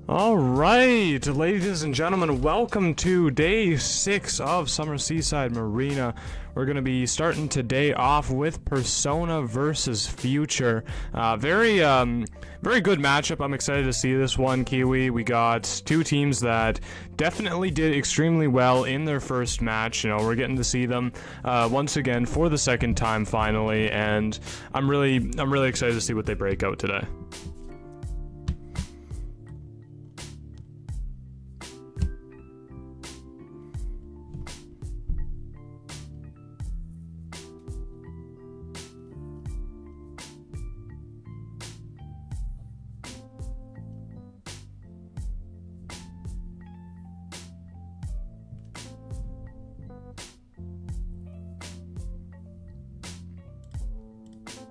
Alright, ladies and gentlemen, welcome to day 6 of Summer Seaside Marina. We're going to be starting today off with Persona versus Future. Very good matchup. I'm excited to see this one, Kiwi. We got two teams that definitely did extremely well in their first match. You know, we're getting to see them once again for the second time finally, and I'm really excited to see what they break out today.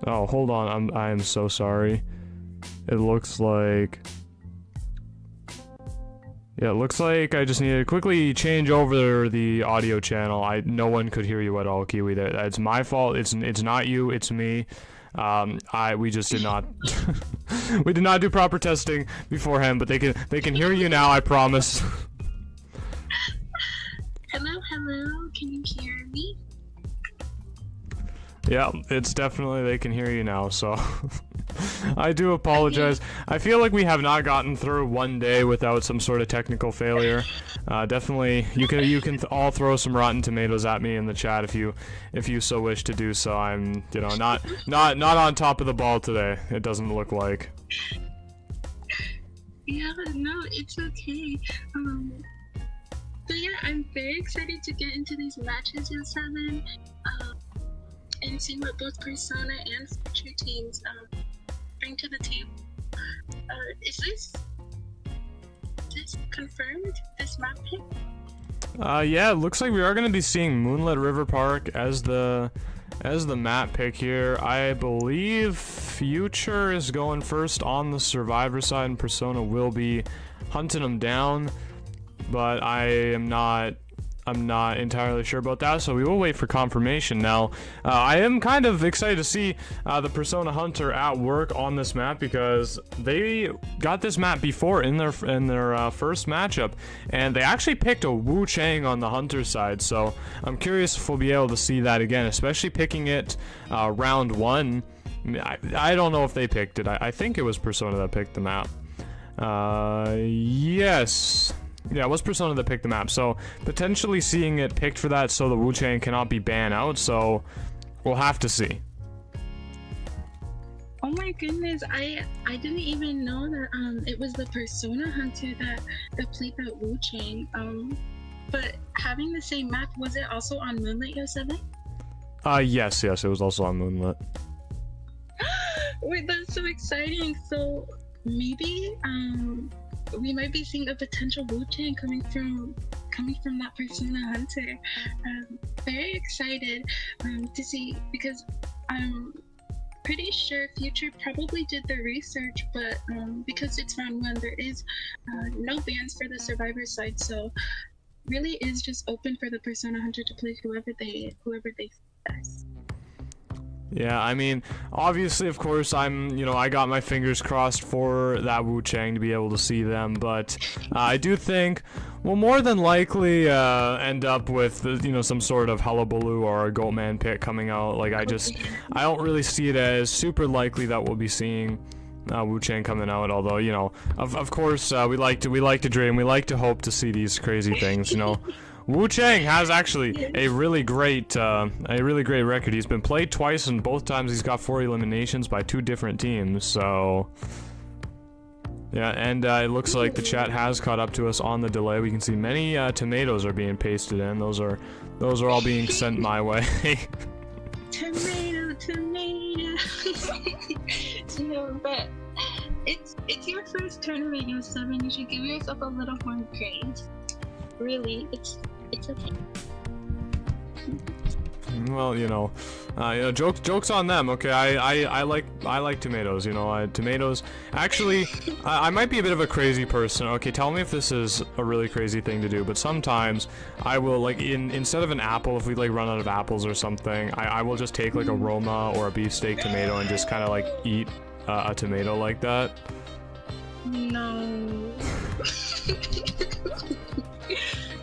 Oh, hold on, I am so sorry. It looks like... Yeah, it looks like I just need to quickly change over the audio channel. No one could hear you at all, Kiwi. It's my fault. It's not you, it's me. We just did not... we did not do proper testing beforehand, but they can hear you now, I promise. Hello, can you hear me? Yeah, it's definitely, they can hear you now, so I do apologize. I feel like we have not gotten through one day without some sort of technical failure. Definitely, you can all throw some rotten tomatoes at me in the chat if you so wish to do so. I'm, you know, not on top of the ball today. It doesn't look like. Yeah, no, it's okay. But yeah, I'm very excited to get into these matches in 7. And see what both Persona and Future teams bring to the table. Is this confirmed, this map pick? Yeah, it looks like we are going to be seeing Moonlit River Park as the map pick here. I believe Future is going first on the Survivor side, and Persona will be hunting them down, but I'm not entirely sure about that, so we will wait for confirmation. Now, I am kind of excited to see the Persona Hunter at work on this map, because they got this map before in their first matchup, and they actually picked a Wu Chang on the Hunter side, so I'm curious if we'll be able to see that again, especially picking it round 1. I don't know if they picked it. I think it was Persona that picked the map. Yes. Yeah, it was Persona that picked the map, so potentially seeing it picked for that so the Wu Chang cannot be banned out, so we'll have to see. Oh my goodness, I didn't even know that it was the Persona Hunter that played that Wu Chang. But having the same map, was it also on Moonlit Yo 7? Yes, it was also on Moonlit. Wait, that's so exciting. So maybe we might be seeing a potential Wu Chang coming from that Persona Hunter. Very excited to see, because I'm pretty sure Future probably did the research, but because it's round 1, there is no bans for the Survivor side, so really is just open for the Persona Hunter to play whoever they best. Yeah, I mean, obviously, of course, I got my fingers crossed for that Wu Chang to be able to see them, but I do think we'll more than likely end up with, some sort of hullabaloo or a Goatman pick coming out. Like, I don't really see it as super likely that we'll be seeing Wu Chang coming out, although, of course, we like to dream, we like to hope to see these crazy things, Wu Chang has actually a really great record. He's been played twice, and both times he's got 4 eliminations by 2 different teams. So, yeah, and it looks like the chat has caught up to us on the delay. We can see many tomatoes are being pasted in. Those are all being sent my way. Tomato. But it's your first tournament, Yo 7. You should give yourself a little more grace. Really, it's okay. Well, jokes on them. Okay, I like tomatoes. Tomatoes. Actually, I might be a bit of a crazy person. Okay, tell me if this is a really crazy thing to do. But sometimes I will instead of an apple, if we run out of apples or something, I will just take a Roma or a beefsteak tomato and just kind of eat a tomato like that. No.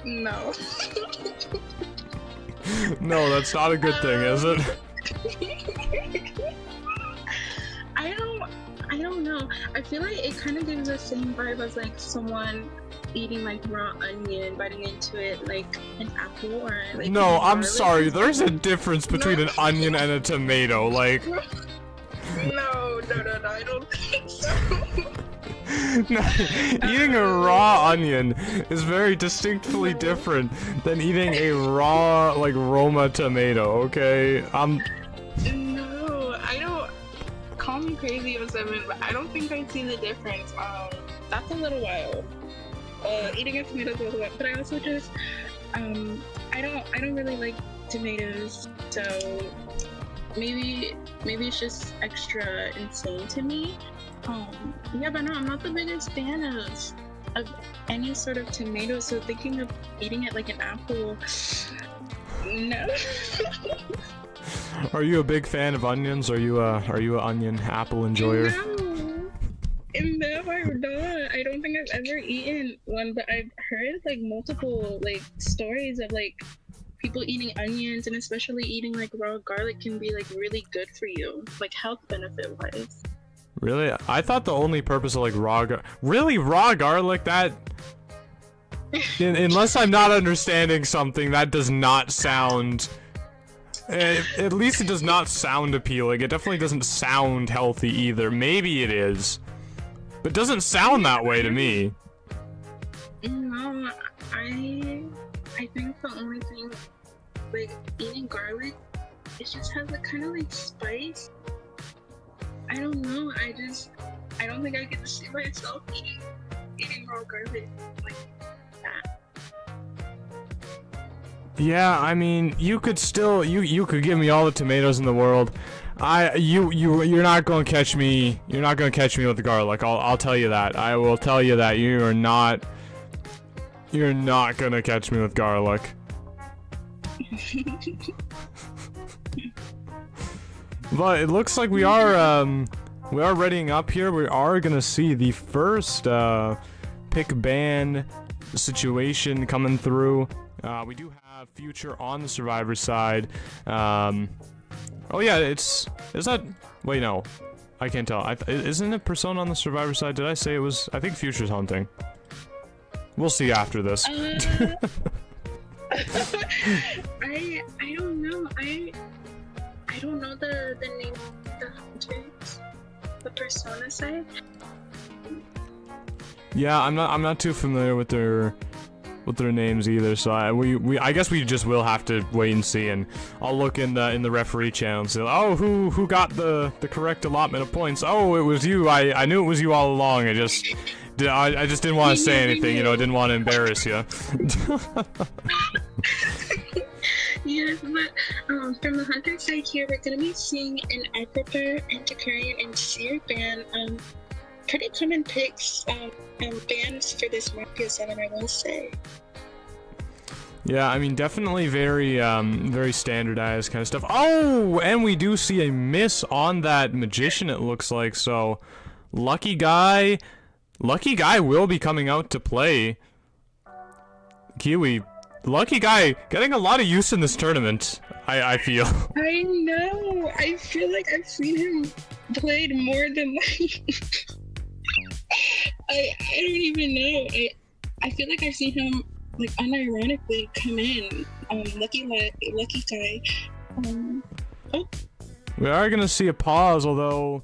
No. No, that's not a good thing, is it? I don't know. I feel like it kind of gives the same vibe as like someone eating like raw onion, biting into it like an apple or like. No, I'm garlic. sorry. There's a difference between an onion and a tomato. Like. No, I don't think so. No, eating a raw onion is very distinctly different than eating a raw, like, Roma tomato, okay? No, I don't. Call me crazy or something, but I don't think I see the difference. That's a little wild. Eating a tomato is a little wild, but I also just, I don't really like tomatoes, so maybe it's just extra insane to me. Yeah, but no, I'm not the biggest fan of any sort of tomato, so thinking of eating it like an apple, no. Are you a big fan of onions? Are you an onion apple enjoyer? No, I'm not. I don't think I've ever eaten one, but I've heard like multiple like stories of like people eating onions, and especially eating like raw garlic can be like really good for you, like health benefit wise. Really? I thought the only purpose of like raw garlic, that unless I'm not understanding something, that does not sound, at least it does not sound appealing. It definitely doesn't sound healthy either. Maybe it is, but it doesn't sound that way to me. No, I think the only thing, like eating garlic, it just has a kind of like spice. I don't know. I don't think I can see myself eating raw garlic like that. Yeah, I mean, you could still, you could give me all the tomatoes in the world. You're not gonna catch me. You're not gonna catch me with the garlic. I'll tell you that. I will tell you that you're not gonna catch me with garlic. But it looks like we are readying up here. We are gonna see the first pick ban situation coming through. We do have Future on the Survivor side. Oh yeah, is that? Wait, no, I can't tell. Isn't it Persona on the Survivor side? Did I say it was? I think Future's hunting. We'll see after this. I don't know. I don't know the name of the hunters, the Persona side. Yeah, I'm not too familiar with their names either. So I guess we just will have to wait and see, and I'll look in the referee channel and say, oh, who got the correct allotment of points? Oh, it was you. I knew it was you all along. I just didn't want to say anything. You know, I didn't want to embarrass you. Yes, but from the hunter side here, we're gonna be seeing an Agripper, Antiquarian, and Seer ban. Pretty common picks and bans for this Mafia 7, I will say. Yeah, I mean, definitely very standardized kind of stuff. Oh, and we do see a miss on that magician, it looks like. So, lucky guy will be coming out to play. Kiwi. Lucky guy getting a lot of use in this tournament, I feel. I know. I feel like I've seen him played more than like I don't even know. I feel like I've seen him like unironically come in. Lucky guy. Oh. We are gonna see a pause, although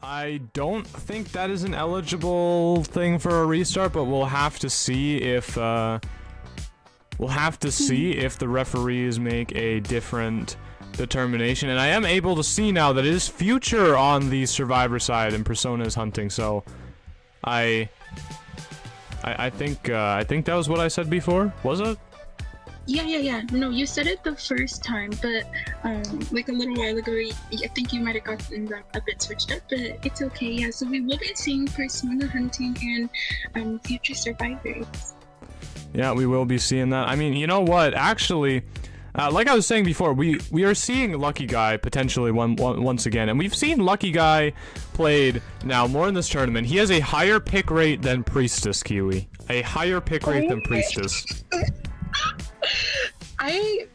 I don't think that is an eligible thing for a restart, but we'll have to see if the referees make a different determination. And I am able to see now that it is Future on the Survivor side and Persona is hunting, so I think that was what I said before, was it? Yeah. No, you said it the first time, but like a little while ago, I think you might have gotten that a bit switched up, but it's okay. Yeah, so we will be seeing Persona hunting and Future survivors. Yeah, we will be seeing that. I mean, you know what? Actually, like I was saying before, we are seeing Lucky Guy potentially once again, and we've seen Lucky Guy played now more in this tournament. He has a higher pick rate than Priestess, Kiwi. A higher pick rate than Priestess. I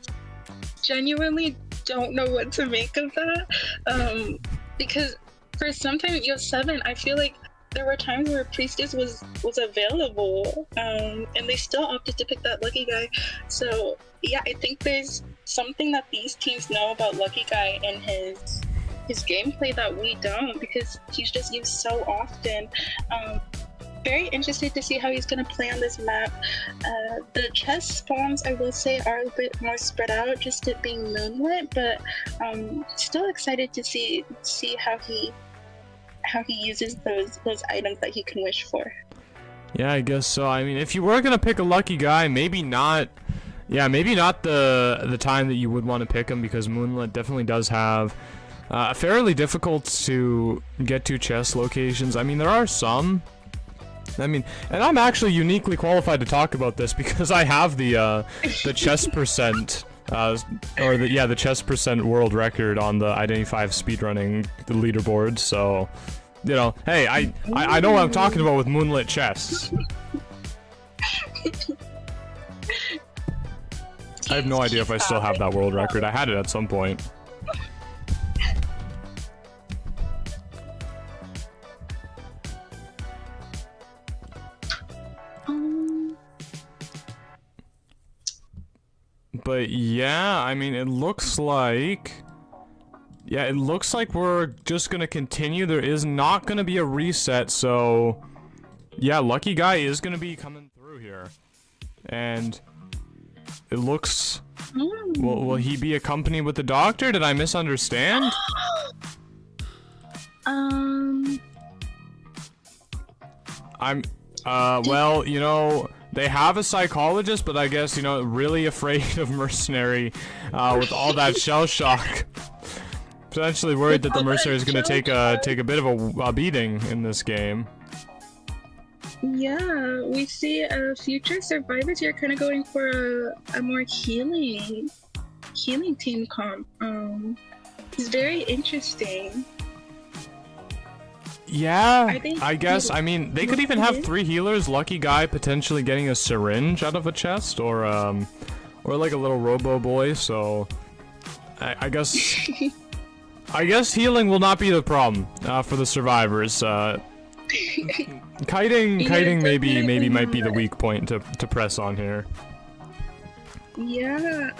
genuinely don't know what to make of that, because for sometime year 7, I feel like there were times where Priestess was available, and they still opted to pick that Lucky Guy. So yeah, I think there's something that these teams know about Lucky Guy and his gameplay that we don't, because he's just used so often. Very interested to see how he's going to play on this map. The chest spawns, I will say, are a bit more spread out, just it being moonlit, but still excited to see how he uses those items that he can wish for. Yeah, I guess so. I mean, if you were gonna pick a Lucky Guy, maybe not. Yeah, maybe not the time that you would want to pick him, because Moonlit definitely does have fairly difficult to get to chest locations. I mean, there are some. I mean, and I'm actually uniquely qualified to talk about this because I have the chest percent. The chest percent world record on the Identity 5 speedrunning the leaderboard, so, you know, hey, I know what I'm talking about with moonlit chests. I have no idea if I still have that world record. I had it at some point. But yeah, I mean, it looks like we're just gonna continue. There is not gonna be a reset, so yeah, Lucky Guy is gonna be coming through here. And it looks... Will he be accompanied with the doctor? Did I misunderstand? Well, you know... They have a psychologist, but I guess, you know, really afraid of Mercenary with all that shell shock. Potentially worried that the Mercenary is going to take a bit of a beating in this game. Yeah, we see future survivors here kind of going for a more healing team comp. It's very interesting. Yeah, I guess. I mean, they could even have 3 healers. Lucky Guy potentially getting a syringe out of a chest, or like a little Robo Boy. So, I guess, healing will not be the problem for the survivors. Kiting maybe might be the weak point to press on here. Yeah,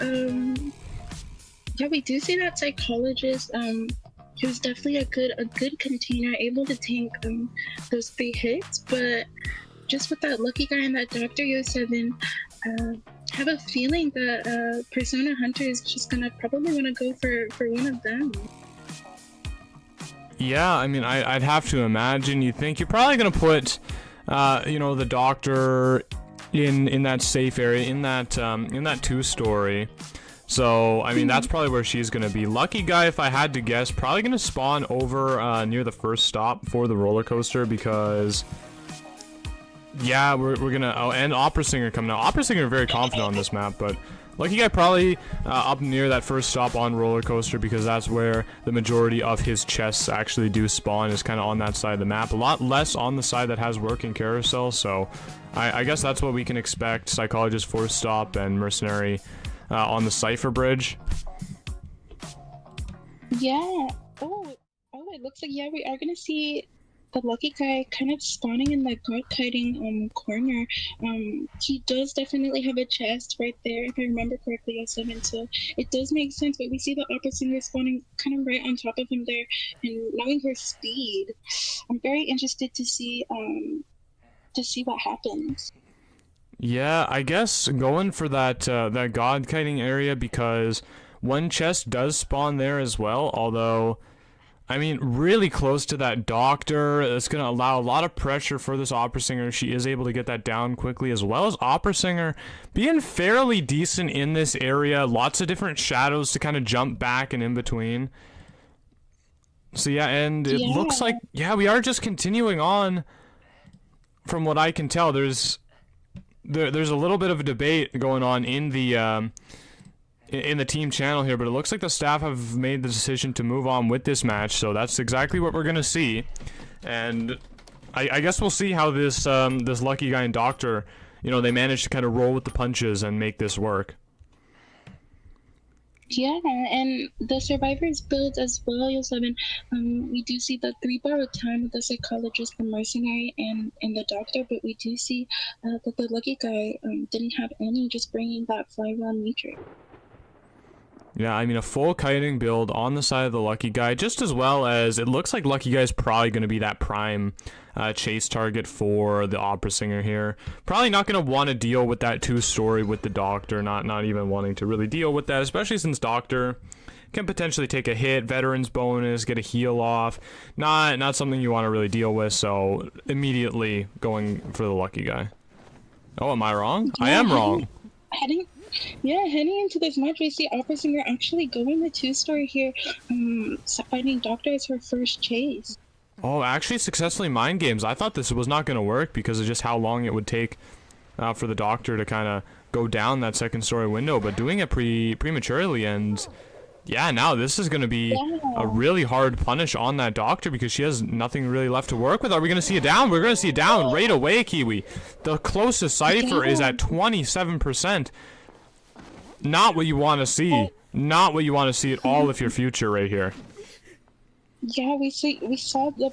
yeah, we do see that psychologist. He was definitely a good container, able to tank those 3 hits, but just with that Lucky Guy and that Dr. Yo7, have a feeling that Persona Hunter is just gonna probably want to go for one of them. Yeah, I mean, I'd have to imagine. You think you're probably gonna put, you know, the doctor in that safe area, in that 2-story. So, I mean, that's probably where she's gonna be. Lucky Guy, if I had to guess, probably gonna spawn over near the first stop for the roller coaster, because yeah, we're gonna... Oh, and Opera Singer coming out. Opera Singer very confident on this map, but Lucky Guy probably up near that first stop on roller coaster, because that's where the majority of his chests actually do spawn, is kind of on that side of the map. A lot less on the side that has working carousel, so I guess that's what we can expect. Psychologist, Force Stop, and Mercenary on the Cypher Bridge. Yeah. Oh, it looks like, yeah, we are gonna see the Lucky Guy kind of spawning in that guard kiting corner. He does definitely have a chest right there, if I remember correctly, S7, so it does make sense, but we see the Opera Singer spawning kind of right on top of him there, and knowing her speed, I'm very interested to see what happens. Yeah, I guess going for that god kiting area, because one chest does spawn there as well, although, I mean, really close to that doctor. It's going to allow a lot of pressure for this Opera Singer. She is able to get that down quickly, as well as Opera Singer being fairly decent in this area. Lots of different shadows to kind of jump back and in between. So yeah, and it looks like, yeah, we are just continuing on. From what I can tell, there's a little bit of a debate going on in the in the team channel here, but it looks like the staff have made the decision to move on with this match, so that's exactly what we're gonna see. And I guess we'll see how this this lucky guy and doctor, you know, they manage to kind of roll with the punches and make this work. Yeah, and the survivors build as well, Yo7. We do see the 3 borrowed time with the psychologist, the mercenary, and the doctor, but we do see that the lucky guy didn't have any, just bringing that flywheel matrix. Yeah, I mean, a full kiting build on the side of the lucky guy, just as well as it looks like lucky guy's probably going to be that prime chase target for the opera singer here. Probably not going to want to deal with that 2-story with the doctor, not even wanting to really deal with that, especially since doctor can potentially take a hit, veterans bonus, get a heal off. Not something you want to really deal with, so immediately going for the lucky guy. Oh, am I wrong? Yeah, I am wrong. Heading into this match, we see Opera Singer actually going the 2-story here, finding Doctor as her first chase. Oh, actually successfully mind games. I thought this was not going to work because of just how long it would take for the doctor to kind of go down that 2nd-story window, but doing it prematurely, and yeah, now this is going to be a really hard punish on that doctor because she has nothing really left to work with. Are we going to see a down? We're going to see a down right away, Kiwi. The closest cipher is at 27%. Not what you want to see. Not what you want to see at all of your future right here. Yeah, we saw the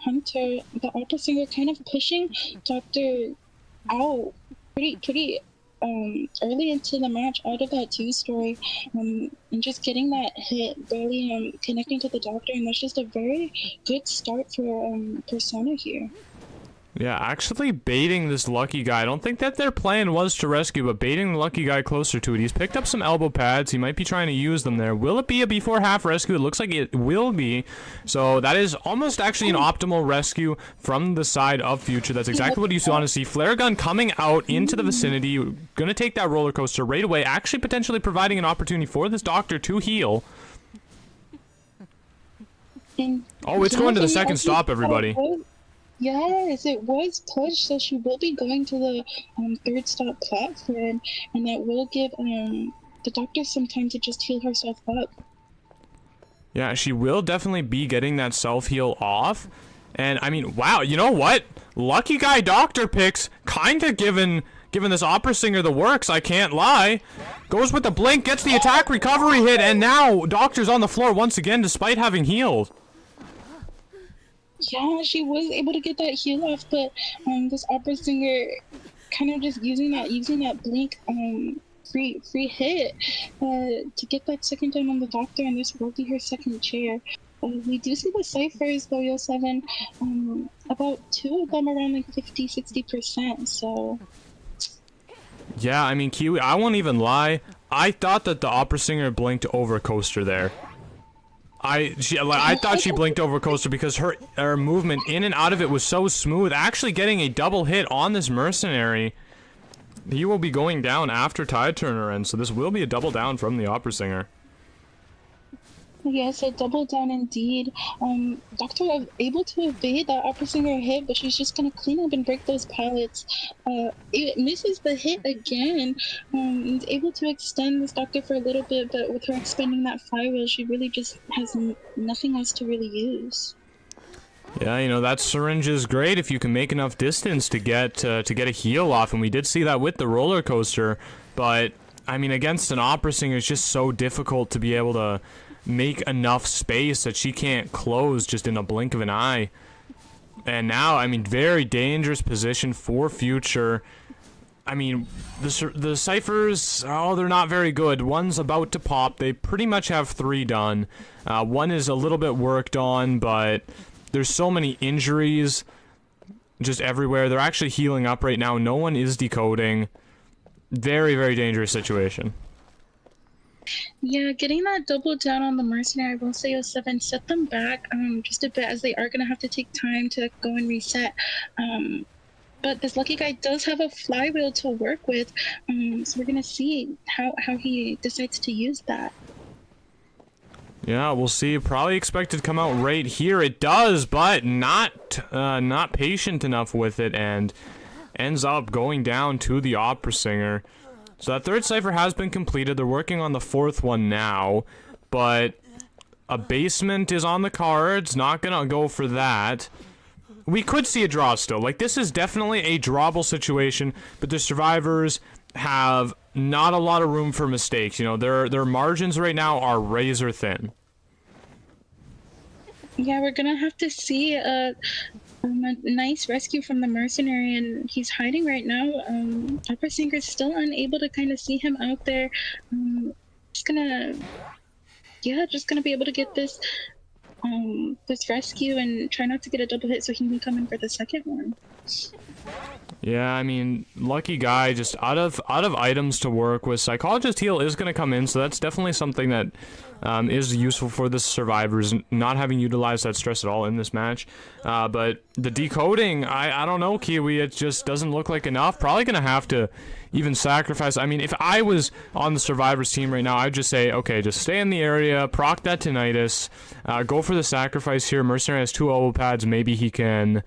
Hunter, the opera singer, kind of pushing Doctor out pretty early into the match, out of that 2-story, and just getting that hit, barely connecting to the doctor, and that's just a very good start for Persona here. Yeah, actually baiting this lucky guy. I don't think that their plan was to rescue, but baiting the lucky guy closer to it. He's picked up some elbow pads. He might be trying to use them there. Will it be a before half rescue? It looks like it will be. So that is almost actually an optimal rescue from the side of Future. That's exactly what you want to see. Flare gun coming out into the vicinity. Gonna take that roller coaster right away. Actually potentially providing an opportunity for this doctor to heal. Oh, it's going to the 2nd stop, everybody. Yes, it was pushed, so she will be going to the 3rd stop platform, and that will give the doctor some time to just heal herself up. Yeah, she will definitely be getting that self-heal off. And, I mean, wow, you know what? Lucky guy doctor picks, kind of giving this opera singer the works, I can't lie. Goes with the blink, gets the attack recovery hit, and now doctor's on the floor once again despite having healed. Yeah, she was able to get that heal off, but this opera singer kind of just using that blink free hit to get that 2nd down on the doctor, and this will be her 2nd chair. We do see the ciphers though, Yo7, about 2 of them around like 50-60%, so yeah, I mean, Kiwi, I won't even lie, I thought that the opera singer blinked over coaster there. I thought she blinked over coaster because her movement in and out of it was so smooth. Actually getting a double hit on this mercenary. He will be going down after Tide Turner ends, so this will be a double down from the opera singer. Yes, a double down indeed. Doctor able to evade that opera singer hit, but she's just gonna clean up and break those pallets. It misses the hit again. Is able to extend this doctor for a little bit, but with her expending that flywheel, she really just has nothing else to really use. Yeah, you know, that syringe is great if you can make enough distance to get a heal off, and we did see that with the roller coaster. But I mean, against an opera singer, it's just so difficult to be able to make enough space that she can't close just in a blink of an eye. And now, I mean, very dangerous position for Future. I mean, the ciphers, oh, they're not very good. One's about to pop. They pretty much have 3 done. One is a little bit worked on, but there's so many injuries just everywhere. They're actually healing up right now. No one is decoding. Very, very dangerous situation. Yeah, getting that double down on the mercenary, I will say Yo7 set them back just a bit, as they are going to have to take time to go and reset. But this lucky guy does have a flywheel to work with, so we're going to see how he decides to use that. Yeah, we'll see. Probably expected to come out right here. It does, but not patient enough with it, and ends up going down to the opera singer. So that third cipher has been completed. They're working on the fourth one now, but a basement is on the cards. Not gonna go for that. We could see a draw still. Like, this is definitely a drawable situation, but the survivors have not a lot of room for mistakes. You know, their margins right now are razor thin. Yeah, we're gonna have to see a nice rescue from the mercenary, and he's hiding right now. Opera Singer's still unable to kind of see him out there. Just gonna be able to get this this rescue and try not to get a double hit so he can come in for the second one. Yeah, I mean, lucky guy, just out of items to work with. Psychologist heal is going to come in, so that's definitely something that is useful for the survivors, not having utilized that stress at all in this match. But the decoding, I don't know, Kiwi, it just doesn't look like enough. Probably going to have to even sacrifice. I mean, if I was on the survivors team right now, I'd just say, okay, just stay in the area, proc that tinnitus, go for the sacrifice here. Mercenary has 2 elbow pads, maybe he can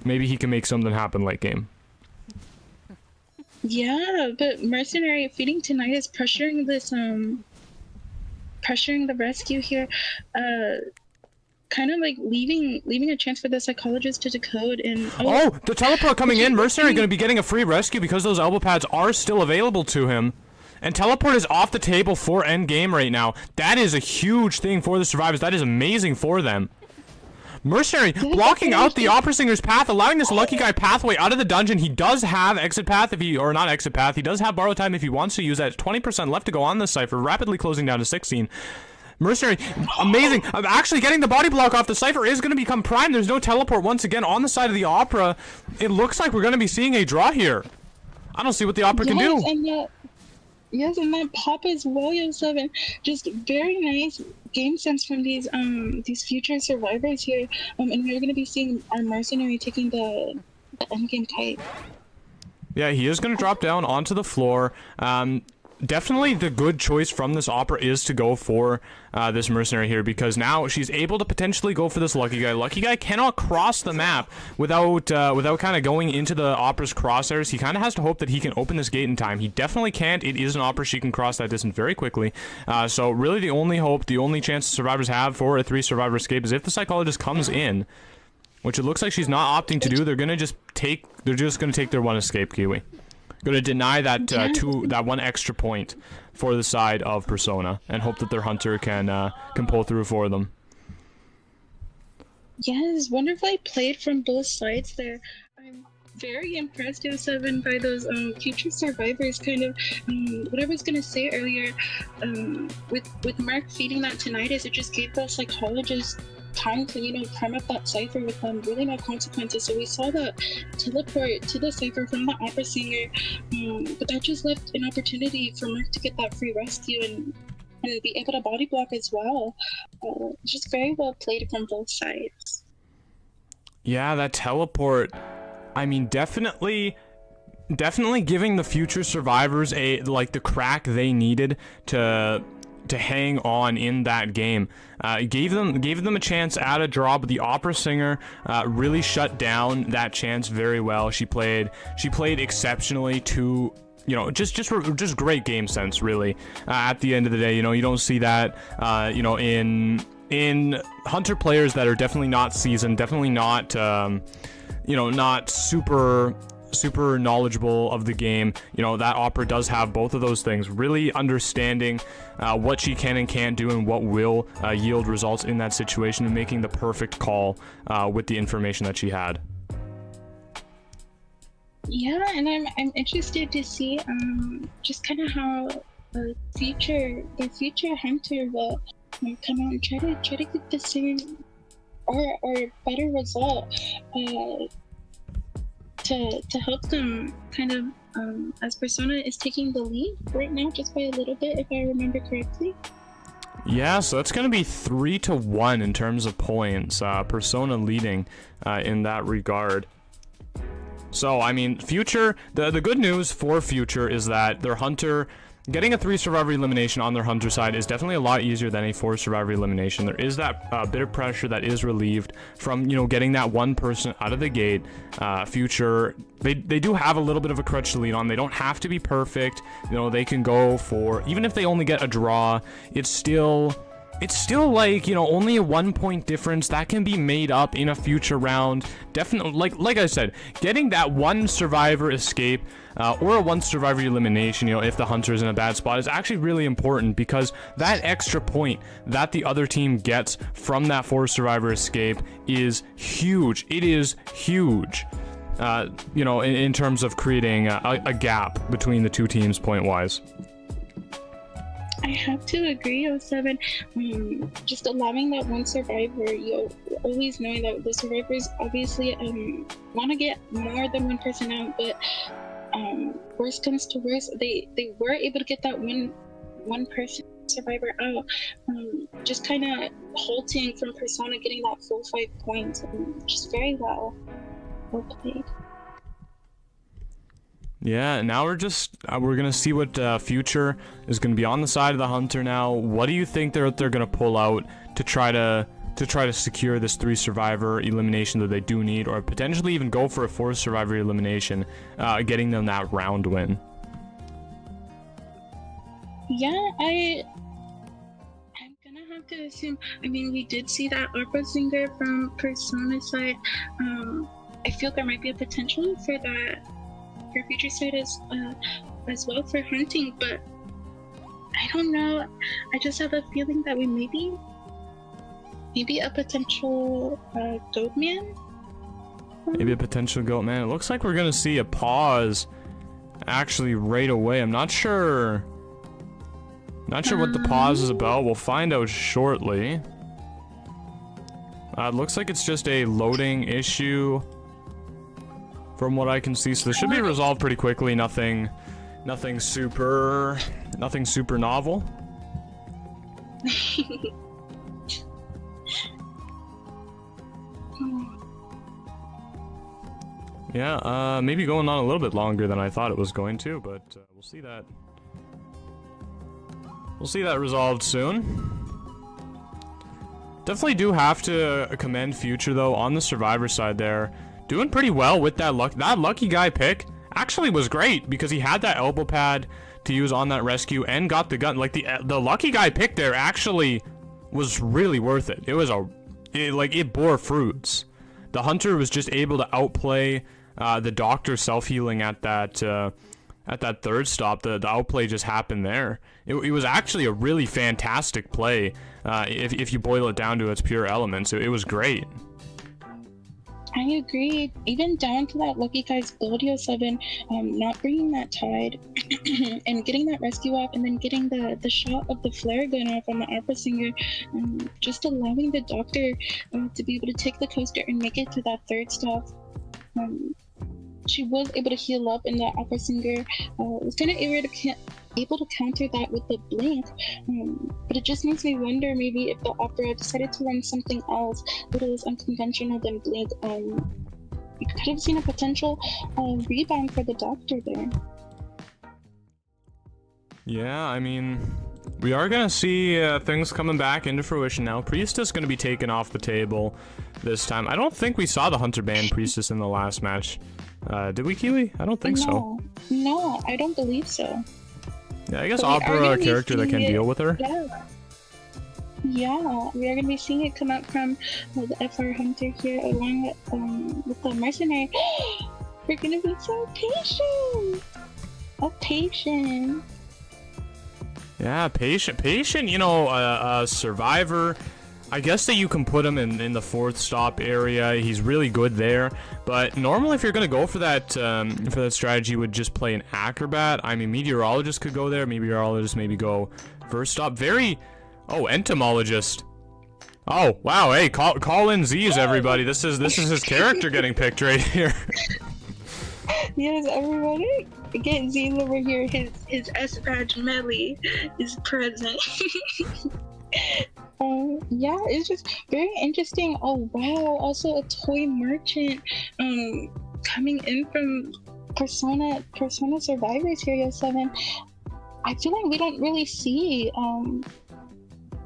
make something happen late game. Yeah, but mercenary feeding tinnitus, pressuring this pressuring the rescue here, kind of like leaving a chance for the psychologist to decode. And oh, the teleport coming in. Mercenary going to be getting a free rescue because those elbow pads are still available to him. And teleport is off the table for end game right now. That is a huge thing for the survivors. That is amazing for them. Mercenary blocking out the Opera Singer's path, allowing this lucky guy pathway out of the dungeon. He does have exit path or not exit path. He does have borrow time if he wants to use that. 20% left to go on this cipher, rapidly closing down to 16. Mercenary, amazing. Actually getting the body block off. The cipher is going to become prime. There's no teleport once again on the side of the Opera. It looks like we're going to be seeing a draw here. I don't see what the Opera can do. Yes, and that pop as well, Yo7. Just very nice game sense from these future survivors here. And we're gonna be seeing our mercenary taking the end game tight. Yeah, he is gonna drop down onto the floor. Definitely the good choice from this Opera is to go for this mercenary here, because now she's able to potentially go for this lucky guy. Lucky guy cannot cross the map without kind of going into the Opera's crosshairs. He kind of has to hope that he can open this gate in time. He definitely can't. It is an Opera. She can cross that distance very quickly. So really the only hope, the only chance survivors have for a 3-survivor escape is if the psychologist comes in, which it looks like she's not opting to do. They're just gonna take their one escape, Kiwi. Going to deny that that one extra point for the side of Persona and hope that their hunter can pull through for them. Yes, wonderfully played from both sides there. I'm very impressed, Yo7, by those future survivors. Kind of what I was gonna say earlier. With Mark feeding that tinnitus, it just gave the psychologist time to prime up that cipher with really no consequences. So we saw the teleport to the cipher from the Opera Singer, but that just left an opportunity for Mark to get that free rescue and be able to body block as well. Just very well played from both sides. Yeah, that teleport, I mean, definitely giving the future survivors the crack they needed to hang on in that game. Gave them a chance at a draw, but the Opera Singer really shut down that chance very well. She played exceptionally to, just great game sense, really. At the end of the day, you don't see that, in hunter players that are definitely not seasoned, definitely not, not super knowledgeable of the game. That Opera does have both of those things, really understanding what she can and can't do and what will yield results in that situation, and making the perfect call with the information that she had. Yeah, and I'm interested to see just kind of how the future hunter will come out and try to get the same or better result to help them kind of as Persona is taking the lead right now just by a little bit, if I remember correctly. Yeah, so it's going to be 3-1 in terms of points. Persona leading in that regard. So, I mean, Future, the good news for Future is that their hunter getting a 3 survivor elimination on their hunter side is definitely a lot easier than a 4 survivor elimination. There is that bit of pressure that is relieved from, you know, getting that one person out of the gate. Future, they do have a little bit of a crutch to lean on. They don't have to be perfect. You know, they can go for, even if they only get a draw, it's still like, you know, only a 1 point difference that can be made up in a future round. Definitely, like I said, getting that 1 survivor escape or a 1 survivor elimination, you know, if the hunter is in a bad spot, is actually really important, because that extra point that the other team gets from that 4 survivor escape is huge. It is huge, you know, in terms of creating a gap between the two teams point wise. I have to agree, 07. Just allowing that 1 survivor, you always knowing that the survivors obviously want to get more than 1 person out, but worst comes to worst, they were able to get that one person survivor out, just kind of halting from Persona getting that full 5 points, just very well played. Yeah, now we're gonna see what Future is gonna be on the side of the hunter now. What do you think they're gonna pull out to try to secure this 3 survivor elimination that they do need, or potentially even go for a 4 survivor elimination, getting them that round win? Yeah, I'm gonna have to assume. I mean, we did see that opera singer from Persona side. I feel there might be a potential for that. For Future side as well for hunting, but I don't know. I just have a feeling that we maybe a potential goat man. Maybe a potential goat man. It looks like we're gonna see a pause actually right away. I'm not sure what the pause is about. We'll find out shortly. It looks like it's just a loading issue from what I can see, so this should be resolved pretty quickly. Nothing super novel. Yeah, maybe going on a little bit longer than I thought it was going to, but we'll see that. We'll see that resolved soon. Definitely do have to commend Future though on the survivor side there. Doing pretty well with that lucky guy pick. Actually was great, because he had that elbow pad to use on that rescue and got the gun. Like the lucky guy pick there actually was really worth it. It was it bore fruits. The hunter was just able to outplay the doctor self-healing at that 3rd stop. The outplay just happened there. It was actually a really fantastic play if you boil it down to its pure elements. It was great. I agree. Even down to that lucky guy's build 07, not bringing that tide and getting that rescue off, and then getting the shot of the flare gun off on the opera singer, just allowing the doctor to be able to take the coaster and make it to that 3rd stop. She was able to heal up, and the opera singer was kind of able to counter that with the blink, but it just makes me wonder maybe if the opera decided to run something else that was unconventional than blink. We could have seen a potential rebound for the doctor there. Yeah, I mean, we are gonna see things coming back into fruition now. Priestess gonna be taken off the table this time. I don't think we saw the hunter ban Priestess in the last match. Did we, Kiwi? I don't think so. No, I don't believe so. Yeah, I guess opera a character that can deal with her. Yeah, we are going to be seeing it come out from the FR Hunter here along with the mercenary. We're going to be so patient. Patient. Yeah, patient, you know, a survivor. I guess that you can put him in the 4th stop area. He's really good there. But normally, if you're gonna go for that strategy, you would just play an acrobat. I mean, meteorologist could go there. Meteorologist maybe go 1st stop. Entomologist. Oh wow, hey, call in Z's, everybody. This is his character getting picked right here. Yes, everybody, get Z's over here. His S badge melee is present. Yeah, it's just very interesting. Oh wow, also a toy merchant coming in from Persona survivors here, 07. I feel like we don't really see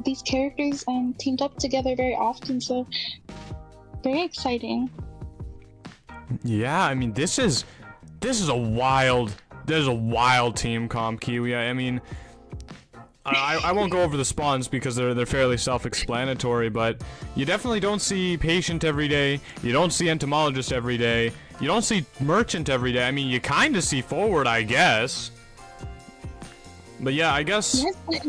these characters teamed up together very often, so very exciting. Yeah, I mean, this is a wild team comp, Kiwi. I mean, I won't go over the spawns because they're fairly self-explanatory, but you definitely don't see Patient every day. You don't see Entomologist every day. You don't see Merchant every day. I mean, you kind of see Forward, I guess. But yeah, I guess. Yes, but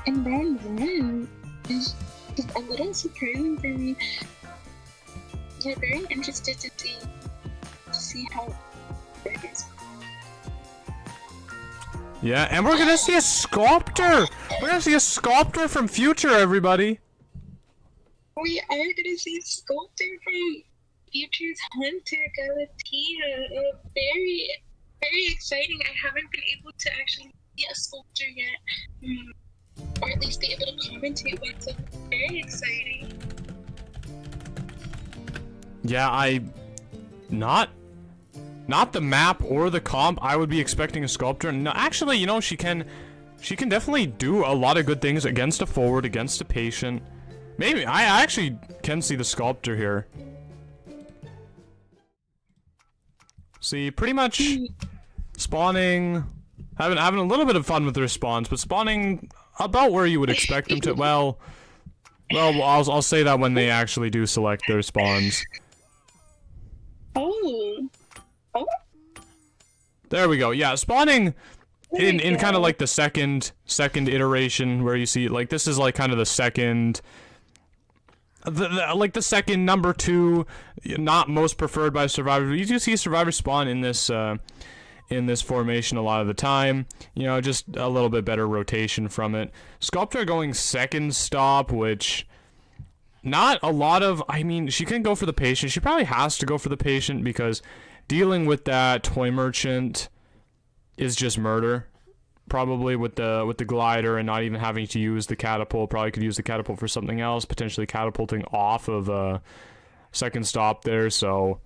in round one, it's just a little surprising for me. Yeah, very interested to see how it is. Yeah, and we're gonna see a Sculptor! We're gonna see a Sculptor from Future, everybody! We are gonna see Sculptor from Future's Hunter Galatea. Very, very exciting. I haven't been able to actually see a Sculptor yet. Or at least be able to commentate one, so very exciting. Yeah, not the map or the comp. I would be expecting a Sculptor. No, actually, you know, she can definitely do a lot of good things against a Forward, against a Patient. Maybe I actually can see the Sculptor here. See, pretty much spawning, having a little bit of fun with their spawns, but spawning about where you would expect them to. Well, I'll say that when they actually do select their spawns. Oh. There we go. Yeah, spawning in kind of like the second iteration where you see like this is like kind of the second. Like the second number 2, not most preferred by survivors. You do see survivors spawn in this formation a lot of the time. You know, just a little bit better rotation from it. Sculptor going second stop, which not a lot of. I mean, she can go for the Patient. She probably has to go for the Patient because dealing with that Toy Merchant is just murder. Probably with the glider and not even having to use the catapult. Probably could use the catapult for something else, potentially catapulting off of a second stop there, so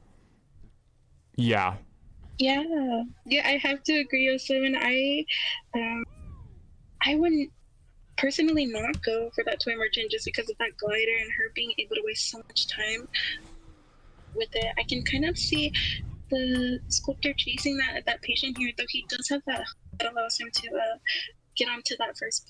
yeah. Yeah, I have to agree, O7. I wouldn't personally not go for that Toy Merchant just because of that glider and her being able to waste so much time with it. I can kind of see the Sculptor chasing that Patient here, though he does have that allows him to get onto that first.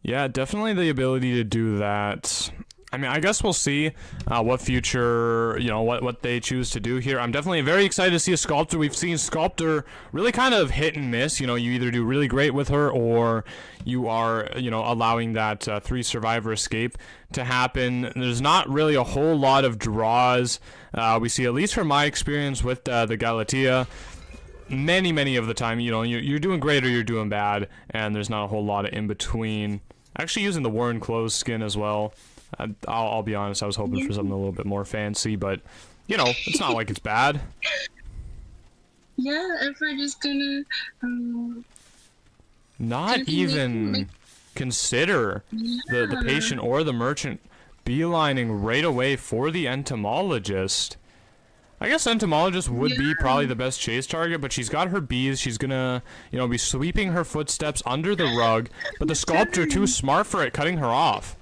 Yeah, definitely the ability to do that. I mean, I guess we'll see what future, you know, what they choose to do here. I'm definitely very excited to see a Sculptor. We've seen Sculptor really kind of hit and miss. You know, you either do really great with her or you are, you know, allowing that 3 survivor escape to happen. There's not really a whole lot of draws. We see, at least from my experience with the Galatea, many of the time, you know, you're doing great or you're doing bad, and there's not a whole lot of in between. Actually, using the Worn Clothes skin as well. I'll be honest, I was hoping for something a little bit more fancy, but you know, it's not like it's bad. Yeah, if we're just gonna not even consider the Patient or the Merchant beelining right away for the Entomologist. I guess Entomologist would be probably the best chase target, but she's got her bees. She's gonna, you know, be sweeping her footsteps under the rug. But the Sculptor too smart for it, cutting her off.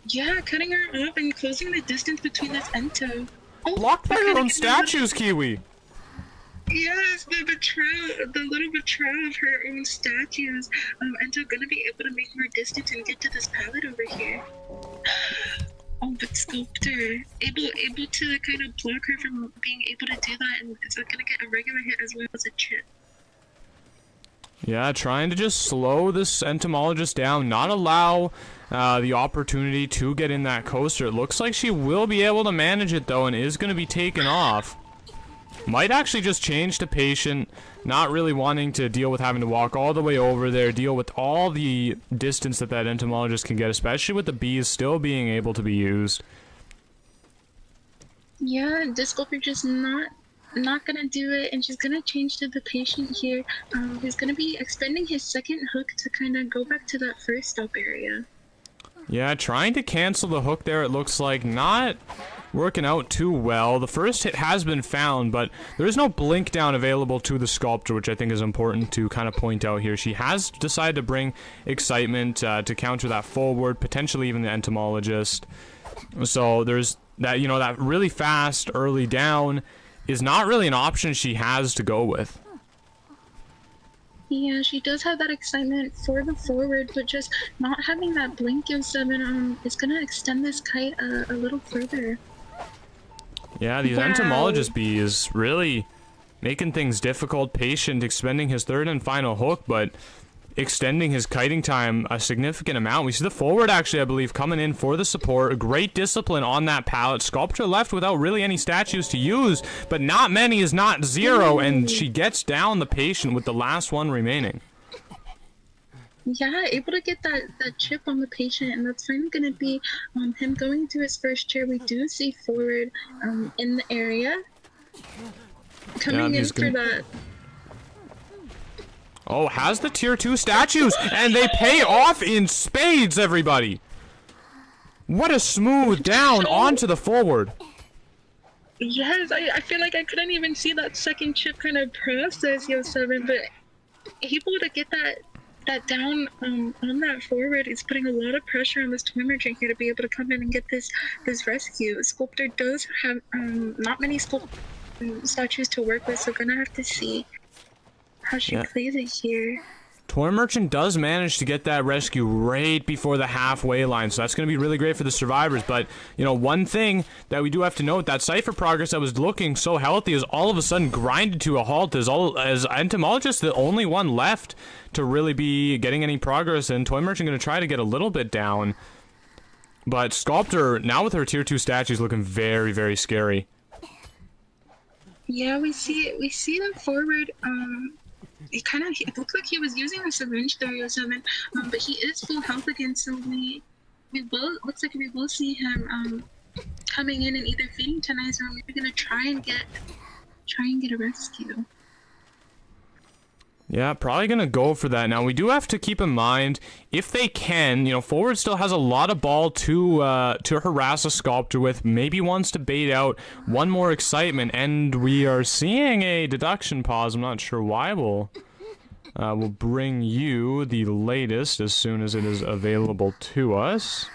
Yeah, cutting her off and closing the distance between this Ento. Blocked by her own statues, Kiwi. Yes, the little betrayal of her own statues. Ento gonna be able to make more distance and get to this pallet over here. Oh, but Sculptor able to kind of block her from being able to do that, and it's gonna get a regular hit as well as a chip. Yeah, trying to just slow this Entomologist down, not allow the opportunity to get in that coaster. It looks like she will be able to manage it though, and is going to be taken off. Might actually just change to Patient, not really wanting to deal with having to walk all the way over there, deal with all the distance that Entomologist can get, especially with the bees still being able to be used. Yeah, this Sculptor just not gonna do it, and she's gonna change to the Patient here, who's gonna be expending his second hook to kind of go back to that first stop area. Yeah, trying to cancel the hook there, it looks like. Not working out too well. The first hit has been found, but there is no blink down available to the sculptor, which I think is important to kind of point out here. She has decided to bring excitement to counter that forward, potentially even the entomologist. So there's that, you know, that really fast early down is not really an option she has to go with. Yeah, she does have that excitement for the forward, but just not having that blink gives them is gonna extend this kite a little further. Yeah, these Wow. entomologist bees really making things difficult. Patient expending his third and final hook, but extending his kiting time a significant amount. We see the forward actually, I believe, coming in for the support. A great discipline on that pallet. Sculptor left without really any statues to use, but not many is not zero, and she gets down the patient with the last one remaining. Yeah, able to get that chip on the patient, and that's finally going to be him going to his first chair. We do see forward in the area. Coming in for that. Oh, has the tier 2 statues, and they pay off in spades, everybody. What a smooth down onto the forward. Yes, I feel like I couldn't even see that second chip kind of process, Yo7, but able to get that down on that forward is putting a lot of pressure on this toy merchant here to be able to come in and get this rescue. Sculptor does have not many statues to work with, so gonna have to see how she plays it here. Toy Merchant does manage to get that rescue right before the halfway line, so that's going to be really great for the survivors. But, you know, one thing that we do have to note, that Cypher progress that was looking so healthy is all of a sudden grinded to a halt as Entomologist the only one left to really be getting any progress, and Toy Merchant going to try to get a little bit down. But Sculptor, now with her tier 2 statues, looking very, very scary. Yeah, we see them forward. It looked like he was using a syringe 307, but he is full health again, so looks like we will see him coming in and either feeding Tenai's, or we're gonna try and get a rescue. Yeah, probably gonna go for that. Now we do have to keep in mind, if they can, you know, forward still has a lot of ball to harass a sculptor with. Maybe wants to bait out one more excitement, and we are seeing a deduction pause. I'm not sure why. We'll bring you the latest as soon as it is available to us.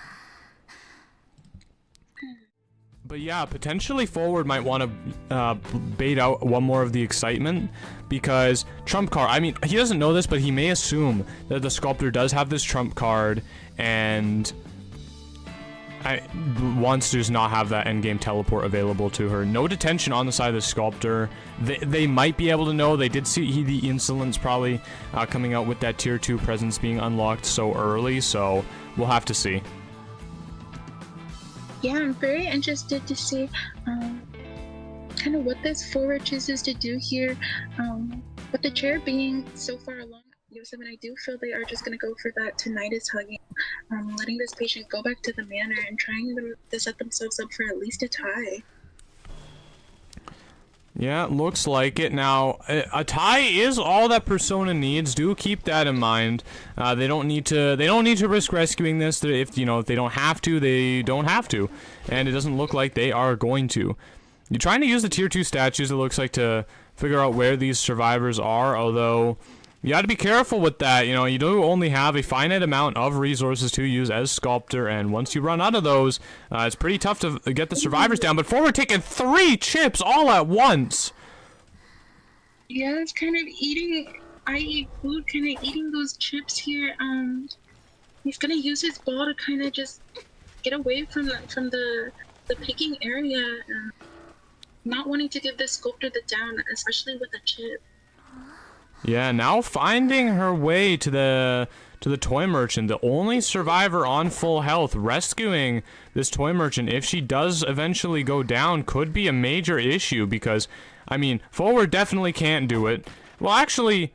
But yeah, potentially forward might want to bait out one more of the excitement, because trump card, I mean, he doesn't know this, but he may assume that the sculptor does have this trump card and wants to just not have that endgame teleport available to her. No detention on the side of the sculptor. They might be able to know. They did see the insolence probably coming out with that tier 2 presence being unlocked so early, so we'll have to see. Yeah, I'm very interested to see kind of what this forward chooses to do here. With the chair being so far along, Yo7, I do feel they are just going to go for that tinnitus hugging, letting this patient go back to the manor and trying to set themselves up for at least a tie. Yeah, looks like it. Now, a tie is all that Persona needs. Do keep that in mind. They don't need to risk rescuing this. If they don't have to, they don't have to. And it doesn't look like they are going to. You're trying to use the tier 2 statues, it looks like, to figure out where these survivors are, although you got to be careful with that. You know, you do only have a finite amount of resources to use as Sculptor, and once you run out of those, it's pretty tough to get the survivors down. But forward taking 3 chips all at once. Yeah, it's kind of eating, food, kind of eating those chips here. He's gonna use his ball to kind of just get away from the picking area, not wanting to give the Sculptor the down, especially with a chip. Yeah, now finding her way to the toy merchant, the only survivor on full health. Rescuing this toy merchant, if she does eventually go down, could be a major issue, because, I mean, forward definitely can't do it. Well, actually,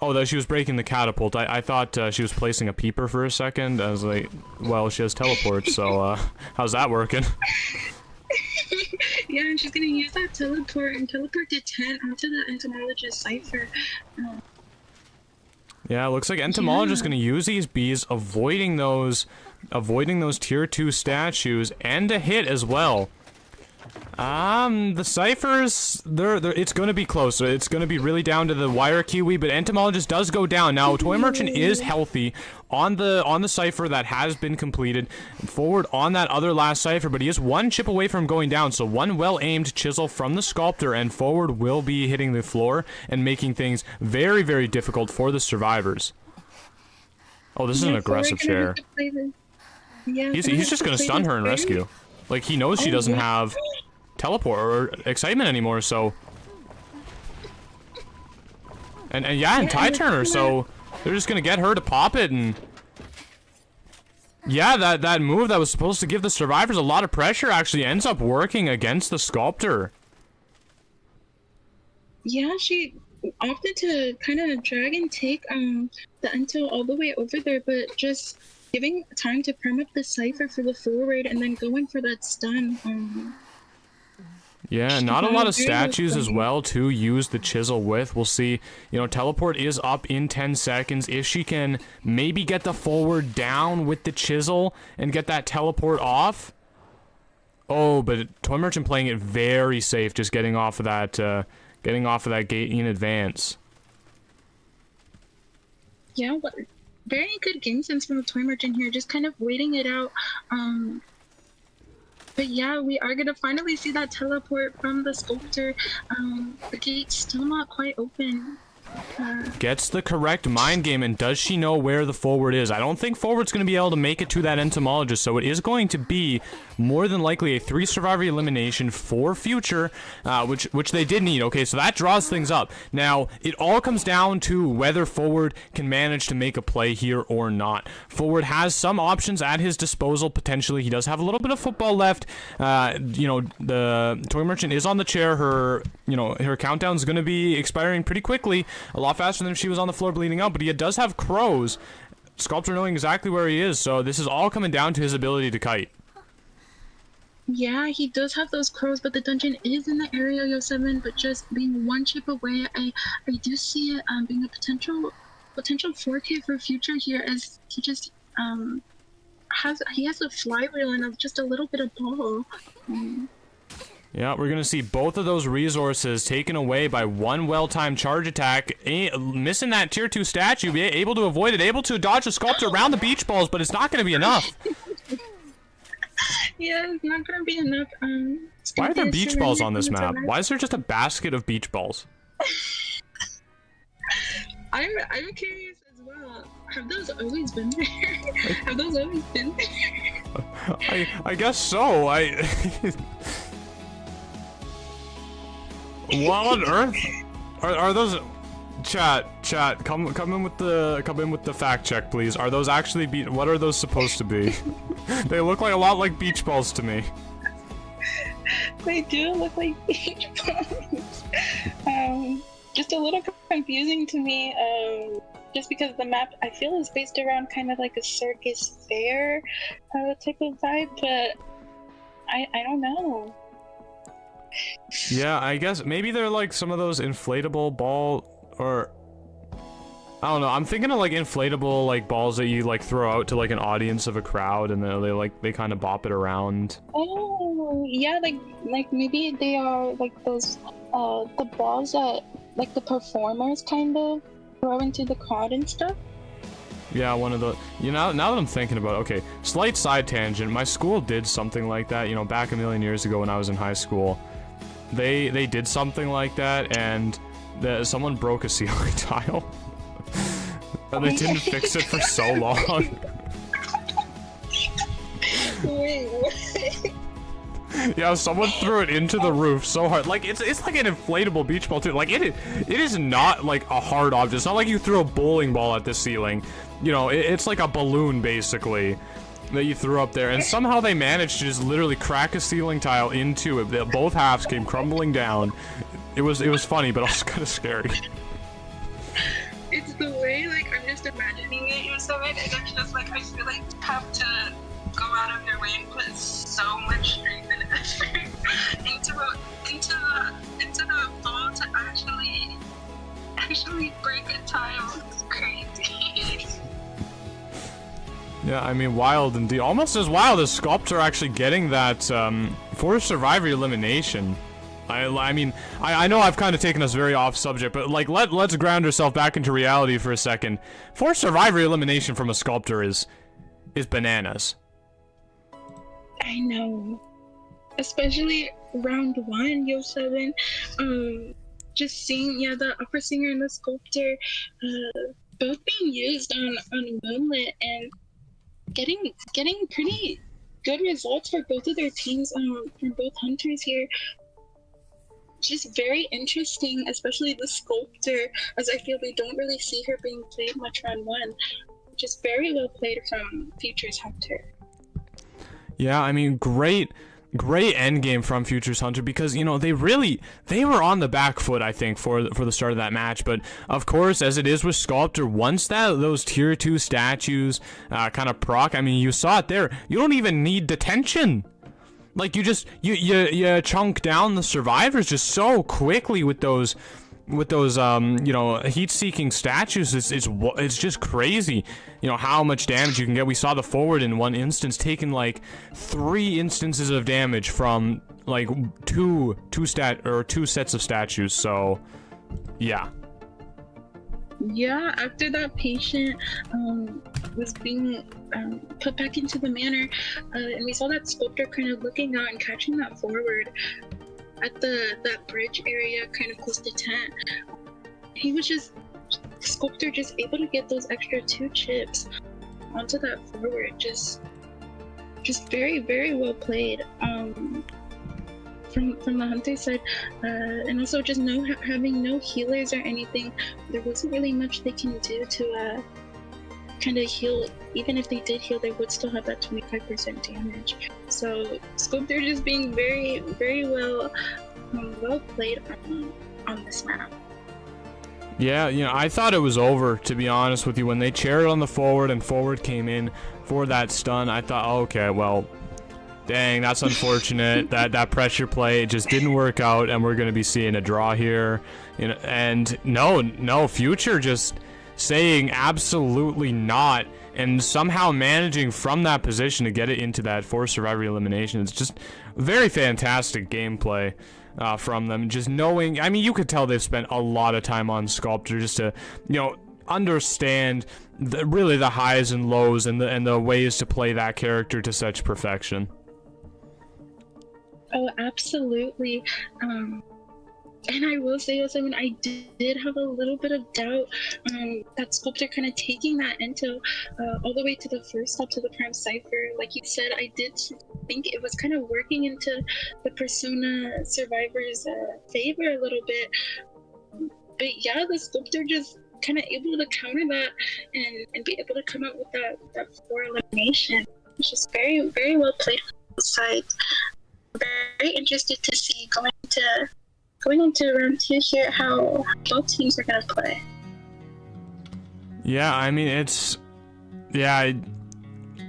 oh, though she was breaking the catapult. I thought she was placing a peeper for a second. I was like, well, she has teleport, so how's that working? Yeah, and she's gonna use that teleport and teleport to 10 onto the entomologist Cypher. Yeah, it looks like Entomologist is going to use these bees, avoiding those tier 2 statues, and a hit as well. The ciphers, it's going to be close. It's going to be really down to the wire kiwi, but Entomologist does go down. Now, Toy Merchant is healthy on the cipher that has been completed. Forward on that other last cipher, but he is one chip away from going down, so one well-aimed chisel from the sculptor, and Forward will be hitting the floor and making things very, very difficult for the survivors. Oh, this is an aggressive chair. He's just going to stun her and rescue. Like, he knows she doesn't have teleport or excitement anymore, so... And tie turner, so they're just gonna get her to pop it, and... Yeah, that move that was supposed to give the survivors a lot of pressure actually ends up working against the sculptor. Yeah, she opted to kind of drag and take the Until all the way over there, but just giving time to perm up the cipher for the forward and then going for that stun. Yeah, not a lot of statues as well to use the chisel with. We'll see. You know, teleport is up in 10 seconds. If she can maybe get the forward down with the chisel and get that teleport off. Oh, but Toy Merchant playing it very safe, just getting off of that gate in advance. Yeah, very good game sense from the Toy Merchant here, just kind of waiting it out. But yeah, we are gonna finally see that teleport from the sculptor. The gate's still not quite open. Gets the correct mind game, and does she know where the forward is? I don't think forward's going to be able to make it to that entomologist, so it is going to be more than likely a 3 survivor elimination for future, which they did need. Okay, so that draws things up. Now, it all comes down to whether forward can manage to make a play here or not. Forward has some options at his disposal, potentially. He does have a little bit of football left. You know, the Toy Merchant is on the chair. Her countdown's going to be expiring pretty quickly. A lot faster than if she was on the floor bleeding out, but he does have crows. Sculptor knowing exactly where he is, so this is all coming down to his ability to kite. Yeah, he does have those crows, but the dungeon is in the area, Yo7, but just being one chip away, I do see it being a potential 4K for future here, as he just has a flywheel and just a little bit of ball. Yeah, we're gonna see both of those resources taken away by one well-timed charge attack. Missing that tier 2 statue, able to avoid it, able to dodge the sculptor around the beach balls, but it's not gonna be enough. Yeah, it's not gonna be enough. Why are there beach balls on this map? Why is there just a basket of beach balls? I'm curious as well. Have those always been there? Have those always been there? I guess so. What on earth? Are those? Chat, come in with the fact check, please. Are those actually what are those supposed to be? They look like a lot like beach balls to me. They do look like beach balls. Just a little confusing to me. Just because the map I feel is based around kind of like a circus fair type of vibe, but I don't know. Yeah, I guess maybe they're like some of those inflatable ball, or I don't know. I'm thinking of like inflatable like balls that you like throw out to like an audience of a crowd, and then they kind of bop it around. Oh yeah, like maybe they are like those the balls that like the performers kind of throw into the crowd and stuff. Yeah, one of the, now that I'm thinking about it, okay, slight side tangent. My school did something like that, you know, back a million years ago when I was in high school. They did something like that, and someone broke a ceiling tile. And they didn't fix it for so long. Wait, what? Yeah, someone threw it into the roof so hard. Like, it's like an inflatable beach ball, too. Like, it is not, like, a hard object. It's not like you threw a bowling ball at the ceiling. You know, it's like a balloon, basically, that you threw up there. And somehow they managed to just literally crack a ceiling tile into it. Both halves came crumbling down. It was funny, but also kind of scary. It's the way, like, I'm just imagining it, and I'm just like, I feel like you have to go out of your way and put so much strength and effort into the ball to actually break a tile. It's crazy. Yeah, I mean, wild indeed. Almost as wild as Sculptor actually getting that forced survivor elimination. I mean, I know I've kind of taken us very off subject, but like let's ground ourselves back into reality for a second. Forced survivor elimination from a Sculptor is bananas. I know. Especially round 1, Yo 7. Just seeing the opera singer and the Sculptor both being used on Moonlit and getting pretty good results for both of their teams from both hunters here. Just very interesting, especially the Sculptor, as I feel we don't really see her being played much round 1. Just very well played from Futures Hunter. Yeah, I mean, great endgame from Futures Hunter, because, you know, they were on the back foot, I think, for the start of that match. But of course, as it is with Sculptor, once those tier 2 statues kind of proc, I mean, you saw it there. You don't even need detention. Like, you chunk down the survivors just so quickly with those you know, heat-seeking statues. It's just crazy, you know, how much damage you can get. We saw the forward in one instance taking like 3 instances of damage from like two sets of statues. So yeah, after that patient was being put back into the manor, and we saw that Sculptor kind of looking out and catching that forward at that bridge area kind of close to tent. He was Sculptor just able to get those extra 2 chips onto that forward. Just very, very well played from the Hunter side, and also just having no healers or anything. There wasn't really much they can do to kind of heal. Even if they did heal, they would still have that 25% damage. So Sculptor just being very, very well played on this map. Yeah, you know, I thought it was over, to be honest with you. When they chaired on the forward and forward came in for that stun, I thought, oh, okay, well, dang, that's unfortunate. that pressure play just didn't work out, and we're going to be seeing a draw here. You know, and no, Future just saying absolutely not, and somehow managing from that position to get it into that forced survivor elimination. It's just very fantastic gameplay from them. Just knowing, I mean, you could tell they've spent a lot of time on Sculptor just to, you know, understand really the highs and lows and the ways to play that character to such perfection. Oh, absolutely. And I will say also, I did have a little bit of doubt that Sculptor kind of taking that into all the way to the first stop to the Prime Cypher. Like you said, I did think it was kind of working into the Persona Survivor's favor a little bit. But yeah, the Sculptor just kind of able to counter that and be able to come out with that 4 elimination. It's just very, very well played from both sides. Very interested to see going into round 2 here how both teams are gonna play. Yeah, I mean, it's, yeah,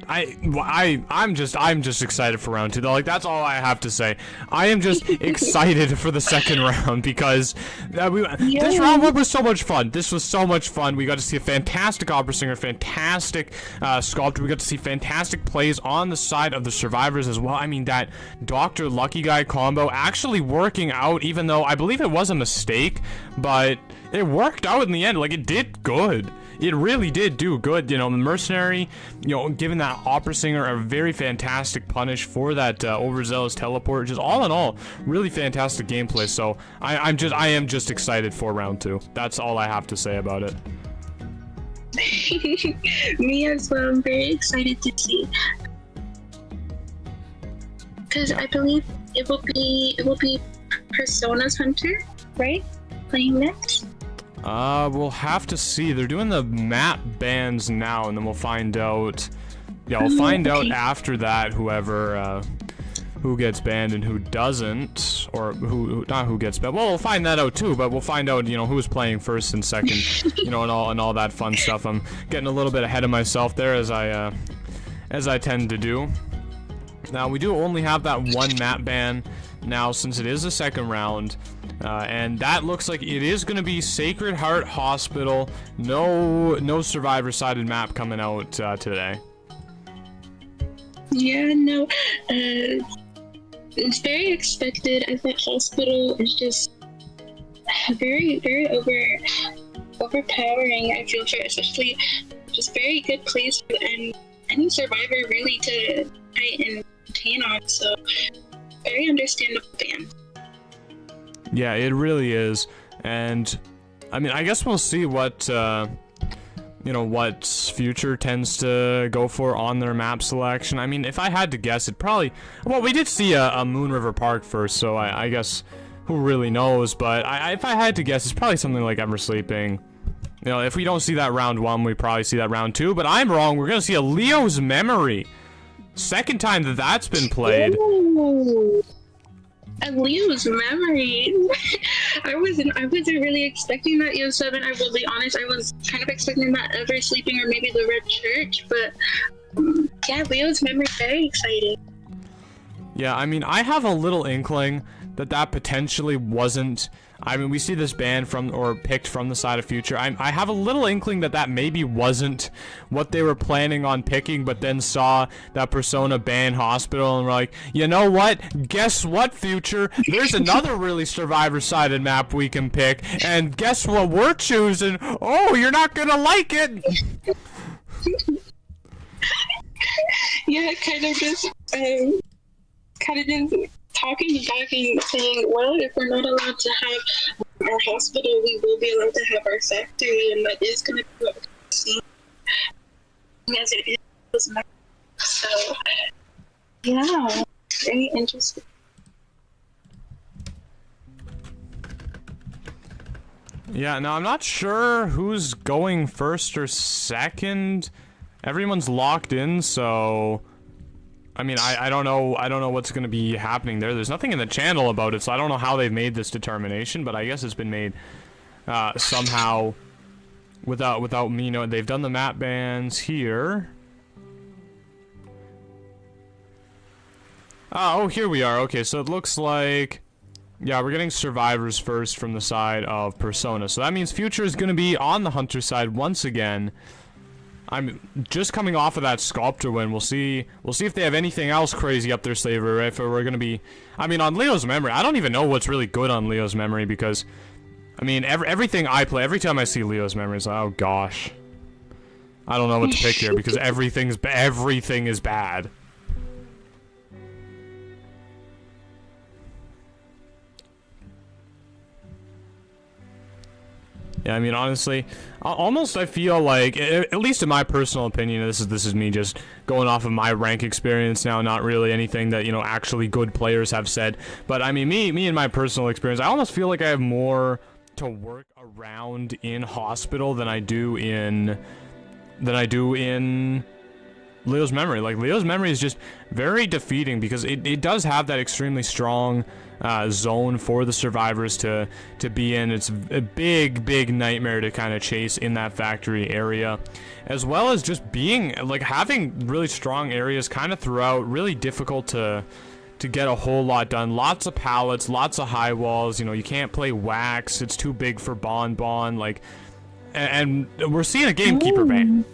I'm just excited for round 2 though. Like, that's all I have to say. I am just excited for the second round because this round 1 was so much fun. This was so much fun. We got to see a fantastic opera singer, fantastic Sculptor. We got to see fantastic plays on the side of the survivors as well. I mean, that Dr. Lucky Guy combo actually working out, even though I believe it was a mistake, but it worked out in the end. Like, it did good. It really did do good. You know, the Mercenary, you know, giving that opera singer a very fantastic punish for that overzealous teleport. Just all in all, really fantastic gameplay. So I am just excited for round 2. That's all I have to say about it. Me as well. I'm very excited to see, because I believe it will be Persona's Hunter, right? Playing next. We'll have to see. They're doing the map bans now, and then we'll find out. Yeah, we'll find out after that who gets banned and who doesn't, or who not who gets banned. Well, we'll find that out too, but we'll find out, you know, who's playing first and second, you know, and all that fun stuff. I'm getting a little bit ahead of myself there, as I tend to do. Now, we do only have that 1 map ban now, since it is the second round. And that looks like it is going to be Sacred Heart Hospital. No survivor-sided map coming out today. Yeah, no, it's very expected as that hospital is just very, very overpowering. I feel for, especially just very good place for any survivor really to fight and maintain on. So very understandable ban. Yeah, it really is. And I mean, I guess we'll see what what Future tends to go for on their map selection. I mean, if I had to guess, it probably... Well, we did see a Moon River Park first, so I guess who really knows, but if I had to guess, it's probably something like Ever Sleeping. You know, if we don't see that round 1, we probably see that round 2, but I'm wrong. We're gonna see a Leo's Memory. Second time that that's been played. Ooh. A Leo's Memory. I wasn't really expecting that EO7. I will be honest, I was kind of expecting that Ever Sleeping or maybe the Red Church, but yeah, Leo's Memory, very exciting. Yeah, I mean, I have a little inkling that potentially wasn't... I mean, we see this band picked from the side of Future. I have a little inkling that maybe wasn't what they were planning on picking, but then saw that Persona ban Hospital and were like, you know what? Guess what, Future? There's another really survivor-sided map we can pick, and guess what we're choosing? Oh, you're not gonna like it! Yeah, kind of just talking back and saying, well, if we're not allowed to have our hospital, we will be allowed to have our factory, and that is going to be what we're seeing as it is. So, yeah, very interesting. Yeah, now I'm not sure who's going first or second. Everyone's locked in, so... I mean, I don't know what's going to be happening there. There's nothing in the channel about it, so I don't know how they've made this determination, but I guess it's been made somehow without me knowing. They've done the map bans here. Oh, here we are. Okay, so it looks like... Yeah, we're getting survivors first from the side of Persona. So that means Future is going to be on the Hunter side once again. I'm just coming off of that Sculptor win. We'll see if they have anything else crazy up their sleeve, or if we're gonna be... I mean, on Leo's Memory, I don't even know what's really good on Leo's Memory, because... I mean, everything I play, every time I see Leo's Memory, it's like, oh gosh. I don't know what to pick here, because everything is bad. Yeah, I mean, honestly, almost I feel like, at least in my personal opinion, this is me just going off of my rank experience now, not really anything that, you know, actually good players have said. But I mean, me and my personal experience, I almost feel like I have more to work around in Hospital than I do in Leo's Memory. Like, Leo's Memory is just very defeating because it does have that extremely strong zone for the survivors to be in. It's a big nightmare to kind of chase in that factory area, as well as just being, like, having really strong areas kind of throughout, really difficult to get a whole lot done. Lots of pallets, lots of high walls, you know, you can't play Wax, it's too big for Bon, like, and we're seeing a Gamekeeper ban.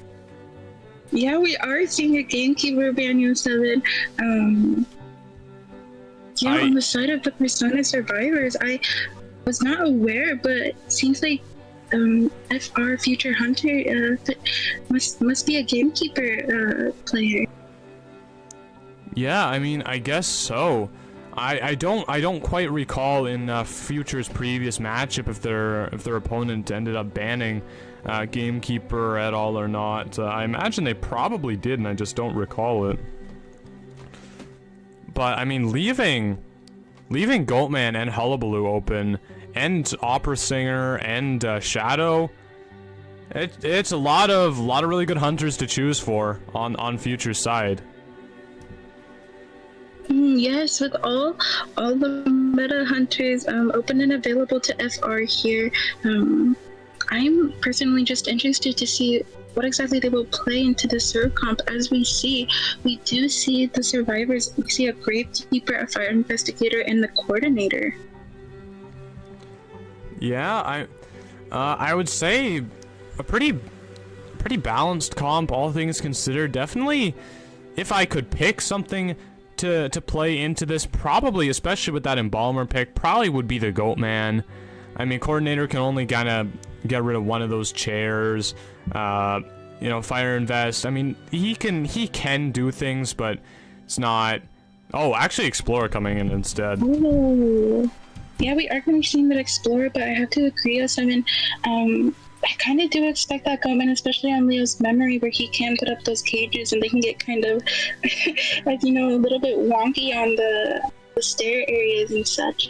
Yeah, we are seeing a Gamekeeper ban, you7. Yeah, on the side of the Persona survivors, I was not aware, but it seems like FR Future Hunter must be a Gamekeeper player. Yeah, I mean, I guess so. I don't quite recall in Future's previous matchup if their opponent ended up banning Gamekeeper at all or not. I imagine they probably did, and I just don't recall it. But I mean, leaving Goatman and Hullabaloo open, and Opera Singer and Shadow, it's a lot of really good hunters to choose for on Future's side. Yes, with all the meta hunters open and available to FR here, I'm personally just interested to see what exactly they will play into the serve comp. As we do see the survivors. We see a Gravekeeper, a Fire Investigator, and the Coordinator. Yeah, I would say a pretty balanced comp, all things considered. Definitely, if I could pick something to play into this, probably, especially with that Embalmer pick, probably would be the Goat Man. I mean, Coordinator can only kind of get rid of one of those chairs. You know, Fire and Vest. I mean, he can do things, but it's not... Oh, actually Explorer coming in instead. Ooh. Yeah, we are going to be seeing that Explorer, but I have to agree with Simon. I kind of do expect that Goatman, especially on Leo's memory, where he can put up those cages and they can get kind of, like, you know, a little bit wonky on the stair areas and such.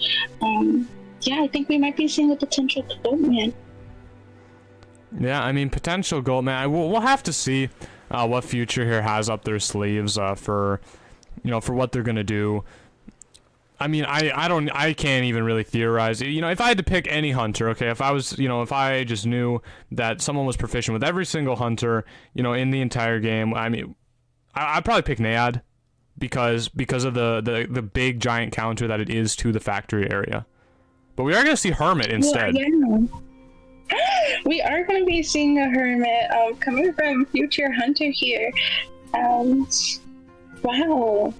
Yeah, I think we might be seeing a potential Goatman. Yeah, I mean, potential Goatman. We'll have to see what Future here has up their sleeves for, you know, for what they're gonna do. I mean, I can't even really theorize. You know, if I had to pick any hunter, okay, if I was, you know, if I just knew that someone was proficient with every single hunter, you know, in the entire game, I mean, I'd probably pick Nayad because of the big giant counter that it is to the factory area. But we are going to see Hermit instead. Yeah. We are going to be seeing a Hermit coming from Future Hunter here. Wow.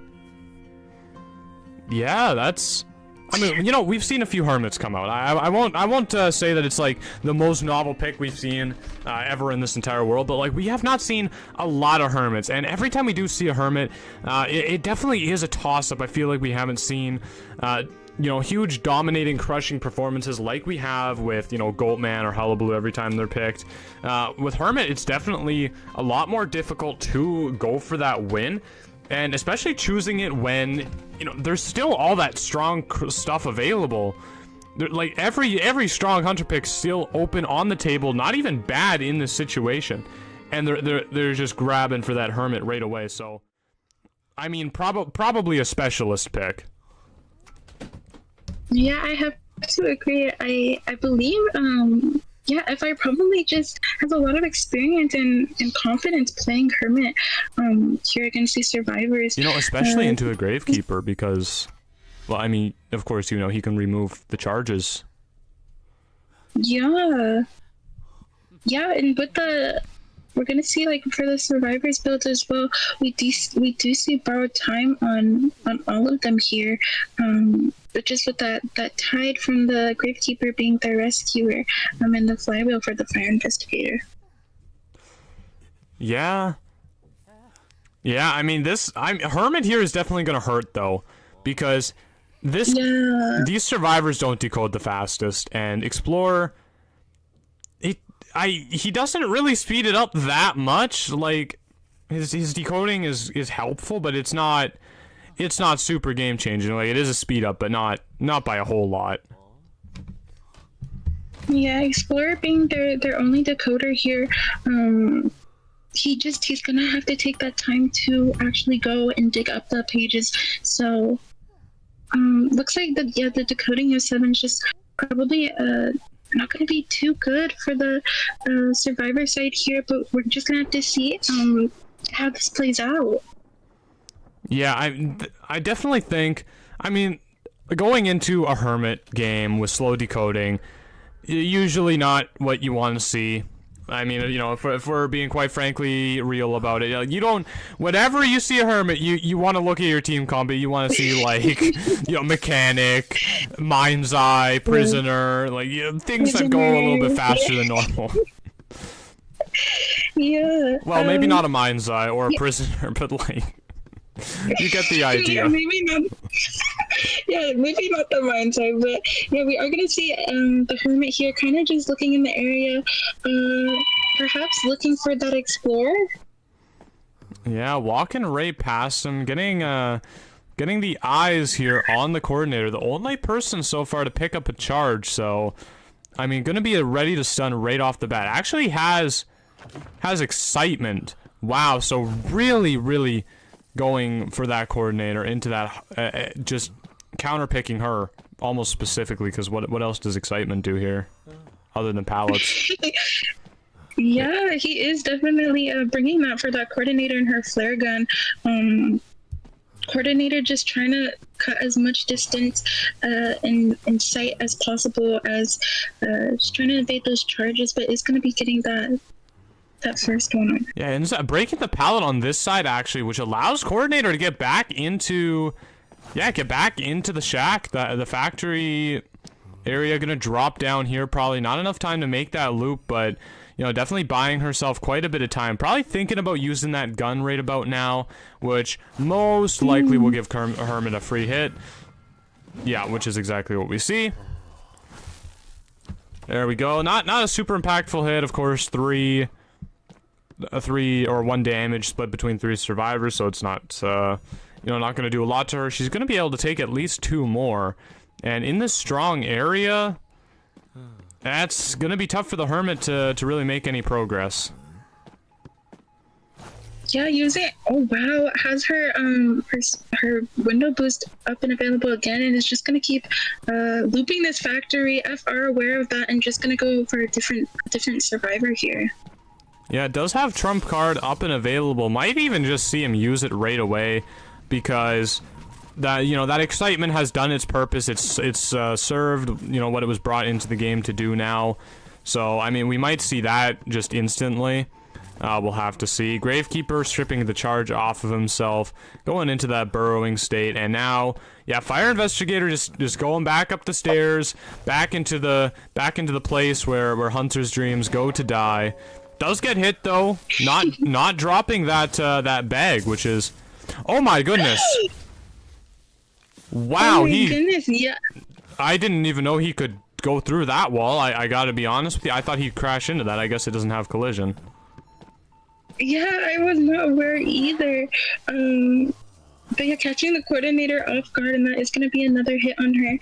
Yeah, that's... I mean, you know, we've seen a few Hermits come out. I won't say that it's like the most novel pick we've seen ever in this entire world, but like we have not seen a lot of Hermits, and every time we do see a Hermit, it definitely is a toss-up. I feel like we haven't seen, you know, huge dominating, crushing performances like we have with, you know, Goatman or Hullabaloo every time they're picked. With Hermit, it's definitely a lot more difficult to go for that win. And especially choosing it when, you know, there's still all that strong stuff available. Like, every strong hunter pick's still open on the table, not even bad in this situation. And they're just grabbing for that Hermit right away, so... I mean, probably a specialist pick. Yeah, I have to agree. I believe, yeah, FI probably just has a lot of experience and confidence playing Hermit here against these survivors. You know, especially into a Gravekeeper because, well, I mean, of course, you know, he can remove the charges. Yeah. Yeah, and with the... We're gonna see, like, for the survivors build as well, we do see borrowed time on all of them here. But just with that tide from the Gravekeeper being the rescuer, and the flywheel for the fire investigator. Yeah. Yeah, I mean, Hermit here is definitely gonna hurt though, because these survivors don't decode the fastest, and Explorer, he doesn't really speed it up that much. Like, his decoding is helpful, but it's not super game changing. Like, it is a speed up, but not by a whole lot. Yeah, Explorer being their only decoder here, he's gonna have to take that time to actually go and dig up the pages. So looks like the decoding of 7 is just probably not going to be too good for the survivor side here, but we're just going to have to see how this plays out. Yeah, I definitely think, I mean, going into a Hermit game with slow decoding, usually not what you want to see. I mean, you know, if we're being quite frankly real about it, you don't, whenever you see a Hermit, you want to look at your team combo, you want to see, like, you know, Mechanic, Mind's Eye, Prisoner, like, you know, things that go a little bit faster than normal. Yeah. Well, maybe not a Mind's Eye or a Prisoner, but, like, you get the idea. Yeah, maybe not. Yeah, maybe not the Mind's Eye, but yeah, we are gonna see the Hermit here, kind of just looking in the area, perhaps looking for that Explorer. Yeah, walking right past him, getting the eyes here on the Coordinator, the only person so far to pick up a charge. So, I mean, gonna be ready to stun right off the bat. Actually has excitement. Wow, so really going for that Coordinator into that, just counter-picking her almost specifically, because what else does excitement do here other than pallets? Yeah, he is definitely bringing that for that Coordinator and her flare gun. Coordinator just trying to cut as much distance in sight as possible, as just trying to evade those charges, but is going to be getting that first one. Yeah, and breaking the pallet on this side actually, which allows Coordinator to get back into, get back into the shack. The factory area gonna drop down here. Probably not enough time to make that loop, but you know, definitely buying herself quite a bit of time. Probably thinking about using that gun right about now, which most likely will give Hermit a free hit. Yeah, which is exactly what we see. There we go. Not a super impactful hit, of course. 3 or 1 damage split between 3 survivors, so it's not you know, not going to do a lot to her. She's going to be able to take at least 2 more, and in this strong area, that's going to be tough for the Hermit to really make any progress. Yeah, using, oh wow, has her her window boost up and available again, and is just gonna keep looping this factory. FR aware of that, and just gonna go for a different survivor here. Yeah, it does have trump card up and available. Might even just see him use it right away, because that, you know, that excitement has done its purpose. It's served, you know, what it was brought into the game to do now. So I mean, we might see that just instantly. We'll have to see. Gravekeeper stripping the charge off of himself, going into that burrowing state, and now, yeah, Fire Investigator just going back up the stairs, back into the place where Hunter's dreams go to die. Does get hit though, not dropping that that bag, which is, oh my goodness, wow, oh my goodness, yeah. I didn't even know he could go through that wall. I gotta be honest with you, I thought he'd crash into that. I guess it doesn't have collision. Yeah, I was not aware either. But yeah, catching the Coordinator off guard, and that is going to be another hit on her.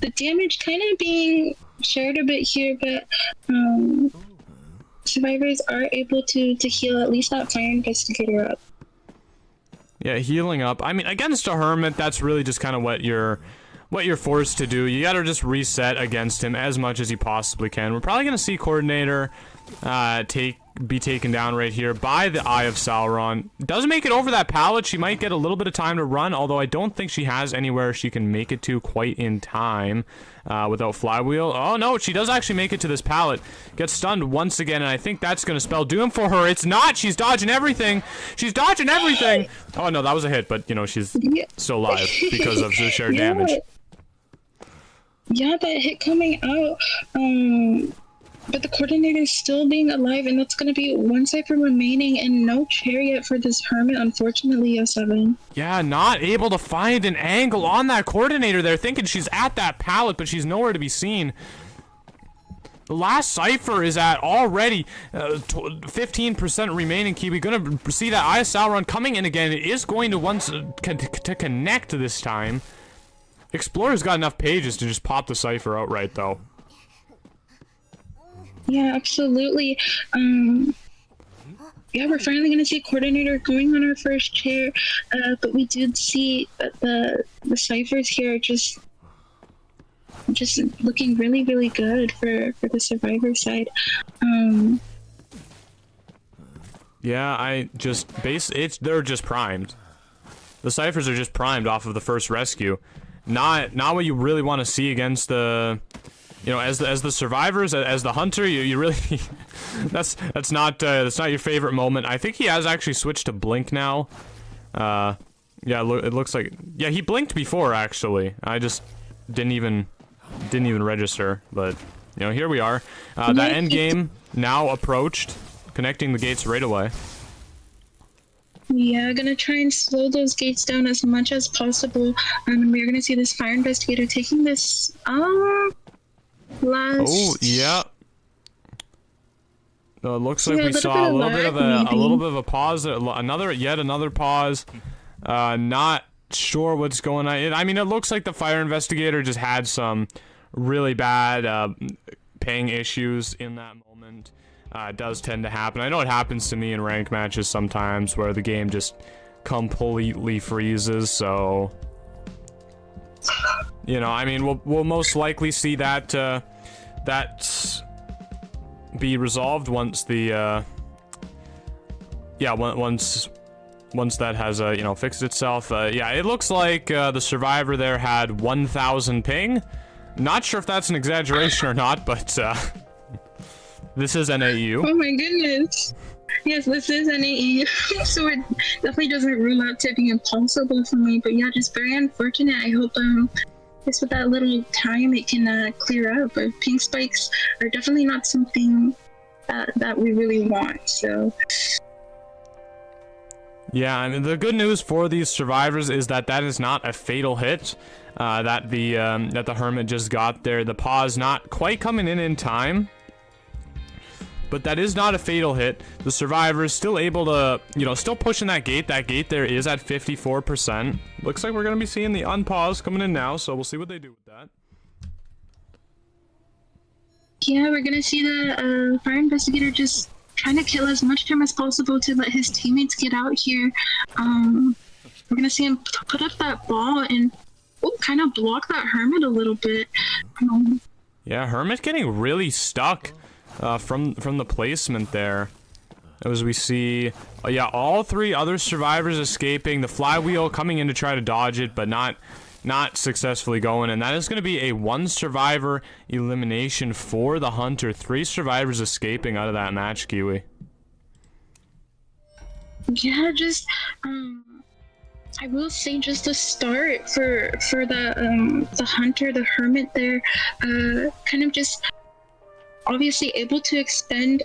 The damage kind of being shared a bit here, but survivors are able to heal at least that Fire Investigator up. Yeah, healing up. I mean, against a Hermit, that's really just kind of what you're forced to do. You gotta just reset against him as much as you possibly can. We're probably gonna see Coordinator be taken down right here by the Eye of Sauron. Doesn't make it over that pallet. She might get a little bit of time to run, although I don't think she has anywhere she can make it to quite in time without Flywheel. Oh no, she does actually make it to this pallet. Gets stunned once again, and I think that's going to spell doom for her. It's not. She's dodging everything. She's dodging everything. Oh no, that was a hit, but you know, she's still alive because of the shared damage. Yeah, that hit coming out. But the Coordinator is still being alive, and that's going to be 1 cipher remaining, and no chariot for this Hermit, unfortunately, O7. Yeah, not able to find an angle on that Coordinator there, thinking she's at that pallet, but she's nowhere to be seen. The last cipher is at already 15% remaining. Kiwi gonna see that Eye of Sauron coming in again. It is going to connect this time. Explorer's got enough pages to just pop the cipher outright, though. Yeah, absolutely. Yeah, we're finally going to see Coordinator going on her first chair, but we did see that the ciphers here are just looking really, really good for the survivor side. Yeah, they're just primed. The ciphers are just primed off of the first rescue. Not what you really want to see against the, you know, as the survivors, as the hunter, you really that's not your favorite moment. I think he has actually switched to blink now. Yeah, it looks like, yeah, he blinked before actually. I just didn't even register, but you know, here we are. That end game now approached, connecting the gates right away. Yeah, gonna try and slow those gates down as much as possible, and we're gonna see this Fire Investigator taking this last. Oh yeah. It looks like we saw a little bit of a pause. Yet another pause. Not sure what's going on. I mean, it looks like the Fire Investigator just had some really bad ping issues in that moment. It does tend to happen. I know it happens to me in rank matches sometimes where the game just completely freezes, so you know, I mean, we'll most likely see that be resolved once the once that has you know, fixed itself. Yeah, it looks like the survivor there had 1,000 ping. Not sure if that's an exaggeration or not, but This is NAU. Oh my goodness. Yes, this is NAE, so it definitely doesn't rule out to be impossible for me. But yeah, just very unfortunate. I hope just with that little time it can clear up. But pink spikes are definitely not something that we really want. So yeah, I mean the good news for these survivors is that is not a fatal hit. That the hermit just got there. The pause not quite coming in time. But that is not a fatal hit. The survivor is still able to, still pushing that gate. That gate there is at 54%. Looks like we're going to be seeing the unpause coming in now, so we'll see what they do with that. Yeah, we're going to see the fire investigator just trying to kill as much time as possible to let his teammates get out here. We're going to see him put up that ball and kind of block that hermit a little bit. Yeah, hermit's getting really stuck. From the placement there, as we see, yeah, all three other survivors escaping. The flywheel coming in to try to dodge it, but not successfully going. And that is going to be a 1 survivor elimination for the hunter. 3 survivors escaping out of that match, Kiwi. Yeah, just I will say just a start for the hunter, the hermit there, kind of just obviously able to expend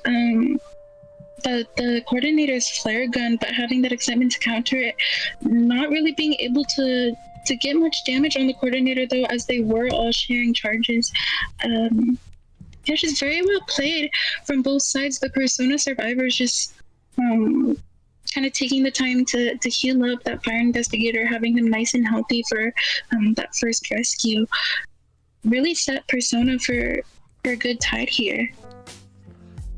the coordinator's flare gun, but having that excitement to counter it, not really being able to get much damage on the coordinator though, as they were all sharing charges. Yeah, just very well played from both sides. The persona survivors just kind of taking the time to heal up that fire investigator, having him nice and healthy for that first rescue. Really set persona for a good tide here.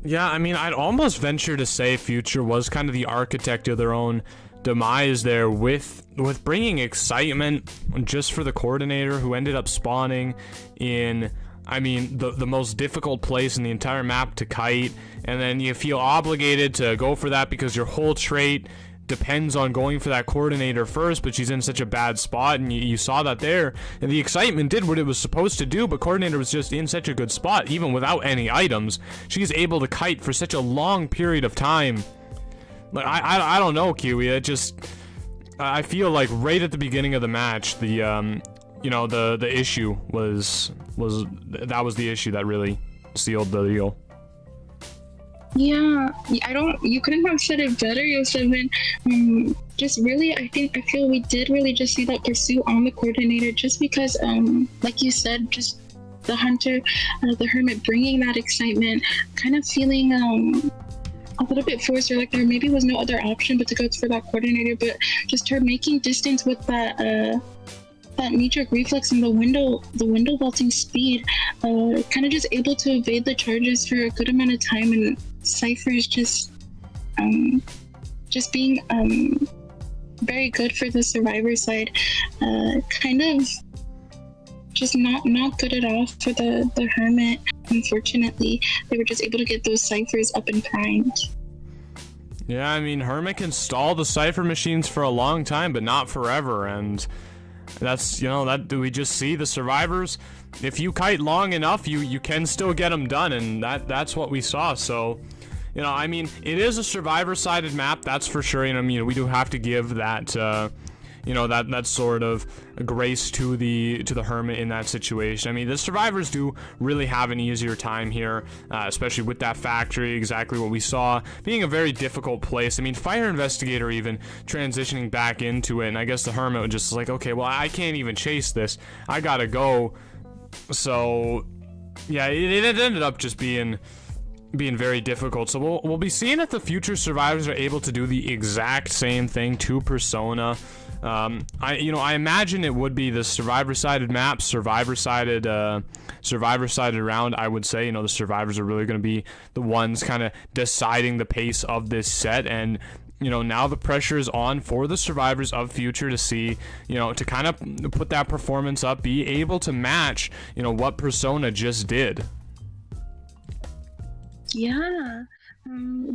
Yeah, I mean, I'd almost venture to say Future was kind of the architect of their own demise there, with bringing excitement just for the coordinator, who ended up spawning in, I mean, the most difficult place in the entire map to kite, and then you feel obligated to go for that because your whole trait depends on going for that coordinator first, but she's in such a bad spot, and you saw that there, and the excitement did what it was supposed to do, but coordinator was just in such a good spot. Even without any items, she's able to kite for such a long period of time. Like, I don't know, Kiwi, it just, I feel like right at the beginning of the match, the the issue was the issue that really sealed the deal. Yeah, you couldn't have said it better, Yo7. Just really, I feel we did really just see that pursuit on the coordinator, just because, like you said, just the hunter, the hermit bringing that excitement, kind of feeling, a little bit forced, or like there maybe was no other option but to go for that coordinator, but just her making distance with that knee-jerk reflex and the window vaulting speed, kind of just able to evade the charges for a good amount of time, and Cypher's just being very good for the survivor side, kind of just not good at all for the hermit. Unfortunately, they were just able to get those ciphers up and primed. Yeah, I mean, hermit can stall the cipher machines for a long time, but not forever, and that's, that we just see the survivors, if you kite long enough, you can still get them done, and that's what we saw. So, I mean, it is a survivor-sided map, that's for sure. I mean, we do have to give that, that sort of grace to the hermit in that situation. I mean, the survivors do really have an easier time here, especially with that factory, exactly what we saw, being a very difficult place. I mean, fire investigator even transitioning back into it, and I guess the hermit was just like, okay, well, I can't even chase this, I gotta go. So yeah, it ended up just being very difficult. So we'll be seeing if the future survivors are able to do the exact same thing to persona. I imagine it would be the survivor-sided map, survivor-sided round. I would say, the survivors are really going to be the ones kind of deciding the pace of this set, and now the pressure is on for the survivors of future to see, to kind of put that performance up, be able to match, what persona just did. Yeah.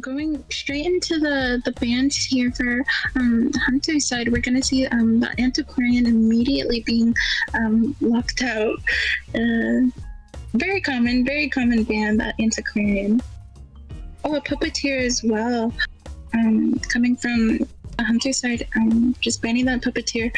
Going straight into the bans here for the hunter side, we're gonna see the antiquarian immediately being locked out. Very common ban, that antiquarian. Oh, a puppeteer as well. Coming from a hunter side, just banning that puppeteer.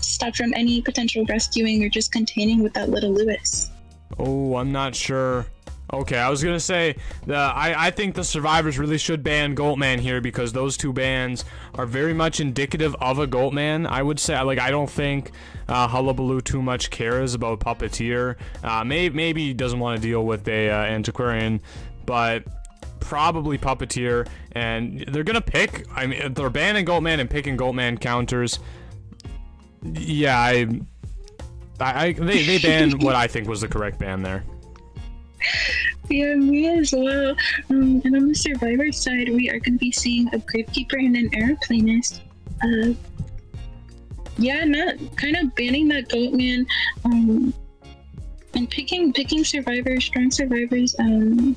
Stop from any potential rescuing or just containing with that little Lewis. Oh, I'm not sure. Okay, I was gonna say, I think the survivors really should ban Goatman here because those two bans are very much indicative of a Goatman. I would say, like, I don't think Hullabaloo too much cares about Puppeteer. Maybe he doesn't want to deal with a Antiquarian, but probably Puppeteer. And they're gonna pick, I mean, they're banning Goatman and picking Goatman counters. Yeah, they banned what I think was the correct ban there. Yeah, me as well. And on the survivor side, we are going to be seeing a gravekeeper and an aeroplanist. Yeah, not kind of banning that Goatman, and picking survivors, strong survivors. Kind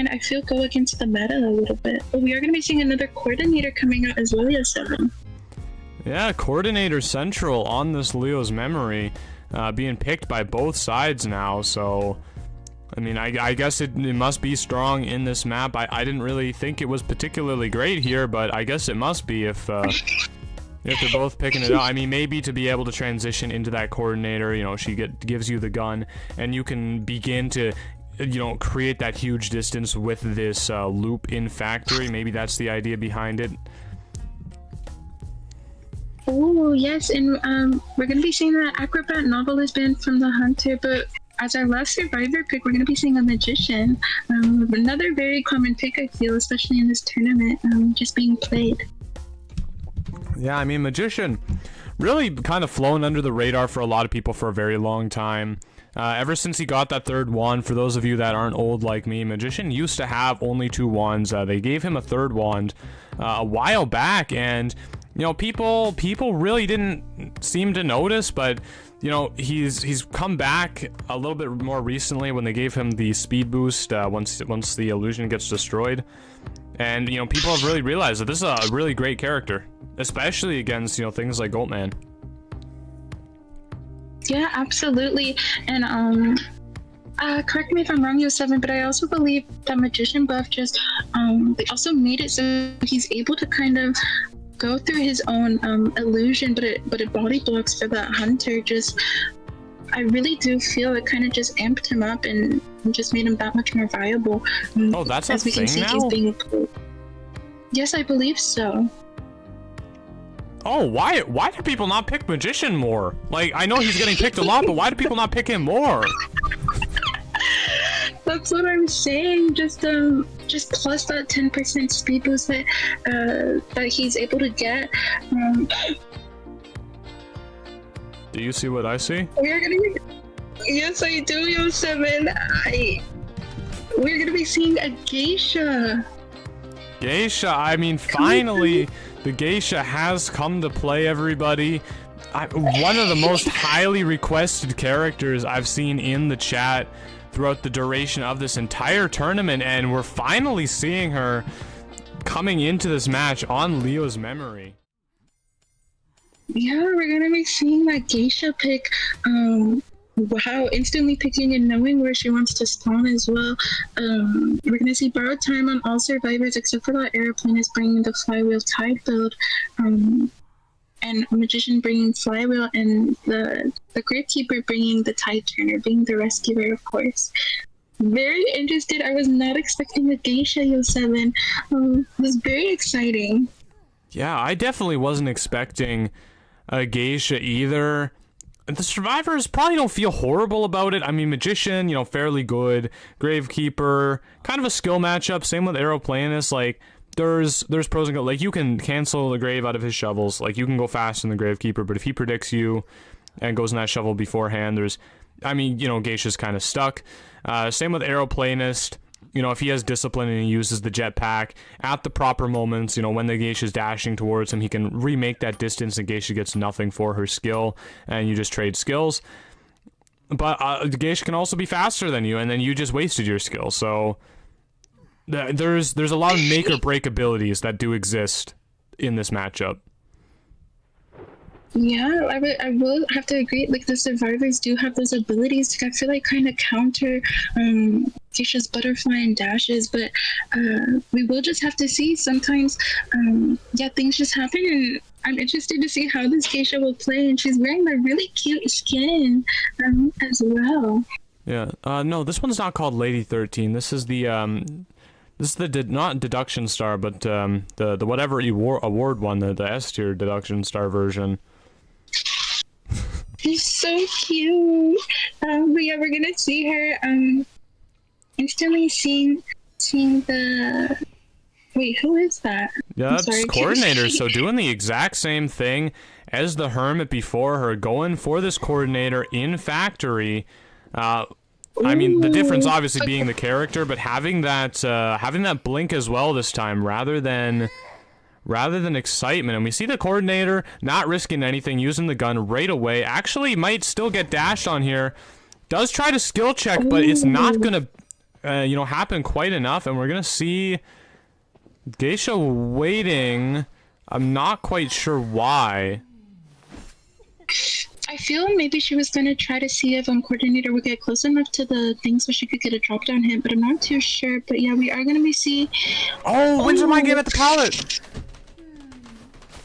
of, I feel, go against the meta a little bit. But we are going to be seeing another coordinator coming out as well as 7. Yeah, coordinator central on this Leo's memory, being picked by both sides now. So, I mean, I guess it must be strong in this map. I didn't really think it was particularly great here, but I guess it must be if they're both picking it up. I mean, maybe to be able to transition into that coordinator, you know, she gives you the gun, and you can begin to, you know, create that huge distance with this loop in factory. Maybe that's the idea behind it. Oh, yes, and we're going to be seeing that Acrobat Novelist banned from the Hunter, but as our last survivor pick, we're going to be seeing a Magician. Another very common pick, I feel, especially in this tournament, just being played. Yeah, I mean, Magician really kind of flown under the radar for a lot of people for a very long time. Ever since he got that third wand, for those of you that aren't old like me, Magician used to have only 2 wands. They gave him a third wand a while back, and you know, people really didn't seem to notice, but you know, he's come back a little bit more recently when they gave him the speed boost once the illusion gets destroyed, and you know, people have really realized that this is a really great character, especially against, you know, things like Goatman. Yeah, absolutely, and correct me if I'm wrong, Yo7, but I also believe that Magician buff just they also made it so he's able to kind of go through his own illusion, but it body blocks for that hunter. Just, I really do feel it kind of just amped him up and just made him that much more viable. Oh, that's a as we thing can see, now? he's being pulled. Yes, I believe so. Oh, why do people not pick Magician more? Like, I know he's getting picked a lot, but why do people not pick him more? That's what I'm saying. Just plus that 10% speed boost that he's able to get. Do you see what I see? We're gonna be. Yes, I do, Yo7. We're gonna be seeing a geisha. Geisha, I mean, finally, the geisha has come to play, everybody. One of the most highly requested characters I've seen in the chat throughout the duration of this entire tournament, and we're finally seeing her coming into this match on Leo's memory. Yeah, we're gonna be seeing that geisha pick. Wow, instantly picking and knowing where she wants to spawn as well. We're gonna see borrowed time on all survivors except for that airplane is bringing the flywheel tide build. And Magician bringing flywheel, and the gravekeeper bringing the tide turner, being the rescuer, of course. Very interested. I was not expecting a geisha, Yo7. It was very exciting. Yeah, I definitely wasn't expecting a geisha either. The survivors probably don't feel horrible about it. I mean, Magician, you know, fairly good. Gravekeeper, kind of a skill matchup. Same with Aeroplanist. Like, there's pros and cons. Like, you can cancel the grave out of his shovels. Like, you can go fast in the Gravekeeper, but if he predicts you and goes in that shovel beforehand, I mean, you know, Geisha's kind of stuck. Same with Aeroplanist. You know, if he has discipline and he uses the jetpack at the proper moments, you know, when the Geisha's dashing towards him, he can remake that distance and Geisha gets nothing for her skill, and you just trade skills. But the Geisha can also be faster than you, and then you just wasted your skill, so there's a lot of make or break abilities that do exist in this matchup. Yeah, I will have to agree. Like the survivors do have those abilities to, I feel like, kind of counter Keisha's butterfly and dashes, but we will just have to see. Sometimes, yeah, things just happen, and I'm interested to see how this Keisha will play. And she's wearing a really cute skin as well. Yeah. No, this one's not called Lady 13. This is the not deduction star, but the whatever award one, the S tier deduction star version. She's so cute. But yeah, we're gonna see her instantly seeing the. Wait, who is that? Yeah, that's coordinator. So doing the exact same thing as the hermit before her, going for this coordinator in factory. I mean, the difference obviously being the character, but having that blink as well this time, rather than excitement. And we see the coordinator not risking anything, using the gun right away. Actually might still get dashed on here. Does try to skill check, but it's not gonna happen quite enough, and we're gonna see Geisha waiting. I'm not quite sure why. I feel maybe she was gonna try to see if coordinator would get close enough to the thing so she could get a drop down hit, but I'm not too sure. But yeah, we are gonna be seeing. Oh, wins the mind game at the pallet.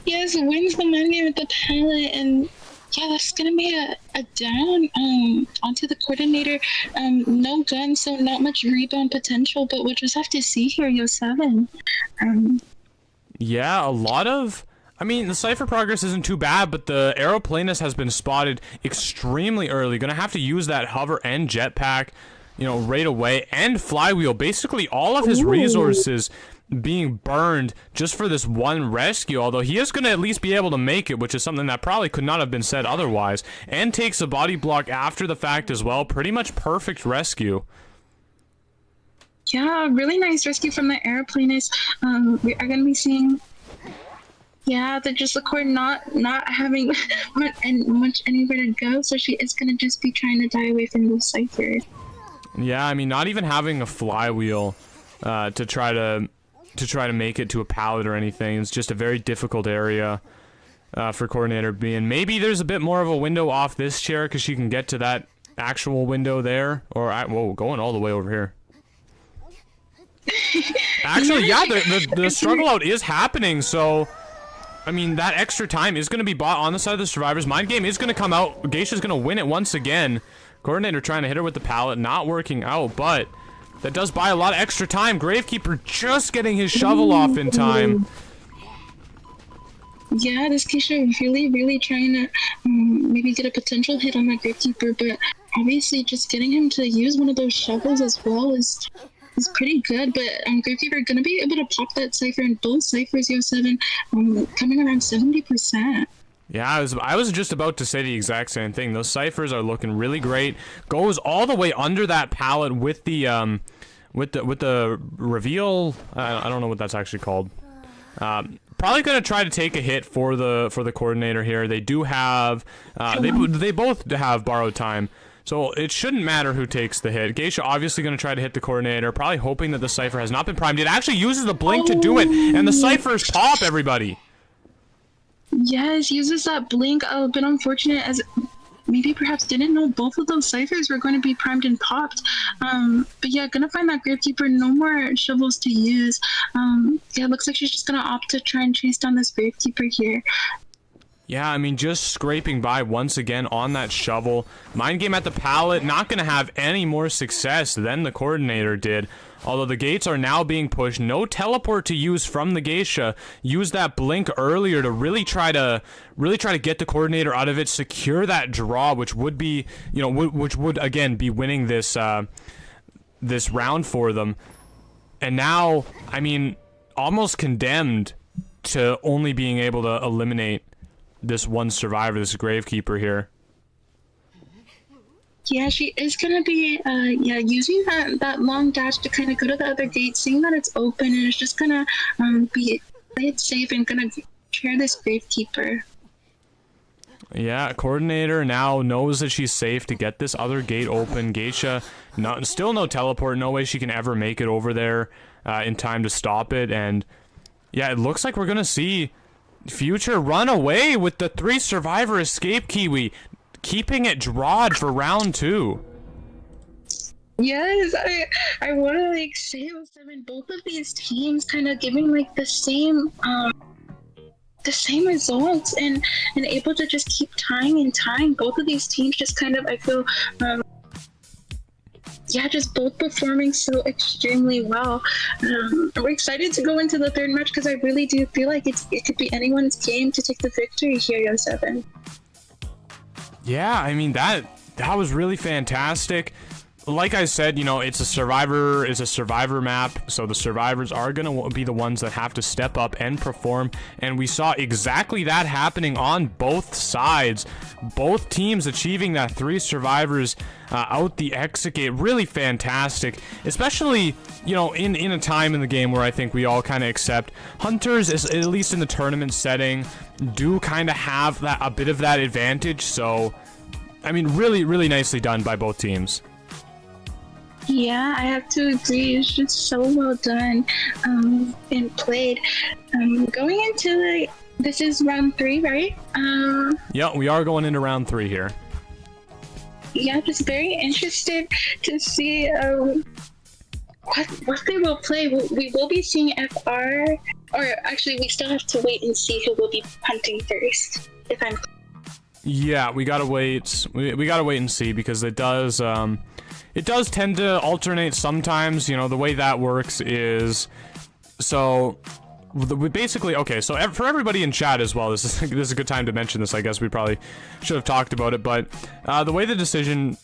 Yes, wins the mind game at the pallet, and yeah, that's gonna be a down onto the coordinator. No gun, so not much rebound potential, but we'll just have to see here, Yo7. Yeah, a lot of. I mean, the Cypher progress isn't too bad, but the aeroplanist has been spotted extremely early. Gonna have to use that hover and jetpack, right away, and flywheel. Basically, all of his resources being burned just for this one rescue, although he is gonna at least be able to make it, which is something that probably could not have been said otherwise, and takes a body block after the fact as well. Pretty much perfect rescue. Yeah, really nice rescue from the aeroplanist. We are gonna be seeing. Yeah, they're just not having much anywhere to go, so she is gonna just be trying to die away from those ciphers. Yeah, I mean, not even having a flywheel to try to make it to a pallet or anything. It's just a very difficult area for coordinator being. Maybe there's a bit more of a window off this chair because she can get to that actual window there, or whoa, going all the way over here. Actually, yeah, the struggle out is happening, so. I mean, that extra time is going to be bought on the side of the survivors. Mind game is going to come out. Geisha's going to win it once again. Coordinator trying to hit her with the pallet, not working out, but that does buy a lot of extra time. Gravekeeper just getting his shovel off in time. Yeah, this Keisha really trying to maybe get a potential hit on that Gravekeeper, but obviously just getting him to use one of those shovels as well is pretty good, but Gravekeeper gonna be able to pop that cipher, and both ciphers, Yo7, coming around 70%. Yeah, I was just about to say the exact same thing. Those ciphers are looking really great. Goes all the way under that pallet with the reveal. I don't know what that's actually called. Probably gonna try to take a hit for the coordinator here. They do have they both have borrowed time. So it shouldn't matter who takes the hit. Geisha obviously going to try to hit the coordinator, probably hoping that the Cypher has not been primed. It actually uses the blink to do it, and the Cyphers pop, everybody. Yes, uses that blink. A bit unfortunate, as maybe perhaps didn't know both of those Cyphers were going to be primed and popped. But yeah, gonna find that Gravekeeper. No more shovels to use. Yeah, looks like she's just going to opt to try and chase down this Gravekeeper here. Yeah, I mean, just scraping by once again on that shovel. Mind game at the pallet, not going to have any more success than the coordinator did. Although the gates are now being pushed. No teleport to use from the Geisha. Use that blink earlier to really try to get the coordinator out of it. Secure that draw, which would be, which would again be winning this this round for them. And now, I mean, almost condemned to only being able to eliminate this one survivor, this Gravekeeper here. Yeah, she is gonna be using that long dash to kind of go to the other gate, seeing that it's open, and it's just gonna play it safe and gonna share this Gravekeeper. Yeah, coordinator now knows that she's safe to get this other gate open. Geisha, still no teleport, no way she can ever make it over there in time to stop it. And yeah, it looks like we're gonna see Future run away with the 3 survivor escape kiwi, keeping it drawed for round 2. Yes, I want to like say 07, both of these teams kind of giving like the same results and able to just keep tying and tying. Both of these teams just kind of, I feel, just both performing so extremely well. We're excited to go into the third match because I really do feel like it could be anyone's game to take the victory here, 07. Yeah, I mean that was really fantastic. Like I said, you know, it's a survivor map, so the survivors are gonna be the ones that have to step up and perform, and we saw exactly that happening on both sides. Both teams achieving that 3 survivors out the exit gate. Really fantastic, especially, you know, in a time in the game where I think we all kind of accept hunters, is at least in the tournament setting, do kind of have that a bit of that advantage. So, I mean, really nicely done by both teams. Yeah, I have to agree. It's just so well done and played. Going into this is round 3, right? Yeah, we are going into round 3 here. Yeah, just very interested to see what they will play. We will be seeing FR, or actually, we still have to wait and see who will be hunting first. If I'm. Yeah, we gotta wait. We gotta wait and see because it does. It does tend to alternate sometimes. You know, the way that works is, so we basically, okay, so for everybody in chat as well, this is a good time to mention this. I guess we probably should have talked about it, but the way the decision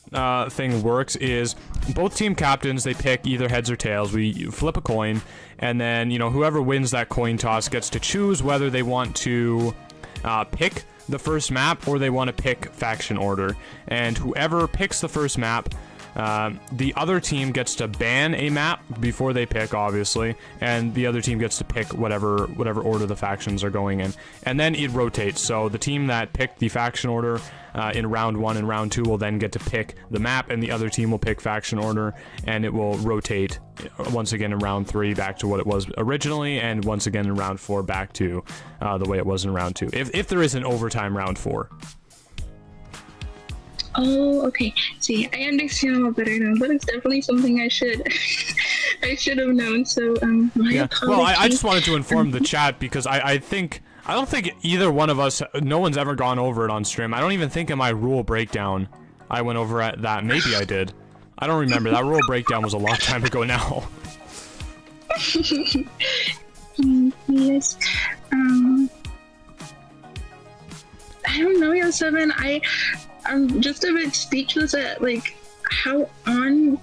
thing works is both team captains, they pick either heads or tails. We flip a coin, and then, you know, whoever wins that coin toss gets to choose whether they want to pick the first map or they want to pick faction order. And whoever picks the first map, the other team gets to ban a map before they pick, obviously, and the other team gets to pick whatever order the factions are going in, and then it rotates. So the team that picked the faction order in round 1 and round 2 will then get to pick the map, and the other team will pick faction order, and it will rotate once again in round 3 back to what it was originally, and once again in round 4 back to the way it was in round 2, if there is an overtime round 4. Oh, okay. See, I understand a little better now, but it's definitely something I should have known. So, my apologies. Well, I just wanted to inform the chat because I don't think either one of us, no one's ever gone over it on stream. I don't even think in my rule breakdown I went over at that. Maybe I did. I don't remember. That rule breakdown was a long time ago now. Yes. I don't know, Yo 7. I'm just a bit speechless at like how on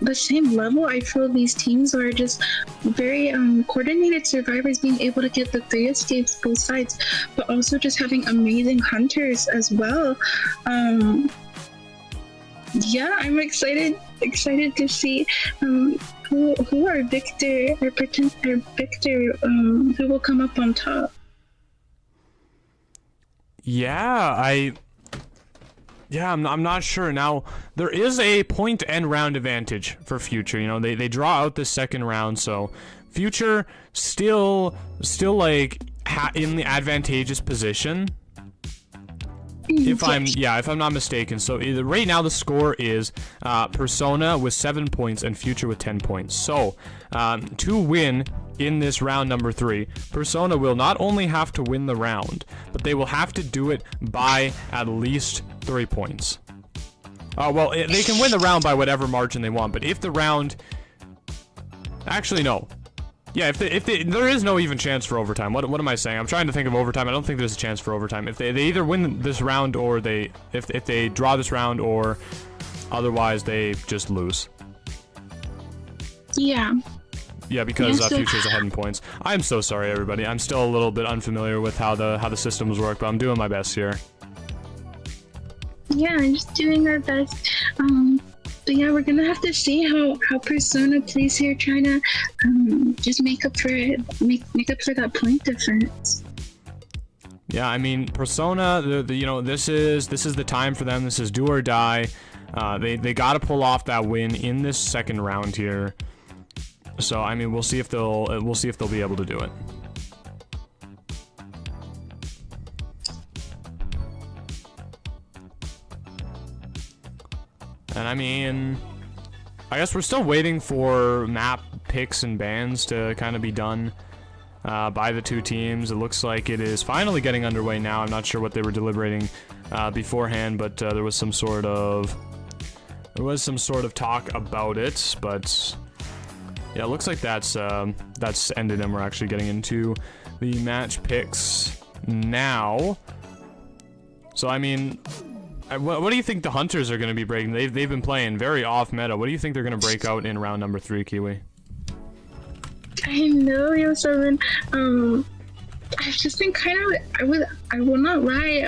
the same level I feel these teams are. Just very coordinated survivors, being able to get the 3 escapes both sides, but also just having amazing hunters as well. Yeah, I'm excited to see who our victor who will come up on top. Yeah, I'm not sure. Now, there is a point-end round advantage for Future. You know, they draw out this second round, so Future still like in the advantageous position. If I'm not mistaken. So right now the score is Persona with 7 points and Future with 10 points. So to win in this round number 3, Persona will not only have to win the round, but they will have to do it by at least 3 points. Well, they can win the round by whatever margin they want, but if the round... Actually, no. Yeah, if there is no even chance for overtime. What am I saying? I'm trying to think of overtime. I don't think there's a chance for overtime. If they either win this round or if they draw this round, or otherwise they just lose. Yeah. Yeah, because Future's ahead in points. I'm so sorry, everybody. I'm still a little bit unfamiliar with how the systems work, but I'm doing my best here. Yeah, I'm just doing our best. But yeah, we're gonna have to see how Persona plays here, trying to just make up for that point difference. Yeah, I mean, Persona, you know, this is the time for them. This is do or die. They got to pull off that win in this second round here. So I mean, we'll see if they'll be able to do it. And I mean, I guess we're still waiting for map picks and bans to kind of be done by the two teams. It looks like it is finally getting underway now. I'm not sure what they were deliberating beforehand, but there was some sort of talk about it. But yeah, it looks like that's ended, and we're actually getting into the match picks now. So I mean, what do you think the Hunters are going to be breaking? They've been playing very off meta. What do you think they're going to break out in round number 3, Kiwi? I know, yo, Seven. I've just been kind of, I will not lie,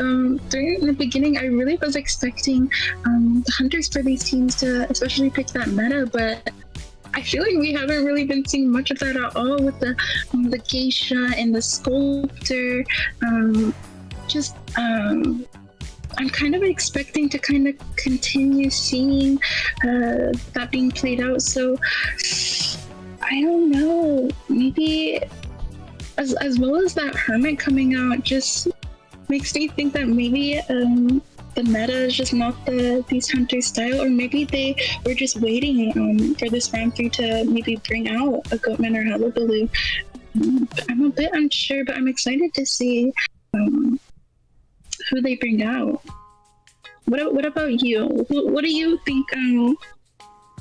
during the beginning, I really was expecting the Hunters for these teams to especially pick that meta, but I feel like we haven't really been seeing much of that at all with the Geisha and the Sculptor. I'm kind of expecting to kind of continue seeing that being played out, so I don't know, maybe as well as that Hermit coming out just makes me think that maybe the meta is just not these Hunters style, or maybe they were just waiting for this round 3 to maybe bring out a Goatman or Hullabaloo. I'm a bit unsure, but I'm excited to see who they bring out. What about you? What do you think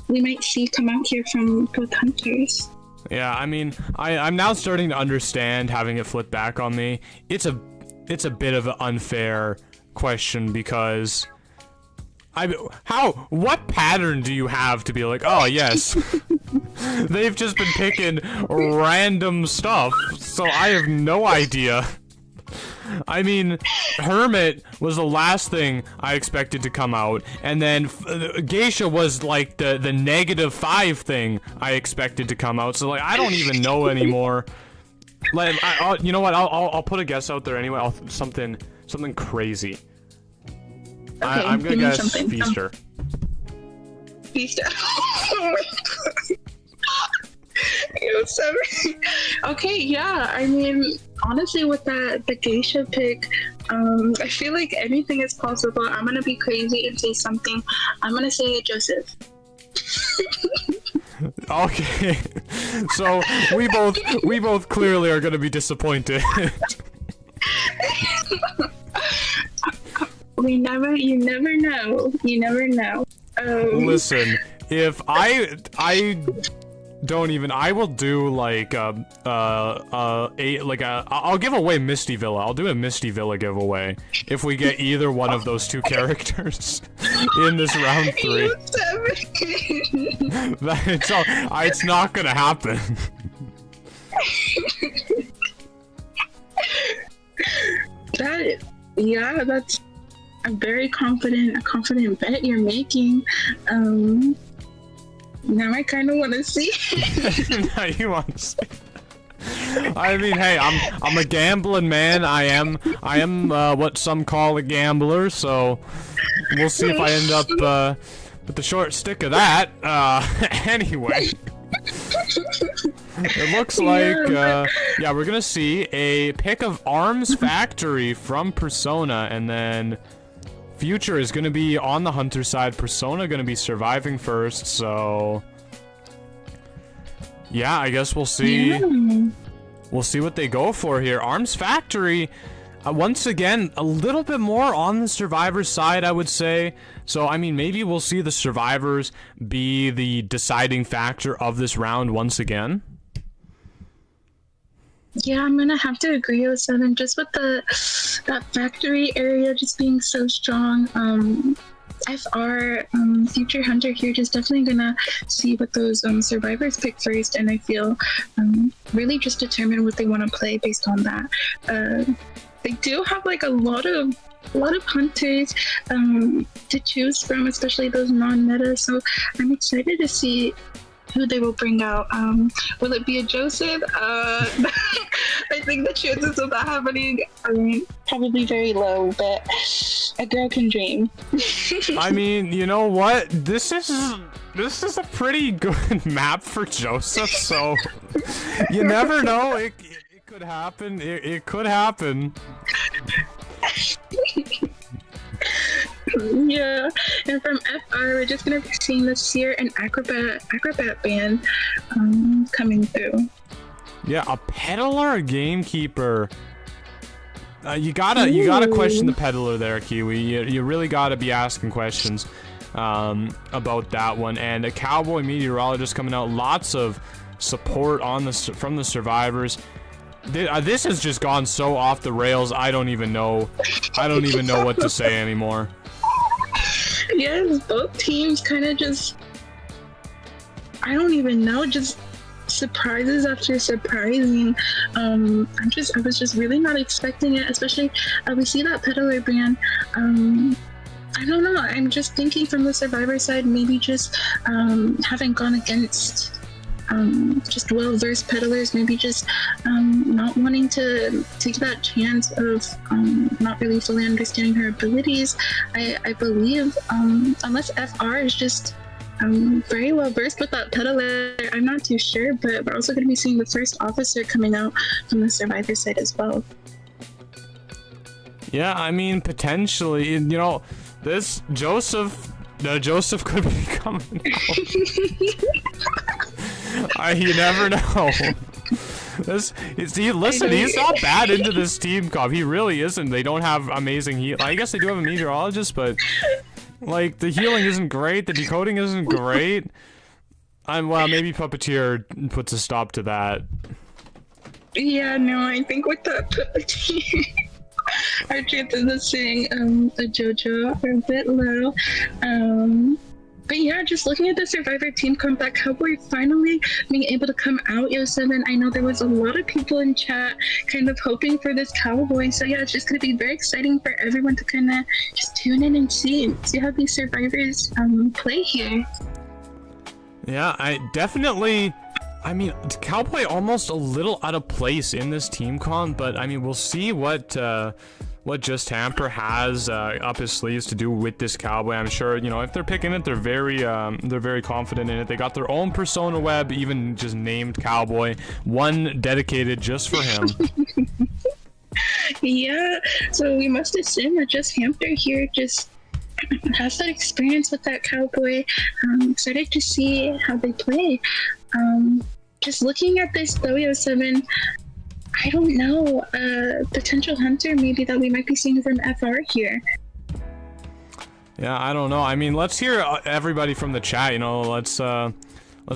we might see come out here from both Hunters? Yeah, I mean, I'm now starting to understand, having it flip back on me. It's a bit of an unfair question, because what pattern do you have to be like, oh yes, they've just been picking random stuff, so I have no idea. I mean, Hermit was the last thing I expected to come out, and then Geisha was like the -5 thing I expected to come out, so like I don't even know anymore. Like, you know what, I'll put a guess out there anyway. Something crazy. Okay, I'm gonna guess Feaster. Feaster. Oh my god. Yo, Seven. Okay, yeah, I mean, honestly, with the Geisha pick, I feel like anything is possible. I'm gonna be crazy and say something. I'm gonna say Joseph. Okay, so we both clearly are gonna be disappointed. You never know. You never know. Listen, if I will do like I'll give away Misty Villa. I'll do a Misty Villa giveaway if we get either one of those two characters in this round 3. It's not gonna happen. That's a very confident bet you're making. Now I kind of want to see. Now you want to see. I mean, hey, I'm a gambling man. I am what some call a gambler. So we'll see if I end up with the short stick of that. Anyway, it looks like yeah, we're gonna see a pick of Arms Factory from Persona, and then Future is going to be on the Hunter side. Persona going to be surviving first, so yeah, I guess we'll see. Yeah. We'll see what they go for here. Arms Factory, once again, a little bit more on the survivors side, I would say. So, I mean, maybe we'll see the survivors be the deciding factor of this round once again. Yeah, I'm gonna have to agree with Seven, just with that factory area just being so strong. FR Future Hunter here just definitely gonna see what those survivors pick first, and I feel really just determine what they want to play based on that. They do have like a lot of hunters to choose from, especially those non-meta, so I'm excited to see who they will bring out. Will it be a Joseph? I think the chances of that happening are probably very low, but a girl can dream. I mean, you know what? This is a pretty good map for Joseph, so you never know. It could happen. It could happen. Yeah, and from FR, we're just gonna be seeing the Seer and Acrobat band coming through. Yeah, a peddler, a gamekeeper. You gotta question the peddler there, Kiwi. You really gotta be asking questions about that one. And a cowboy meteorologist coming out. Lots of support from the survivors. This has just gone so off the rails. I don't even know what to say anymore. Yes, both teams kind of just, I don't even know, just surprises after surprising. I was just really not expecting it, especially we see that peddler band. I don't know, I'm just thinking from the survivor side, maybe just having gone against just well-versed peddlers, maybe just not wanting to take that chance of not really fully understanding her abilities. I believe, unless FR is just very well-versed with that peddler, I'm not too sure, but we're also going to be seeing the first officer coming out from the survivor side as well. Yeah, I mean, potentially, you know, this Joseph could be coming out. You never know. He's not bad into this team comp. He really isn't. They don't have amazing heal. I guess they do have a meteorologist, but like the healing isn't great. The decoding isn't great. Well, maybe Puppeteer puts a stop to that. Yeah, no, I think with the Puppeteer, our chances of seeing a JoJo are a bit low. But yeah, just looking at the Survivor team comp, that Cowboy finally being able to come out, Yo7. I know there was a lot of people in chat kind of hoping for this Cowboy. So yeah, it's just going to be very exciting for everyone to kind of just tune in and see how these survivors play here. Yeah, I mean, Cowboy almost a little out of place in this team comp, but I mean, we'll see what Just Hamper has up his sleeves to do with this Cowboy. I'm sure, you know, if they're picking it, they're very confident in it. They got their own persona web, even just named Cowboy, one dedicated just for him. Yeah, so we must assume that Just Hamper here just has that experience with that Cowboy. Excited to see how they play. Just looking at this though, Yo7, I don't know, potential hunter maybe that we might be seeing from FR here. Yeah, I don't know. I mean, let's hear everybody from the chat, you know, let's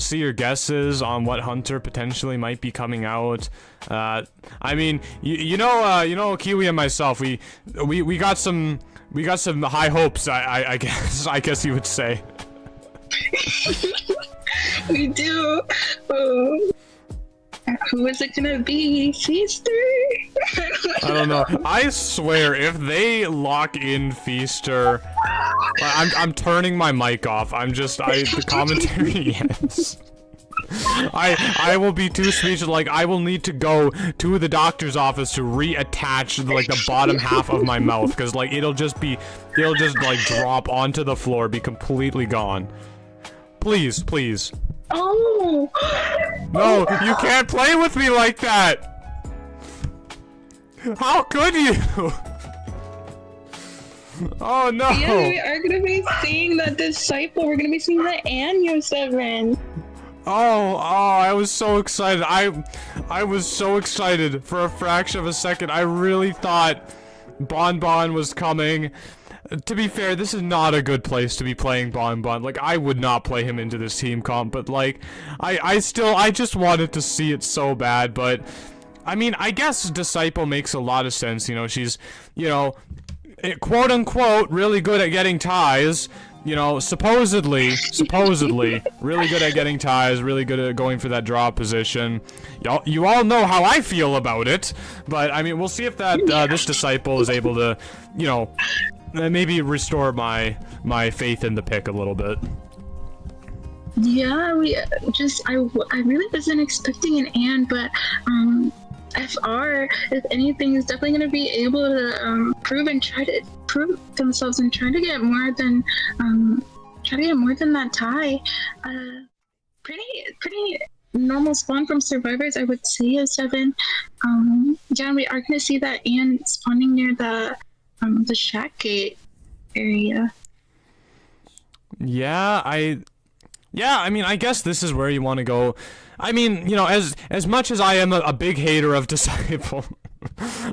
see your guesses on what hunter potentially might be coming out. I mean, you know, Kiwi and myself, we got some high hopes, I guess you would say. We do. Who is it gonna be? Feaster? I don't know. I swear, if they lock in Feaster, I'm turning my mic off. The commentary ends. I will be too speechless. Like, I will need to go to the doctor's office to reattach like the bottom half of my mouth, because like it'll just like drop onto the floor, be completely gone. Please. Oh! No, you can't play with me like that! How could you? Oh no! Yeah, we are gonna be seeing that Disciple. We're gonna be seeing that Yo7. Oh, I was so excited. I was so excited for a fraction of a second. I really thought Bon was coming. To be fair, this is not a good place to be playing Bon. Like, I would not play him into this team comp, but like, I just wanted to see it so bad. But I mean, I guess Disciple makes a lot of sense. You know, she's, you know, quote unquote, really good at getting ties. You know, supposedly, really good at getting ties, really good at going for that draw position. You all know how I feel about it, but I mean, we'll see if that this Disciple is able to, you know, maybe restore my faith in the pick a little bit. Yeah, I really wasn't expecting an but FR, if anything, is definitely going to be able to prove themselves and try to get more than that tie. Pretty normal spawn from survivors, I would say, is 7. Yeah, we are going to see that Anne spawning near the shack gate. area. Yeah, I mean, I guess this is where you want to go. I mean, you know, as much as I am a big hater of Disciple,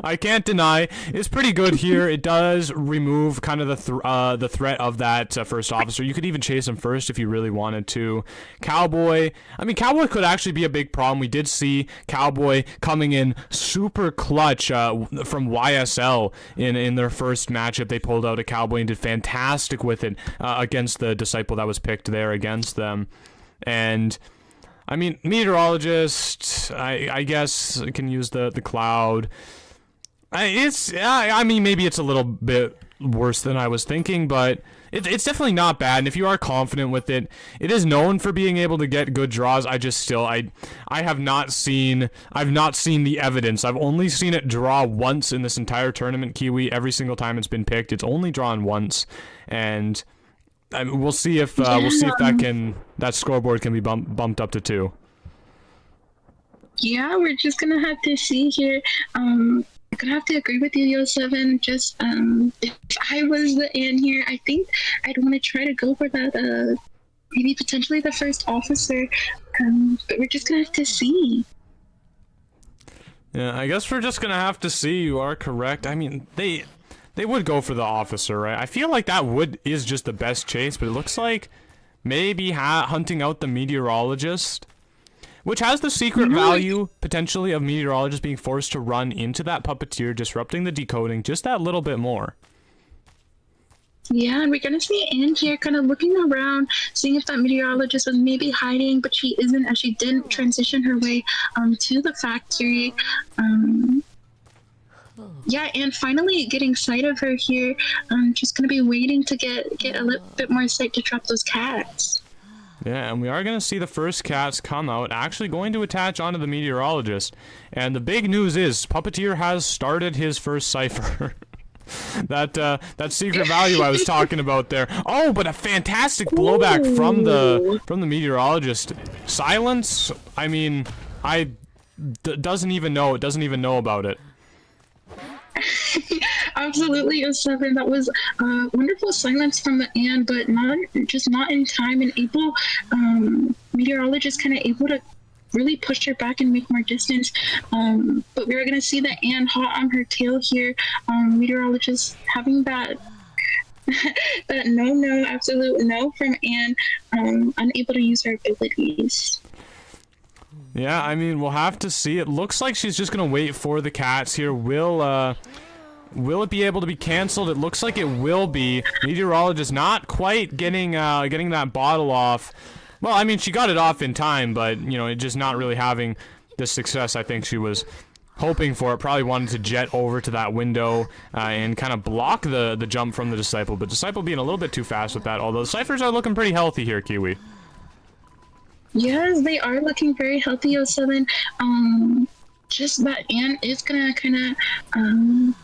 I can't deny it's pretty good here. It does remove kind of the threat of that first officer. You could even chase him first if you really wanted to. Cowboy, I mean, Cowboy could actually be a big problem. We did see Cowboy coming in super clutch from YSL in their first matchup. They pulled out a Cowboy and did fantastic with it against the Disciple that was picked there against them. And I mean, Meteorologist, I guess can use the Cloud. I mean, maybe it's a little bit worse than I was thinking, but it's definitely not bad. And if you are confident with it, it is known for being able to get good draws. I have not seen the evidence. I've only seen it draw once in this entire tournament, Kiwi. Every single time it's been picked, it's only drawn once, and I mean, we'll see if that scoreboard can be bumped up to 2. Yeah, we're just gonna have to see here. I'm gonna have to agree with you, Yo7. Just if I was the Anne here, I think I'd want to try to go for that. Maybe potentially the first officer. But we're just gonna have to see. Yeah, I guess we're just gonna have to see. You are correct. I mean, they would go for the officer, right? I feel like that is just the best chase, but it looks like maybe hunting out the meteorologist, which has the secret value, potentially, of meteorologist being forced to run into that puppeteer, disrupting the decoding just that little bit more. Yeah, and we're gonna see Anne here kind of looking around, seeing if that meteorologist was maybe hiding, but she isn't, as she didn't transition her way to the factory. Yeah, and finally getting sight of her here. Just gonna be waiting to get a little bit more sight to trap those cats. Yeah, and we are going to see the first cats come out, actually going to attach onto the meteorologist. And the big news is, Puppeteer has started his first cipher. that secret value I was talking about there. Oh, but a fantastic blowback from the meteorologist. Silence? I mean, doesn't even know about it. Absolutely, Yo7. That was wonderful silence from the Anne, but not in time, and able meteorologist kind of able to really push her back and make more distance. But we're gonna see the Anne hot on her tail here. Meteorologist having that that absolute no from Anne, unable to use her abilities. Yeah, I mean, we'll have to see. It looks like she's just gonna wait for the cats here. Will it be able to be canceled? It looks like it will be. Meteorologist not quite getting that bottle off. Well, I mean, she got it off in time, but, you know, it just not really having the success I think she was hoping for. It probably wanted to jet over to that window and kind of block the jump from the Disciple, but Disciple being a little bit too fast with that, although the ciphers are looking pretty healthy here, Kiwi. Yes, they are looking very healthy, Yo7. Just that Anne is gonna kind of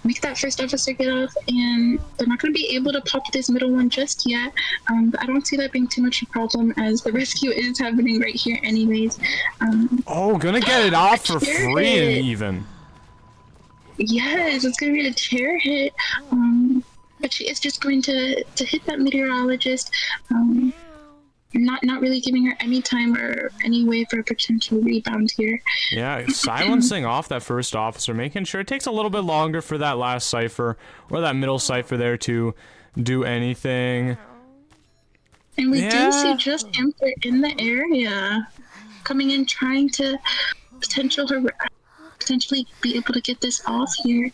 make that first officer get off, and they're not gonna be able to pop this middle one just yet. But I don't see that being too much of a problem, as the rescue is happening right here anyways. Gonna get it off for free and even. Yes, it's gonna be a chair hit. But she is just going to hit that meteorologist. Not really giving her any time or any way for a potential rebound here. Yeah, silencing off that first officer, making sure it takes a little bit longer for that last cipher or that middle cipher there to do anything. And we do see Just Emperor in the area, coming in trying to potentially be able to get this off here.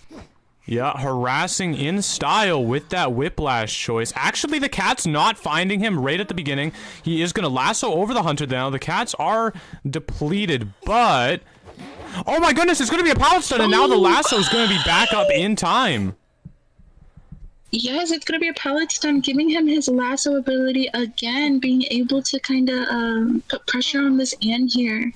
Yeah, harassing in style with that whiplash choice. Actually, the cat's not finding him right at the beginning. He is going to lasso over the hunter now. The cats are depleted, but... Oh my goodness, it's going to be a pallet stun, and now the lasso is going to be back up in time. Yes, it's going to be a pallet stun, giving him his lasso ability again, being able to kind of put pressure on this Anne here.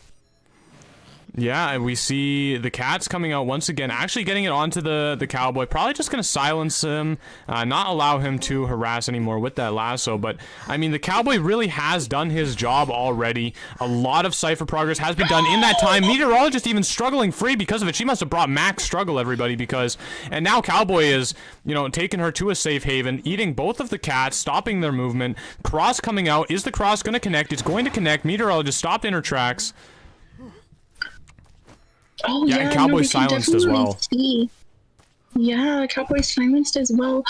Yeah, and we see the cats coming out once again, actually getting it onto the cowboy. Probably just going to silence him, not allow him to harass anymore with that lasso. But, I mean, the cowboy really has done his job already. A lot of Cypher progress has been done in that time. Meteorologist even struggling free because of it. She must have brought max struggle, everybody, because... And now Cowboy is, you know, taking her to a safe haven, eating both of the cats, stopping their movement. Cross coming out. Is the cross going to connect? It's going to connect. Meteorologist stopped in her tracks. Oh yeah, and Cowboy no, silenced as well. See. Yeah, Cowboy silenced as well.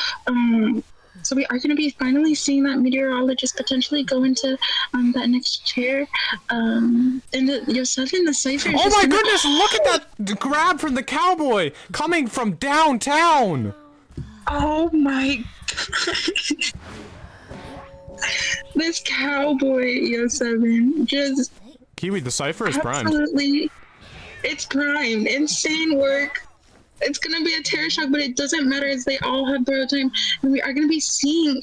So we are going to be finally seeing that meteorologist potentially go into that next chair. And yourself in the Cypher. Oh my goodness! Look at that grab from the cowboy coming from downtown. Oh my! This cowboy, Yo7, just Kiwi, the Cypher is primed. Absolutely, it's primed. Insane work. It's gonna be a terror shock, but it doesn't matter as they all have borrowed time, and we are gonna be seeing,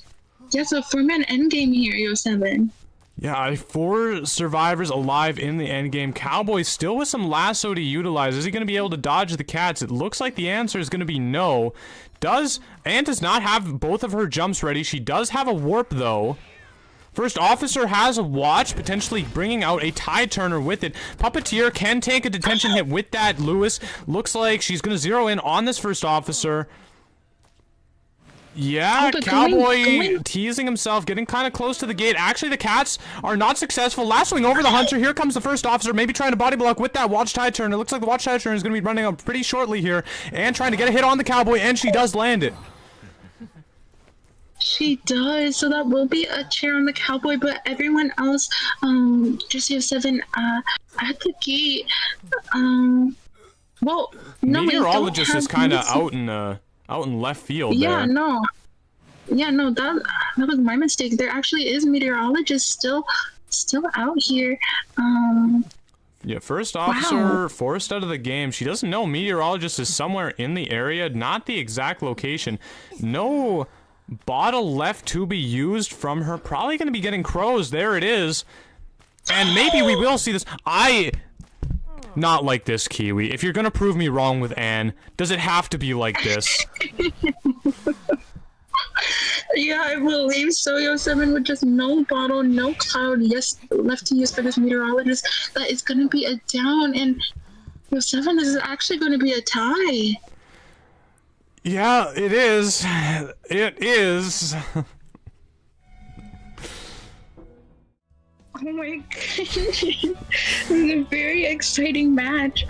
yes, a 4-man endgame here, Yo7. Yeah, 4 survivors alive in the endgame. Cowboy still with some lasso to utilize. Is he going to be able to dodge the cats? It looks like the answer is going to be no. Does not have both of her jumps ready. She does have a warp, though. First officer has a watch, potentially bringing out a tide turner with it. Puppeteer can take a detention hit with that. Lewis looks like she's going to zero in on this first officer. Yeah, Cowboy teasing himself, getting kind of close to the gate. Actually, the cats are not successful. Lassoing over the hunter. Here comes the first officer, maybe trying to body block with that watch tide turn. It looks like the watch tide turn is going to be running up pretty shortly here and trying to get a hit on the cowboy, and she does land it. She does, so that will be a chair on the cowboy, but everyone else, just Yo7, at the gate, well, no, Meteorologist is kind of out in left field. Yeah, there. no. Yeah, no, that was my mistake. There actually is meteorologist still out here. Yeah, first officer forced out of the game. She doesn't know meteorologist is somewhere in the area, not the exact location. No bottle left to be used from her. Probably going to be getting crows. There it is. And maybe we will see this. Not like this, Kiwi. If you're gonna prove me wrong with Anne, does it have to be like this? Yeah, I believe so. Yo7 with just no bottle, no cloud, yes, left to use for this meteorologist. That is gonna be a down, and Yo7, this is actually gonna be a tie. Yeah, it is. It is. Oh my god. This is a very exciting match.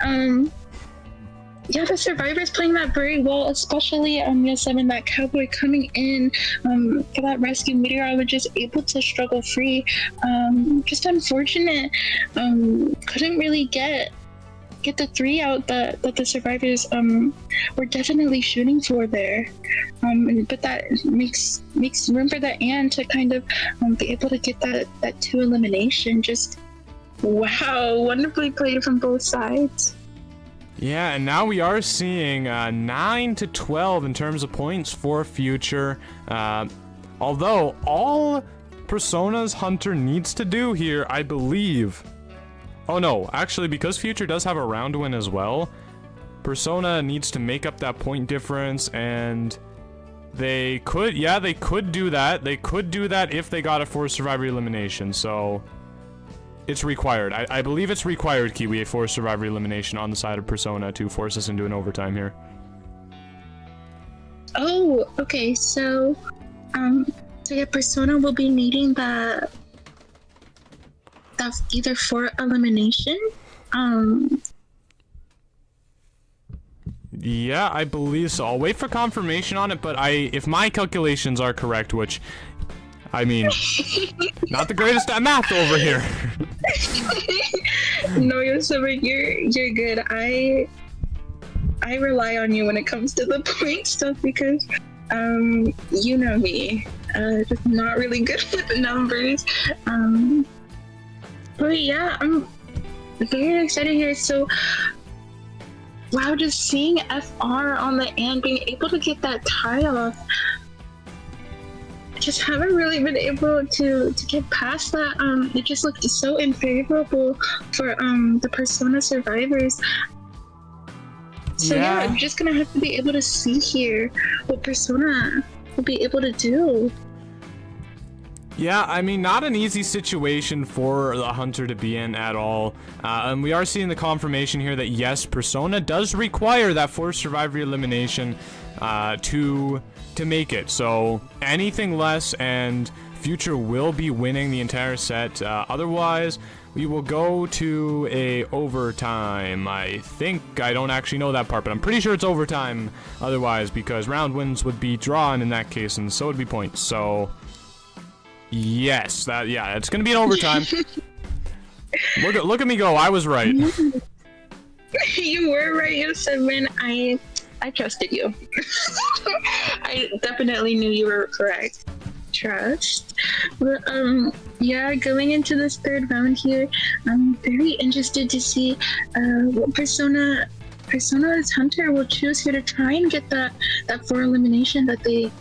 Yeah, the survivors playing that very well, especially Yo7, that cowboy coming in for that rescue. Meteorologist able to struggle free. Just unfortunate. Couldn't really get the 3 out that the survivors were definitely shooting for there. But that makes room for that Anne to kind of be able to get that 2 elimination. Just wow, wonderfully played from both sides. Yeah, and now we are seeing 9 to 12 in terms of points for Future. Although all Persona's Hunter needs to do here, I believe. Oh no, actually, because Future does have a round win as well, Persona needs to make up that point difference, and they could do that. They could do that if they got a 4 survivor elimination, so it's required. I believe it's required, Kiwi, a 4 survivor elimination on the side of Persona to force us into an overtime here. Oh, okay, so yeah, Persona will be needing that either 4 elimination. Yeah, I believe so. I'll wait for confirmation on it, but if my calculations are correct, which, I mean, not the greatest at math over here. No, Yo7, you're good. I rely on you when it comes to the point stuff because you know me, just not really good with the numbers. But yeah, I'm very excited here. So wow, just seeing FR on the end, being able to get that tie off, just haven't really been able to get past that. It just looked so unfavorable for the Persona survivors. So yeah, I'm just gonna have to be able to see here what Persona will be able to do. Yeah, I mean, not an easy situation for the hunter to be in at all. And we are seeing the confirmation here that yes, Persona does require that forced survivor elimination to make it. So anything less and Future will be winning the entire set. Otherwise, we will go to a overtime. I think, I don't actually know that part, but I'm pretty sure it's overtime otherwise, because round wins would be drawn in that case, and so would be points. So yes, it's gonna be an overtime. Look at me go. I was right. You were right, Yosemite. I trusted you. I definitely knew you were correct. Trust. But yeah, going into this third round here, I'm very interested to see what Persona's hunter will choose here to try and get that 4 elimination that they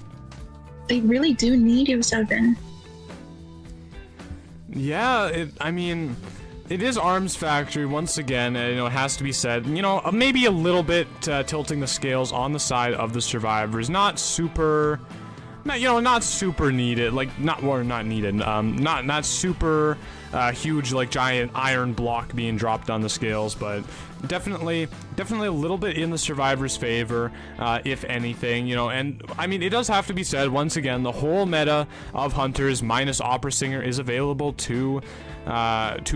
really do need, Yosemite. Yeah, I mean, it is Arms Factory once again. It has to be said. Maybe a little bit tilting the scales on the side of the survivors. Not super needed. Like not needed. Not super huge, like giant iron block being dropped on the scales, but definitely a little bit in the survivors' favor, if anything. And I mean, it does have to be said once again, the whole meta of hunters minus opera singer is available to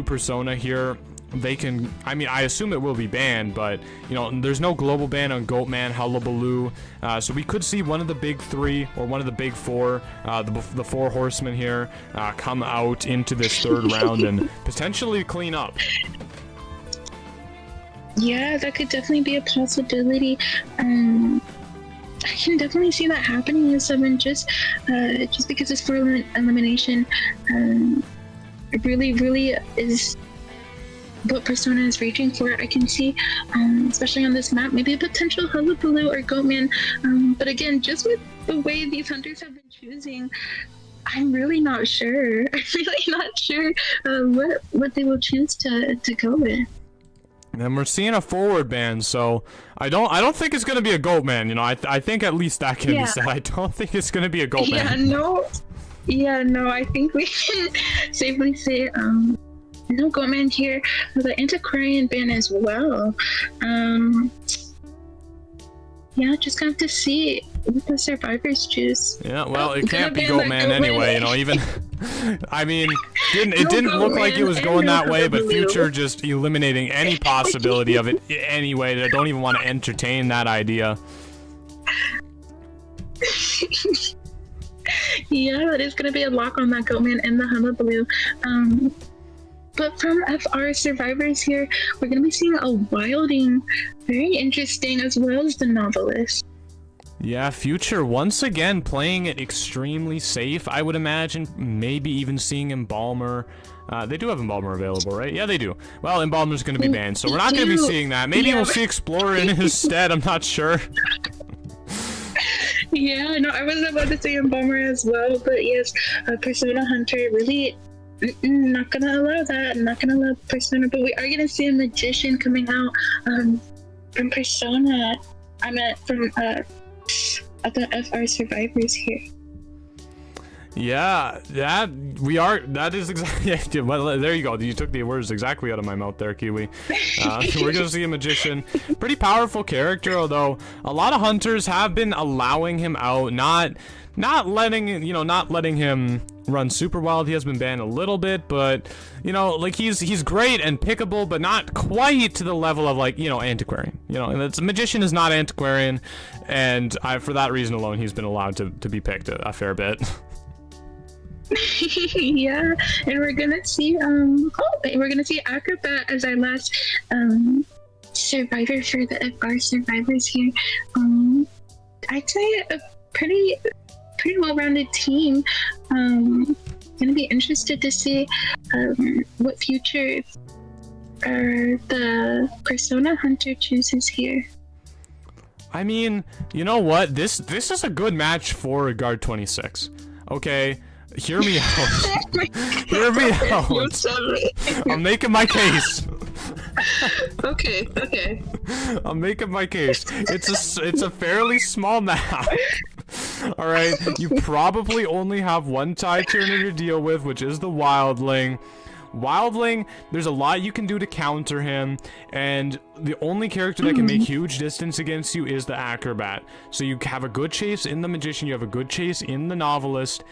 Persona here. They can, I mean, I assume it will be banned, but there's no global ban on Goatman, Hullabaloo, so we could see one of the big 3 or one of the big 4, the 4 horsemen here, come out into this third round and potentially clean up. Yeah, that could definitely be a possibility. I can definitely see that happening with someone just because it's for elimination. Really is what Persona is reaching for. I can see, especially on this map, maybe a potential Hullabaloo or Goatman. But again, just with the way these hunters have been choosing, I'm really not sure. I'm really not sure what they will choose to go with. And we're seeing a forward ban, so I don't think it's gonna be a Goatman. I think at least that can be said. I don't think it's gonna be a Goatman. Yeah, no. I think we can safely say no Goatman here. The Antiquarian ban as well. Yeah, just gonna have to see what the survivors choose. Yeah, well, it can't be Goatman anyway. Even I mean, it didn't look like it was going that way, but Future just eliminating any possibility of it anyway. I don't even want to entertain that idea. Yeah, it is gonna be a lock on that Goatman and the Hullabaloo. But from FR survivors here, we're gonna be seeing a Wilding, very interesting, as well as the Novelist. Yeah, Future once again playing it extremely safe. I would imagine maybe even seeing Embalmer. They do have Embalmer available, right? Yeah, they do. Well, Embalmer's gonna be banned, so we're not gonna be seeing that. Maybe we'll see Explorer in his stead. I'm not sure. Yeah, no, I was about to say Embalmer as well, but yes, Persona Hunter really not gonna allow that. Not gonna allow Persona, but we are gonna see a Magician coming out from Persona. I meant from the FR survivors here. Yeah, that is exactly. Well, there you go. You took the words exactly out of my mouth there, Kiwi. We're gonna see a Magician, pretty powerful character. Although a lot of hunters have been allowing him out, not letting him run super wild. He has been banned a little bit, but like he's great and pickable, but not quite to the level of Antiquarian. And it's Magician is not Antiquarian, and for that reason alone, he's been allowed to be picked a fair bit. Yeah, and we're gonna see Acrobat as our last survivor for the FR survivors here. I'd say a pretty well-rounded team. Gonna be interested to see what future the Persona Hunter chooses here. I mean, you know what? This is a good match for Guard 26. Okay, hear me out. Hear me out. I'm making my case. Okay. I'm making my case. It's a fairly small map. All right, you probably only have one Tide Turner to deal with, which is the Wildling. Wildling, there's a lot you can do to counter him, and the only character that can make huge distance against you is the Acrobat. So you have a good chase in the Magician, you have a good chase in the Novelist.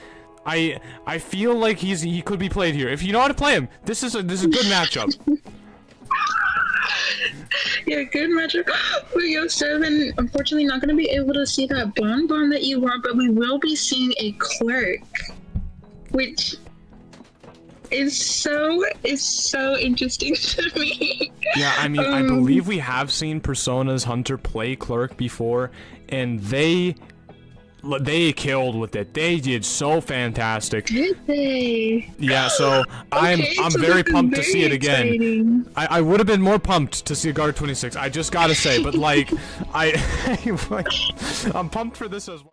I feel like he could be played here. If you know how to play him, this is a good matchup. Yeah, good matchup for Yo7. Unfortunately, not going to be able to see that bonbon that you want, but we will be seeing a clerk, which is so interesting to me. Yeah, I mean, I believe we have seen Persona's Hunter play clerk before, and they killed with it. They did so fantastic. Did they? Yeah, so I'm so very pumped to see it again. exciting. I would have been more pumped to see a Guard 26. I just gotta say, but like, I'm pumped for this as well.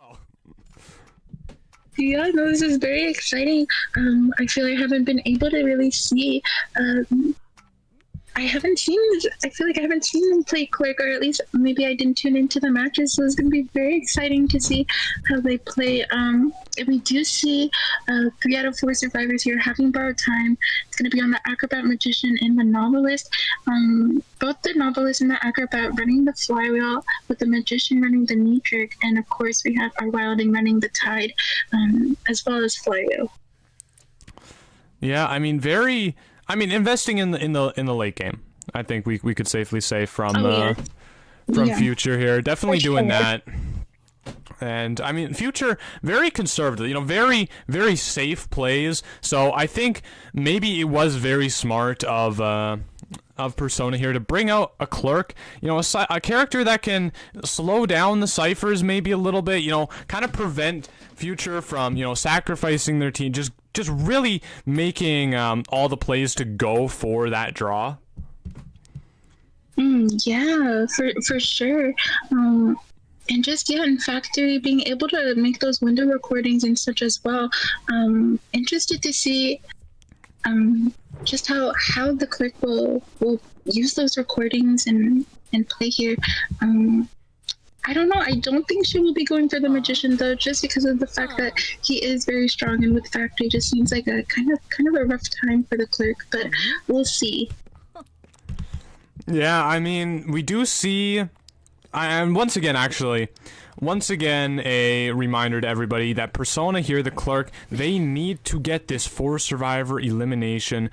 Yeah, no, this is very exciting. I feel I haven't been able to really see. I feel like I haven't seen them play clerk, or at least maybe I didn't tune into the matches, so it's going to be very exciting to see how they play. And we do see 3 out of 4 survivors here having borrowed time. It's going to be on the Acrobat, Magician, and the Novelist. Both the Novelist and the Acrobat running the Flywheel, with the Magician running the knee trick, and of course we have our Wilding running the Tide, as well as Flywheel. Yeah, I mean, investing in the late game. I think we could safely say from Future here, definitely doing that. And I mean, Future very conservative, very very safe plays. So I think maybe it was very smart of Persona here to bring out a clerk, a character that can slow down the ciphers maybe a little bit, kind of prevent Future from sacrificing their team, just really making all the plays to go for that draw. Yeah, for sure. And just, in Factory, being able to make those window recordings and such as well. Interested to see just how the clerk will use those recordings and play here. I don't know. I don't think she will be going for the Magician, though, just because of the fact that he is very strong, and with Factory just seems like a kind of a rough time for the clerk, but we'll see. Yeah, I mean, we do see, and once again, a reminder to everybody that Persona here, the clerk, they need to get this 4-survivor elimination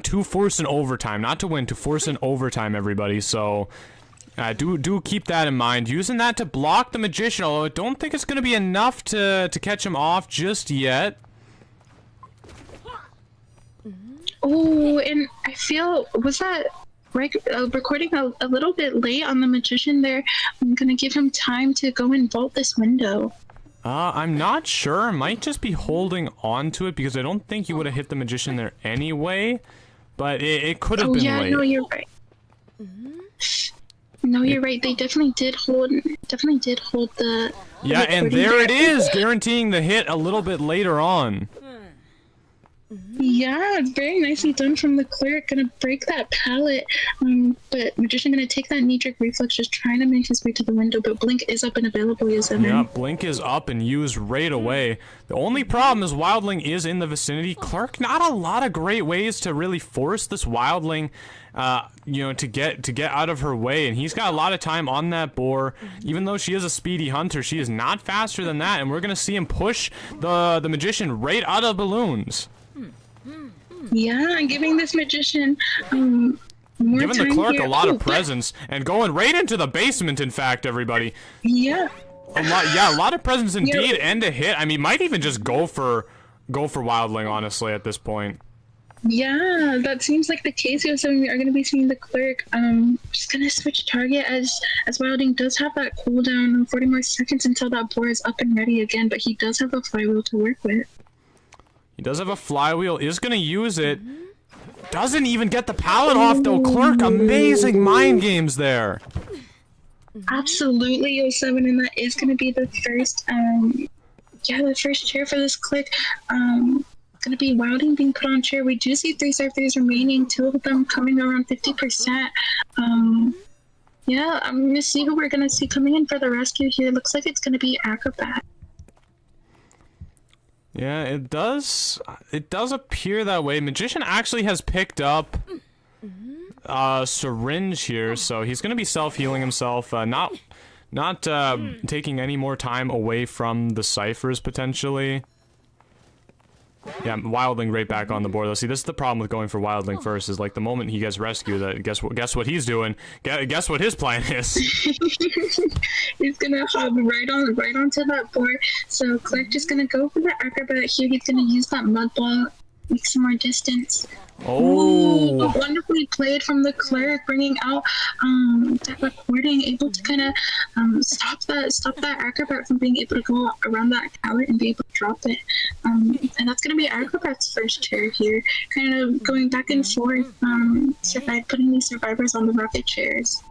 to force an overtime, not to win, to force an overtime, everybody. So do keep that in mind. Using that to block the Magician, although I don't think it's going to be enough to catch him off just yet. Oh, and I feel, was that recording a little bit late on the Magician there? I'm going to give him time to go and vault this window. I'm not sure. Might just be holding on to it because I don't think he would have hit the Magician there anyway. But it could have been late. Yeah, no, you're right. No, you're right. They definitely did hold the. Yeah, and there it is, guaranteeing the hit a little bit later on. Yeah, very nicely done from the clerk. Gonna break that pallet, but Magician gonna take that knee jerk reflex, just trying to make his way to the window. But Blink is up and available. Yeah, Blink is up and used right away. The only problem is Wildling is in the vicinity. Clerk, not a lot of great ways to really force this Wildling, to get out of her way. And he's got a lot of time on that boar. Even though she is a speedy hunter, she is not faster than that. And we're gonna see him push the Magician right out of balloons. Yeah, and giving this Magician more giving time the clerk here. a lot of presence and going right into the basement. In fact, everybody. Yeah. A lot of presence indeed, and a hit. I mean, might even just go for Wildling, honestly, at this point. Yeah, that seems like the case here. So we are going to be seeing the clerk. Just going to switch target as Wilding does have that cooldown, 40 more seconds until that boar is up and ready again. But he does have a flywheel to work with. He does have a flywheel, is going to use it. Doesn't even get the pallet off, though. Clerk, amazing mind games there. Absolutely, 07, and that is going to be the first yeah, the first chair for this click. Gonna be Wilding being put on chair. We do see 3 survivors remaining, 2 of them coming around 50%. Yeah, I'm gonna see who we're gonna see coming in for the rescue here. Looks like it's gonna be Acrobat. Yeah, it does appear that way. Magician actually has picked up a syringe here, so he's gonna be self-healing himself, not taking any more time away from the ciphers potentially. Yeah, Wildling right back on the board. Let's see, this is the problem with going for Wildling first, is like the moment he gets rescued, guess what he's doing? Guess what his plan is? He's gonna hop right onto that board. So Clark just gonna go for the Acrobat here. He's gonna use that mud ball, make some more distance. Oh, ooh, wonderfully played from the Cleric, bringing out that recording, able to kind of stop that Acrobat from being able to go around that pallet and be able to drop it. And that's going to be Acrobat's first chair here, kind of going back and forth, putting these survivors on the rocket chairs.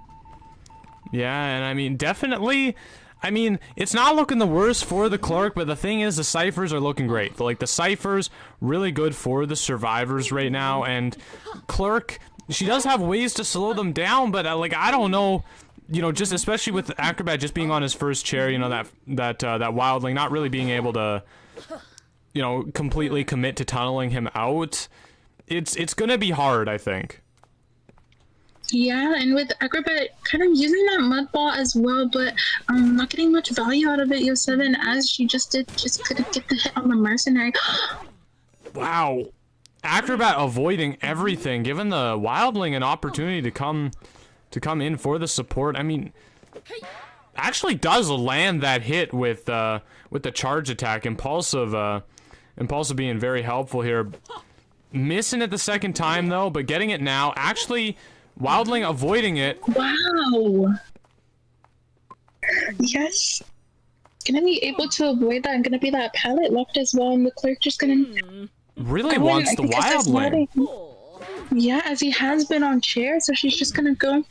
yeah, and I mean, definitely. I mean, it's not looking the worst for the Clerk, but the thing is, the ciphers are looking great. Like, the ciphers, really good for the survivors right now, and Clerk, she does have ways to slow them down, but, like, I don't know, you know, just especially with Acrobat just being on his first chair, you know, that Wildling not really being able to, you know, completely commit to tunneling him out. It's gonna be hard, I think. Yeah, and with Acrobat kind of using that mud ball as well, but not getting much value out of it, Yo7, as she just couldn't get the hit on the mercenary. Wow. Acrobat avoiding everything, giving the Wildling an opportunity to come in for the support. I mean, actually does land that hit with the charge attack. Impulsive being very helpful here. Missing it the second time though, but getting it now. Actually, Wildling avoiding it. Wow. Yes. Gonna be able to avoid that. I'm gonna be that pallet locked as well, and the Clerk just gonna really wants the Wildling. Yeah, as he has been on chair, so she's just gonna go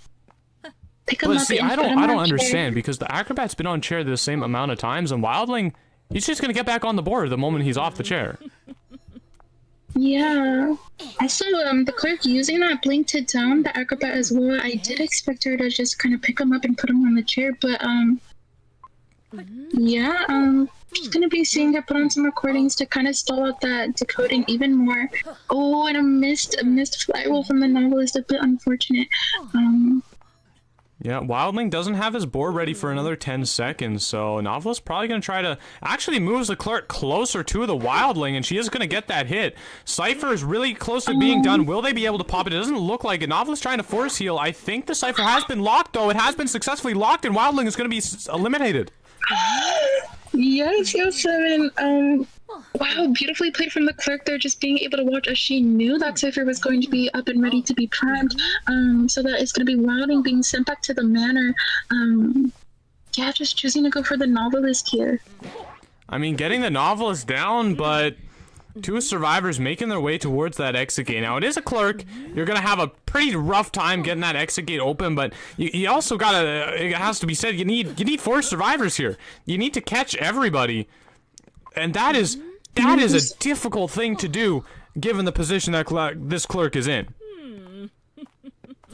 pick him but up. See, I don't understand, because the Acrobat's been on chair the same amount of times, and Wildling, he's just gonna get back on the board the moment he's off the chair. Yeah. Also, the Clerk using that blink to down the Acrobat as well. I did expect her to just kind of pick him up and put him on the chair, but yeah, just gonna be seeing her put on some recordings to kind of stall out that decoding even more. Oh, and a missed flywheel from the Novelist, a bit unfortunate. Yeah, Wildling doesn't have his board ready for another 10 seconds, so Novelist's probably going to try to... Actually moves the Clerk closer to the Wildling, and she is going to get that hit. Cypher is really close to being done. Will they be able to pop it? It doesn't look like it. Novelist trying to force heal. I think the Cypher has been locked, though. It has been successfully locked, and Wildling is going to be eliminated. Yes, Yo7. Wow, beautifully played from the Clerk there, just being able to watch as she knew that Cypher was going to be up and ready to be primed. So that it's going to be Wilding being sent back to the manor. Yeah, just choosing to go for the Novelist here. I mean, getting the Novelist down, but 2 survivors making their way towards that exit gate. Now, it is a Clerk. You're going to have a pretty rough time getting that exit gate open, but you also got to, it has to be said, you need 4 survivors here. You need to catch everybody. And that is a difficult thing to do, given the position that this Clerk is in.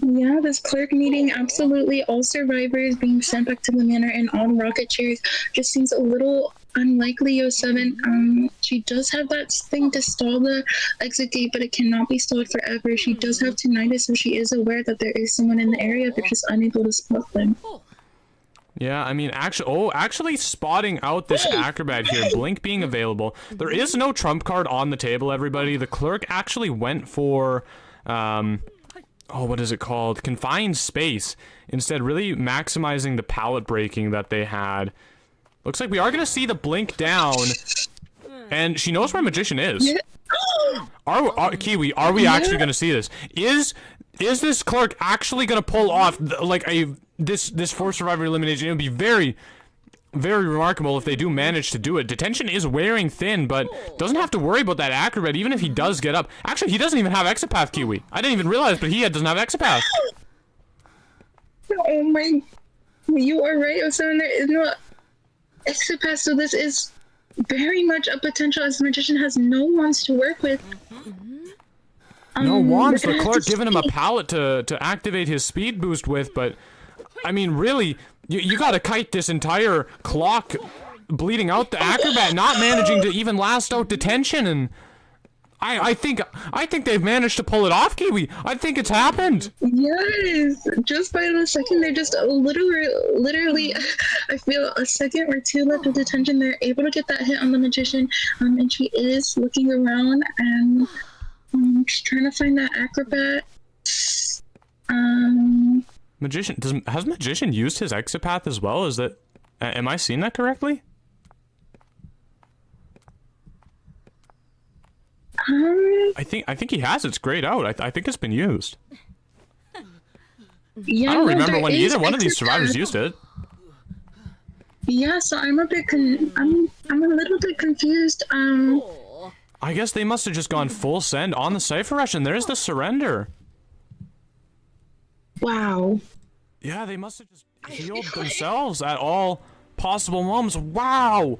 Yeah, this Clerk needing absolutely all survivors being sent back to the manor and on rocket chairs just seems a little unlikely, Yo7. She does have that thing to stall the exit gate, but it cannot be stalled forever. She does have tinnitus, so she is aware that there is someone in the area, but just unable to spot them. Yeah, I mean, actually spotting out this Acrobat here, Blink being available. There is no trump card on the table, everybody. The Clerk actually went for, what is it called? Confined space. Instead, really maximizing the pallet breaking that they had. Looks like we are going to see the Blink down, and she knows where Magician is. Yeah. Kiwi, are we actually going to see this? Is this Clerk actually going to pull off, like, this 4 survivor elimination? It would be very, very remarkable if they do manage to do it. Detention is wearing thin, but doesn't have to worry about that Acrobat, even if he does get up. Actually, he doesn't even have exit path, Kiwi. I didn't even realize, but he doesn't have exit path. Oh my... You are right, Osama. There is no exit path, so this is very much a potential as the magician has no wands to work with. No wands, we're the gonna have clerk to giving him a see. pallet to activate his speed boost with, but I mean, really, you gotta kite this entire clock bleeding out the acrobat, not managing to even last out detention, and I think they've managed to pull it off, Kiwi. I think it's happened. Yes, just by the second, they're just literally, I feel a second or two left of detention. They're able to get that hit on the magician, and she is looking around and just trying to find that acrobat. Magician, has Magician used his exopath as well? Is that, am I seeing that correctly? I think he has. It's grayed out. I think it's been used. Yeah, I don't remember there when is either one of these exopath. survivors used it. Yeah, so I'm a bit I'm a little bit confused. I guess they must have just gone full send on the Cypher Rush, and there's the surrender. Wow. Yeah, they must have just healed themselves at all possible moments. Wow!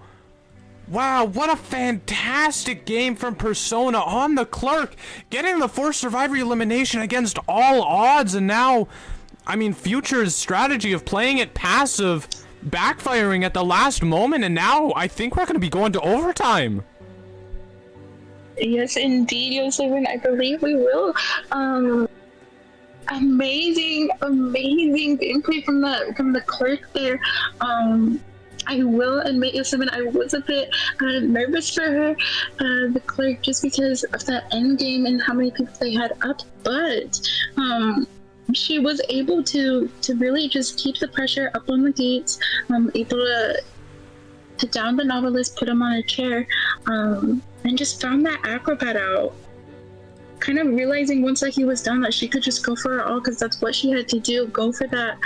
Wow, what a fantastic game from Persona on the clerk! Getting the forced survivor elimination against all odds, and now, I mean, Future's strategy of playing it passive, backfiring at the last moment, and now I think we're gonna be going to overtime. Yes, indeed, Yoseven. I believe we will. Amazing gameplay from the clerk there. I will admit, Yoseven, I was a bit nervous for her, the clerk, just because of that end game and how many people they had up. But she was able to really just keep the pressure up on the gates. Able to down the novelist, put him on a chair, and just found that acrobat out. Kind of realizing once that he was done that she could just go for it all, because that's what she had to do. Go for that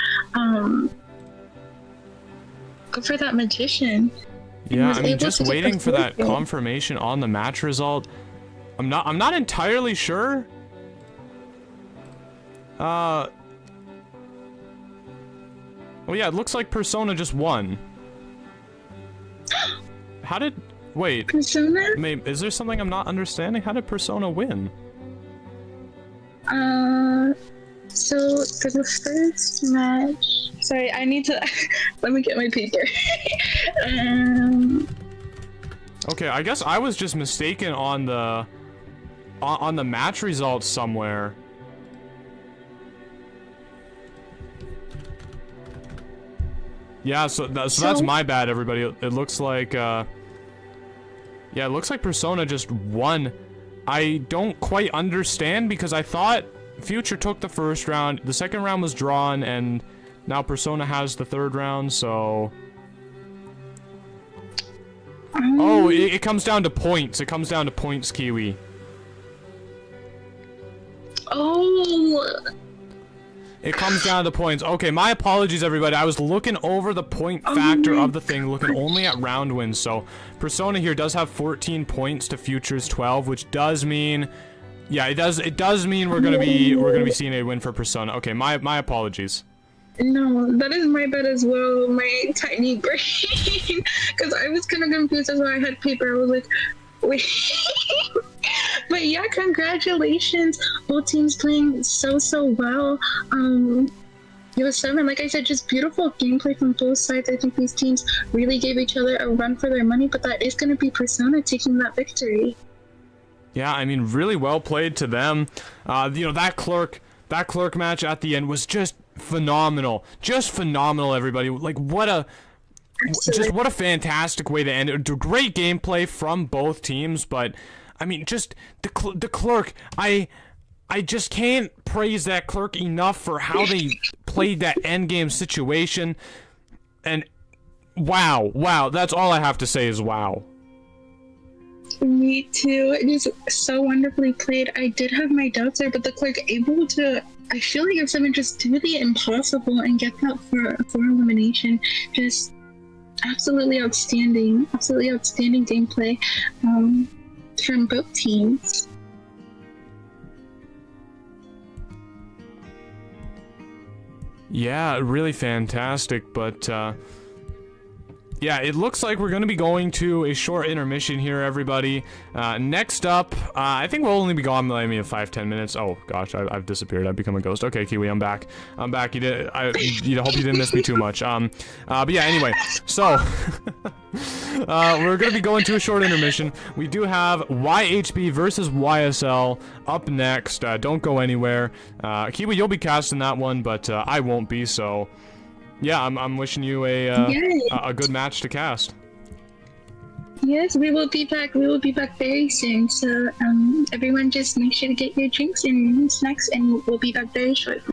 magician. Yeah, I mean, just waiting for that confirmation on the match result. I'm not entirely sure. Well, yeah, it looks like Persona just won. How did... Wait. Persona? Is there something I'm not understanding? How did Persona win? So for the first match... Sorry, I need to... Let me get my paper. Okay, I guess I was just mistaken on the... on the match results somewhere. Yeah, so that's my bad, everybody. It looks like, yeah, it looks like Persona just won. I don't quite understand, because I thought Future took the first round, the second round was drawn, and now Persona has the third round, so... Oh, it comes down to points. It comes down to points, Kiwi. Oh... It comes down to points. Okay, my apologies, everybody. I was looking over the point factor of the thing, looking only at round wins. So, Persona here does have 14 points to Future's 12, which does mean, yeah, it does mean we're gonna be seeing a win for Persona. Okay, my apologies. No, that is my bad as well. My tiny brain, because I was kind of confused as well. I had paper. I was like, wait. But yeah, congratulations. Both teams playing so well. It was 7, like I said, just beautiful gameplay from both sides. I think these teams really gave each other a run for their money, but that is going to be Persona taking that victory. Yeah, I mean, really well played to them. You know, that clerk match at the end was just phenomenal. Just phenomenal, everybody. Like, what a fantastic way to end it. Great gameplay from both teams, but I mean, just the clerk. I just can't praise that clerk enough for how they played that endgame situation. And wow, that's all I have to say is wow. Me too. It is so wonderfully played. I did have my doubts there, but the clerk able to, I feel like if someone just do the impossible and get that for elimination, just absolutely outstanding gameplay from both teams. Yeah, really fantastic, but yeah, it looks like we're going to be going to a short intermission here, everybody. Next up, I think we'll only be gone maybe 5-10 minutes. Oh, gosh, I've disappeared. I've become a ghost. Okay, Kiwi, I'm back. I'm back. You hope you didn't miss me too much. But yeah, anyway, so... we're going to be going to a short intermission. We do have YHB versus YSL up next. Don't go anywhere. Kiwi, you'll be casting that one, but I won't be, so... Yeah, I'm wishing you a good match to cast. Yes, we will be back. We will be back very soon. So everyone just make sure to get your drinks and snacks, and we'll be back very shortly.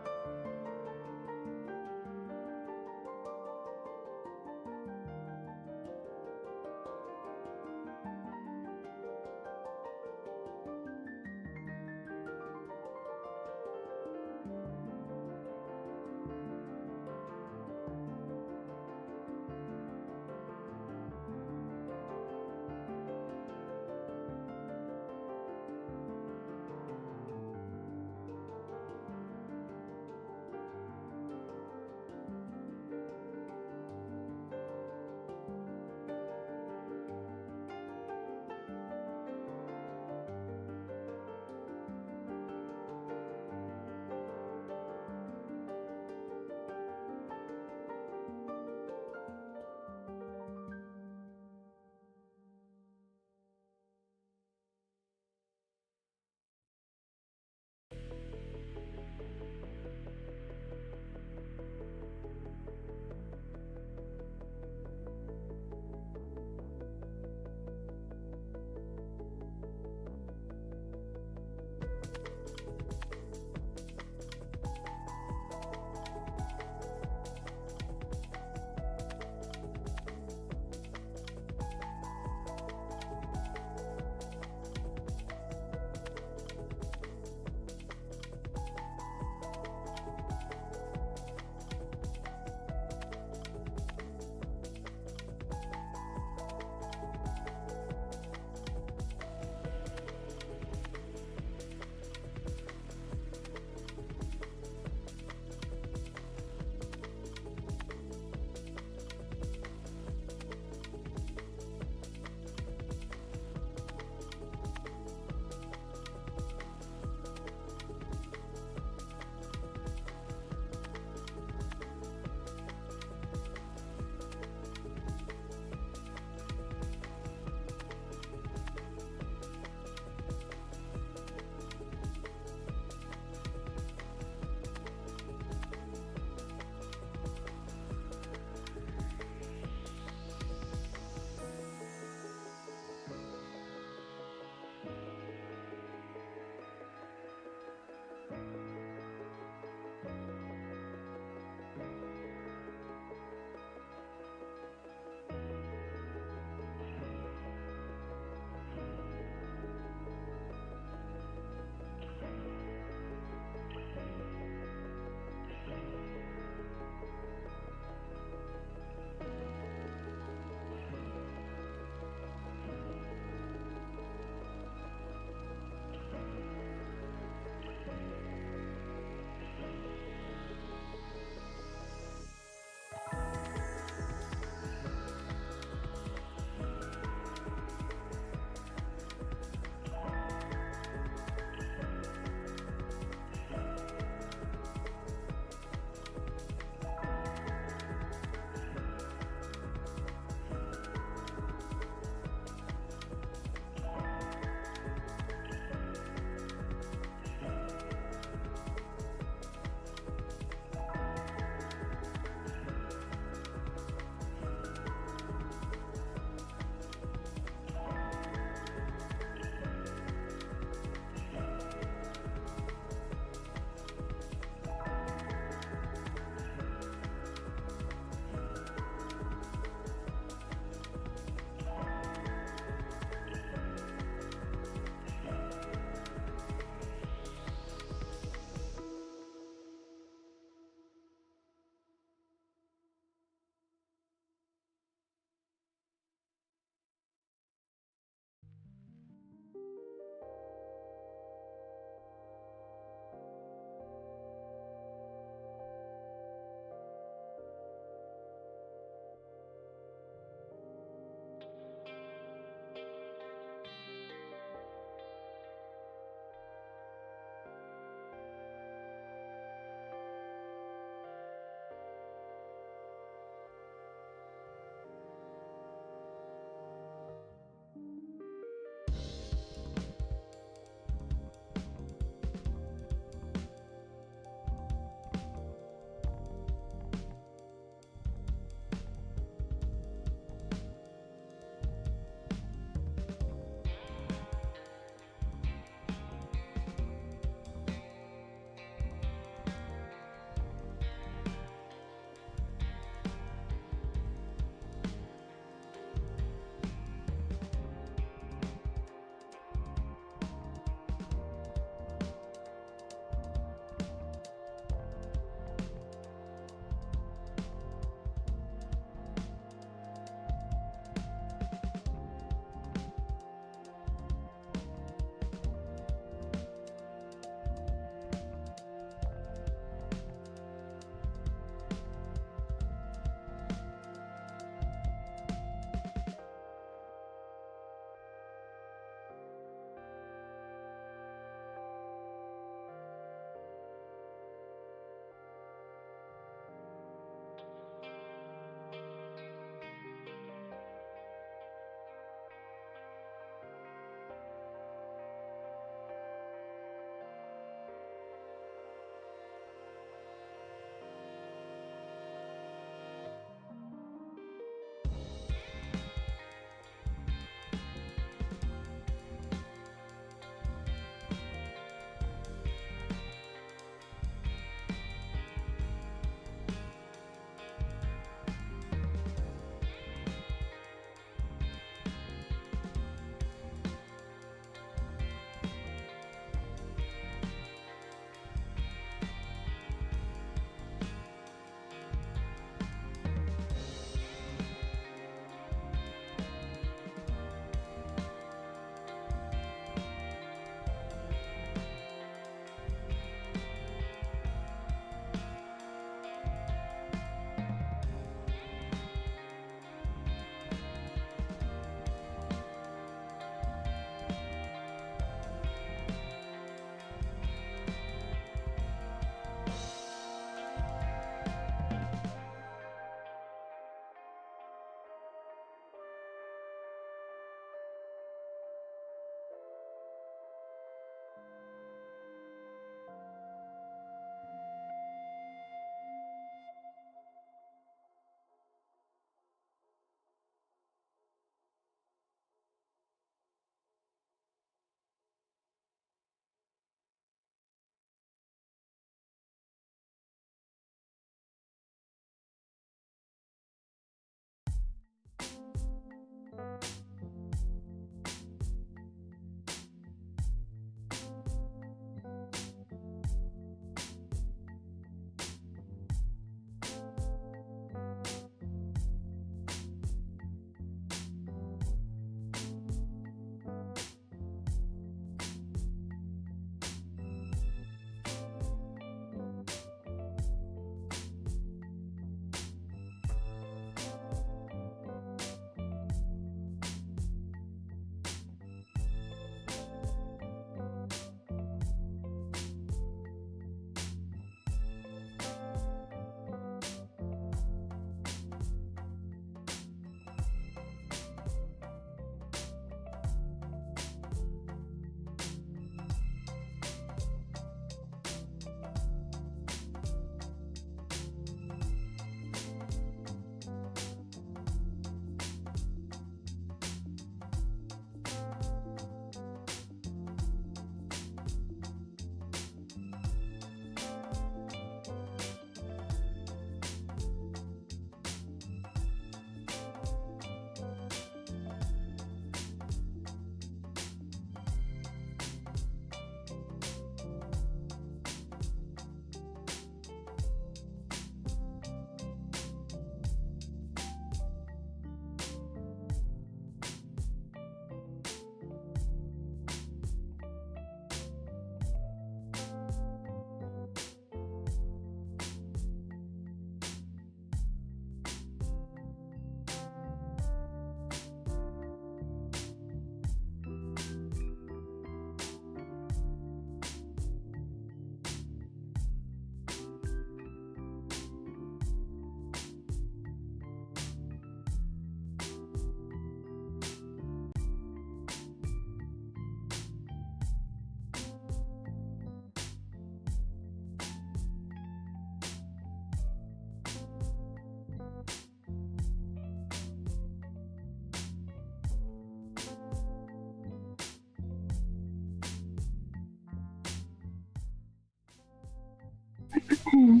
Hmm.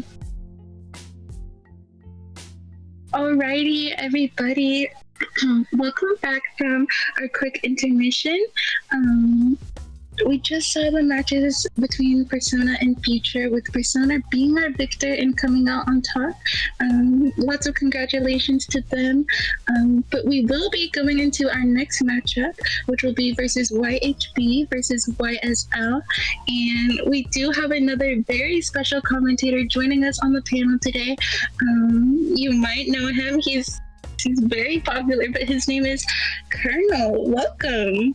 Alrighty, everybody. Welcome back from our quick intermission. We just saw the matches between Persona and Future, with Persona being our victor and coming out on top. Lots of congratulations to them. But we will be going into our next matchup, which will be versus YHB versus YSL. And we do have another very special commentator joining us on the panel today. You might know him. He's very popular, but his name is Colonel. Welcome.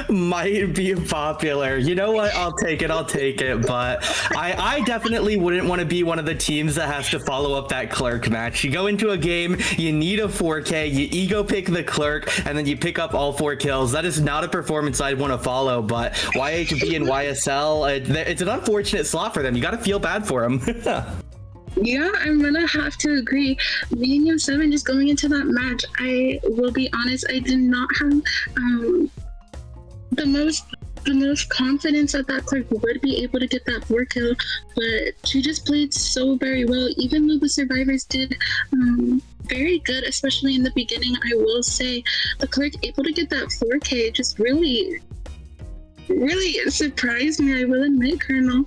Might be popular. You know what? I'll take it. But I definitely wouldn't want to be one of the teams that has to follow up that clerk match. You go into a game, you need a 4K, you ego pick the clerk, and then you pick up all 4 kills. That is not a performance I'd want to follow. But YHB and YSL, it's an unfortunate slot for them. You got to feel bad for them. Yeah, I'm gonna have to agree. Me and Yo7 just going into that match, I will be honest, I did not have the most confidence that clerk would be able to get that 4 kill, but she just played so very well, even though the survivors did very good, especially in the beginning. I will say the clerk able to get that 4K just really surprised me, I will admit, Colonel.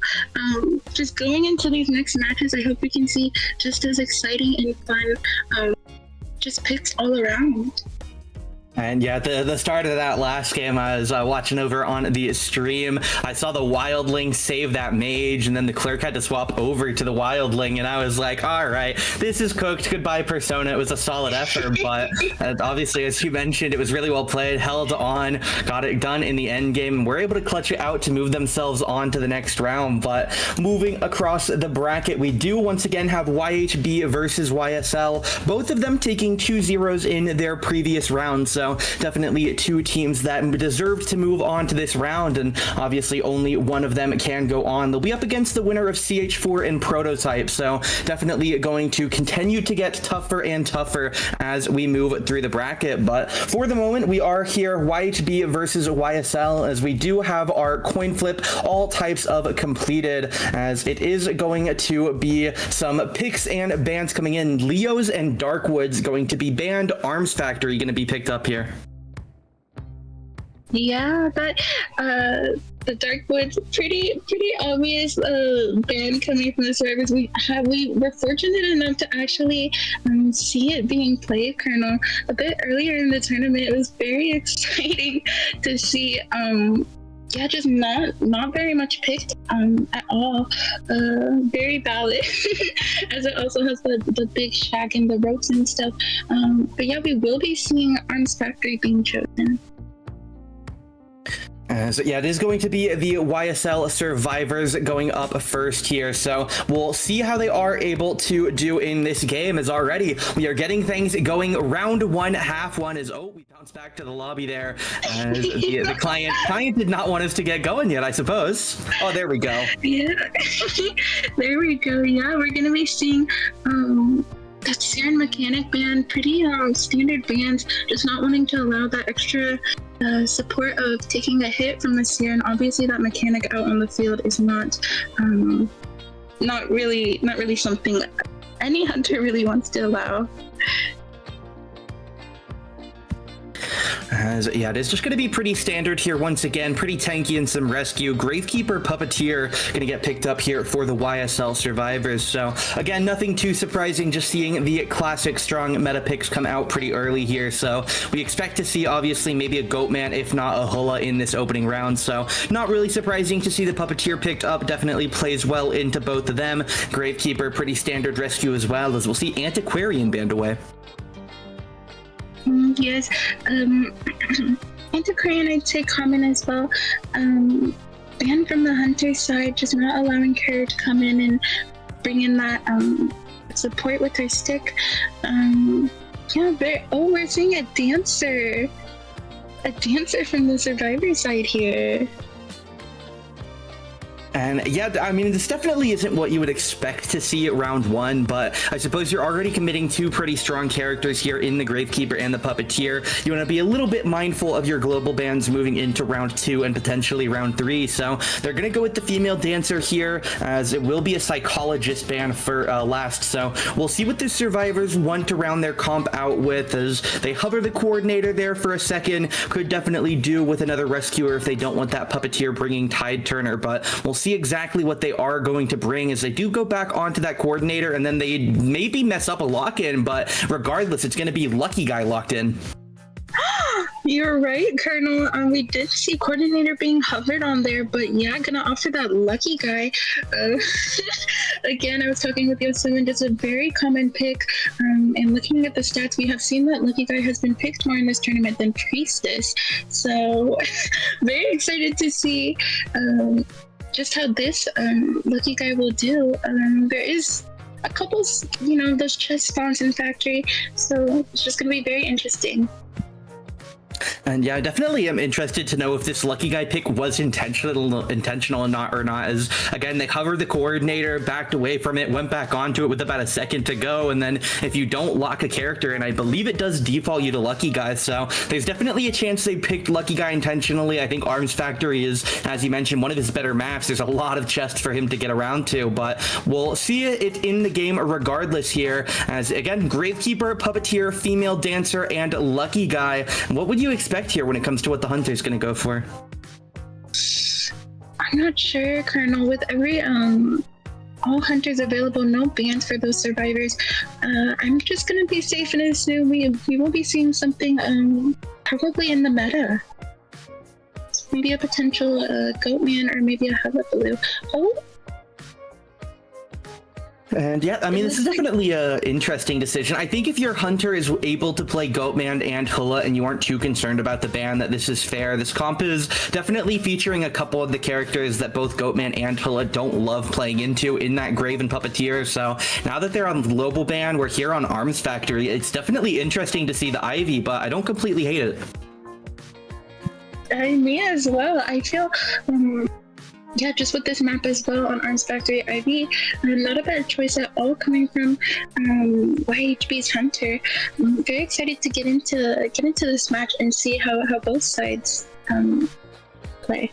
Just going into these next matches, I hope we can see just as exciting and fun just picks all around. And yeah, the start of that last game, I was watching over on the stream. I saw the Wildling save that mage, and then the clerk had to swap over to the Wildling, and I was like, all right, this is cooked. Goodbye, Persona. It was a solid effort, but obviously, as you mentioned, it was really well played, held on, got it done in the end game, and were able to clutch it out to move themselves on to the next round. But moving across the bracket, we do once again have YHB versus YSL, both of them taking 2-0s in their previous round. So definitely 2 teams that deserve to move on to this round, and obviously only one of them can go on. They'll be up against the winner of CH4 and Prototype, so definitely going to continue to get tougher and tougher as we move through the bracket. But for the moment, we are here YHB versus YSL, as we do have our coin flip, all types of completed, as it is going to be some picks and bans coming in. Leos and Darkwoods going to be banned. Arms Factory going to be picked up here. Yeah, that the Darkwoods, pretty obvious ban coming from the servers. We were fortunate enough to actually see it being played, Colonel, a bit earlier in the tournament. It was very exciting to see. Yeah, just not very much picked at all. Very valid, as it also has the big shack and the ropes and stuff. But yeah, we will be seeing Arms Factory being chosen. So yeah, it is going to be the YSL survivors going up first here. So we'll see how they are able to do in this game, as already we are getting things going. Round 1, half 1 is, we bounce back to the lobby there. The client did not want us to get going yet, I suppose. Oh, there we go. Yeah, there we go. Yeah, we're gonna be seeing that Siren Mechanic ban, pretty standard bans, just not wanting to allow that extra support of taking a hit from the Siren. Obviously, that mechanic out on the field is not really something any hunter really wants to allow. Yeah, it is just going to be pretty standard here once again, pretty tanky and some rescue. Gravekeeper Puppeteer going to get picked up here for the YSL survivors. So again, nothing too surprising, just seeing the classic strong meta picks come out pretty early here. So we expect to see obviously maybe a Goatman, if not a Hula, in this opening round. So not really surprising to see the Puppeteer picked up. Definitely plays well into both of them. Gravekeeper, pretty standard rescue as well, as we'll see Antiquarian banned away. Yes, Antiquarian I'd say common as well. Banned from the hunter side, just not allowing her to come in and bring in that support with her stick. Yeah, we're seeing a dancer from the survivor side here. And yeah, I mean, this definitely isn't what you would expect to see at round 1, but I suppose you're already committing 2 pretty strong characters here in the Gravekeeper and the Puppeteer. You want to be a little bit mindful of your global bans moving into round 2 and potentially round 3. So they're going to go with the female dancer here, as it will be a psychologist ban for last. So we'll see what the survivors want to round their comp out with, as they hover the coordinator there for a second. Could definitely do with another rescuer if they don't want that Puppeteer bringing Tide Turner, but we'll see exactly what they are going to bring, as they do go back onto that coordinator, and then they maybe mess up a lock-in, but regardless, it's going to be Lucky Guy locked in. You're right, Colonel. We did see coordinator being hovered on there, but yeah, gonna offer that Lucky Guy. Again, I was talking with Yosu, and it's a very common pick. And looking at the stats, we have seen that Lucky Guy has been picked more in this tournament than Priestess. So, very excited to see just how this Lucky Guy will do. There is a couple, those chest spawns in Factory, so it's just gonna be very interesting. And yeah, I definitely am interested to know if this Lucky Guy pick was intentional or not, as again, they hovered the coordinator, backed away from it, went back onto it with about a second to go, and then if you don't lock a character, and I believe it does default you to Lucky Guy, so there's definitely a chance they picked Lucky Guy intentionally. I think Arms Factory is, as you mentioned, one of his better maps. There's a lot of chests for him to get around to, but we'll see it in the game regardless here, as again, Gravekeeper, Puppeteer, Female Dancer, and Lucky Guy. What would you expect here when it comes to what the Hunter's going to go for? I'm not sure, Colonel. With every all hunters available, no bans for those survivors. I'm just gonna be safe and assume we will be seeing something probably in the meta. Maybe a potential Goatman, or maybe a Hullabaloo. Oh. And yeah, I mean, this is definitely an interesting decision. I think if your Hunter is able to play Goatman and Hula, and you aren't too concerned about the ban, that this is fair. This comp is definitely featuring a couple of the characters that both Goatman and Hula don't love playing into in that Grave and Puppeteer. So now that they're on global ban, we're here on Arms Factory. It's definitely interesting to see the Ivy, but I don't completely hate it. Me as well. I feel yeah, just with this map as well on Arms Factory Ivy, not a bad choice at all coming from YHB's Hunter. I'm very excited to get into this match and see how both sides play.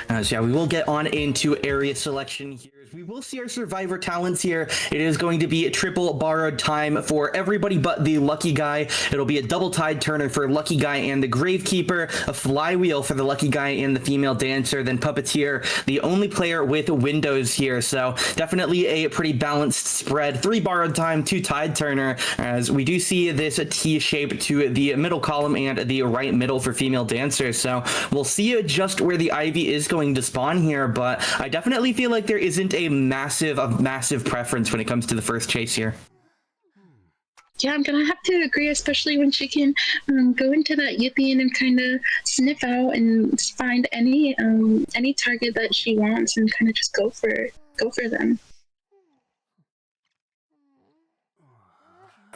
So yeah, we will get on into area selection here. We will see our survivor talents here. It is going to be a triple borrowed time for everybody but the Lucky Guy. It'll be a double Tide Turner for Lucky Guy and the Gravekeeper, a flywheel for the Lucky Guy and the Female Dancer, then Puppeteer, the only player with windows here. So definitely a pretty balanced spread. 3 borrowed time, 2 Tide Turner, as we do see this T shape to the middle column and the right middle for Female Dancer. So we'll see just where the Ivy is going to spawn here, but I definitely feel like there isn't a massive preference when it comes to the first chase here. Yeah, I'm gonna have to agree, especially when she can go into that Yithian and kind of sniff out and find any target that she wants and kind of just go for them.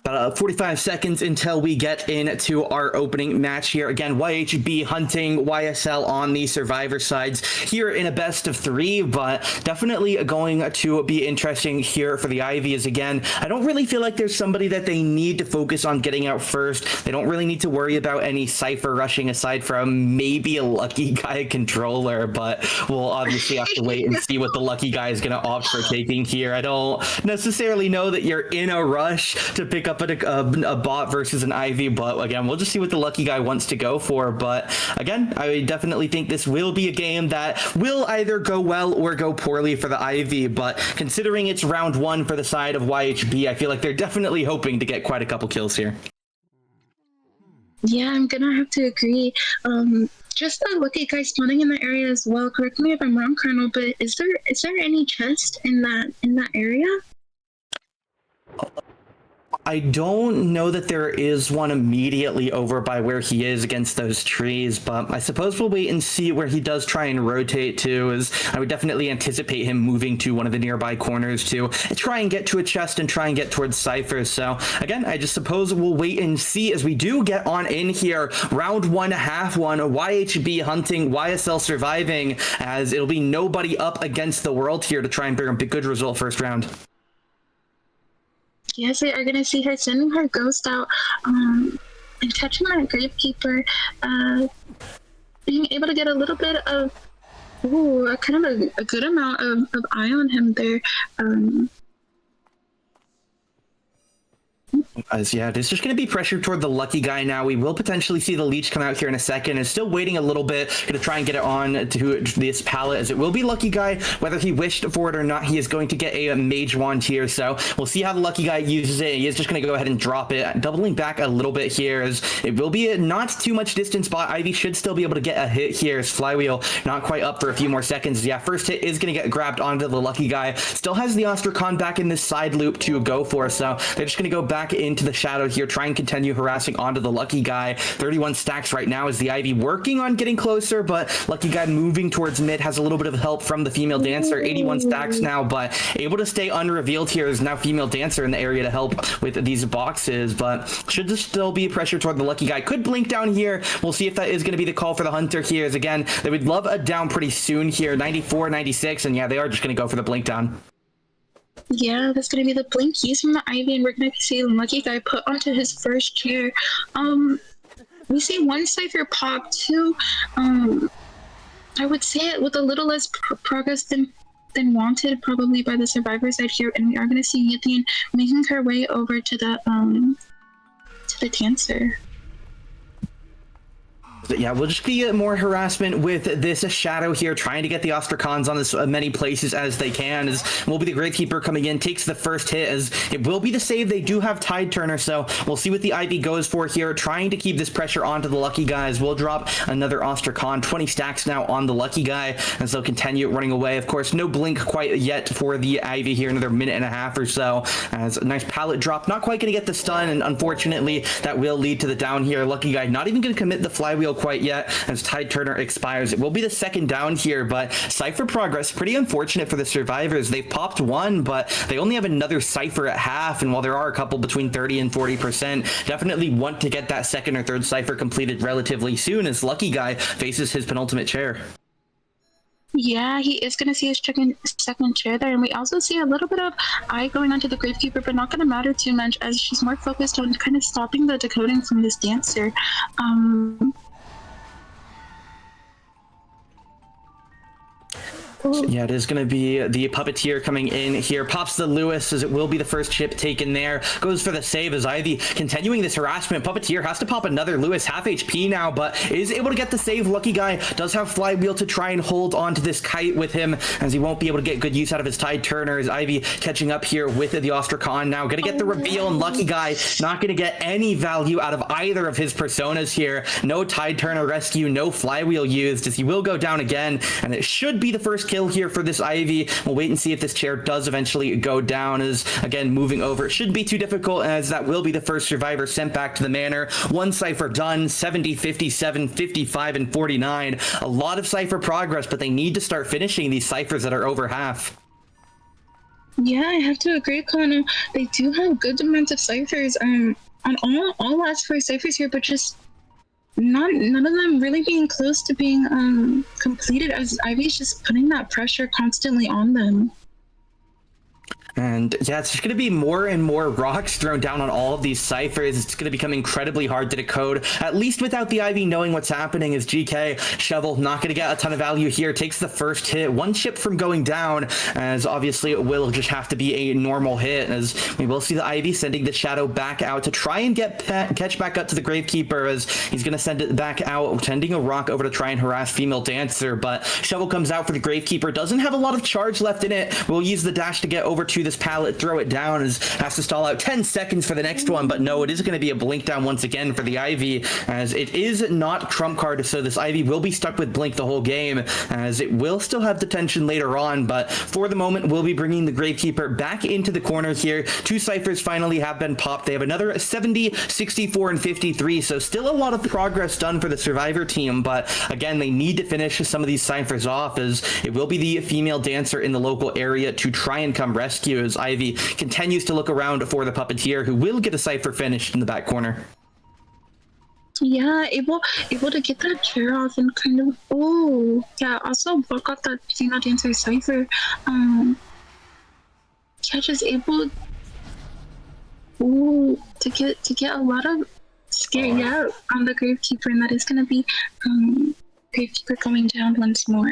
About 45 seconds until we get into our opening match here. Again, YHB hunting YSL on the survivor sides here in a best of 3, but definitely going to be interesting here for the Ivies. Again, I don't really feel like there's somebody that they need to focus on getting out first. They don't really need to worry about any Cypher rushing aside from maybe a Lucky Guy controller, but we'll obviously have to wait and see what the Lucky Guy is going to opt for taking here. I don't necessarily know that you're in a rush to pick up a bot versus an Ivy, but again, we'll just see what the Lucky Guy wants to go for. But again, I definitely think this will be a game that will either go well or go poorly for the Ivy, but considering it's round 1 for the side of YHB, I feel like they're definitely hoping to get quite a couple kills here. Yeah, I'm gonna have to agree. Just that Lucky Guy spawning in the area as well. Correct me if I'm wrong, Colonel, but is there any chest in that area? I don't know that there is one immediately over by where he is against those trees, but I suppose we'll wait and see where he does try and rotate to, as I would definitely anticipate him moving to one of the nearby corners to try and get to a chest and try and get towards Cypher. So again, I just suppose we'll wait and see as we do get on in here. Round 1, half 1, YHB hunting, YSL surviving, as it'll be nobody up against the world here to try and bring a good result first round. Yes, we are going to see her sending her ghost out and catching that Gravekeeper, being able to get a little bit of, kind of a good amount of eye on him there. Yeah, there's just going to be pressure toward the lucky guy now. We will potentially see the leech come out here in a second. Is still waiting a little bit. Going to try and get it on to this pallet, as it will be lucky guy. Whether he wished for it or not, he is going to get a mage wand here. So we'll see how the lucky guy uses it. He is just going to go ahead and drop it. Doubling back a little bit here, as it will be not too much distance, but Ivy should still be able to get a hit here. As Flywheel not quite up for a few more seconds. Yeah, first hit is going to get grabbed onto the lucky guy. Still has the Ostracon back in this side loop to go for. So they're just going to go back into the shadow here, try and continue harassing onto the lucky guy. 31 stacks right now as the Ivy working on getting closer, but lucky guy moving towards mid, has a little bit of help from the female dancer. 81 stacks now, but able to stay unrevealed here. Is now female dancer in the area to help with these boxes, but should just still be pressure toward the lucky guy. Could blink down here. We'll see if that is going to be the call for the hunter here, as again, they would love a down pretty soon here. 94, 96, and yeah, they are just going to go for the blink down. Yeah, that's going to be the blinkies from the Ivy, and we're going to see the lucky guy put onto his first chair. We see one Cypher pop too. I would say it with a little less progress than wanted, probably by the survivor side here, and we are going to see Yithian making her way over to the dancer. Yeah, we'll just be more harassment with this shadow here, trying to get the Ostracons on as many places as they can. As will be the Gravekeeper coming in, takes the first hit, as it will be the save. They do have Tide Turner, so we'll see what the Ivy goes for here, trying to keep this pressure onto the lucky guys. We'll drop another Ostracon, 20 stacks now on the lucky guy, as they'll continue running away. Of course, no blink quite yet for the Ivy here, another minute and a half or so, as a nice pallet drop, not quite going to get the stun, and unfortunately that will lead to the down here. Lucky guy not even going to commit the flywheel quite yet, as Tide Turner expires. It will be the second down here, but Cypher progress pretty unfortunate for the survivors. They've popped one, but they only have another Cypher at half, and while there are a couple between 30 and 40%, definitely want to get that second or third Cypher completed relatively soon, as lucky guy faces his penultimate chair. Yeah, he is going to see his second chair there, and we also see a little bit of eye going onto the Gravekeeper, but not going to matter too much, as she's more focused on kind of stopping the decoding from this dancer. Yeah, it is going to be the Puppeteer coming in here. Pops the Lewis, as it will be the first chip taken there. Goes for the save as Ivy continuing this harassment. Puppeteer has to pop another Lewis, half HP now, but is able to get the save. Lucky guy does have Flywheel to try and hold onto this kite with him, as he won't be able to get good use out of his Tide Turner. As Ivy catching up here with the Ostracon now. Going to get the reveal, and lucky guy not going to get any value out of either of his personas here. No Tide Turner rescue, no Flywheel used, as he will go down again, and it should be the first kill here for this Ivy. We'll wait and see if this chair does eventually go down, as again moving over. It shouldn't be too difficult, as that will be the first survivor sent back to the manor. One Cypher done, 70, 57, 55, and 49. A lot of Cypher progress, but they need to start finishing these Cyphers that are over half. Yeah, I have to agree, Connor. They do have good amounts of Cyphers on all last four Cyphers here, but just none of them really being close to being completed, as Ivy's just putting that pressure constantly on them. And yeah, it's just going to be more and more rocks thrown down on all of these ciphers. It's going to become incredibly hard to decode, at least without the Ivy knowing what's happening. As GK Shovel not going to get a ton of value here, takes the first hit, one chip from going down, as obviously it will just have to be a normal hit, as we will see the Ivy sending the shadow back out to try and catch back up to the Gravekeeper, as he's going to send it back out, sending a rock over to try and harass female dancer. But Shovel comes out for the Gravekeeper, doesn't have a lot of charge left in it. We'll use the dash to get over to this pallet, throw it down, as has to stall out 10 seconds for the next one, but no, it is going to be a blink down once again for the Ivy, as it is not trump card, so this Ivy will be stuck with blink the whole game, as it will still have detention later on, but for the moment, we'll be bringing the Gravekeeper back into the corner here. 2 ciphers finally have been popped. They have another 70, 64, and 53, so still a lot of progress done for the Survivor team, but again, they need to finish some of these ciphers off, as it will be the female dancer in the local area to try and come rescue, as Ivy continues to look around for the puppeteer, who will get a cipher finished in the back corner. Yeah, able to get that chair off and kind of, oh yeah, also broke out that female dancer cipher. Catch is able to get a lot of scare on the Gravekeeper, and that is gonna be Gravekeeper going down once more.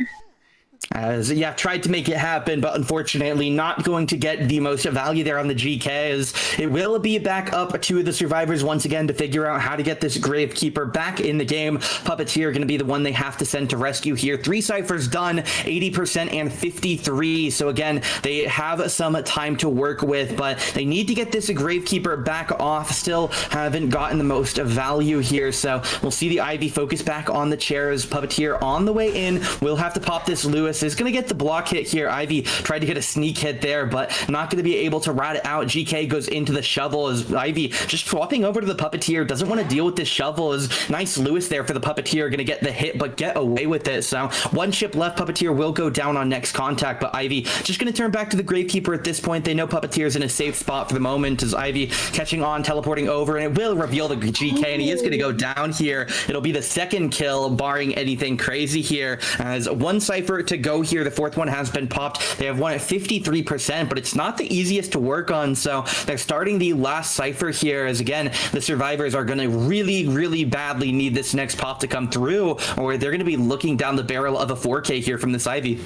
As tried to make it happen, but unfortunately not going to get the most value there on the GK, as it will be back up to the survivors once again to figure out how to get this Gravekeeper back in the game. Puppeteer going to be the one they have to send to rescue here. 3 ciphers done, 80% and 53. So again, they have some time to work with, but they need to get this Gravekeeper back off. Still haven't gotten the most value here. So we'll see the Ivy focus back on the chairs. Puppeteer on the way in. We'll have to pop this Lewis. Is going to get the block hit here. Ivy tried to get a sneak hit there, but not going to be able to rat it out. GK goes into the shovel, as Ivy just swapping over to the Puppeteer. Doesn't want to deal with this shovel. Is nice Lewis there for the Puppeteer. Going to get the hit, but get away with it. So 1 chip left. Puppeteer will go down on next contact, but Ivy just going to turn back to the Gravekeeper at this point. They know Puppeteer's in a safe spot for the moment, as Ivy catching on, teleporting over, and it will reveal the GK, and he is going to go down here. It'll be the 2nd kill, barring anything crazy here, as 1 cipher to go here. The 4th one has been popped. They have won at 53%, but it's not the easiest to work on, so they're starting the last cipher here, as again, the survivors are going to really badly need this next pop to come through, or they're going to be looking down the barrel of a 4K here from this Ivy.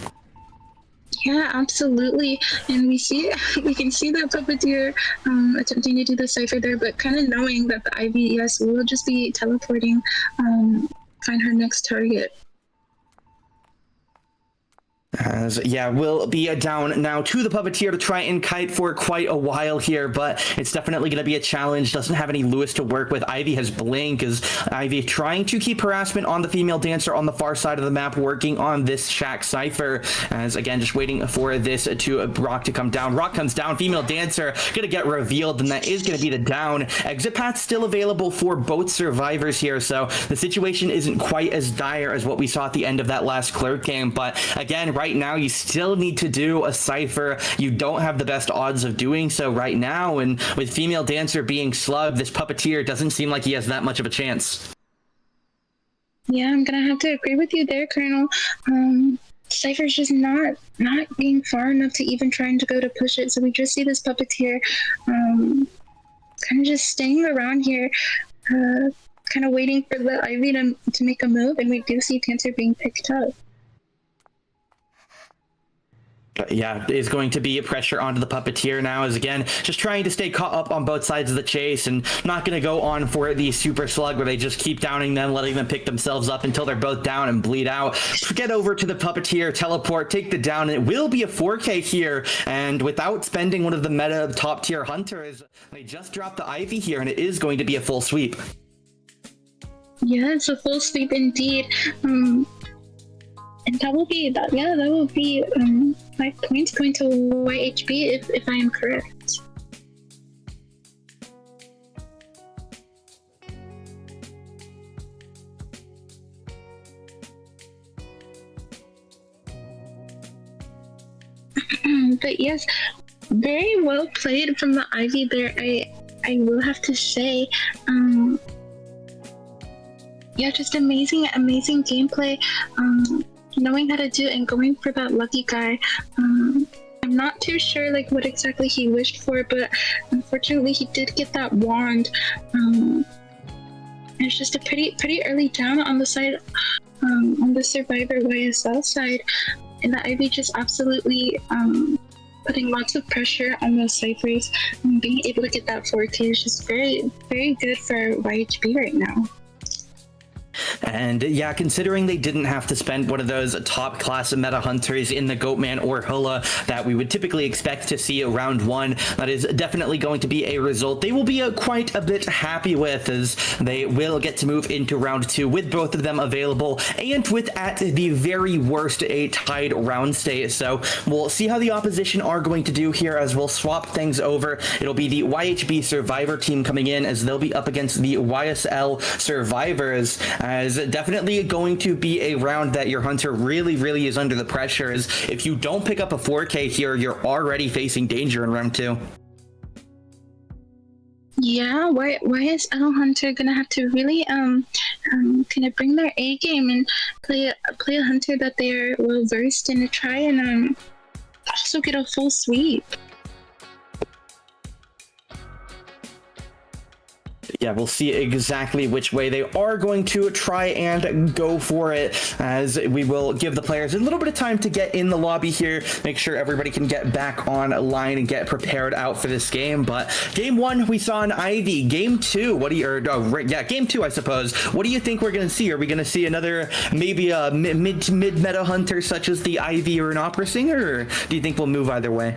Yeah, absolutely. And we can see that Puppeteer attempting to do the cipher there, but kind of knowing that the Ivy, yes, will just be teleporting, find her next target. As will be down now to the Puppeteer to try and kite for quite a while here, but it's definitely going to be a challenge. Doesn't have any Lewis to work with. Ivy has blink, as Ivy trying to keep harassment on the female dancer on the far side of the map, working on this Shack cipher, as again just waiting for this to Rock to come down. Rock comes down, female dancer gonna get revealed, and that is gonna be the down. Exit path still available for both survivors here, so the situation isn't quite as dire as what we saw at the end of that last clerk game, but again, right now you still need to do a cipher. You don't have the best odds of doing so right now, and with female dancer being slugged, this Puppeteer doesn't seem like he has that much of a chance. Yeah, I'm gonna have to agree with you there, Colonel. Cypher's just not being far enough to even trying to go to push it, so we just see this Puppeteer kind of just staying around here, kind of waiting for the Ivy to make a move, and we do see Dancer being picked up. Is going to be a pressure onto the Puppeteer now, as again just trying to stay caught up on both sides of the chase, and not going to go on for the super slug where they just keep downing them, letting them pick themselves up until they're both down and bleed out. Get over to the Puppeteer, teleport, take the down, and it will be a 4K here, and without spending one of the meta top tier hunters, they just dropped the Ivy here, and it is going to be a full sweep. Yeah, it's a full sweep indeed. And that will be 5 points going to YHB if I am correct. But yes, very well played from the Ivy there. I will have to say, just amazing gameplay. Knowing how to do it and going for that lucky guy. I'm not too sure what exactly he wished for, but unfortunately he did get that wand. It's just a pretty early down on the side, on the Survivor YSL side, and the Ivy just absolutely putting lots of pressure on those ciphers, and being able to get that 4K is just very good for YHB right now. And yeah, considering they didn't have to spend one of those top class meta hunters in the Goatman or Hula that we would typically expect to see round 1, that is definitely going to be a result they will be quite a bit happy with, as they will get to move into round 2 with both of them available and with at the very worst a tied round state. So we'll see how the opposition are going to do here as we'll swap things over. It'll be the YHB Survivor team coming in as they'll be up against the YSL Survivors, as definitely going to be a round that your hunter really is under the pressure, as if you don't pick up a 4K here, you're already facing danger in round 2. Yeah, why is L Hunter gonna have to really kind of bring their A game and play a hunter that they're well versed in to try and also get a full sweep? Yeah, we'll see exactly which way they are going to try and go for it, as we will give the players a little bit of time to get in the lobby here, make sure everybody can get back online and get prepared out for this game. But game 1, we saw an Ivy. Game 2, what do you, game 2, I suppose. What do you think we're going to see? Are we going to see another, maybe a mid-meta hunter such as the Ivy or an Opera Singer, or do you think we'll move either way?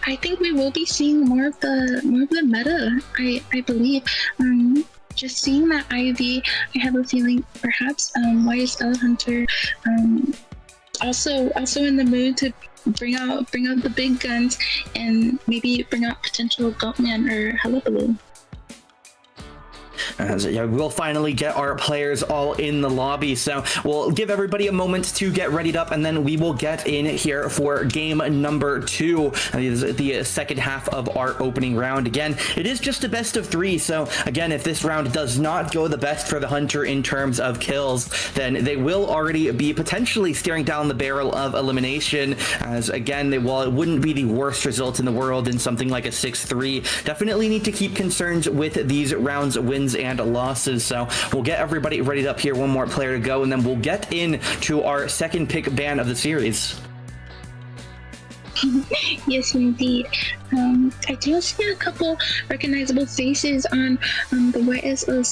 I think we will be seeing more of the meta. I believe. Just seeing that Ivy, I have a feeling perhaps YSL Hunter also in the mood to bring out the big guns and maybe bring out potential Goatman or Hullabaloo. As yeah, we'll finally get our players all in the lobby, so we'll give everybody a moment to get readied up, and then we will get in here for game number 2. The second half of our opening round. Again, it is just a best of 3, so again, if this round does not go the best for the hunter in terms of kills, then they will already be potentially staring down the barrel of elimination, as again, while it wouldn't be the worst result in the world in something like a 6-3, definitely need to keep concerns with these rounds wins and losses. So we'll get everybody ready up here, one more player to go, and then we'll get into our second pick ban of the series. Yes, indeed. I do see a couple recognizable faces on the YSL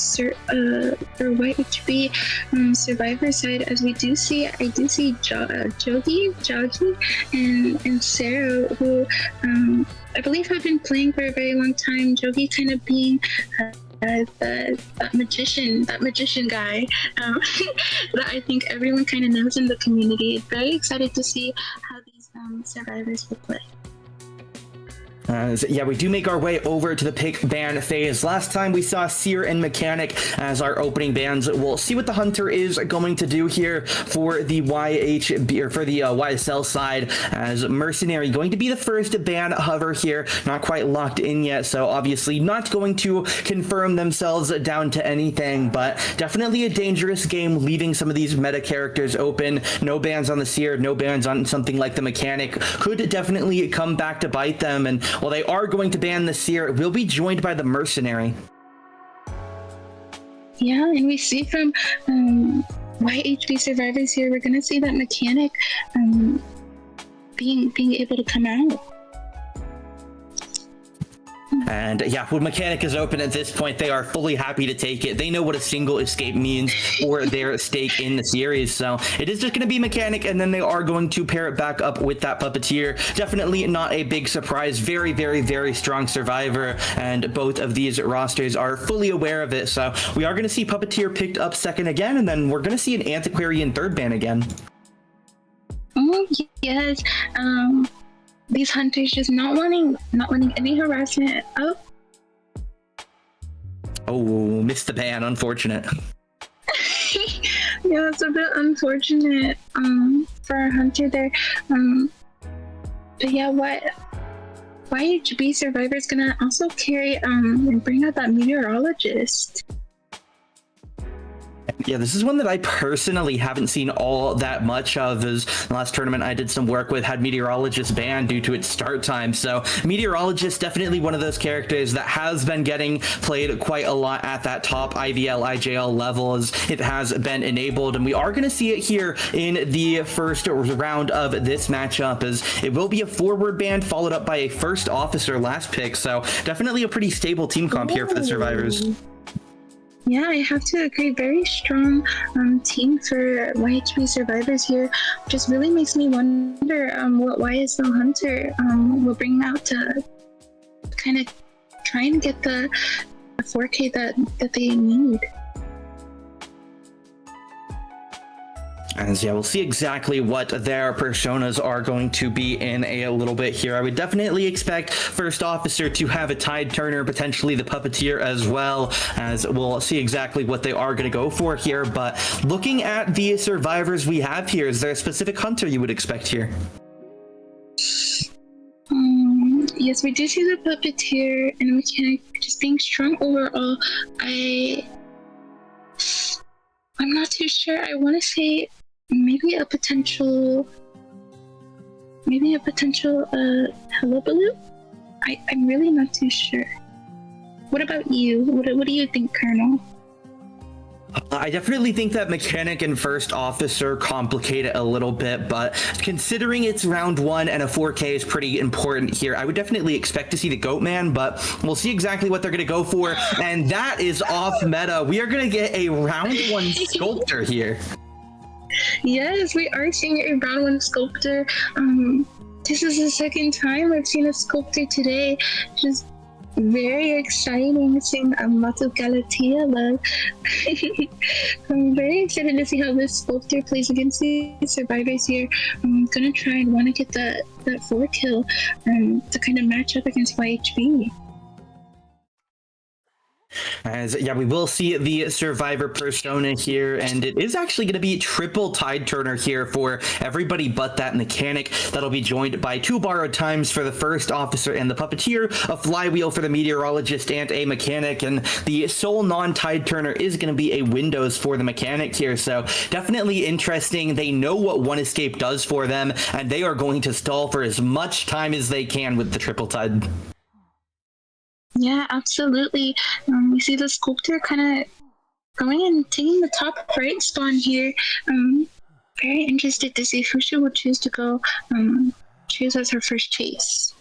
or YHB Survivor side, as I do see Jogi and Sarah, who I believe have been playing for a very long time. Jogi kind of being that magician guy that I think everyone kind of knows in the community. Very excited to see how these survivors will play. Yeah, we do make our way over to the pick ban phase. Last time we saw Seer and Mechanic as our opening bans. We'll see what the hunter is going to do here for the YHB, or for the YSL side, as Mercenary going to be the first ban hover here. Not quite locked in yet, so obviously not going to confirm themselves down to anything, but definitely a dangerous game, leaving some of these meta characters open. No bans on the Seer, no bans on something like the Mechanic could definitely come back to bite them, and while they are going to ban the Seer, it will be joined by the Mercenary. Yeah, and we see from YHB Survivors here, we're going to see that Mechanic being able to come out. And yeah, when Mechanic is open at this point, they are fully happy to take it. They know what a single escape means for their stake in the series. So it is just going to be Mechanic, and then they are going to pair it back up with that Puppeteer. Definitely not a big surprise. Very strong survivor, and both of these rosters are fully aware of it. So we are going to see Puppeteer picked up second again, and then we're going to see an Antiquarian third ban again. Oh, yes. These hunters just not wanting any harassment. Oh, missed the ban. Unfortunate. Yeah, it's a bit unfortunate for a hunter there. But yeah, YHB Survivor is gonna also carry and bring out that meteorologist. Yeah, this is one that I personally haven't seen all that much of, as the last tournament I did some work with had Meteorologist banned due to its start time. So Meteorologist, definitely one of those characters that has been getting played quite a lot at that top IVL, IJL level, as it has been enabled. And we are going to see it here in the first round of this matchup, as it will be a forward ban followed up by a first officer last pick. So definitely a pretty stable team comp here for the survivors. Yeah, I have to agree. Very strong team for YHB survivors here. Just really makes me wonder what YSL Hunter will bring out to kind of try and get the 4K that they need. As yeah, we'll see exactly what their personas are going to be in a little bit here. I would definitely expect First Officer to have a Tide Turner, potentially the Puppeteer as well, as we'll see exactly what they are going to go for here. But looking at the survivors we have here, is there a specific hunter you would expect here? Yes, we do see the Puppeteer and a Mechanic just being strong overall. I'm not too sure. I want to say maybe a potential Hullabaloo? I'm really not too sure. What about you? What do you think, Colonel? I definitely think that Mechanic and First Officer complicate it a little bit, but considering it's round 1 and a 4K is pretty important here, I would definitely expect to see the Goatman, but we'll see exactly what they're going to go for, and that is off meta. We are going to get a round 1 Sculptor here. Yes, we are seeing a round 1 Sculptor. This is the second time I've seen a Sculptor today. Just very exciting, seeing lots of Galatea love. I'm very excited to see how this Sculptor plays against the survivors here. I'm gonna try and want to get that 4 kill to kind of match up against YHB. As yeah, we will see the survivor persona here, and it is actually going to be triple Tide Turner here for everybody but that Mechanic. That'll be joined by 2 borrowed times for the First Officer and the Puppeteer, a Flywheel for the Meteorologist and a Mechanic, and the sole non-Tide Turner is going to be a Windows for the Mechanic here. So definitely interesting. They know what One Escape does for them, and they are going to stall for as much time as they can with the triple Tide. Yeah, absolutely. We see the Sculptor kind of going and taking the top right spawn here. Very interested to see who she will choose to go choose as her first chase.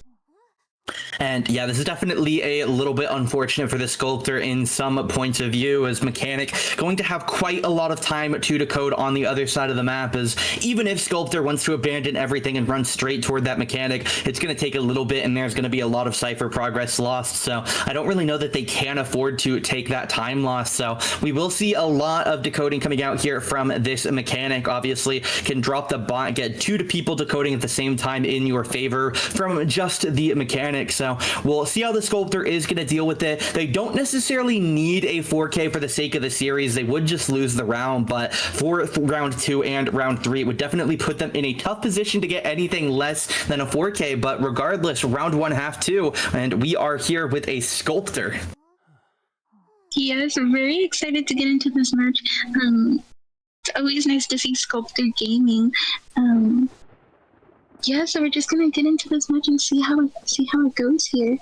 And yeah, this is definitely a little bit unfortunate for the Sculptor in some points of view, as Mechanic going to have quite a lot of time to decode on the other side of the map, as even if Sculptor wants to abandon everything and run straight toward that Mechanic, it's going to take a little bit and there's going to be a lot of Cypher progress lost. So I don't really know that they can afford to take that time loss. So we will see a lot of decoding coming out here from this Mechanic. Obviously can drop the bot, get 2 people decoding at the same time in your favor from just the Mechanic. So we'll see how the Sculptor is going to deal with it. They don't necessarily need a 4K for the sake of the series. They would just lose the round, but for round 2 and round 3, it would definitely put them in a tough position to get anything less than a 4K. But regardless, round 1 half 2, and we are here with a Sculptor. Yes, I'm very excited to get into this match. It's always nice to see Sculptor gaming. Yeah, so we're just gonna get into this match and see how it goes here.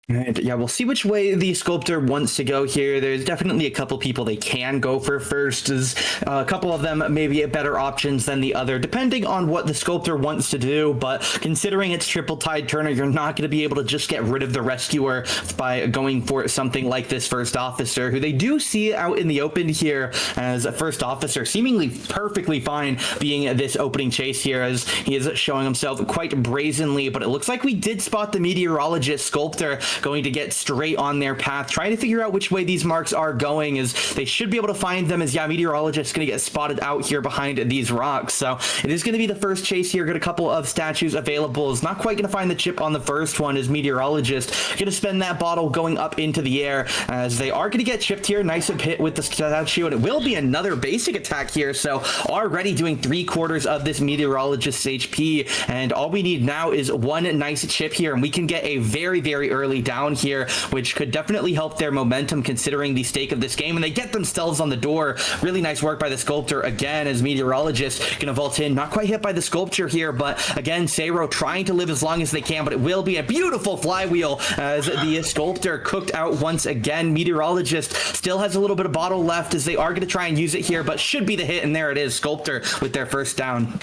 And yeah, we'll see which way the Sculptor wants to go here. There's definitely a couple people they can go for first, as a couple of them may be better options than the other, depending on what the Sculptor wants to do. But considering it's triple Tide Turner, you're not going to be able to just get rid of the Rescuer by going for something like this First Officer, who they do see out in the open here as a First Officer, seemingly perfectly fine being this opening chase here, as he is showing himself quite brazenly. But it looks like we did spot the Meteorologist Sculptor going to get straight on their path, trying to figure out which way these marks are going, as they should be able to find them, as yeah, Meteorologist is going to get spotted out here behind these rocks. So it is going to be the first chase here. Got a couple of statues available. Is not quite going to find the chip on the first one, as Meteorologist going to spend that bottle going up into the air, as they are going to get chipped here. Nice hit with the statue, and it will be another basic attack here. So already doing 3/4 of this Meteorologist's HP, and all we need now is one nice chip here, and we can get a very, very early down here, which could definitely help their momentum considering the stake of this game. And they get themselves on the door. Really nice work by the Sculptor again, as Meteorologist gonna vault in. Not quite hit by the Sculpture here, but again, Seiro trying to live as long as they can, but it will be a beautiful flywheel as the Sculptor cooked out once again. Meteorologist still has a little bit of bottle left, as they are gonna try and use it here, but should be the hit, and there it is, Sculptor with their first down.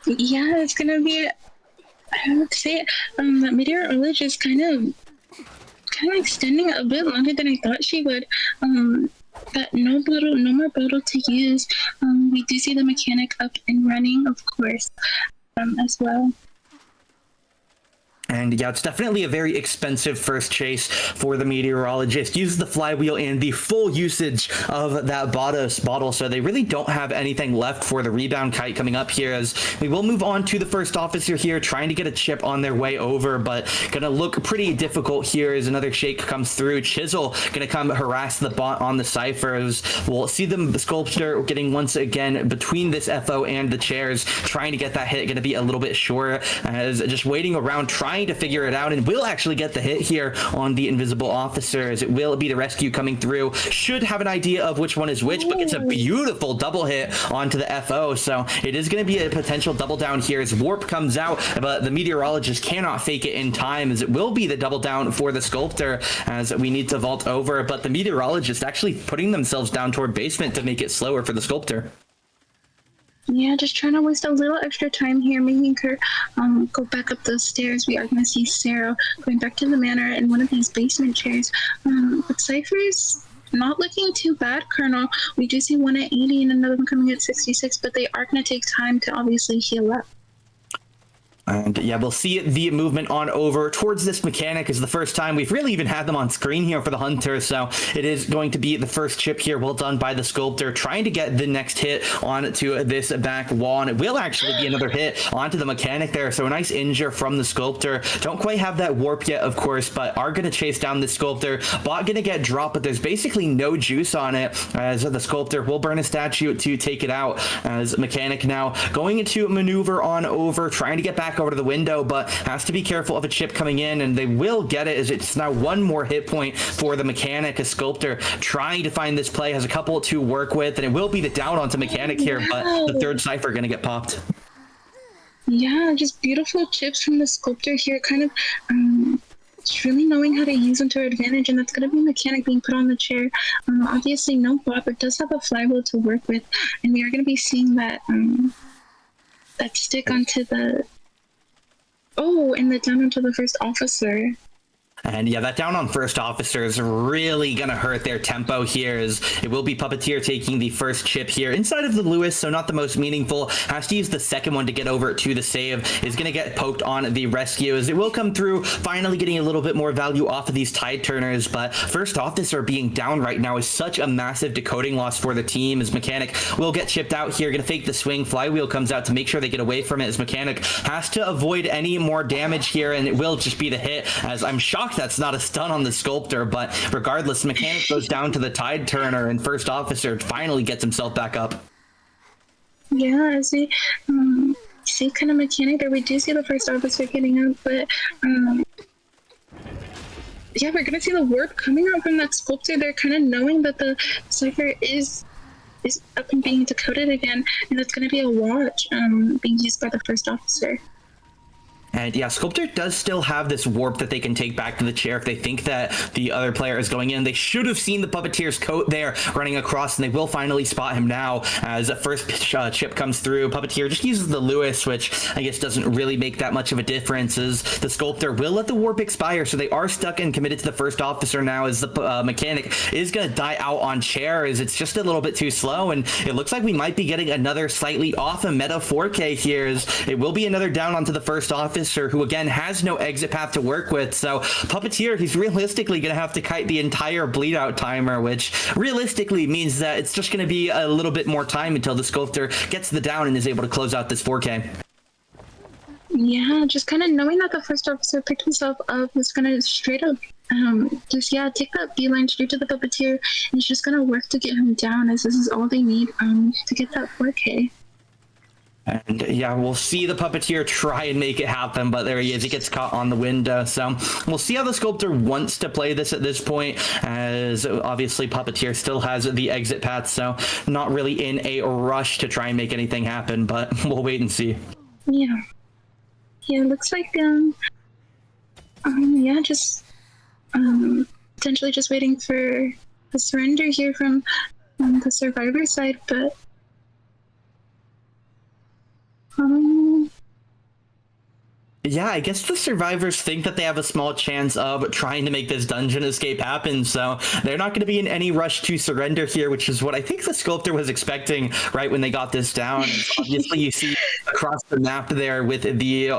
Yeah, it's gonna be, I would say, that Meteorologist kind kind of extending a bit longer than I thought she would. But no more bottle to use. We do see the mechanic up and running, of course, as well. And yeah, it's definitely a very expensive first chase for the meteorologist. Uses the flywheel and the full usage of that bottle, so they really don't have anything left for the rebound kite coming up here, as we will move on to the first officer here, trying to get a chip on their way over, but gonna look pretty difficult here as another shake comes through. Chisel gonna come harass the bot on the ciphers. We'll see the sculptor getting once again between this FO and the chairs, trying to get that hit. Gonna be a little bit short, as just waiting around, trying to figure it out, and will actually get the hit here on the invisible officer, as it will be the rescue coming through. Should have an idea of which one is which, but it's a beautiful double hit onto the FO, so it is going to be a potential double down here as warp comes out, but the meteorologist cannot fake it in time, as it will be the double down for the sculptor, as we need to vault over, but the meteorologist actually putting themselves down toward basement to make it slower for the sculptor. Yeah, just trying to waste a little extra time here, making her go back up those stairs. We are going to see Sarah going back to the manor in one of these basement chairs. But Cypher's not looking too bad, Colonel. We do see one at 80 and another one coming at 66, but they are going to take time to obviously heal up. And yeah, we'll see the movement on over towards this mechanic. Is the first time we've really even had them on screen here for the hunter, so it is going to be the first chip here. Well done by the sculptor, trying to get the next hit onto this back wall, and it will actually be another hit onto the mechanic there, so a nice injure from the sculptor. Don't quite have that warp yet, of course, but are going to chase down the sculptor. Bot going to get dropped, but there's basically no juice on it, as the sculptor will burn a statue to take it out, as mechanic now going into maneuver on over, trying to get back over to the window, but has to be careful of a chip coming in, and they will get it, as it's now one more hit point for the mechanic. A sculptor trying to find this play, has a couple to work with, and it will be the down onto mechanic here, but the third cipher going to get popped. Yeah, just beautiful chips from the sculptor here, kind of just really knowing how to use them to her advantage, and that's going to be mechanic being put on the chair. Obviously no bot, but does have a flywheel to work with, and we are going to be seeing that that stick onto the and the down onto the first officer. And yeah, that down on first officer is really going to hurt their tempo here, as it will be Puppeteer taking the first chip here inside of the Lewis, so not the most meaningful. Has to use the second one to get over to the save. Is going to get poked on the rescue, as it will come through, finally getting a little bit more value off of these tide turners, but first officer being down right now is such a massive decoding loss for the team, as mechanic will get chipped out here. Going to fake the swing. Flywheel comes out to make sure they get away from it, as mechanic has to avoid any more damage here, and it will just be the hit, as I'm shocked that's not a stun on the sculptor, but regardless, mechanic goes down to the tide turner, and first officer finally gets himself back up. Yeah, as we see kind of mechanic there, we do see the first officer getting up, but yeah, we're gonna see the warp coming out from that sculptor. They're kind of knowing that the cipher is up and being decoded again, and that's gonna be a watch being used by the first officer. And yeah, Sculptor does still have this warp that they can take back to the chair if they think that the other player is going in. They should have seen the Puppeteer's coat there running across, and they will finally spot him now as a first chip comes through. Puppeteer just uses the Lewis, which I guess doesn't really make that much of a difference, as the Sculptor will let the warp expire, so they are stuck and committed to the first officer now, as the mechanic is going to die out on chair, as it's just a little bit too slow, and it looks like we might be getting another slightly off a meta 4K here, as it will be another down onto the first officer, who again has no exit path to work with. So Puppeteer, he's realistically going to have to kite the entire bleed out timer, which realistically means that it's just going to be a little bit more time until the sculptor gets the down and is able to close out this 4K. Yeah, just kind of knowing that the first officer picked himself up, was going to straight up take that beeline straight to the Puppeteer, and he's just going to work to get him down, as this is all they need to get that 4K. And yeah, we'll see the Puppeteer try and make it happen, but there he is. He gets caught on the window. So we'll see how the Sculptor wants to play this at this point, as obviously Puppeteer still has the exit path, so not really in a rush to try and make anything happen, but we'll wait and see. Yeah, looks like just potentially just waiting for the surrender here from the survivor side, but Yeah, I guess the survivors think that they have a small chance of trying to make this dungeon escape happen, so they're not going to be in any rush to surrender here, which is what I think the sculptor was expecting right when they got this down. And obviously, you see across the map there with the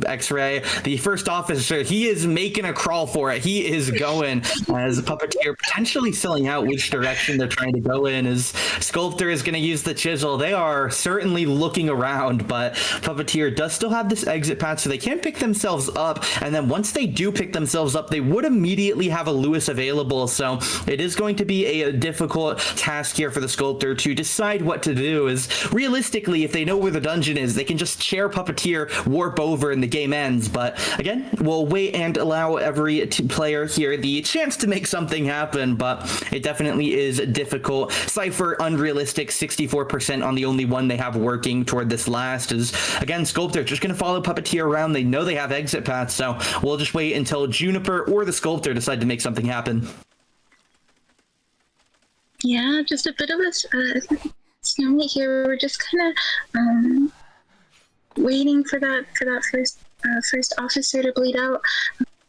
X-ray, the first officer, he is making a crawl for it. He is going as a puppeteer, potentially selling out which direction they're trying to go in. As sculptor is going to use the chisel. They are certainly looking around, but puppeteer does still have this exit path, so they can't pick themselves up, and then once they do pick themselves up, they would immediately have a Lewis available, so it is going to be a difficult task here for the sculptor to decide what to do. Is realistically, if they know where the dungeon is, they can just chair puppeteer, warp over, and the game ends. But again, we'll wait and allow every player here the chance to make something happen, but it definitely is difficult. Cypher unrealistic, 64% on the only one they have working toward this last. Is again, sculptor just going to follow puppeteer around. They know they have exit paths, so we'll just wait until Juniper or the sculptor decide to make something happen. Yeah, just a bit of a snowmate here. We're just kind of waiting for that first officer to bleed out.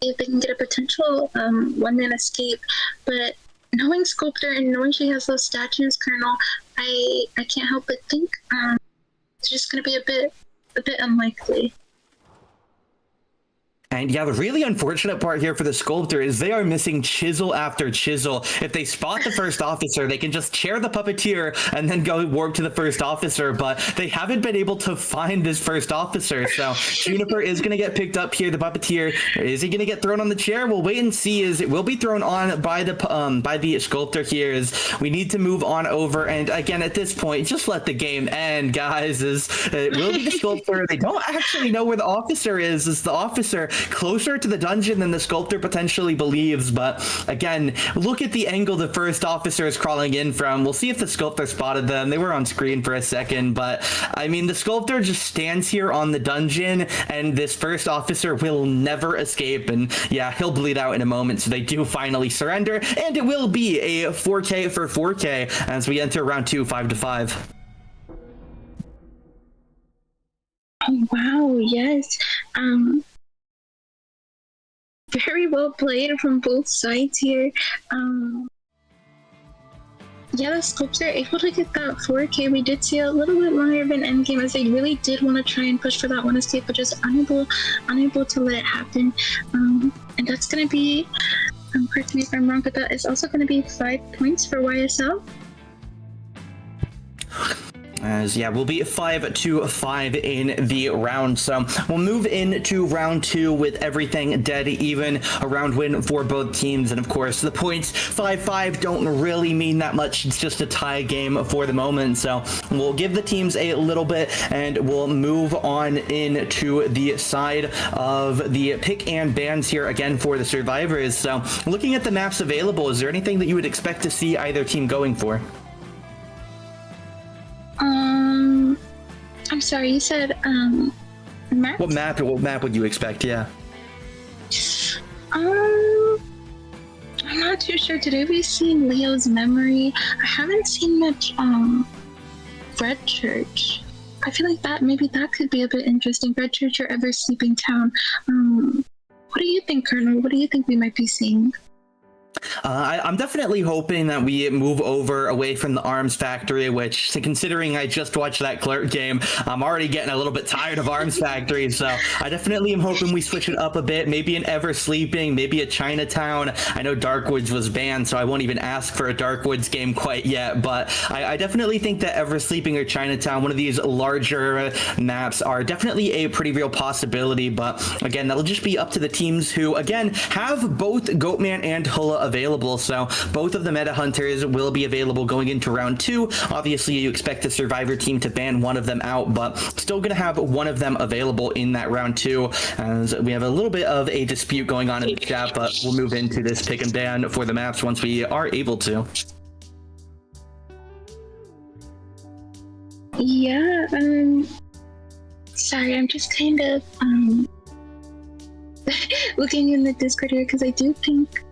If they can get a potential one-man escape, but knowing Sculptor and knowing she has those statues, Colonel, I can't help but think it's just going to be a bit unlikely. And yeah, the really unfortunate part here for the sculptor is they are missing chisel after chisel. If they spot the first officer, they can just chair the puppeteer and then go warp to the first officer, but they haven't been able to find this first officer. So Juniper is going to get picked up here. The puppeteer, is he going to get thrown on the chair? We'll wait and see. As it will be thrown on by the sculptor here. As we need to move on over. And again, at this point, just let the game end, guys. As it will be the sculptor. They don't actually know where the officer is. Is the officer closer to the dungeon than the sculptor potentially believes? But again, look at the angle the first officer is crawling in from. We'll see if the sculptor spotted them. They were on screen for a second, but I mean, the sculptor just stands here on the dungeon, and this first officer will never escape. And yeah, he'll bleed out in a moment, so they do finally surrender, and it will be a 4K for 4K as we enter round 2, 5-5. Oh wow, yes. Very well played from both sides here. Yeah, the sculptor able to get that 4K. We did see a little bit longer of an endgame as they really did want to try and push for that one escape, but just unable to let it happen. And that's going to be, correct me if I'm wrong, but that is also going to be 5 points for YSL. As yeah, we'll be 5-5 in the round. So we'll move into round 2 with everything dead even, a round win for both teams. And of course, the points 5-5 don't really mean that much. It's just a tie game for the moment. So we'll give the teams a little bit, and we'll move on into the side of the pick and bans here again for the survivors. So looking at the maps available, is there anything that you would expect to see either team going for? I'm sorry, you said, map? What map would you expect, yeah? I'm not too sure. Today we've seen Leo's Memory. I haven't seen much, Red Church. I feel like maybe that could be a bit interesting. Red Church or Ever Sleeping Town. What do you think, Colonel? What do you think we might be seeing? I'm definitely hoping that we move away from the Arms Factory, which, considering I just watched that Clerk game, I'm already getting a little bit tired of Arms Factory, so I definitely am hoping we switch it up a bit, maybe an Ever Sleeping, maybe a Chinatown. I know Darkwoods was banned, so I won't even ask for a Darkwoods game quite yet, but I definitely think that Ever Sleeping or Chinatown, one of these larger maps, are definitely a pretty real possibility. But again, that'll just be up to the teams who, again, have both Goatman and Hula available, so both of the meta hunters will be available going into round 2. Obviously, you expect the survivor team to ban one of them out, but still going to have one of them available in that round 2, as we have a little bit of a dispute going on in the chat, but we'll move into this pick and ban for the maps once we are able to. Yeah, sorry, I'm just kind of looking in the Discord here because I do think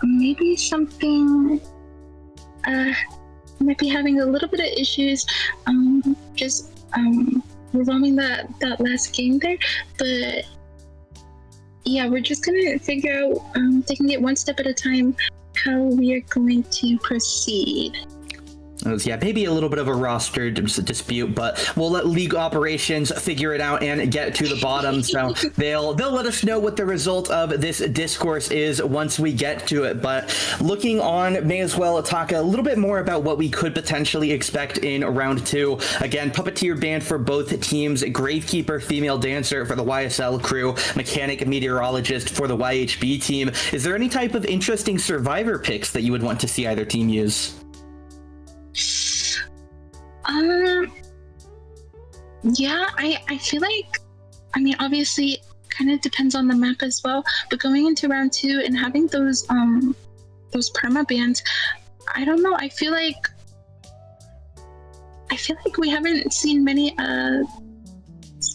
maybe something might be having a little bit of issues, just revolving that last game there, but yeah, we're just gonna figure out, taking it one step at a time, how we are going to proceed. Yeah, maybe a little bit of a roster dispute, but we'll let League Operations figure it out and get to the bottom. So they'll let us know what the result of this discourse is once we get to it. But looking on, may as well talk a little bit more about what we could potentially expect in round 2. Again, Puppeteer banned for both teams, Gravekeeper, Female Dancer for the YSL crew, Mechanic, Meteorologist for the YHB team. Is there any type of interesting survivor picks that you would want to see either team use? Yeah, I feel like, I mean, obviously kind of depends on the map as well, but going into round 2 and having those perma bans, I don't know, I feel like we haven't seen many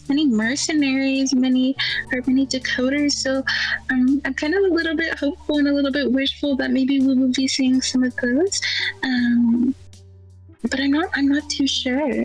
mercenaries, many decoders, so I'm kind of a little bit hopeful and a little bit wishful that maybe we will be seeing some of those, but I'm not too sure.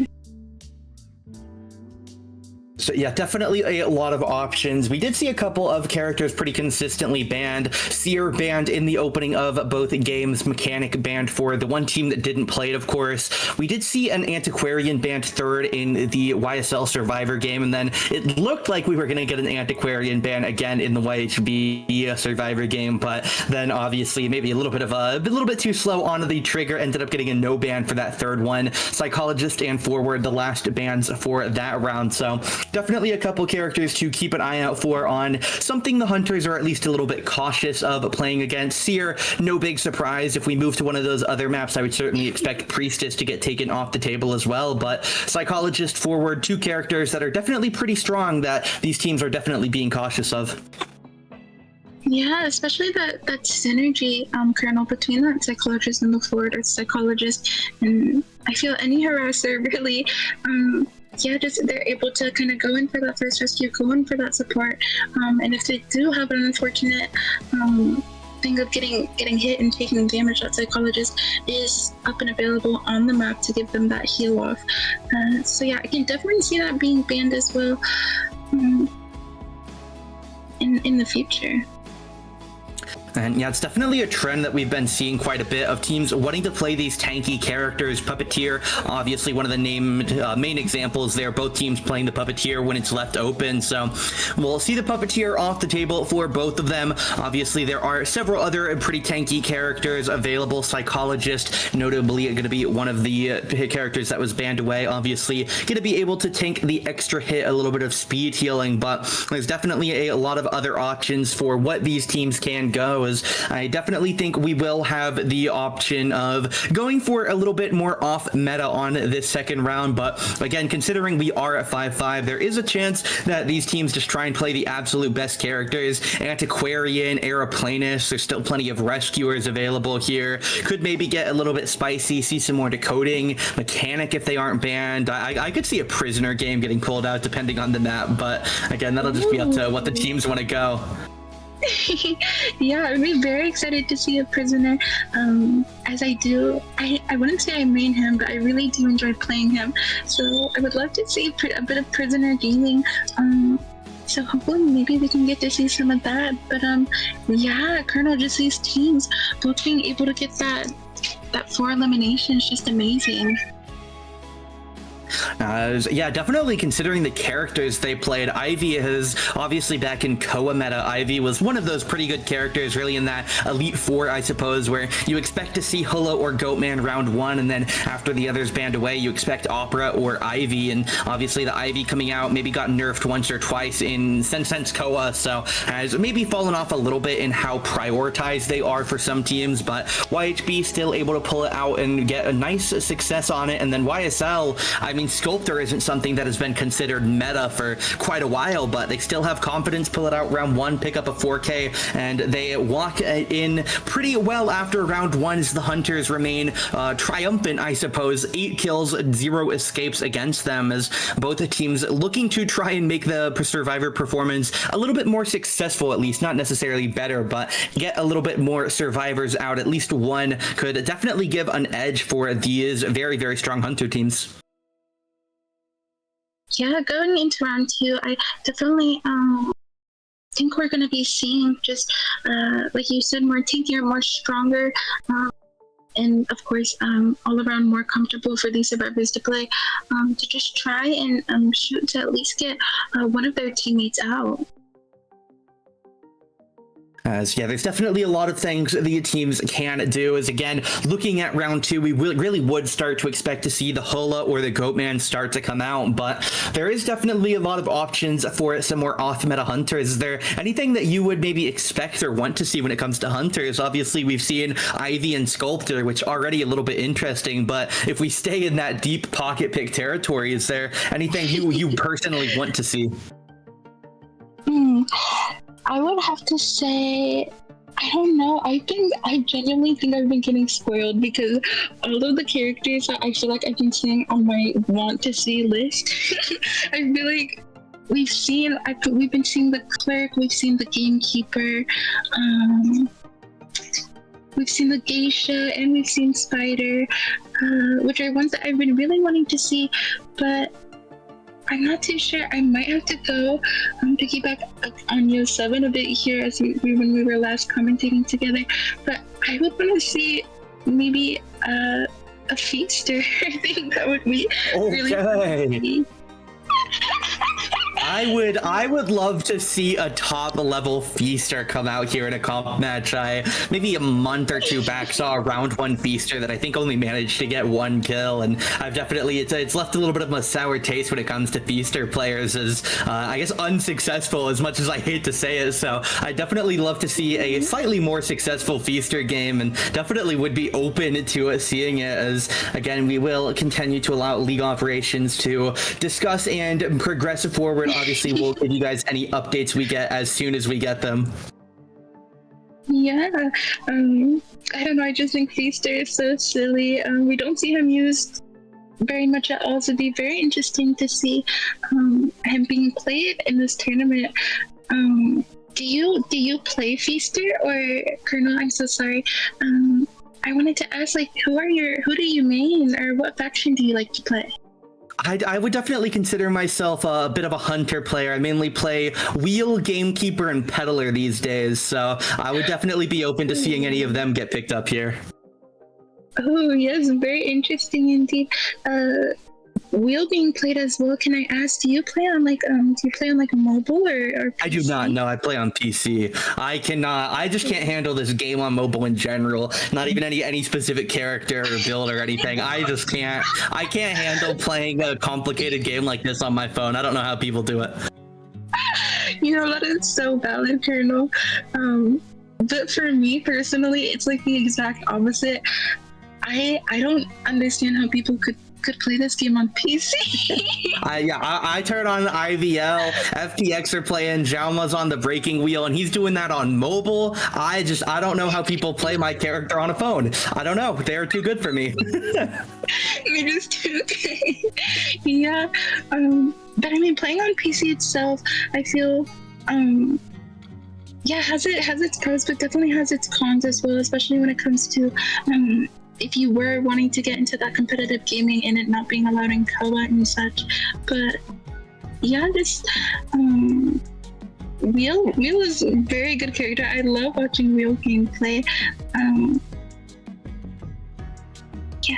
So yeah, definitely a lot of options. We did see a couple of characters pretty consistently banned. Seer banned in the opening of both games. Mechanic banned for the one team that didn't play it, of course. We did see an Antiquarian banned third in the YSL Survivor game, and then it looked like we were going to get an Antiquarian ban again in the YHB Survivor game, but then obviously maybe a little bit too slow on the trigger, ended up getting a no ban for that third one. Psychologist and Forward, the last bans for that round. So definitely a couple characters to keep an eye out for on something the Hunters are at least a little bit cautious of playing against. Seer, no big surprise. If we move to one of those other maps, I would certainly expect Priestess to get taken off the table as well. But Psychologist, Forward, two characters that are definitely pretty strong that these teams are definitely being cautious of. Yeah, especially that synergy, kernel between that Psychologist and the Forward or Psychologist. And I feel any harasser really, just they're able to kind of go in for that first rescue, go in for that support, and if they do have an unfortunate thing of getting hit and taking damage, that Psychologist is up and available on the map to give them that heal off. So yeah, I can definitely see that being banned as well in the future. And yeah, it's definitely a trend that we've been seeing quite a bit of teams wanting to play these tanky characters. Puppeteer, obviously one of the main examples there, both teams playing the Puppeteer when it's left open. So we'll see the Puppeteer off the table for both of them. Obviously, there are several other pretty tanky characters available. Psychologist, notably going to be one of the characters that was banned away. Obviously, going to be able to tank the extra hit, a little bit of speed healing, but there's definitely a lot of other options for what these teams can go. I definitely think we will have the option of going for a little bit more off meta on this second round, but again, considering we are at 5-5, there is a chance that these teams just try and play the absolute best characters. Antiquarian, Aeroplanist, there's still plenty of rescuers available here. Could maybe get a little bit spicy, see some more decoding. Mechanic if they aren't banned. I could see a prisoner game getting pulled out depending on the map, but again, that'll just be up to what the teams want to go. Yeah, I'd be very excited to see a prisoner, as I wouldn't say I main him, but I really do enjoy playing him, so I would love to see a bit of prisoner gaming, so hopefully maybe we can get to see some of that. But yeah, Colonel, just these teams both being able to get that 4 elimination is just amazing. Yeah, definitely considering the characters they played. Ivy is obviously back in Koa meta. Ivy was one of those pretty good characters, really in that Elite Four, I suppose, where you expect to see Hula or Goatman round 1, and then after the others banned away, you expect Opera or Ivy, and obviously the Ivy coming out maybe got nerfed once or twice since Koa, so has maybe fallen off a little bit in how prioritized they are for some teams, but YHB still able to pull it out and get a nice success on it. And then YSL, I mean, Sculptor isn't something that has been considered meta for quite a while, but they still have confidence, pull it out round 1, pick up a 4K, and they walk in pretty well after round 1 as the Hunters remain triumphant, I suppose. 8 kills, 0 escapes against them, as both the teams looking to try and make the Survivor performance a little bit more successful, at least. Not necessarily better, but get a little bit more survivors out. At least one could definitely give an edge for these very, very strong Hunter teams. yeah, going into round 2, I definitely think we're going to be seeing just, like you said, more tankier, more stronger, and of course, all around more comfortable for these survivors to play, to just try and shoot to at least get one of their teammates out. Yeah, there's definitely a lot of things the teams can do. As again, looking at round 2, we really would start to expect to see the Hula or the Goatman start to come out, but there is definitely a lot of options for some more off-meta hunters. Is there anything that you would maybe expect or want to see when it comes to hunters? Obviously, we've seen Ivy and Sculptor, which are already a little bit interesting, but if we stay in that deep pocket pick territory, is there anything you personally want to see? I would have to say, I don't know. I genuinely think I've been getting spoiled because all of the characters that I feel like I've been seeing on my want to see list, I feel like we've been seeing the Clerk, we've seen the Gamekeeper, we've seen the Geisha, and we've seen Spider, which are ones that I've been really wanting to see, but I'm not too sure. I might have to go piggyback on Yo 7 a bit here as when we were last commentating together. But I would want to see maybe a Feaster. I think that would be really fun. I would love to see a top level Feaster come out here in a comp match. Maybe a month or two back saw a round 1 Feaster that I think only managed to get 1 kill, and I've definitely it's left a little bit of a sour taste when it comes to Feaster players, as I guess unsuccessful as much as I hate to say it. So I definitely love to see a slightly more successful Feaster game, and definitely would be open to seeing it, as again we will continue to allow League operations to discuss and progress forward. Obviously, we'll give you guys any updates we get as soon as we get them. Yeah, I don't know. I just think Feaster is so silly. We don't see him used very much at all, so it'd be very interesting to see him being played in this tournament. Do you play Feaster or Colonel? I'm so sorry. I wanted to ask, like, who do you main, or what faction do you like to play? I would definitely consider myself a bit of a hunter player. I mainly play Wheel, Gamekeeper, and Peddler these days, so I would definitely be open to seeing any of them get picked up here. Oh yes, very interesting indeed. Wheel being played as well. Can I ask, do you play on like mobile or PC? I do not. No, I play on PC. I just can't handle this game on mobile in general. Not even any specific character or build or anything. I just can't. I can't handle playing a complicated game like this on my phone. I don't know how people do it. You know, that is so valid, Colonel. But for me personally, it's like the exact opposite. I don't understand how people could play this game on PC. I turn on IVL, FPX are playing, Jauma's on the breaking wheel, and he's doing that on mobile. I don't know how people play my character on a phone. I don't know. They're too good for me. You're just too good. Yeah. But I mean, playing on PC itself, I feel, yeah, has its pros, but definitely has its cons as well, especially when it comes to, if you were wanting to get into that competitive gaming and it not being allowed in co-op and such. But yeah, this Wheel is a very good character. I love watching Wheel gameplay. Yeah.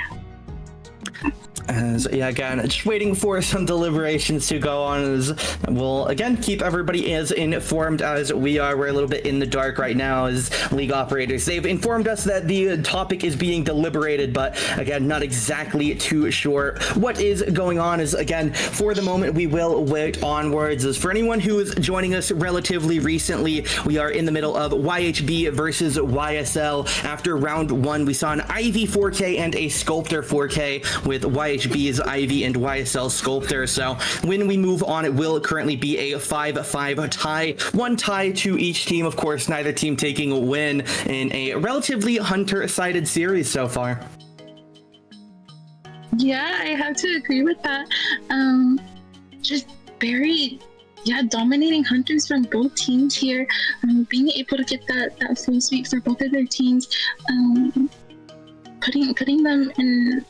Again, just waiting for some deliberations to go on, as we'll again keep everybody as informed as we are. We're a little bit in the dark right now as League operators. They've informed us that the topic is being deliberated, but again, not exactly too sure what is going on. As again, for the moment, we will wait onwards. As for anyone who is joining us relatively recently, we are in the middle of YHB versus YSL. After round 1, we saw an Ivy 4K and a Sculptor 4K, with YHB's Ivy and YSL Sculptor. So when we move on, it will currently be a 5-5 tie. 1 tie to each team. Of course, neither team taking a win in a relatively hunter-sided series so far. Yeah, I have to agree with that. Just very, dominating hunters from both teams here. Being able to get that full sweep for both of their teams, putting them in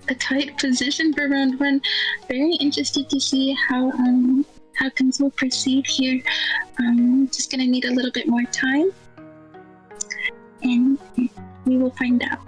a tight position for round one. Very interested to see how things will proceed here. Just gonna need a little bit more time, and we will find out.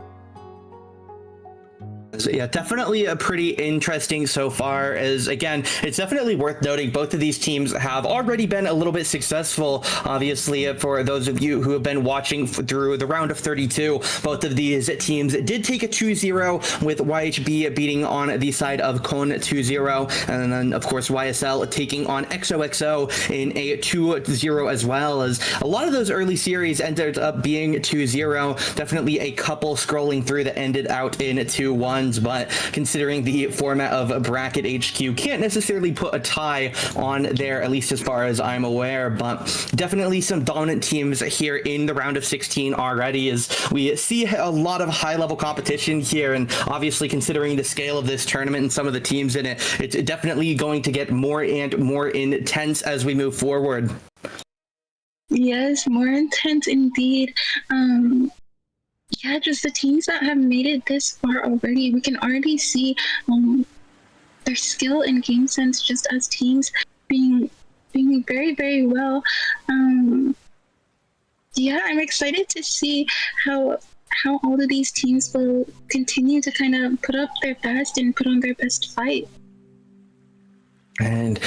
Yeah, definitely a pretty interesting so far. As again, it's definitely worth noting both of these teams have already been a little bit successful. Obviously, for those of you who have been watching through the round of 32, both of these teams did take a 2-0, with YHB beating on the side of Kon 2-0, and then of course YSL taking on XOXO in a 2-0 as well. As a lot of those early series ended up being 2-0. Definitely a couple scrolling through that ended out in 2-1. But considering the format of Bracket HQ, can't necessarily put a tie on there, at least as far as I'm aware. But definitely some dominant teams here in the round of 16 already, as we see a lot of high-level competition here. And obviously, considering the scale of this tournament and some of the teams in it, it's definitely going to get more and more intense as we move forward. Yes, more intense indeed. Yeah, just the teams that have made it this far already, we can already see their skill and game sense just as teams being very, very well. Yeah, I'm excited to see how all of these teams will continue to kind of put up their best and put on their best fight. And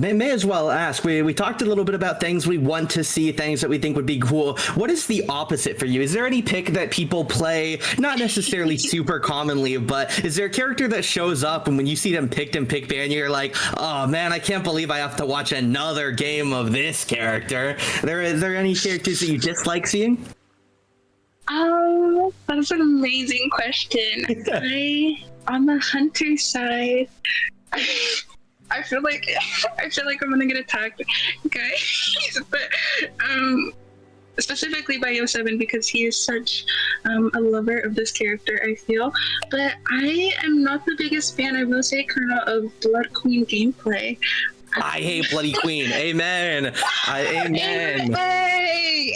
may as well ask, we talked a little bit about things we want to see, things that we think would be cool. What is the opposite for you? Is there any pick that people play, not necessarily super commonly, but is there a character that shows up and when you see them picked in pick ban, you're like, oh man, I can't believe I have to watch another game of this character? Is there any characters that you dislike seeing? That's an amazing question. On the hunter side, I feel like I'm gonna get attacked, guys. But specifically by Yo7, because he is such a lover of this character, I feel. But I am not the biggest fan, I will say, Colonel, of Blood Queen gameplay. I hate Bloody Queen. Amen. Amen. Hey.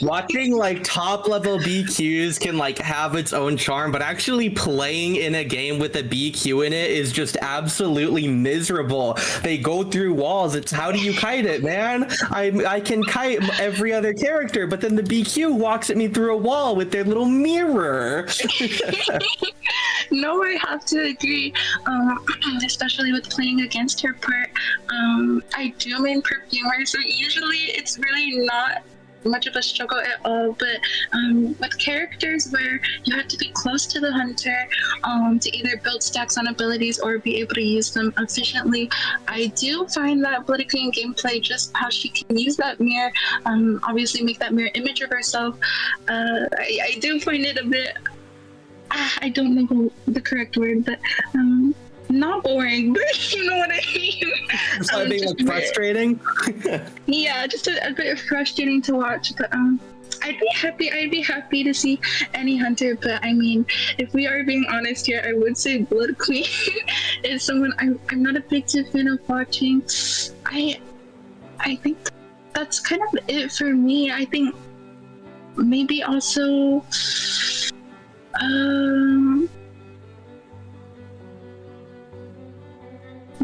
Watching like top level BQs can like have its own charm, but actually playing in a game with a BQ in it is just absolutely miserable. They go through walls. It's how do you kite it, man? I can kite every other character, but then the BQ walks at me through a wall with their little mirror. No, I have to agree, especially with playing against her part. I do main perfumer, so usually it's really not much of a struggle at all, but with characters where you have to be close to the hunter to either build stacks on abilities or be able to use them efficiently, I do find that Bloody Queen gameplay, just how she can use that mirror, obviously make that mirror image of herself, I do find it a bit, I don't know the correct word, but not boring, but you know what I mean. It's like being like frustrating. Yeah, just a bit frustrating to watch. But I'd be happy to see any hunter. But I mean, if we are being honest here, I would say Blood Queen is someone I'm not a big fan of watching. I think that's kind of it for me. I think maybe also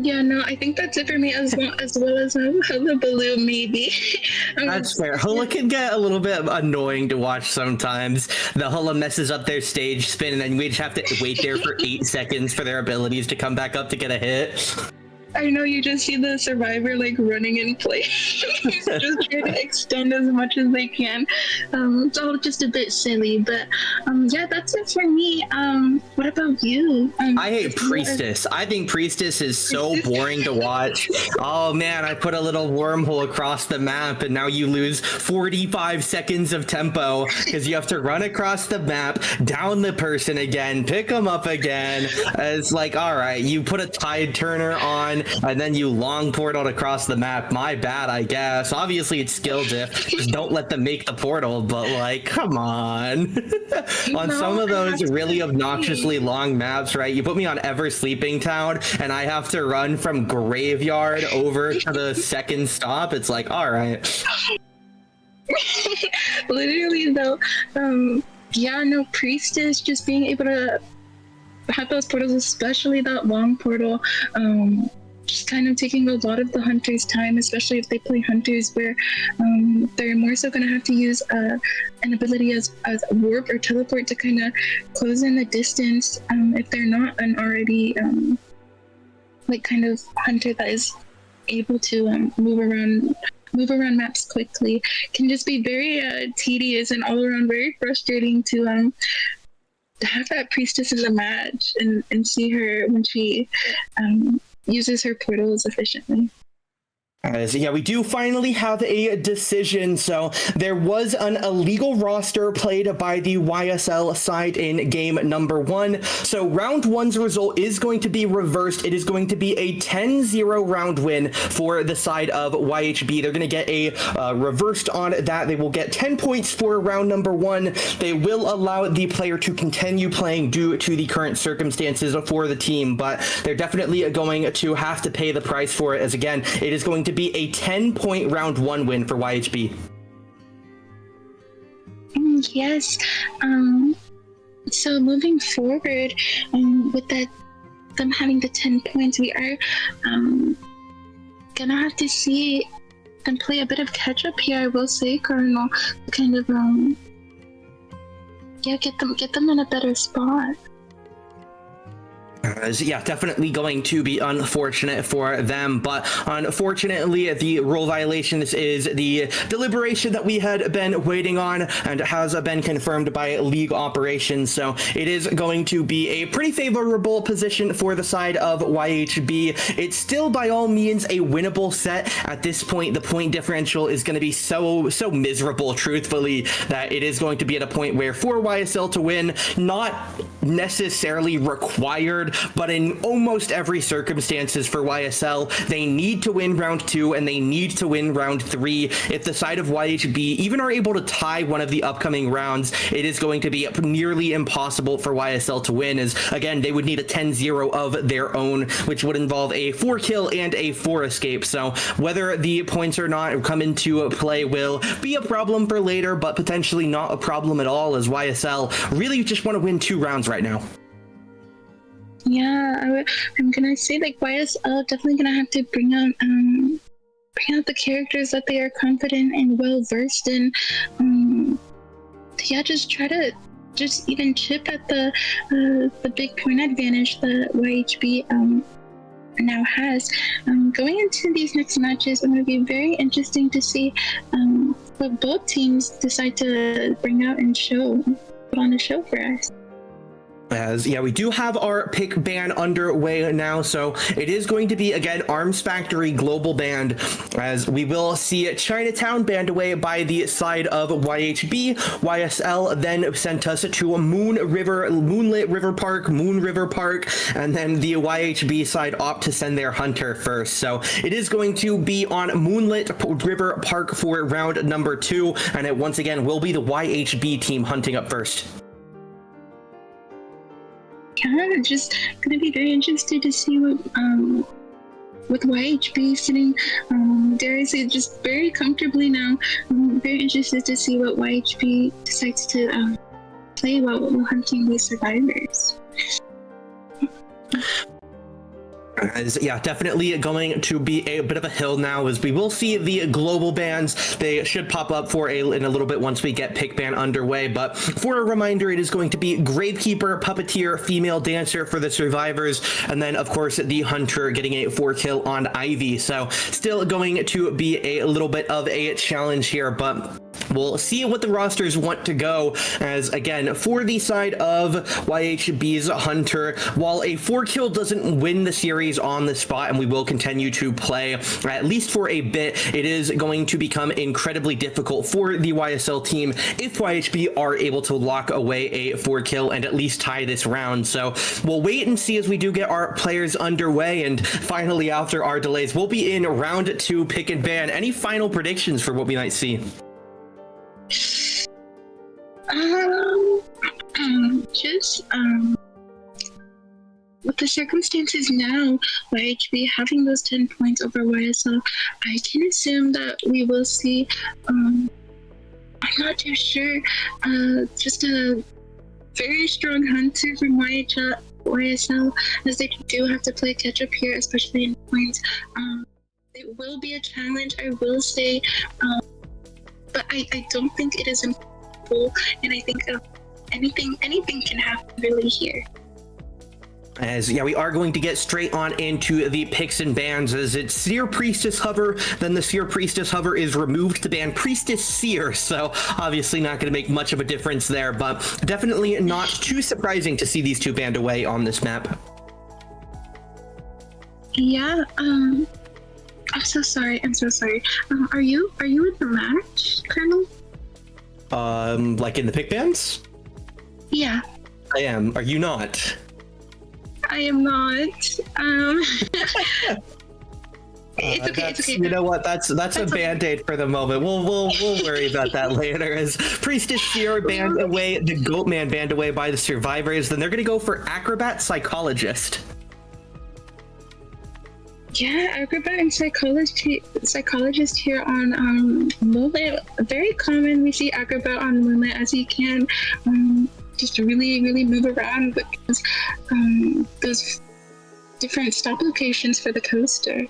yeah, no, I think that's it for me, as well as Hullabaloo, maybe. That's fair. Hulla can get a little bit annoying to watch sometimes. The Hulla messes up their stage spin, and then we just have to wait there for 8 seconds for their abilities to come back up to get a hit. I know, you just see the survivor like running in place, just trying to extend as much as they can. It's all just a bit silly, but yeah, that's it for me. What about you? I hate Priestess. I think Priestess is so boring to watch. Oh man, I put a little wormhole across the map, and now you lose 45 seconds of tempo because you have to run across the map, down the person again, pick them up again. It's like, all right, you put a tide turner on, and then you long portaled across the map. My bad, I guess. Obviously, it's skill diff. Just don't let them make the portal, but like, come on. On some of those really obnoxiously long maps, right? You put me on Ever Sleeping Town, and I have to run from Graveyard over to the second stop. It's like, all right. Literally, though, yeah, no, Priestess just being able to have those portals, especially that long portal, just kind of taking a lot of the hunters' time, especially if they play hunters where they're more so going to have to use an ability as warp or teleport to kind of close in the distance if they're not an already like kind of hunter that is able to move around maps quickly. Can just be very tedious and all around very frustrating to have that priestess in the match and see her when she uses her portals efficiently. Yeah, we do finally have a decision. So there was an illegal roster played by the YSL side in game number 1. So round 1's result is going to be reversed. It is going to be a 10-0 round win for the side of YHB. They're going to get a reversed on that. They will get 10 points for round number 1. They will allow the player to continue playing due to the current circumstances for the team, but they're definitely going to have to pay the price for it, as again, it is going to be a 10-point round 1 win for YHB. Yes. So moving forward, with them having the 10 points, we are gonna have to see them play a bit of catch up here. I will say, Cardinal, kind of get them in a better spot. Yeah, definitely going to be unfortunate for them, but unfortunately the rule violation, this is the deliberation that we had been waiting on and has been confirmed by league operations, so it is going to be a pretty favorable position for the side of YHB. It's still by all means a winnable set. At this point, the point differential is going to be so miserable, truthfully, that it is going to be at a point where for YSL to win, not necessarily required, but in almost every circumstances for YSL, they need to win round 2 and they need to win round 3. If the side of YHB even are able to tie one of the upcoming rounds, it is going to be nearly impossible for YSL to win, as again, they would need a 10-0 of their own, which would involve a 4 kill and a 4 escape. So whether the points or not come into play will be a problem for later, but potentially not a problem at all, as YSL really just want to win 2 rounds right now. Yeah, I'm gonna say like YSL definitely gonna have to bring out the characters that they are confident and well versed in. Yeah, just try to even chip at the big point advantage that YHB now has. Going into these next matches, it's going to be very interesting to see what both teams decide to bring out and put on the show for us. As yeah, we do have our pick ban underway now, so it is going to be again Arms Factory global banned, as we will see Chinatown banned away by the side of YHB. YSL then sent us to Moonlit River Park, and then the YHB side opt to send their hunter first. So it is going to be on Moonlit River Park for round number 2, and it once again will be the YHB team hunting up first. Yeah, just gonna be very interested to see what with YHB sitting, dare I say, just very comfortably now. I'm very interested to see what YHB decides to play while hunting these survivors. Yeah, definitely going to be a bit of a hill now, as we will see the global bans. They should pop up in a little bit once we get pick ban underway, but for a reminder, it is going to be Gravekeeper, Puppeteer, Female Dancer for the survivors, and then of course the Hunter getting a 4 kill on Ivy. So still going to be a little bit of a challenge here, but we'll see what the rosters want to go, as again, for the side of YHB's Hunter, while a 4 kill doesn't win the series on the spot, and we will continue to play at least for a bit, it is going to become incredibly difficult for the YSL team if YHB are able to lock away a 4 kill and at least tie this round. So we'll wait and see as we do get our players underway, and finally after our delays, we'll be in round 2 pick and ban. Any final predictions for what we might see? With the circumstances now, YHB having those 10 points over YSL, I can assume that we will see, I'm not too sure, just a very strong hunter from YSL, as they do have to play catch up here, especially in points. It will be a challenge, I will say, but I don't think it is impossible, and I think anything can happen really here. As we are going to get straight on into the picks and bans, as it's Seer Priestess Hover, then the Seer Priestess Hover is removed to ban Priestess Seer, so obviously not going to make much of a difference there, but definitely not too surprising to see these two banned away on this map. Yeah, I'm so sorry. Are you in the match, Colonel? Like in the pick bans? Yeah. I am. Are you not? I am not. It's okay. You know what? That's a band-aid for the moment. We'll worry about that later. As Priestess Seer banned away, the Goatman banned away by the survivors, then they're gonna go for Acrobat Psychologist. Yeah, acrobat and psychologist here on Moonlight. Very common. We see acrobat on Moonlight, as you can just really move around with those different stop locations for the coaster.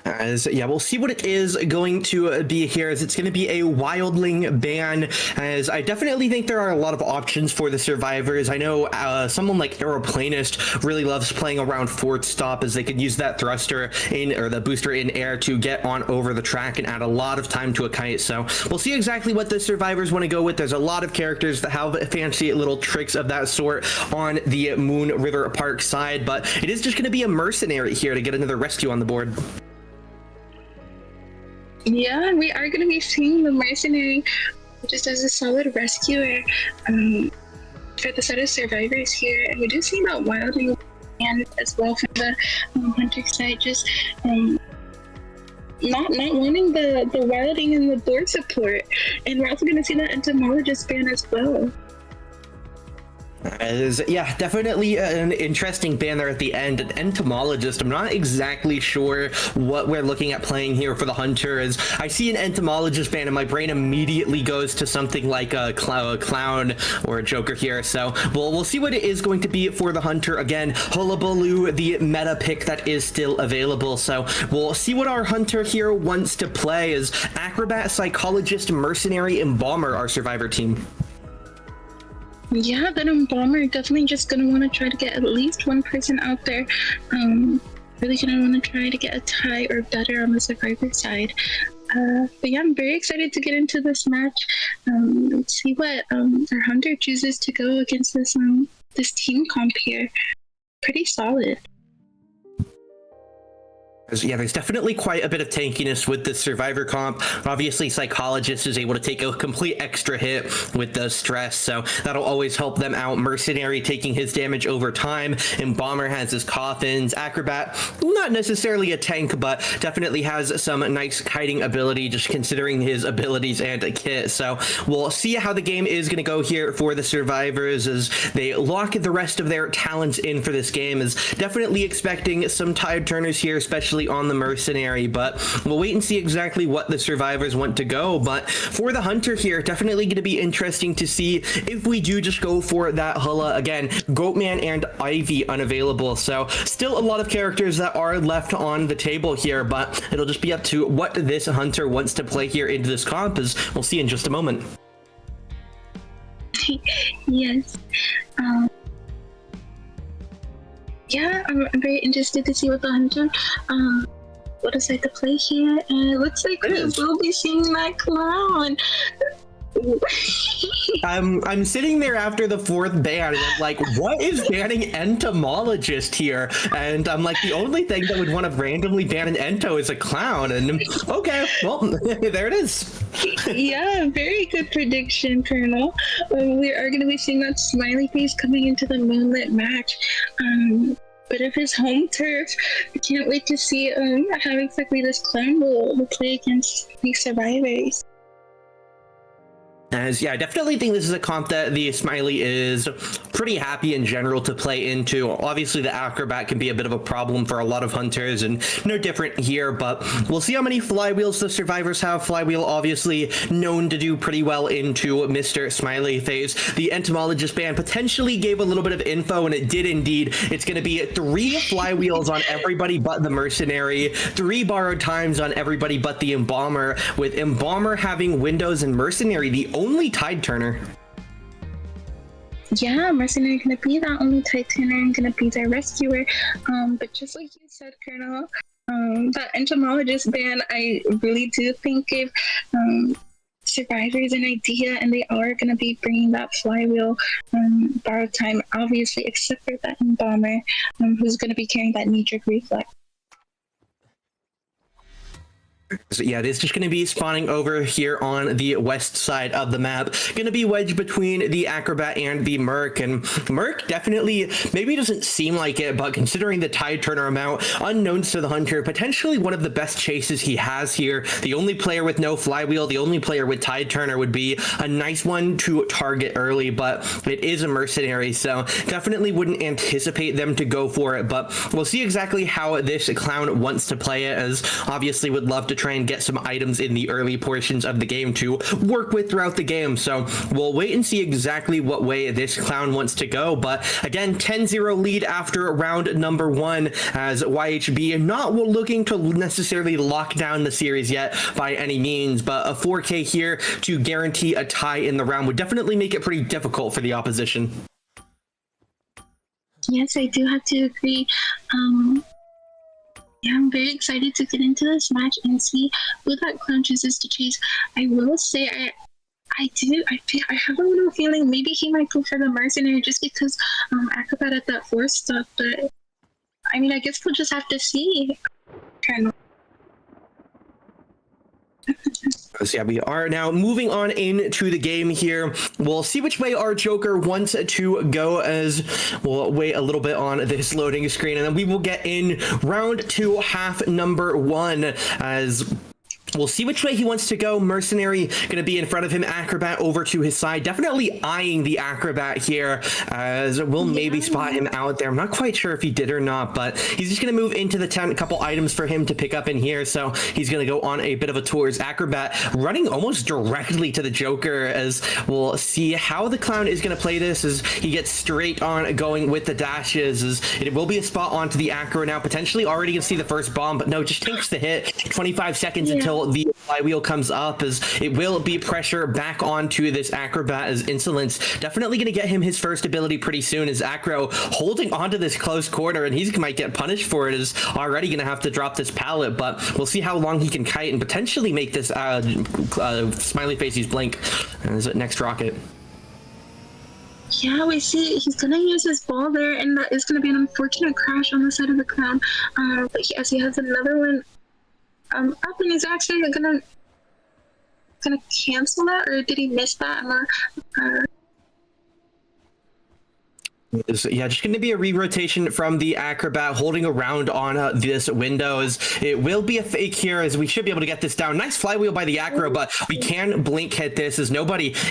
As we'll see what it is going to be here, as it's going to be a wildling ban, as I definitely think there are a lot of options for the survivors. I know someone like Aeroplanist really loves playing around Fort Stop, as they could use that thruster in, or the booster in air, to get on over the track and add a lot of time to a kite. So we'll see exactly what the survivors want to go with. There's a lot of characters that have fancy little tricks of that sort on the Moon River Park side, but it is just going to be a mercenary here to get another rescue on the board. Yeah, we are going to be seeing the mercenary just as a solid rescuer for the set of survivors here. And we do see that wilding and as well from the hunter side, just not wanting the wilding and the board support. And we're also going to see that entomologist ban as well. Definitely an interesting ban there at the end. An entomologist, I'm not exactly sure what we're looking at playing here for the hunter. As I see an entomologist ban and my brain immediately goes to something like a clown or a joker here. So we'll see what it is going to be for the hunter. Again, Hullabaloo, the meta pick that is still available. So we'll see what our hunter here wants to play as Acrobat, Psychologist, Mercenary, Embalmer, our survivor team. Yeah, that Embalmer definitely just gonna want to try to get at least one person out there. Really gonna want to try to get a tie or better on the survivor side. But yeah, I'm very excited to get into this match. Let's see what our hunter chooses to go against this team comp here. Pretty solid. There's definitely quite a bit of tankiness with the survivor comp. Obviously, Psychologist is able to take a complete extra hit with the stress, so that'll always help them out. Mercenary taking his damage over time. Embalmer has his coffins. Acrobat, not necessarily a tank, but definitely has some nice kiting ability, just considering his abilities and a kit. So we'll see how the game is going to go here for the survivors as they lock the rest of their talents in for this game. Is definitely expecting some tide turners here, especially on the mercenary, but we'll wait and see exactly what the survivors want to go. But for the hunter here, definitely going to be interesting to see if we do just go for that Hulla. Again, Goatman and Ivy unavailable, so still a lot of characters that are left on the table here, but it'll just be up to what this hunter wants to play here into this comp, as we'll see in just a moment. Yes. Yeah, I'm very interested to see what the hunter will decide to play here. And it looks like we will be seeing that clown. I'm sitting there after the fourth ban and I'm like, what is banning entomologist here? And I'm like, the only thing that would want to randomly ban an ento is a clown. And okay, well, there it is. Yeah, very good prediction, Colonel. We are going to be seeing that smiley face coming into the Moonlit match. Bit of his home turf. I can't wait to see how exactly this clown will play against these survivors. As yeah, I definitely think this is a comp that the Smiley is pretty happy in general to play into. Obviously, the Acrobat can be a bit of a problem for a lot of hunters, and no different here, but we'll see how many flywheels the survivors have. Flywheel obviously known to do pretty well into Mr. Smiley phase. The entomologist band potentially gave a little bit of info, and it did indeed. It's going to be 3 flywheels on everybody but the mercenary, 3 borrowed times on everybody but the embalmer, with embalmer having windows and mercenary the only tide turner. Yeah, mercenary gonna be that only tide turner and gonna be their rescuer. But just like you said, Colonel, that entomologist ban, I really do think gave survivors an idea, and they are gonna be bringing that flywheel borrowed time, obviously, except for that embalmer, who's gonna be carrying that knee-jerk reflex. So yeah, it is just going to be spawning over here on the west side of the map. Going to be wedged between the Acrobat and the Merc, and Merc definitely maybe doesn't seem like it, but considering the tide turner amount, unknowns to the hunter, potentially one of the best chases he has here. The only player with no flywheel, the only player with tide turner would be a nice one to target early, but it is a mercenary, so definitely wouldn't anticipate them to go for it, but we'll see exactly how this clown wants to play it, as obviously would love to try and get some items in the early portions of the game to work with throughout the game. So we'll wait and see exactly what way this clown wants to go. But again, 10-0 lead after round number 1, as YHB not looking to necessarily lock down the series yet by any means, but a 4K here to guarantee a tie in the round would definitely make it pretty difficult for the opposition. Yes, I do have to agree. Yeah, I'm very excited to get into this match and see who that clown chooses to chase. I will say, I have a little feeling maybe he might go for the mercenary just because Acrobat at that 4 stuff, but I mean, I guess we'll just have to see. So yeah, we are now moving on into the game here. We'll see which way our Joker wants to go, as we'll wait a little bit on this loading screen, and then we will get in round 2, half number 1, as we'll see which way he wants to go. Mercenary going to be in front of him, Acrobat over to his side, definitely eyeing the Acrobat here, as we'll maybe spot him out there. I'm not quite sure if he did or not, but he's just going to move into the tent. A couple items for him to pick up in here, so he's going to go on a bit of a tour. Acrobat running almost directly to the Joker, as we'll see how the clown is going to play this, as he gets straight on going with the dashes, as it will be a spot onto the Acro now, potentially already going to see the first bomb, but no, just takes the hit. 25 seconds until the flywheel comes up, as it will be pressure back onto this Acrobat, as Insolence definitely going to get him his first ability pretty soon, as Acro holding onto this close corner, and he might get punished for it, is already going to have to drop this pallet, but we'll see how long he can kite and potentially make this smiley face use blink as next rocket. Yeah, we see he's gonna use his ball there, and that is gonna be an unfortunate crash on the side of the clown, but yes, he has another one up, and he's actually gonna cancel that, or did he miss that? Yeah, just going to be a re-rotation from the Acrobat holding around on this window. As it will be a fake here, as we should be able to get this down. Nice flywheel by the Acro, but we can blink hit this, as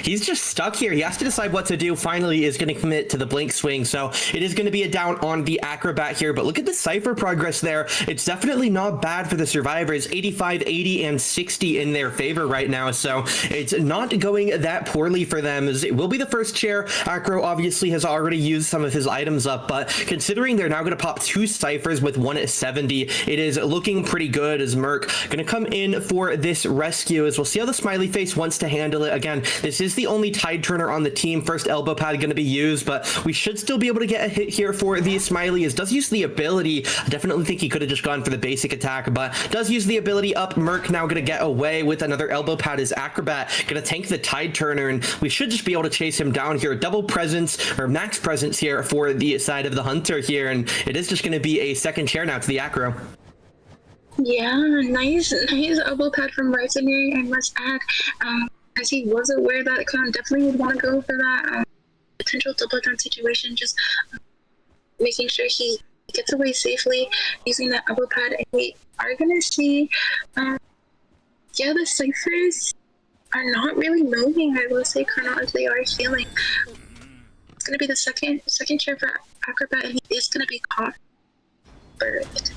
he's just stuck here. He has to decide what to do. Finally is going to commit to the blink swing, so it is going to be a down on the Acrobat here, but look at the Cypher progress there. It's definitely not bad for the survivors. 85, 80, and 60 in their favor right now, so it's not going that poorly for them, as it will be the first chair. Acro obviously has already used some of his items up, but considering they're now going to pop 2 ciphers with 1 at 70, it is looking pretty good, as Merc going to come in for this rescue, as we'll see how the smiley face wants to handle it. Again, this is the only tide turner on the team. First elbow pad going to be used, but we should still be able to get a hit here for the smiley, as does use the ability. I definitely think he could have just gone for the basic attack, but does use the ability up. Merc now going to get away with another elbow pad, as Acrobat going to tank the tide turner, and we should just be able to chase him down here. Double presence, or max presence here for the side of the hunter here, and it is just going to be a second chair now to the Acro. Yeah, nice elbow pad from Mercenary, I must add, as he was aware that clown definitely would want to go for that potential double down situation, just making sure he gets away safely using that elbow pad. And we are going to see the ciphers are not really moving, I will say, Colonel, as they are healing. It's going to be the second chair for Acrobat, and he is going to be caught. Birthed.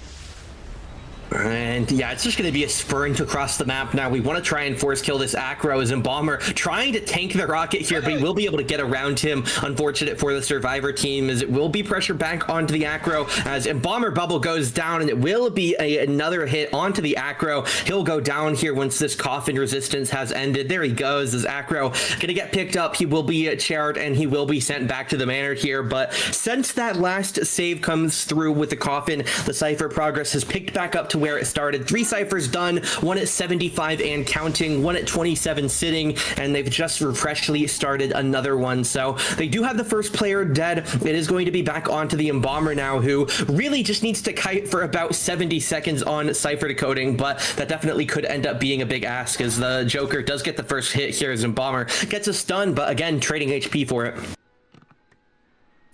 And yeah, it's just going to be a sprint across the map now. We want to try and force kill this Acro as Embalmer trying to tank the rocket here, but he will be able to get around him. Unfortunate for the Survivor team as it will be pressure back onto the Acro as Embalmer bubble goes down, and it will be another hit onto the Acro. He'll go down here once this coffin resistance has ended. There he goes as Acro going to get picked up. He will be chaired and he will be sent back to the manor here. But since that last save comes through with the coffin, the Cypher progress has picked back up to where it started. 3 ciphers done, 1 at 75 and counting, 1 at 27 sitting, and they've just freshly started another one. So they do have the first player dead. It is going to be back onto the Embalmer now, who really just needs to kite for about 70 seconds on cipher decoding, but that definitely could end up being a big ask as the Joker does get the first hit here as Embalmer gets a stun, but again, trading HP for it.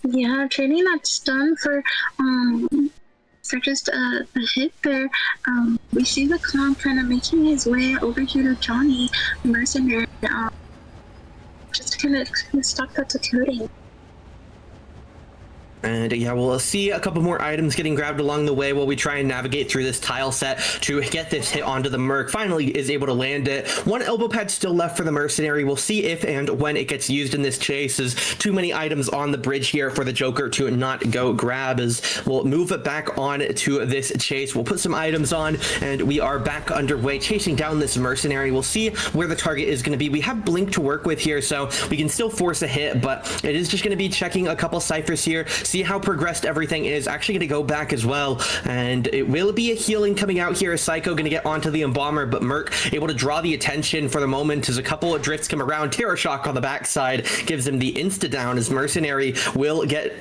Yeah, trading that stun for just a hit there. We see the clown kind of making his way over here to Johnny, the mercenary, just to kind of stop that decoding. And yeah, we'll see a couple more items getting grabbed along the way while we try and navigate through this tile set to get this hit onto the Merc. Finally is able to land it. 1 elbow pad still left for the mercenary. We'll see if and when it gets used in this chase, as too many items on the bridge here for the Joker to not go grab, as we'll move it back on to this chase. We'll put some items on and we are back underway chasing down this mercenary. We'll see where the target is going to be. We have Blink to work with here, so we can still force a hit, but it is just going to be checking a couple ciphers here, see how progressed everything is. Actually going to go back as well, and it will be a healing coming out here. Psycho going to get onto the Embalmer, but Merc able to draw the attention for the moment as a couple of drifts come around. Terror Shock on the backside gives him the insta down, as Mercenary will get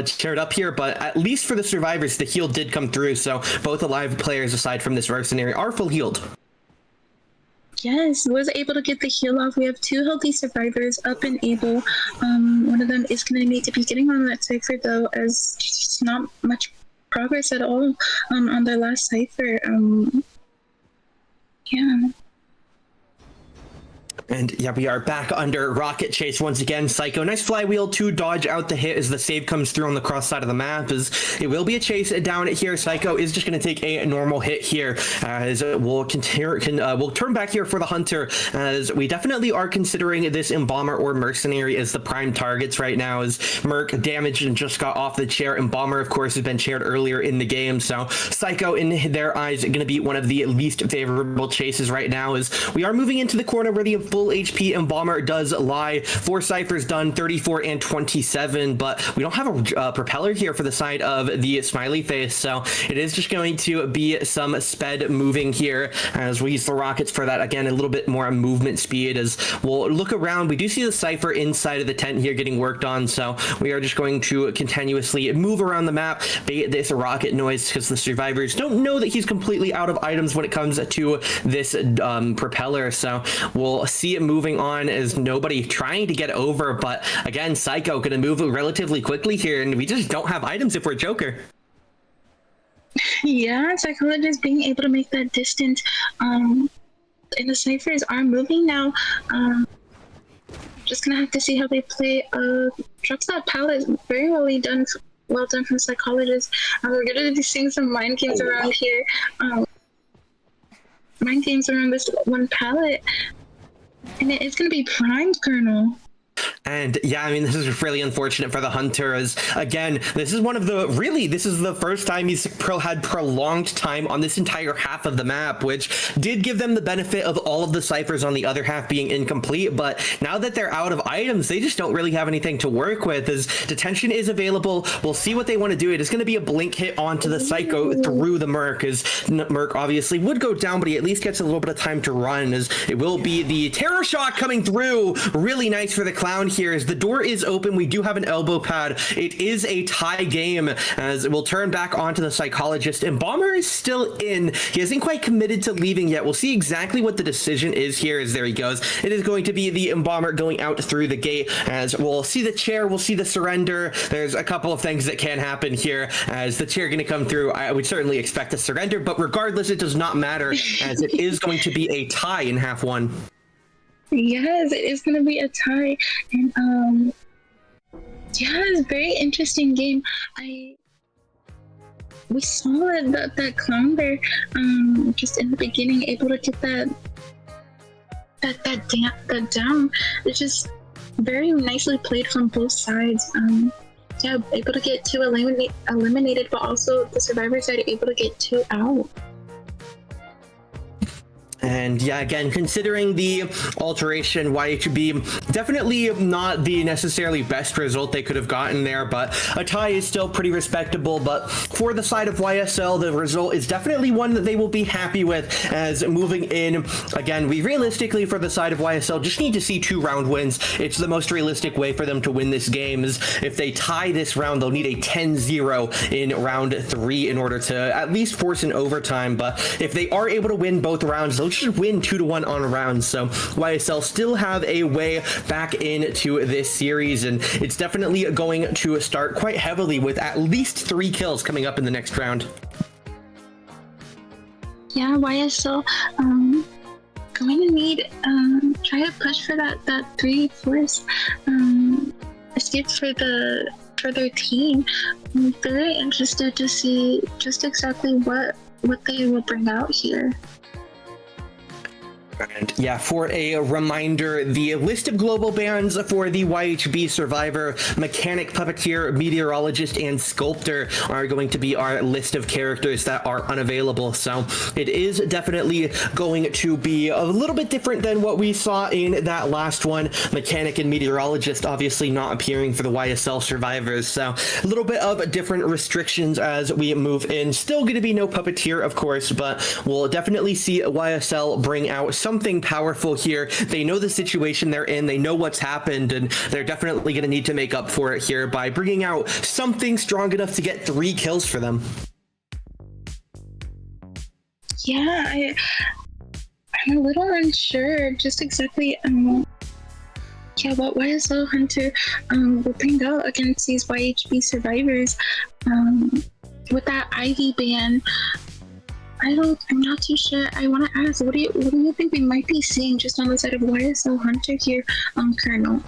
cheered up here, but at least for the survivors, the heal did come through, so both alive players aside from this Mercenary are full healed. Yes, was able to get the heal off. We have 2 healthy survivors up and able. One of them is going to need to be getting on that cipher, though, as it's not much progress at all on their last cipher. Yeah. And yeah, we are back under rocket chase once again. Psycho, nice flywheel to dodge out the hit as the save comes through on the cross side of the map. As it will be a chase down here. Psycho is just going to take a normal hit here, as we'll turn back here for the Hunter, as we definitely are considering this Embalmer or Mercenary as the prime targets right now, as Merc damaged and just got off the chair. Embalmer, of course, has been chaired earlier in the game, so Psycho in their eyes going to be one of the least favorable chases right now, as we are moving into the corner where the full HP Embalmer does lie. 4 ciphers done, 34 and 27, but we don't have a propeller here for the side of the smiley face, so it is just going to be some sped moving here as we use the rockets for that. Again, a little bit more movement speed as we'll look around. We do see the cipher inside of the tent here getting worked on, so we are just going to continuously move around the map, bait this rocket noise, because the survivors don't know that he's completely out of items when it comes to this propeller, so we'll see it moving on as nobody trying to get over, but again, Psycho gonna move relatively quickly here, and we just don't have items if we're Joker. Yeah, Psychologist being able to make that distance, and the ciphers are moving now. Just gonna have to see how they play. Drops that pallet, very well done from Psychologist. We're gonna be seeing some mind games around here. Mind games around this one pallet. And it's going to be primed, Colonel. And yeah, I mean, this is really unfortunate for the Hunter, as again, this is the first time he's had prolonged time on this entire half of the map, which did give them the benefit of all of the ciphers on the other half being incomplete. But now that they're out of items, they just don't really have anything to work with, as detention is available. We'll see what they want to do. It is going to be a blink hit onto the Psycho through the Merc, as Merc obviously would go down, but he at least gets a little bit of time to run, as it will be the Terror Shock coming through. Really nice for the Clown here, as the door is open. We do have an elbow pad. It is a tie game, as it will turn back onto the Psychologist. Embalmer is still in. He isn't quite committed to leaving yet. We'll see exactly what the decision is here, as there he goes. It is going to be the Embalmer going out through the gate, as we'll see the chair, we'll see the surrender. There's a couple of things that can happen here, as the chair going to come through. I would certainly expect a surrender, but regardless, it does not matter, as it is going to be a tie in half one. Yes, it is gonna be a tie, and yeah, it's a very interesting game. We saw that clown there, just in the beginning, able to get that down. It's just very nicely played from both sides. Yeah, able to get two eliminated, but also the survivor side able to get two out. And yeah, again, considering the alteration, YHB definitely not the necessarily best result they could have gotten there, but a tie is still pretty respectable. But for the side of YSL, the result is definitely one that they will be happy with, as moving in, again, we realistically, for the side of YSL, just need to see 2-round wins. It's the most realistic way for them to win this game. Is if they tie this round, they'll need a 10-0 in round 3 in order to at least force an overtime. But if they are able to win both rounds, they'll should win 2-1 on rounds. So YSL still have a way back into this series, and it's definitely going to start quite heavily with at least 3 kills coming up in the next round. Yeah, YSL going to need try to push for that 3-4 escape for their team. I'm very interested to see just exactly what they will bring out here. And yeah, for a reminder, the list of global bans for the YHB Survivor, Mechanic, Puppeteer, Meteorologist, and Sculptor are going to be our list of characters that are unavailable. So it is definitely going to be a little bit different than what we saw in that last one. Mechanic and Meteorologist obviously not appearing for the YSL Survivors. So a little bit of different restrictions as we move in. Still going to be no Puppeteer, of course, but we'll definitely see YSL bring out something powerful here. They know the situation they're in, they know what's happened, and they're definitely going to need to make up for it here by bringing out something strong enough to get 3 kills for them. Yeah, I'm a little unsure just exactly what YSL Hunter will bring out against these YHB survivors with that Ivy ban. I'm not too sure. I want to ask, what do you think we might be seeing just on the side of YSL Hunter here, Colonel?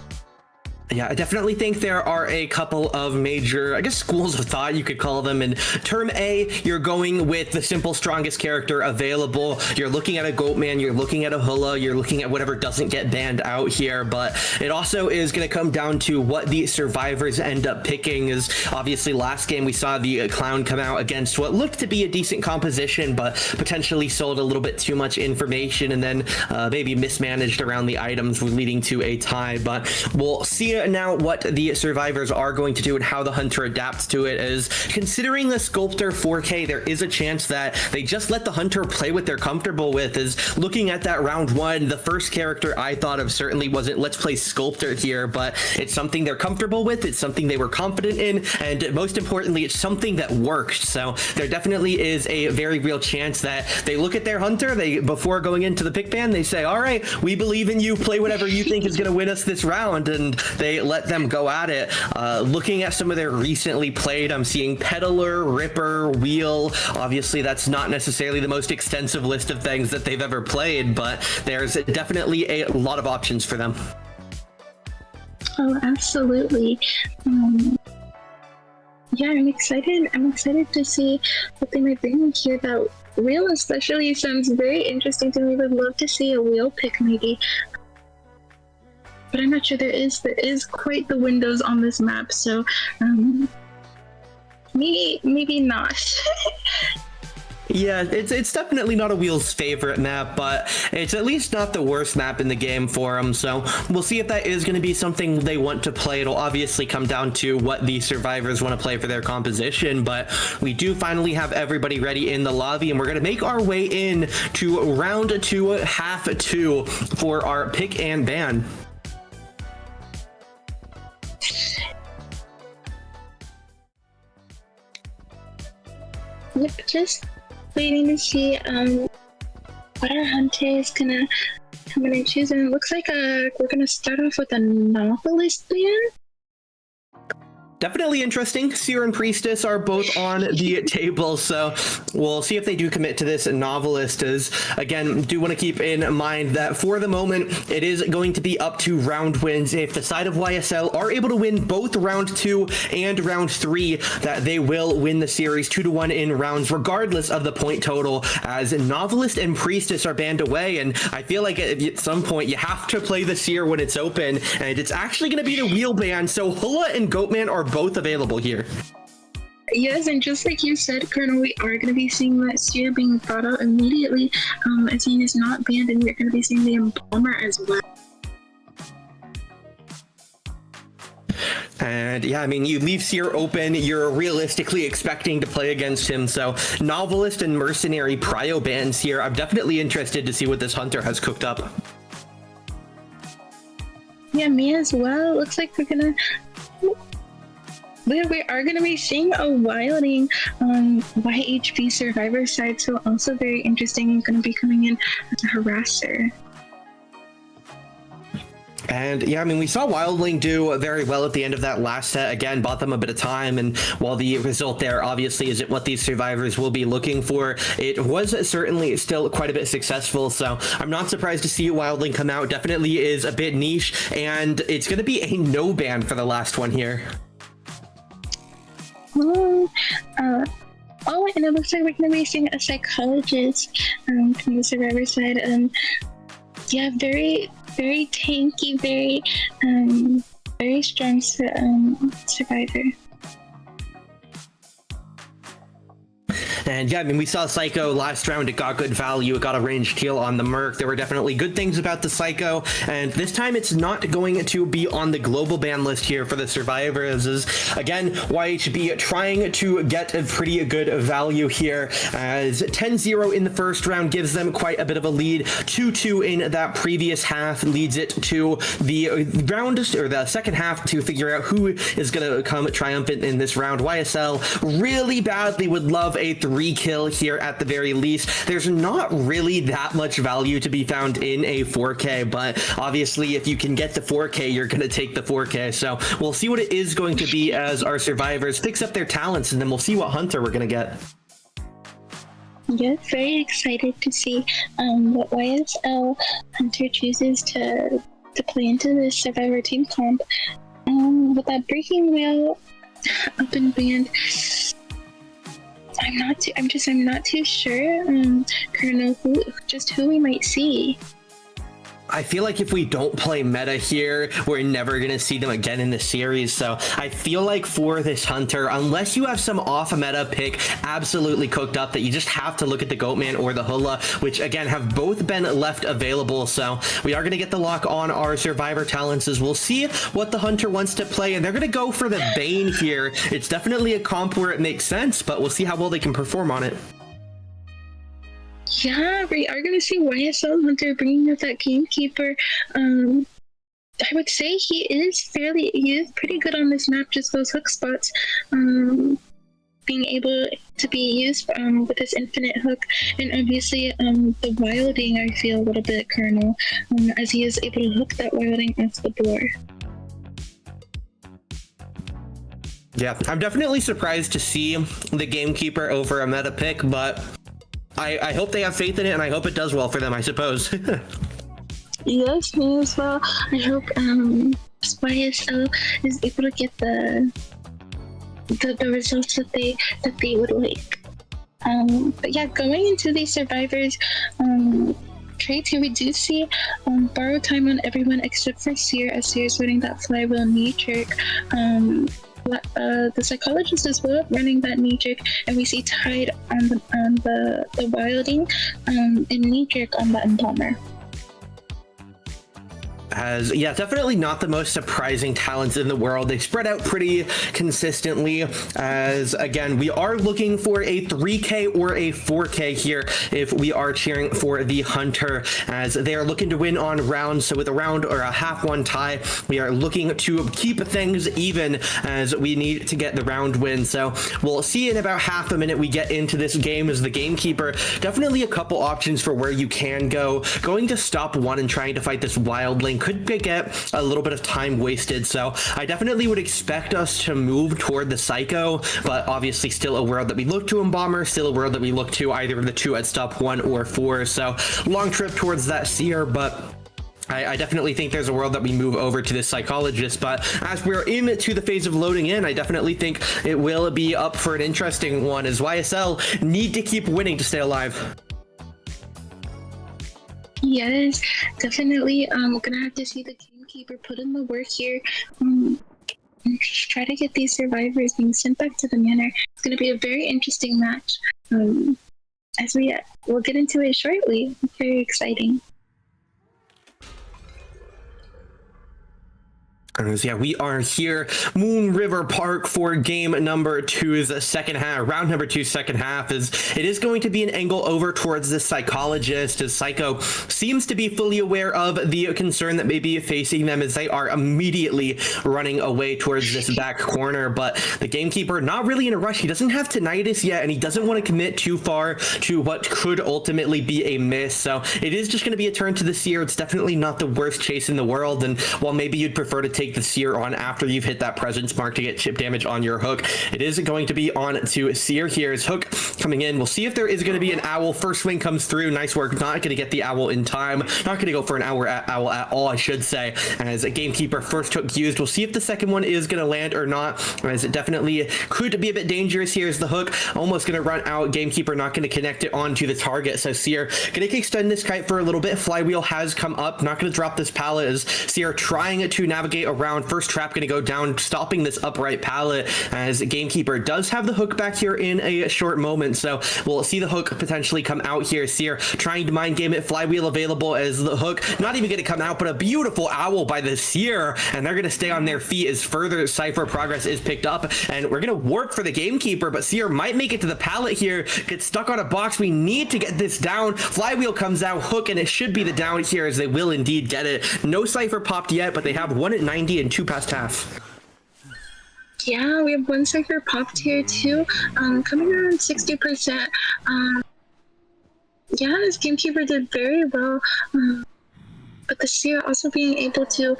Yeah, I definitely think there are a couple of major, I guess, schools of thought, you could call them. In term A, you're going with the simple strongest character available. You're looking at a Goatman, you're looking at a Hula, you're looking at whatever doesn't get banned out here. But it also is going to come down to what the survivors end up picking. Is obviously last game we saw the clown come out against what looked to be a decent composition, but potentially sold a little bit too much information and then maybe mismanaged around the items, leading to a tie. But we'll see now what the survivors are going to do and how the hunter adapts to it. Is considering the Sculptor 4K, there is a chance that they just let the hunter play what they're comfortable with. Is looking at that round 1, the first character I thought of certainly wasn't let's play Sculptor here, but it's something they're comfortable with, it's something they were confident in, and most importantly, it's something that worked. So there definitely is a very real chance that they look at their hunter, before going into the pick ban, they say, all right, we believe in you, play whatever you think is going to win us this round, and they let them go at it. Looking at some of their recently played, I'm seeing Peddler, Ripper, Wheel. Obviously, that's not necessarily the most extensive list of things that they've ever played, but there's definitely a lot of options for them. Oh, absolutely. Yeah, I'm excited. I'm excited to see what they might bring here. That Wheel especially sounds very interesting to me. Would love to see a Wheel pick maybe. But I'm not sure there is quite the windows on this map, so maybe not. Yeah, it's definitely not a Wheel's favorite map, but it's at least not the worst map in the game for them. So we'll see if that is going to be something they want to play. It'll obviously come down to what the survivors want to play for their composition, but we do finally have everybody ready in the lobby, and we're going to make our way in to round 2, half 2 for our pick and ban. Yep, just waiting to see what our hunter is gonna come in and choose. And it looks like we're gonna start off with a novelist ban. Definitely interesting. Seer and Priestess are both on the table, so we'll see if they do commit to this Novelist. As again, do want to keep in mind that for the moment, it is going to be up to round wins. If the side of YSL are able to win both round 2 and round 3, that they will win the series 2-1 in rounds, regardless of the point total, as Novelist and Priestess are banned away. And I feel like at some point you have to play the Seer when it's open, and it's actually going to be the wheel ban. So Hula and Goatman are both available here. Yes, and just like you said, Colonel, we are going to be seeing that Seer being brought out immediately as he is not banned, and we're going to be seeing the Embalmer as well. And yeah, I mean, you leave Seer open, you're realistically expecting to play against him. So Novelist and Mercenary prio bans here. I'm definitely interested to see what this Hunter has cooked up. Yeah, me as well. Looks like we are going to be seeing a wilding on YHB Survivor side, so also very interesting and going to be coming in as a harasser. And yeah, I mean, we saw Wildling do very well at the end of that last set. Again, bought them a bit of time, and while the result there obviously isn't what these survivors will be looking for, it was certainly still quite a bit successful. So I'm not surprised to see Wildling come out. Definitely is a bit niche, and it's going to be a no ban for the last one here. Oh, and it looks like we're going to be seeing a psychologist from the survivor side. Yeah, very tanky, very strong survivor. And yeah, I mean, we saw Psycho last round. It got good value. It got a ranged heal on the Merc. There were definitely good things about the Psycho. And this time it's not going to be on the global ban list here for the survivors. As, again, YHB trying to get a pretty good value here, as 10-0 in the first round gives them quite a bit of a lead. 2-2 in that previous half leads it to the round, or the second half, to figure out who is going to come triumphant in this round. YSL really badly would love a 3-kill here at the very least. There's not really that much value to be found in a 4K, but obviously if you can get the 4K, you're going to take the 4K. So we'll see what it is going to be as our survivors fix up their talents, and then we'll see what Hunter we're going to get. Yeah, very excited to see what YSL Hunter chooses to play into this survivor team comp. With that breaking wheel up and banned, I'm not too sure, Colonel, who we might see. I feel like if we don't play meta here, we're never going to see them again in the series. So I feel like for this Hunter, unless you have some off-meta pick absolutely cooked up, that you just have to look at the Goatman or the Hula, which again have both been left available. So we are going to get the lock on our survivor talents, as we'll see what the Hunter wants to play. And they're going to go for the Bane here. It's definitely a comp where it makes sense, but we'll see how well they can perform on it. Yeah, we are going to see YSL Hunter bringing up that Gamekeeper. I would say he is pretty good on this map, just those hook spots. Being able to be used with this infinite hook, and obviously the wilding, I feel a little bit, Colonel, as he is able to hook that wilding off the board. Yeah, I'm definitely surprised to see the Gamekeeper over a meta pick, but I hope they have faith in it, and I hope it does well for them, I suppose. Yes, me as well. I hope YSL is able to get the results that they would like. But yeah, going into these survivors traits here, we do see borrow time on everyone except for Seer, as Seer is running that flywheel knee jerk. The psychologist as well running that knee jerk, and we see Tide on the wilding and knee jerk on that Embalmer. As yeah, definitely not the most surprising talents in the world. They spread out pretty consistently, as again, we are looking for a 3K or a 4K here if we are cheering for the Hunter, as they are looking to win on rounds. So with a round or a half one tie, we are looking to keep things even, as we need to get the round win. So we'll see in about half a minute we get into this game as the Gamekeeper. Definitely a couple options for where you can go. Going to stop one and trying to fight this Wildling could get a little bit of time wasted. So I definitely would expect us to move toward the Psycho, but obviously still a world that we look to in Bomber, still a world that we look to either the 2 at stop 1 or 4. So long trip towards that Seer, but I definitely think there's a world that we move over to this Psychologist, but as we're into the phase of loading in, I definitely think it will be up for an interesting one, as YSL need to keep winning to stay alive. Yes, definitely. We're gonna have to see the Gamekeeper put in the work here. And try to get these survivors being sent back to the manor. It's gonna be a very interesting match. As we'll get into it shortly. It's very exciting. Yeah, we are here, Moon River Park, for game number 2's second half. Round number 2's second half it is going to be an angle over towards the Psychologist, as Psycho seems to be fully aware of the concern that may be facing them, as they are immediately running away towards this back corner. But the Gamekeeper not really in a rush. He doesn't have tinnitus yet, and he doesn't want to commit too far to what could ultimately be a miss. So it is just going to be a turn to the Seer. It's definitely not the worst chase in the world, and while maybe you'd prefer to take the Seer on after you've hit that presence mark to get chip damage on your Hook, it is going to be on to Seer here. As Hook coming in, we'll see if there is going to be an Owl. First swing comes through, nice work. Not going to get the Owl in time, not going to go for an Owl at all, I should say, as a Gamekeeper first Hook used. We'll see if the second one is going to land or not, as it definitely could be a bit dangerous here, as the Hook almost going to run out. Gamekeeper not going to connect it onto the target, so Seer going to extend this kite for a little bit. Flywheel has come up, not going to drop this pallet, as Seer trying to navigate around. First trap going to go down, stopping this upright pallet, as Gamekeeper does have the Hook back here in a short moment. So we'll see the Hook potentially come out here. Seer trying to mind game it. Flywheel available, as the Hook not even going to come out, but a beautiful Owl by the Seer, and they're going to stay on their feet as further Cypher progress is picked up. And we're going to warp for the Gamekeeper, but Seer might make it to the pallet here, get stuck on a box. We need to get this down. Flywheel comes out, Hook, and it should be the down here, as they will indeed get it. No Cypher popped yet, but they have 1 at 90 and 2 past half. Yeah, we have 1 Cypher popped here too, coming around 60%. Yeah, this Gamekeeper did very well, but the Seer also being able to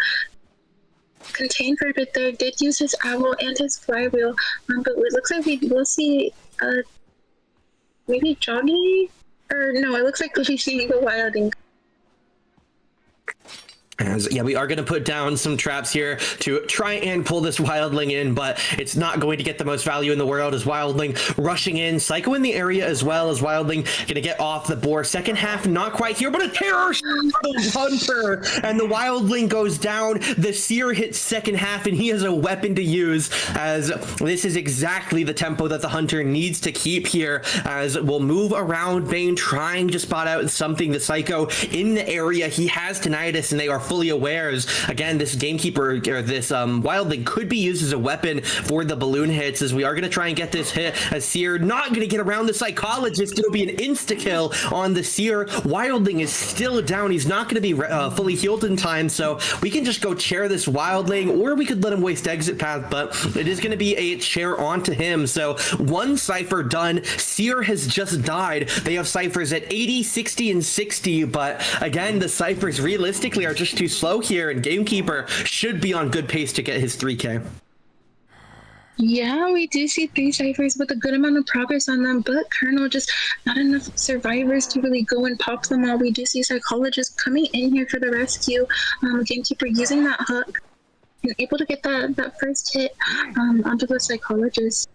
contain for a bit there, did use his Owl and his Flywheel, but it looks like we will see maybe jogging, or no, it looks like we'll be seeing the Wilding. As, yeah, we are going to put down some traps here to try and pull this Wildling in, but it's not going to get the most value in the world, as Wildling rushing in. Psycho in the area as well, as Wildling going to get off the board. Second half, not quite here, but a terror shot for the Hunter, and the Wildling goes down. The Seer hits second half, and he has a weapon to use, as this is exactly the tempo that the Hunter needs to keep here, as we'll move around Bane, trying to spot out something. The Psycho in the area, he has tinnitus, and they are fully aware, as again this Gamekeeper, or this Wildling, could be used as a weapon for the balloon hits, as we are going to try and get this hit, as Seer not going to get around the Psychologist. It'll be an insta-kill on the Seer. Wildling is still down. He's not going to be fully healed in time, so we can just go chair this Wildling, or we could let him waste exit path, but it is going to be a chair onto him. So 1 Cypher done. Seer has just died. They have Cyphers at 80, 60, and 60, but again, the Cyphers realistically are just too slow here, and Gamekeeper should be on good pace to get his 3K. Yeah, we do see 3 Cyphers with a good amount of progress on them, but Colonel just not enough survivors to really go and pop them all. We do see Psychologists coming in here for the rescue. Gamekeeper using that Hook and able to get that first hit onto the Psychologist.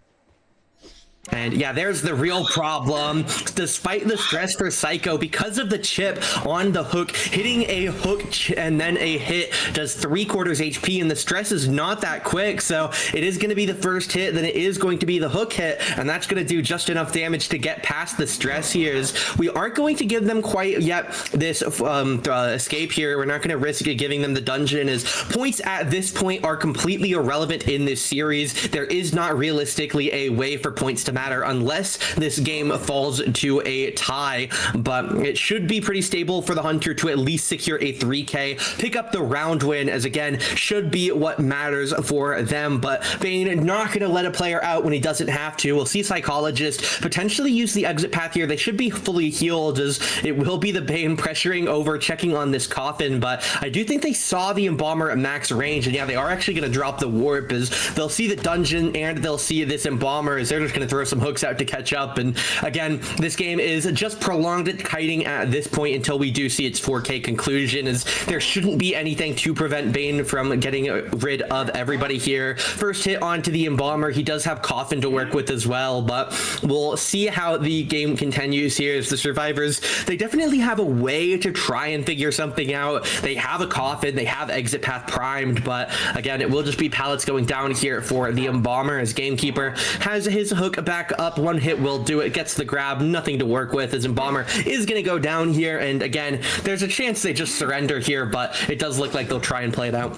And yeah, there's the real problem. Despite the stress for Psycho, because of the chip on the Hook, hitting a Hook and then a hit does 3/4 HP, and the stress is not that quick. So it is going to be the first hit, then it is going to be the Hook hit, and that's going to do just enough damage to get past the stress here. We aren't going to give them quite yet this escape here. We're not going to risk giving them the dungeon, as points at this point are completely irrelevant in this series. There is not realistically a way for points to matter unless this game falls to a tie, but it should be pretty stable for the Hunter to at least secure a 3K, pick up the round win, as again, should be what matters for them. But Bane not going to let a player out when he doesn't have to. We'll see Psychologist potentially use the exit path here. They should be fully healed, as it will be the Bane pressuring over, checking on this coffin, but I do think they saw the Embalmer at max range, and yeah, they are actually going to drop the warp, as they'll see the dungeon and they'll see this Embalmer, as they're just going to throw some hooks out to catch up. And again, this game is just prolonged kiting at this point until we do see its 4K conclusion, as there shouldn't be anything to prevent Bane from getting rid of everybody here. First hit onto the Embalmer, he does have coffin to work with as well, but we'll see how the game continues here, as the survivors, they definitely have a way to try and figure something out. They have a coffin, they have exit path primed, but again, it will just be pallets going down here for the Embalmer, as Gamekeeper has his hook back up. One hit will do it, gets the grab, nothing to work with, as Embalmer is going to go down here, and again, there's a chance they just surrender here, but it does look like they'll try and play it out.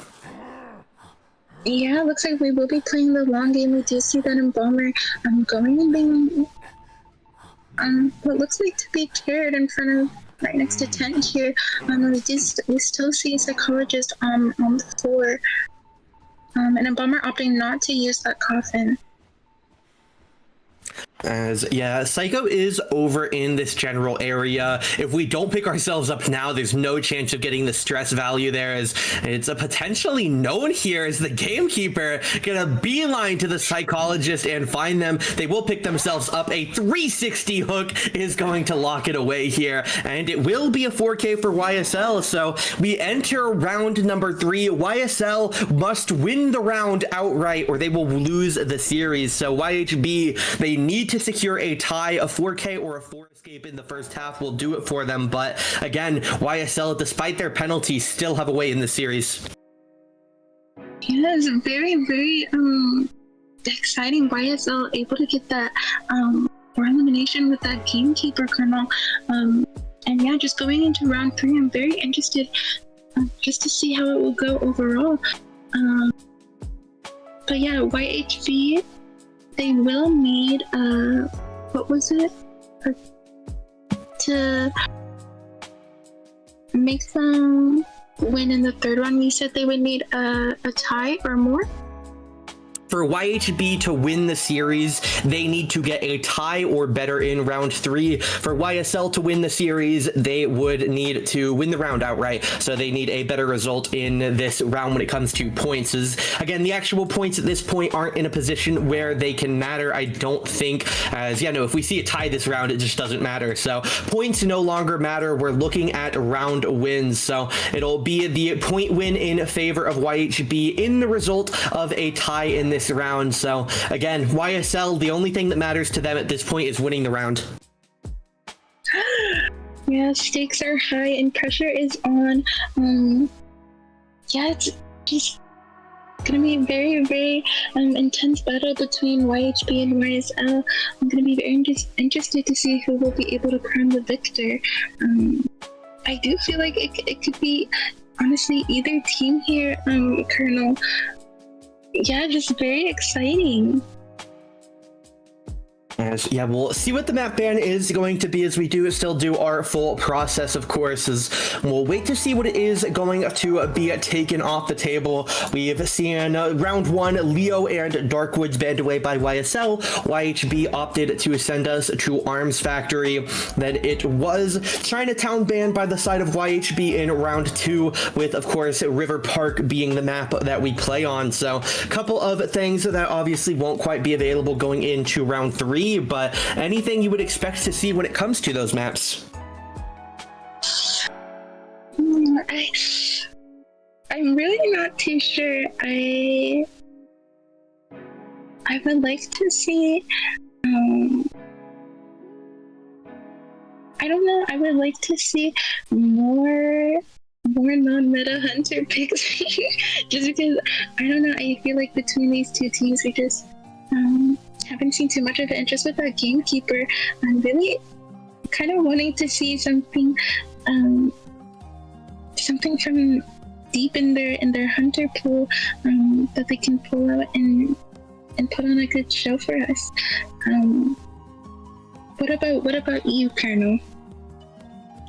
Yeah, looks like we will be playing the long game. We do see that Embalmer going and being what looks like to be carried in front of, right next to tent here. We still see a Psychologist on the floor, and Embalmer opting not to use that coffin. As yeah, Psycho is over in this general area. If we don't pick ourselves up now, there's no chance of getting the stress value there, as it's a potentially known here as the Gamekeeper gonna beeline to the Psychologist and find them. They will pick themselves up. A 360 hook is going to lock it away here, and it will be a 4K for YSL. So we enter round number 3. YSL must win the round outright or they will lose the series. So YHB, they need to secure a tie. A 4K or a 4 escape in the first half will do it for them, but again, YSL, despite their penalties, still have a way in the series. Yeah, it's very, very exciting. YSL able to get that for elimination with that Gamekeeper Colonel. And yeah, just going into round 3, I'm very interested just to see how it will go overall. But yeah, YHB, they will need what was it, to make them win in the third one. We said they would need a tie or more. For YHB to win the series, they need to get a tie or better in round 3. For YSL to win the series, they would need to win the round outright. So they need a better result in this round when it comes to points. As again, the actual points at this point aren't in a position where they can matter, I don't think. As yeah, no, if we see a tie this round, it just doesn't matter. So points no longer matter. We're looking at round wins. So it'll be the point win in favor of YHB in the result of a tie in this round. So again, YSL, the only thing that matters to them at this point is winning the round. Yeah, stakes are high and pressure is on. Yeah, it's just gonna be a very, very intense battle between YHB and YSL. I'm gonna be very interested to see who will be able to crown the victor. I do feel like it could be honestly either team here, Colonel. Yeah, just very exciting. Yeah, we'll see what the map ban is going to be as we do still do our full process, of course, as we'll wait to see what it is going to be taken off the table. We've seen round 1, Leo and Darkwoods banned away by YSL. YHB opted to send us to Arms Factory. Then it was Chinatown banned by the side of YHB in round 2, with, of course, River Park being the map that we play on. So a couple of things that obviously won't quite be available going into round 3. But anything you would expect to see when it comes to those maps? I'm really not too sure. I would like to see I don't know, I would like to see more non-meta hunter picks. Just because I don't know, I feel like between these two teams we just haven't seen too much of the interest with that Gamekeeper. I'm really kind of wanting to see something from deep in their hunter pool that they can pull out and and put on a good show for us. What about you, Colonel?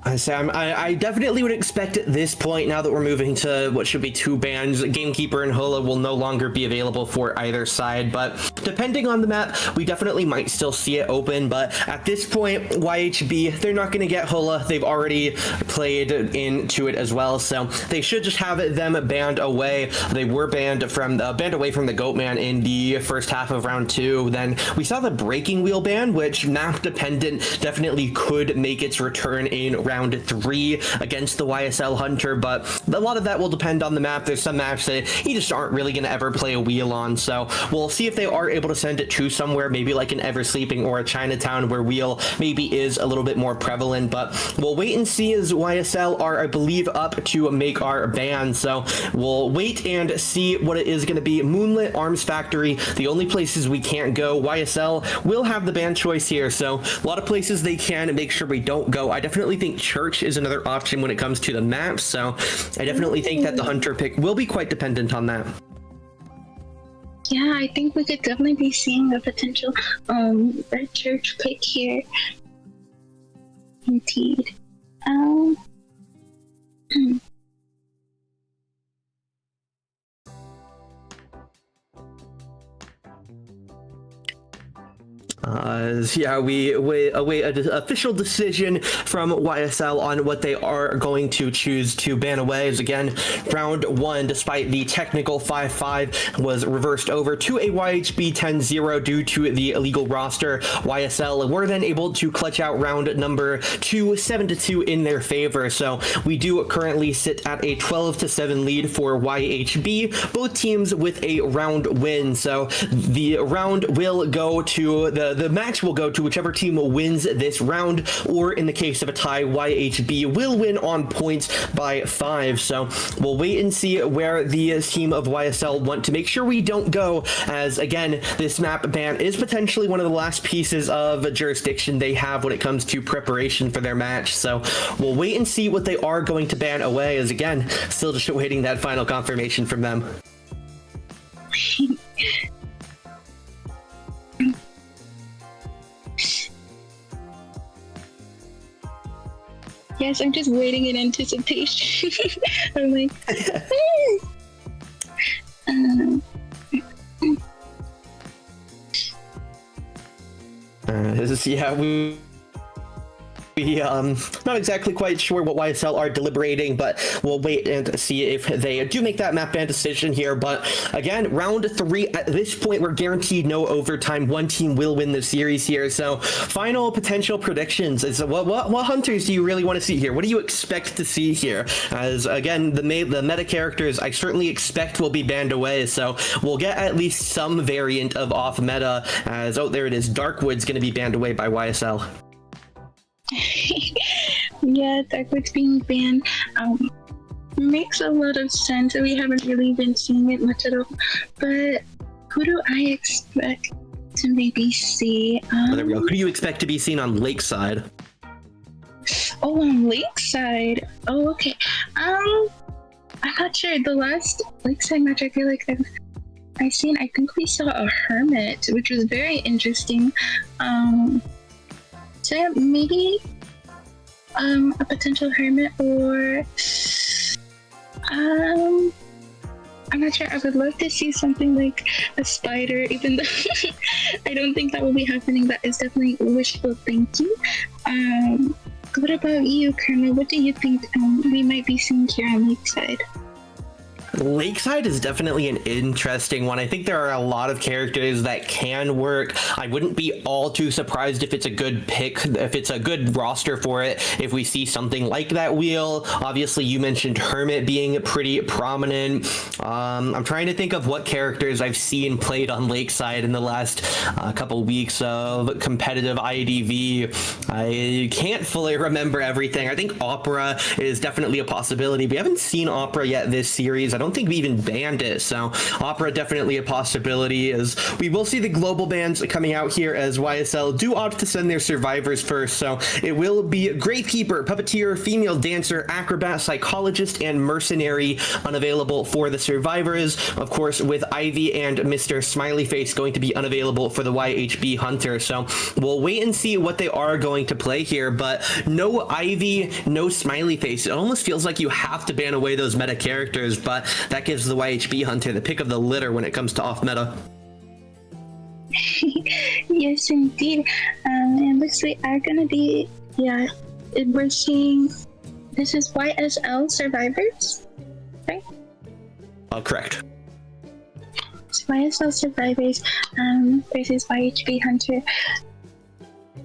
I definitely would expect at this point, now that we're moving to what should be 2 bans, Gamekeeper and Hula will no longer be available for either side, but depending on the map, we definitely might still see it open. But at this point, YHB, they're not going to get Hula. They've already played into it as well, so they should just have them banned away. They were banned away from the Goatman in the first half of round 2. Then we saw the Breaking Wheel ban, which map dependent definitely could make its return in round 3 against the YSL Hunter, but a lot of that will depend on the map. There's some maps that you just aren't really going to ever play a wheel on, so we'll see if they are able to send it to somewhere, maybe like an Ever Sleeping or a Chinatown, where wheel maybe is a little bit more prevalent. But we'll wait and see, as YSL are, I believe, up to make our ban, so we'll wait and see what it is going to be. Moonlit, Arms Factory, the only places we can't go. YSL will have the ban choice here, so a lot of places they can make sure we don't go. I definitely think Church is another option when it comes to the map, so I definitely think that the Hunter pick will be quite dependent on that. Yeah, I think we could definitely be seeing a potential red Church pick here. Indeed. Yeah, we await an official decision from YSL on what they are going to choose to ban away. As again, round 1, despite the technical 5-5, was reversed over to a YHB 10-0 due to the illegal roster. YSL were then able to clutch out round number 2, 7-2 in their favor. So we do currently sit at a 12-7 lead for YHB, both teams with a round win. So the round will go to the match will go to whichever team wins this round, or in the case of a tie, YHB will win on points by 5. So we'll wait and see where the team of YSL want to make sure we don't go, as again, this map ban is potentially one of the last pieces of jurisdiction they have when it comes to preparation for their match. So we'll wait and see what they are going to ban away, as again, still just awaiting that final confirmation from them. Yes, I'm just waiting in anticipation. I'm like, yeah, we not exactly quite sure what YSL are deliberating, but we'll wait and see if they do make that map ban decision here. But again, round 3, at this point, we're guaranteed no overtime. One team will win the series here. So final potential predictions is what Hunters do you really want to see here? What do you expect to see here? As again, the meta characters I certainly expect will be banned away. So we'll get at least some variant of off meta, as there it is. Darkwood's going to be banned away by YSL. Yeah, Darkwood's being banned makes a lot of sense. We haven't really been seeing it much at all. But who do I expect to maybe see? There we go. Who do you expect to be seen on Lakeside? Oh, on Lakeside. Oh, okay. I'm not sure. The last Lakeside match, I feel like I think we saw a Hermit, which was very interesting. So yeah, maybe a potential Hermit, or I'm not sure. I would love to see something like a Spider, even though I don't think that will be happening. That is definitely wishful thinking. What about you, Colonel? What do you think we might be seeing here on Lakeside? Lakeside is definitely an interesting one. I think there are a lot of characters that can work. I wouldn't be all too surprised if it's a good pick, if it's a good roster for it, if we see something like that wheel. Obviously, you mentioned Hermit being pretty prominent. I'm trying to think of what characters I've seen played on Lakeside in the last couple weeks of competitive IDV. I can't fully remember everything. I think Opera is definitely a possibility. We haven't seen Opera yet this series. I don't think we even banned it. So Opera definitely a possibility, as we will see the global bans coming out here as YSL do opt to send their survivors first. So it will be Gravekeeper, Puppeteer, Female Dancer, Acrobat, Psychologist, and Mercenary unavailable for the survivors. Of course, with Ivy and Mr. Smiley Face going to be unavailable for the YHB Hunter. So we'll wait and see what they are going to play here, but no Ivy, no Smiley Face. It almost feels like you have to ban away those meta characters, but that gives the YHB Hunter the pick of the litter when it comes to off meta. Yes, indeed. And looks like are gonna be, yeah, we're seeing, this is YSL Survivors, right? Correct. It's YSL Survivors versus YHB Hunter.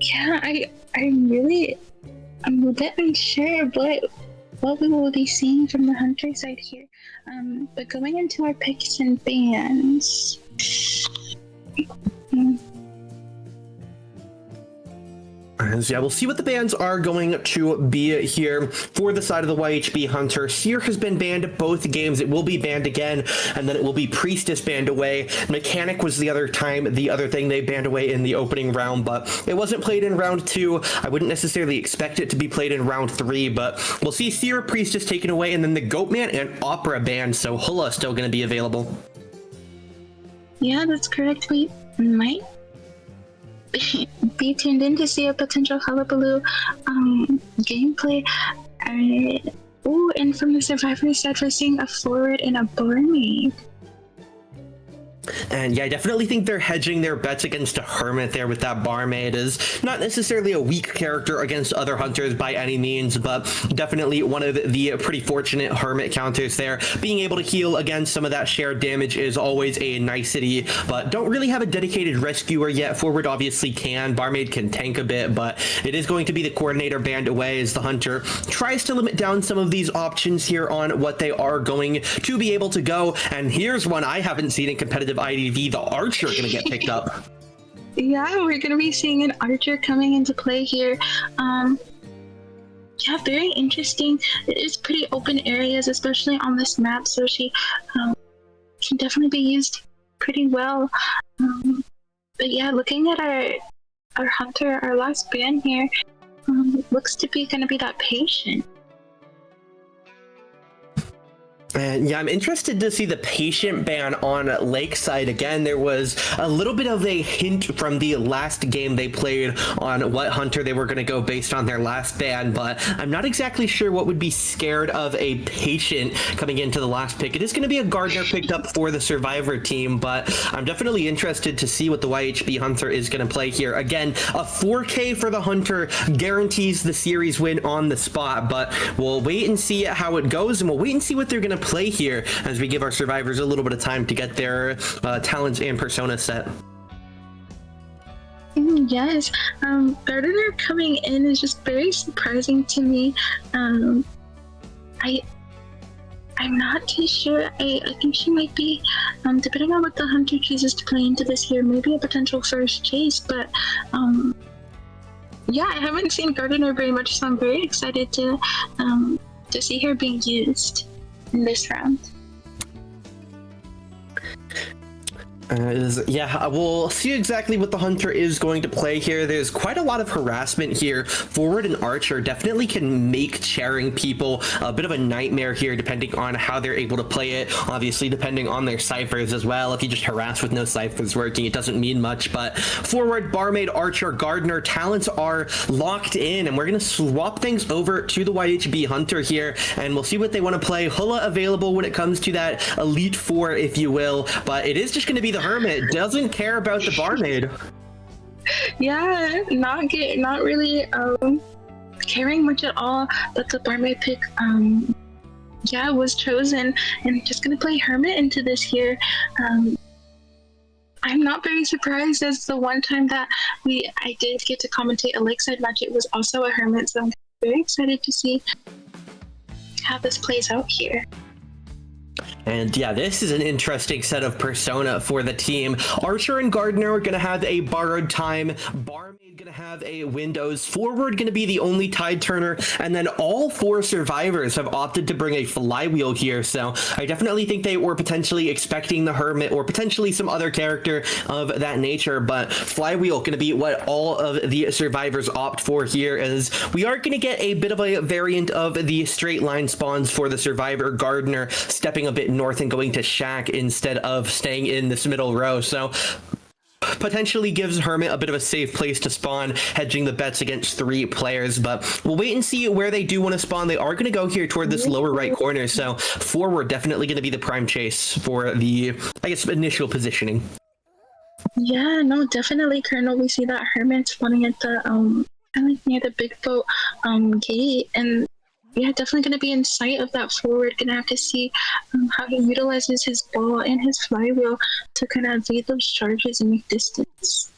Yeah, I'm a bit unsure what we will be seeing from the Hunter side here. But going into our picks and bans. Yeah, we'll see what the bans are going to be here for the side of the YHB Hunter. Seer has been banned both games. It will be banned again, and then it will be Priestess banned away. Mechanic was the other thing they banned away in the opening round, but it wasn't played in round 2. I wouldn't necessarily expect it to be played in round 3, but we'll see Seer, Priestess taken away, and then the Goatman and Opera banned, so Hula is still going to be available. Yeah, that's correct. We might be tuned in to see a potential Hullabaloo gameplay. And from the Survivor side, we're seeing a forward and a barmaid. And yeah, I definitely think they're hedging their bets against a Hermit there with that Barmaid. Is not necessarily a weak character against other Hunters by any means, but definitely one of the pretty fortunate Hermit counters there. Being able to heal against some of that shared damage is always a nicety, but don't really have a dedicated rescuer yet. Forward obviously can. Barmaid can tank a bit, but it is going to be the Coordinator banned away as the Hunter tries to limit down some of these options here on what they are going to be able to go. And here's one I haven't seen in competitive IDV, the Archer going to get picked up. Yeah, we're going to be seeing an Archer coming into play here. Yeah, very interesting. It is pretty open areas, especially on this map, so she can definitely be used pretty well. But yeah, looking at our Hunter, our last ban here, looks to be going to be that Patient. And yeah, I'm interested to see the Patient ban on Lakeside. Again, there was a little bit of a hint from the last game they played on what Hunter they were going to go based on their last ban, but I'm not exactly sure what would be scared of a Patient coming into the last pick. It is going to be a Gardener picked up for the Survivor team, but I'm definitely interested to see what the YHB Hunter is going to play here. Again, a 4K for the Hunter guarantees the series win on the spot, but we'll wait and see how it goes, and we'll wait and see what they're going to play here as we give our survivors a little bit of time to get their talents and persona set. Yes, Gardener coming in is just very surprising to me. I'm not too sure. I think she might be, depending on what the Hunter chooses to play into this here, maybe a potential first chase, but yeah, I haven't seen Gardener very much, so I'm very excited to see her being used in this round. Yeah, we'll see exactly what the Hunter is going to play here. There's quite a lot of harassment here. Forward and Archer definitely can make chairing people a bit of a nightmare here, depending on how they're able to play it. Obviously, depending on their ciphers as well. If you just harass with no ciphers working, it doesn't mean much. But Forward, Barmaid, Archer, Gardener, talents are locked in, and we're going to swap things over to the YHB Hunter here, and we'll see what they want to play. Hula available when it comes to that Elite Four, if you will, but it is just going to be the Hermit. Doesn't care about the Barmaid. Yeah, not really caring much at all that the Barmaid pick yeah, was chosen, and just gonna play Hermit into this here. I'm not very surprised, as the one time that I did get to commentate a Lakeside match, it was also a Hermit, so I'm very excited to see how this plays out here. And yeah, this is an interesting set of persona for the team. Archer and Gardener are going to have a borrowed time. Barmaid going to have a Windows. Forward going to be the only tide turner. And then all 4 survivors have opted to bring a flywheel here. So I definitely think they were potentially expecting the Hermit or potentially some other character of that nature. But flywheel going to be what all of the survivors opt for here, as we are going to get a bit of a variant of the straight line spawns for the survivor. Gardener stepping a bit north and going to shack instead of staying in this middle row. So potentially gives Hermit a bit of a safe place to spawn, hedging the bets against 3 players. But we'll wait and see where they do want to spawn. They are going to go here toward this lower right corner. So forward definitely going to be the prime chase for the, I guess, initial positioning. Yeah, no, definitely, Colonel. We see that Hermit spawning at the kind of like near the big boat gate, and yeah, definitely going to be in sight of that forward. Going to have to see how he utilizes his ball and his flywheel to kind of evade those charges and make distance.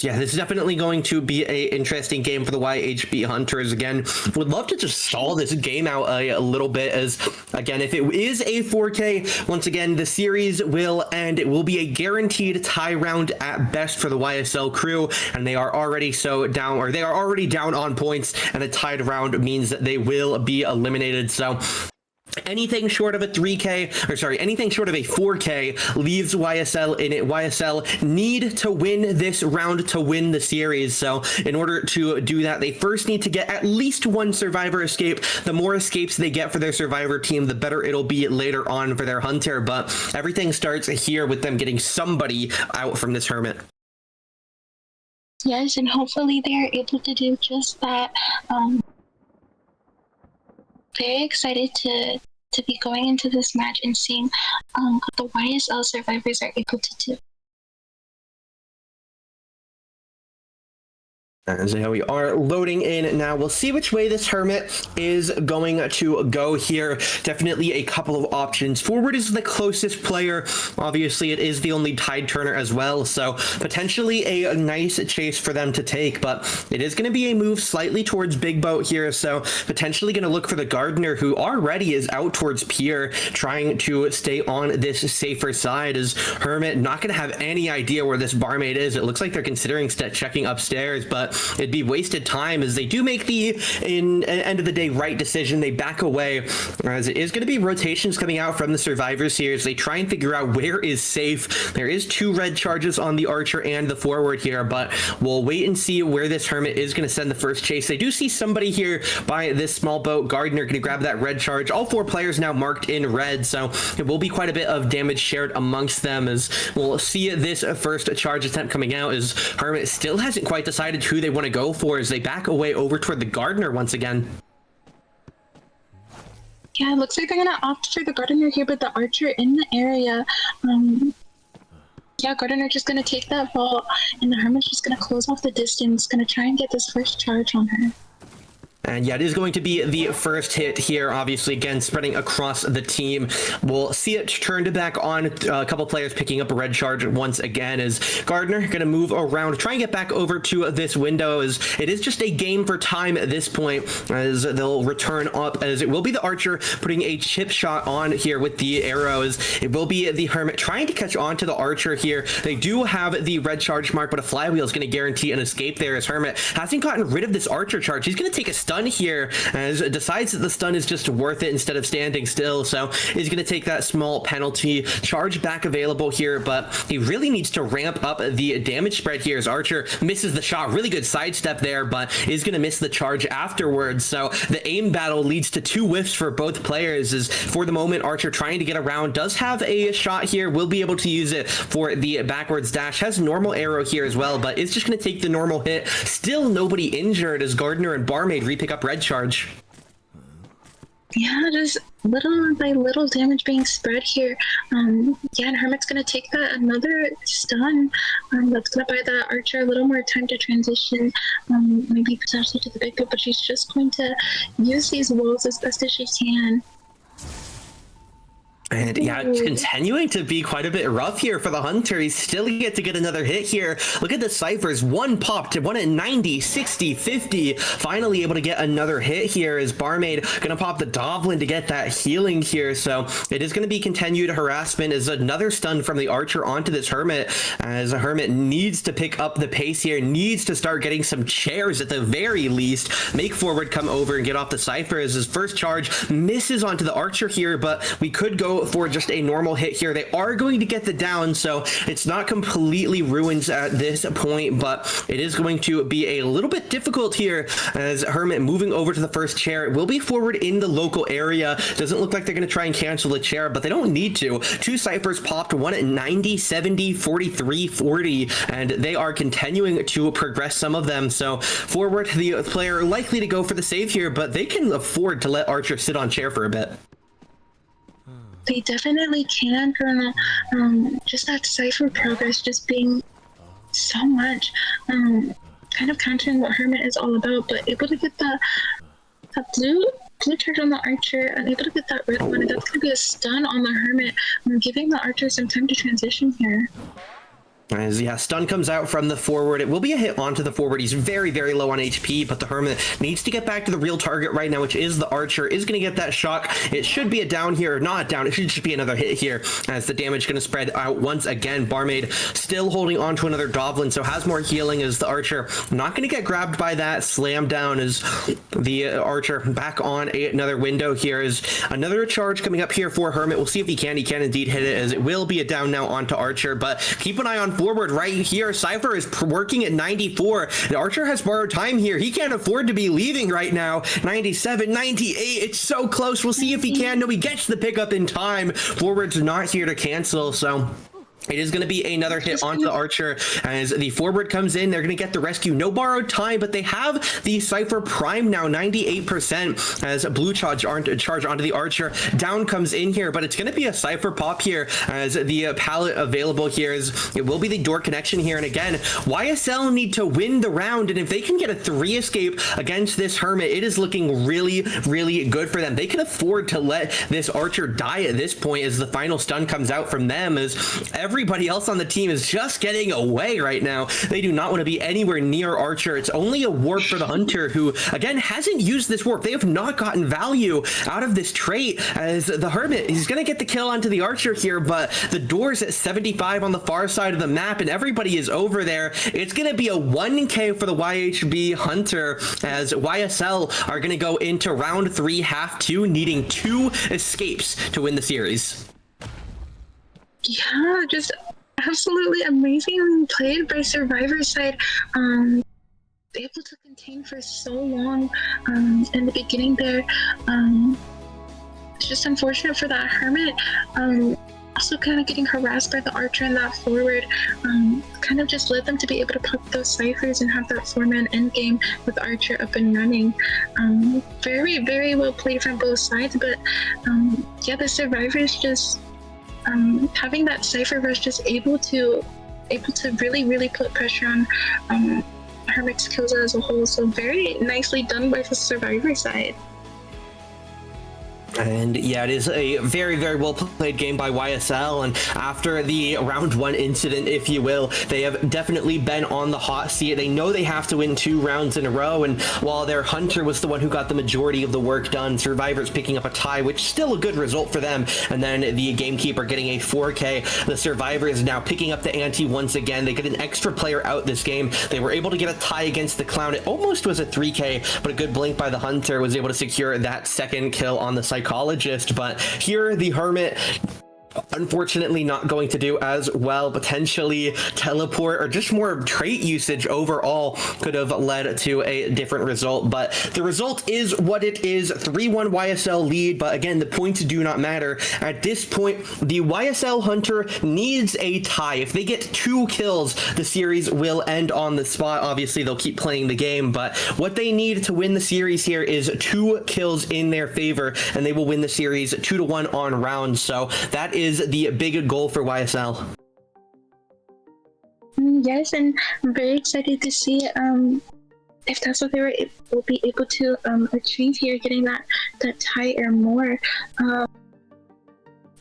Yeah, this is definitely going to be an interesting game for the YHB Hunters. Again, would love to just stall this game out a little bit, as, again, if it is a 4K, once again, the series will end. It will be a guaranteed tie round at best for the YSL crew, and they are already they are already down on points, and a tied round means that they will be eliminated. So anything short of a 3K, or sorry, anything short of a 4K leaves YSL in it. YSL need to win this round to win the series. So in order to do that, they first need to get at least 1 survivor escape. The more escapes they get for their survivor team, the better it'll be later on for their hunter. But everything starts here with them getting somebody out from this Hermit. Yes, and hopefully they're able to do just that. Very excited to be going into this match and seeing what the YSL survivors are able to do. As we are loading in now, we'll see which way this Hermit is going to go here. Definitely a couple of options. Forward is the closest player. Obviously, it is the only tide turner as well, so potentially a nice chase for them to take, but it is going to be a move slightly towards Big Boat here, so potentially going to look for the Gardener, who already is out towards Pier, trying to stay on this safer side. As Hermit not going to have any idea where this barmaid is. It looks like they're considering checking upstairs, but it'd be wasted time, as they do make the end of the day right decision. They back away, as it is going to be rotations coming out from the survivors here as they try and figure out where is safe. There is 2 red charges on the Archer and the forward here, but we'll wait and see where this Hermit is going to send the first chase. They do see somebody here by this small boat. Gardener going to grab that red charge. All 4 players now marked in red, so it will be quite a bit of damage shared amongst them, as we'll see this first charge attempt coming out, as Hermit still hasn't quite decided who they want to go for, as they back away over toward the Gardener once again. Yeah, it looks like they're gonna opt for the Gardener here, but the Archer in the area. Yeah, Gardener just gonna take that ball, and the Hermit's just gonna close off the distance, gonna try and get this first charge on her. And yeah, it is going to be the first hit here, obviously, again, spreading across the team. We'll see it turned back on. A couple players picking up a red charge once again, as Gardener going to move around, try and get back over to this window, as it is just a game for time at this point, as they'll return up, as it will be the Archer putting a chip shot on here with the arrows. It will be the Hermit trying to catch on to the Archer here. They do have the red charge mark, but a flywheel is going to guarantee an escape there, as Hermit hasn't gotten rid of this Archer charge. He's going to take a stun here, as decides that the stun is just worth it instead of standing still, so he's going to take that small penalty. Charge back available here, but he really needs to ramp up the damage spread here, as Archer misses the shot. Really good sidestep there, but is going to miss the charge afterwards, so the aim battle leads to 2 whiffs for both players, as for the moment Archer trying to get around, does have a shot here, will be able to use it for the backwards dash, has normal arrow here as well, but is just going to take the normal hit. Still nobody injured, as Gardener and Barmaid repick up red charge. Yeah, just little by little damage being spread here. Yeah, and Hermit's gonna take that another stun. That's gonna buy the Archer a little more time to transition, maybe potentially to the big boat, but she's just going to use these walls as best as she can. And yeah, it's continuing to be quite a bit rough here for the Hunter. He's still yet to get another hit here. Look at the ciphers. One popped, one at 90, 60, 50. Finally able to get another hit here as Barmaid gonna pop the Dovlin to get that healing here. So it is gonna be continued harassment as another stun from the Archer onto this Hermit, as a Hermit needs to pick up the pace here, needs to start getting some chairs at the very least. Make forward, come over and get off the cipher as his first charge misses onto the Archer here, but we could go for just a normal hit here. They are going to get the down, so it's not completely ruined at this point, but it is going to be a little bit difficult here as Hermit moving over to the first chair. It will be forward in the local area. Doesn't look like they're going to try and cancel the chair, but they don't need to. Two ciphers popped, one at 90, 70, 43, 40, and they are continuing to progress some of them. So forward, the player likely to go for the save here, but they can afford to let Archer sit on chair for a bit. They definitely can, Colonel. Just that cipher progress just being so much, kind of countering what Hermit is all about, but able to get that blue charge on the Archer and able to get that red one, and that's going to be a stun on the Hermit, giving the Archer some time to transition here. As yeah, stun comes out from the forward. It will be a hit onto the forward. He's very, very low on HP, but the Hermit needs to get back to the real target right now, which is the Archer. Is going to get that shock. It should be a down here. Not a down. It should just be another hit here as the damage going to spread out once again. Barmaid still holding on to another Dovlin, so has more healing as the Archer. Not going to get grabbed by that. Slam down as the Archer back on another window here. Is another charge coming up here for Hermit. We'll see if he can. He can indeed hit it, as it will be a down now onto Archer, but keep an eye on forward right here. Cypher is working at 94. The Archer has borrowed time here. He can't afford to be leaving right now. 97, 98. It's so close. We'll see if he can. No, he gets the pickup in time. Forward's not here to cancel, so it is going to be another hit onto the Archer as the forward comes in. They're going to get the rescue. No borrowed time, but they have the Cypher Prime now, 98%, as a blue charge onto the Archer. Down comes in here, but it's going to be a Cypher pop here as the pallet available here is, it will be the door connection here. And again, YSL need to win the round, and if they can get a 3 escape against this Hermit, it is looking really, really good for them. They can afford to let this Archer die at this point as the final stun comes out from them, as everybody else on the team is just getting away right now. They do not want to be anywhere near Archer. It's only a warp for the Hunter, who again hasn't used this warp. They have not gotten value out of this trait, as the Hermit is going to get the kill onto the Archer here, but the door's at 75 on the far side of the map and everybody is over there. It's going to be a 1k for the YHB Hunter, as YSL are going to go into round 3 half 2 needing 2 escapes to win the series. Yeah, just absolutely amazingly played by Survivor side. Able to contain for so long in the beginning there. It's just unfortunate for that Hermit. Also kind of getting harassed by the Archer and that forward. Kind of just led them to be able to pop those ciphers and have that 4-man endgame with Archer up and running. Very, very well played from both sides, but yeah, the Survivors just having that cipher rush, just able to really put pressure on Hermit's kills as a whole. So very nicely done by the Survivor side. And yeah, it is a very, very well played game by YSL, and after the round 1 incident, if you will, they have definitely been on the hot seat. They know they have to win 2 rounds in a row, and while their Hunter was the one who got the majority of the work done, Survivors picking up a tie, which is still a good result for them, and then the Gamekeeper getting a 4k. The Survivors now picking up the ante once again. They get an extra player out this game. They were able to get a tie against the Clown. It almost was a 3k, but a good blink by the Hunter was able to secure that second kill on the Psychologist. But here the Hermit unfortunately not going to do as well. Potentially teleport or just more trait usage overall could have led to a different result, but the result is what it is. 3-1 YSL lead, but again, the points do not matter at this point. The YSL Hunter needs a tie. If they get 2 kills, the series will end on the spot. Obviously they'll keep playing the game, but what they need to win the series here is 2 kills in their favor, and they will win the series 2-1 on rounds. So that is the big goal for YSL. Yes, and I'm very excited to see if that's what they will be able to achieve here, getting that tie or more.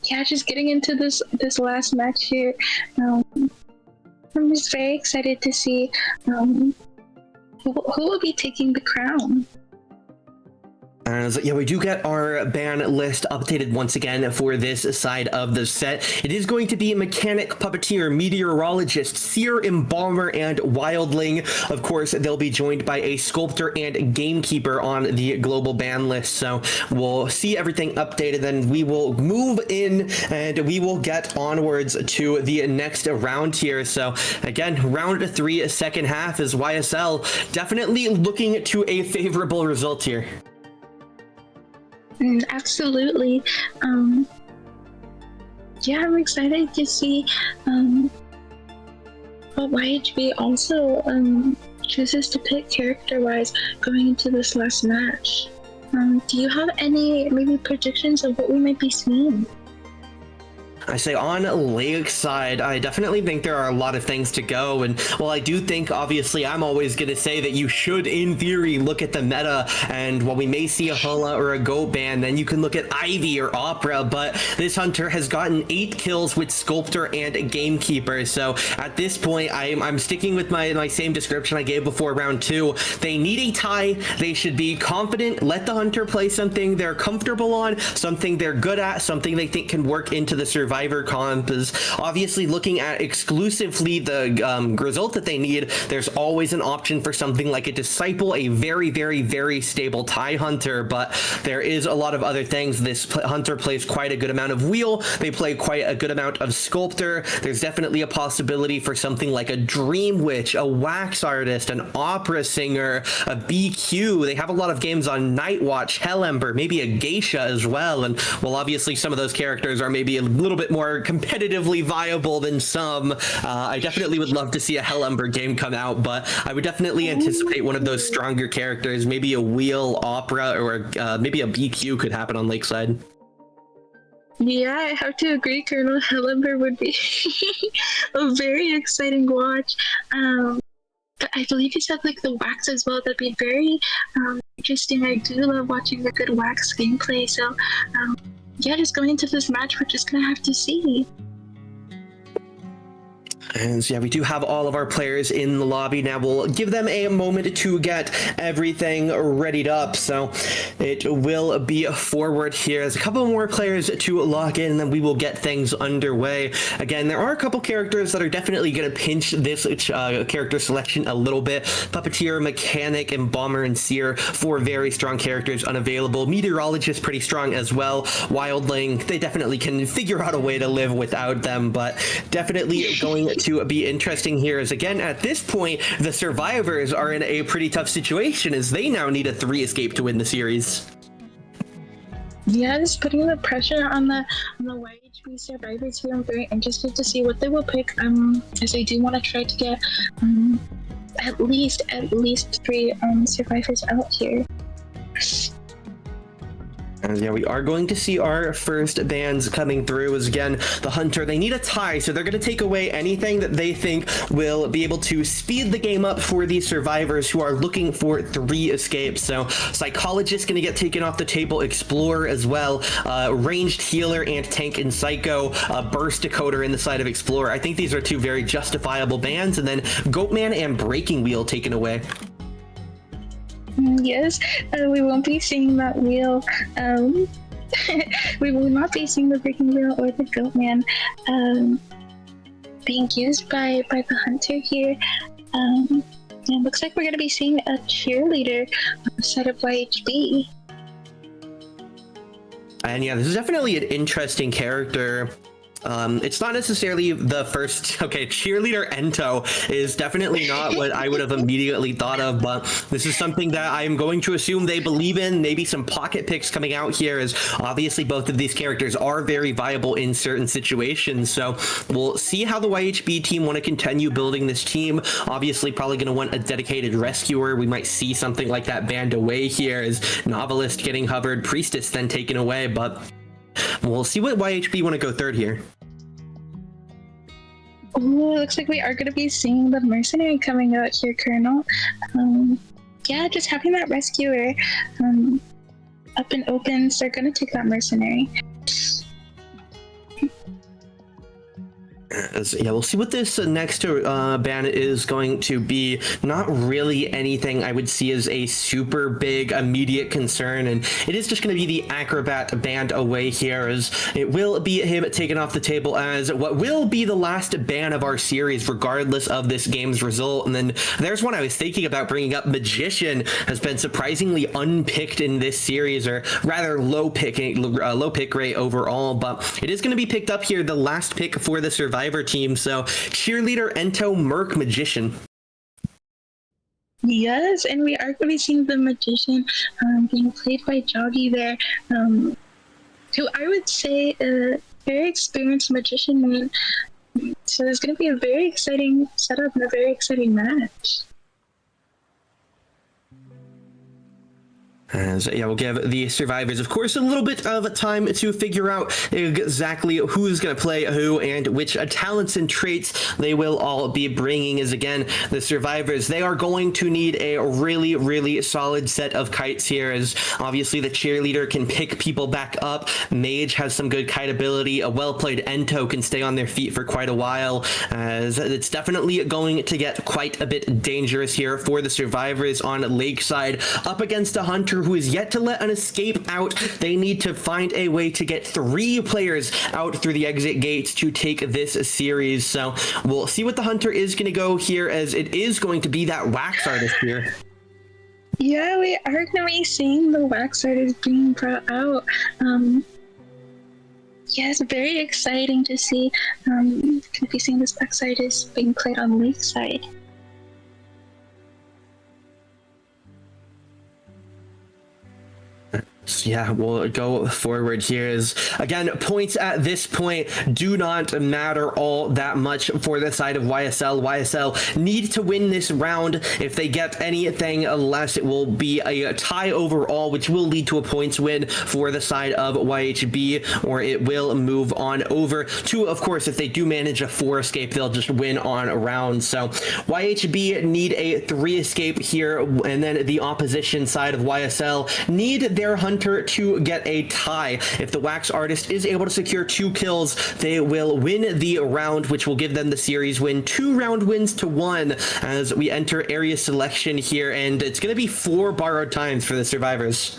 yeah, just getting into this last match here. I'm just very excited to see who will be taking the crown. As yeah, we do get our ban list updated once again for this side of the set. It is going to be Mechanic, Puppeteer, Meteorologist, Seer, Embalmer, and Wildling. Of course, they'll be joined by a Sculptor and Gamekeeper on the global ban list. So we'll see everything updated, then we will move in and we will get onwards to the next round here. So again, round 3, second half is YSL definitely looking to a favorable result here. Absolutely. Yeah, I'm excited to see what YHB also chooses to pick character-wise going into this last match. Do you have any maybe predictions of what we might be seeing? I say on Lakeside, I definitely think there are a lot of things to go. And while I do think, obviously, I'm always going to say that you should, in theory, look at the meta. And while we may see a Hula or a Goat ban, then you can look at Ivy or Opera. But this Hunter has gotten 8 kills with Sculptor and Gamekeeper. So at this point, I'm sticking with my same description I gave before round 2. They need a tie. They should be confident. Let the Hunter play something they're comfortable on, something they're good at, something they think can work into the Survivor comp. Is obviously looking at exclusively the result that they need. There's always an option for something like a Disciple, a very, very, very stable tie Hunter, but there is a lot of other things. This Hunter plays quite a good amount of Wheel. They play quite a good amount of Sculptor. There's definitely a possibility for something like a Dream Witch, a Wax Artist, an Opera Singer, a BQ. They have a lot of games on Night Watch, Hellember, maybe a Geisha as well. And while obviously some of those characters are maybe a little bit more competitively viable than some, I definitely would love to see a Hellember game come out, but I would definitely anticipate one of those stronger characters, maybe a Wheel, Opera, or maybe a BQ could happen on Lakeside. Yeah, I have to agree, Colonel. Hellember would be a very exciting watch. But I believe you said like the Wax as well. That'd be very interesting. I do love watching the good Wax gameplay. So yeah, just going into this match, we're just gonna have to see. And so, yeah, we do have all of our players in the lobby now. We'll give them a moment to get everything readied up. So it will be forward here. There's a couple more players to lock in, and then we will get things underway. Again, there are a couple characters that are definitely going to pinch this character selection a little bit. Puppeteer, Mechanic, Embalmer, and Seer, 4 very strong characters unavailable. Meteorologist, pretty strong as well. Wildling, they definitely can figure out a way to live without them, but definitely going to be interesting here is, again, at this point, the Survivors are in a pretty tough situation as they now need a 3 escape to win the series. Yeah, just putting the pressure on the YHB Survivors here. I'm very interested to see what they will pick, as I do want to try to get at least 3 Survivors out here. And yeah, we are going to see our first bans coming through. As again, the Hunter, they need a tie, so they're going to take away anything that they think will be able to speed the game up for these Survivors who are looking for 3 escapes. So Psychologist going to get taken off the table, Explorer as well, Ranged Healer and Tank and Psycho, Burst Decoder in the side of Explorer. I think these are 2 very justifiable bans, and then Goatman and Breaking Wheel taken away. Yes, we won't be seeing that wheel. We will not be seeing the Breaking Wheel or the Goatman being used by the Hunter here. It looks like we're going to be seeing a Cheerleader on the side of YHB. And yeah, this is definitely an interesting character. It's not necessarily the first. Okay, Cheerleader Ento is definitely not what I would have immediately thought of, but this is something that I'm going to assume they believe in. Maybe some pocket picks coming out here, as obviously both of these characters are very viable in certain situations. So we'll see how the YHB team want to continue building this team. Obviously, probably going to want a dedicated rescuer. We might see something like that banned away here, as Novelist getting hovered, Priestess then taken away, but we'll see what YHB want to go third here. Oh, looks like we are going to be seeing the Mercenary coming out here, Colonel. Yeah, just having that Rescuer up and open, so they're going to take that Mercenary. Yeah, we'll see what this next ban is going to be. Not really anything I would see as a super big immediate concern, and it is just going to be the Acrobat banned away here, as it will be him taken off the table as what will be the last ban of our series, regardless of this game's result. And then there's one I was thinking about bringing up. Magician has been surprisingly unpicked in this series, or rather low pick rate overall, but it is going to be picked up here, the last pick for the Survivor team. So Cheerleader, Ento, Merc, Magician. Yes, and we are going to be seeing the Magician being played by Joggy there, who I would say a very experienced magician man. So it's going to be a very exciting setup and a very exciting match. As yeah, we'll give the survivors, of course, a little bit of time to figure out exactly who's going to play who and which talents and traits they will all be bringing. As again, the survivors, they are going to need a really, really solid set of kites here, as obviously the cheerleader can pick people back up. Mage has some good kite ability. A well-played Ento can stay on their feet for quite a while, as it's definitely going to get quite a bit dangerous here for the survivors on Lakeside, up against a hunter who is yet to let an escape out. They need to find a way to get 3 players out through the exit gates to take this series. So we'll see what the hunter is going to go here, as it is going to be that wax artist here. Yeah, we are going to be seeing the wax artist being brought out. Yeah, it's very exciting to see. Going to be seeing this wax artist being played on Lakeside. Yeah, we'll go forward here. Is again, points at this point do not matter all that much for the side of YSL. YSL need to win this round. If they get anything less, it will be a tie overall, which will lead to a points win for the side of YHB, or it will move on over to, of course, if they do manage a 4 escape, they'll just win on a round. So YHB need a 3 escape here, and then the opposition side of YSL need their hunter to get a tie. If the wax artist is able to secure 2 kills, they will win the round, which will give them the series win. 2 round wins to 1 as we enter area selection here, and it's going to be 4 borrowed times for the survivors.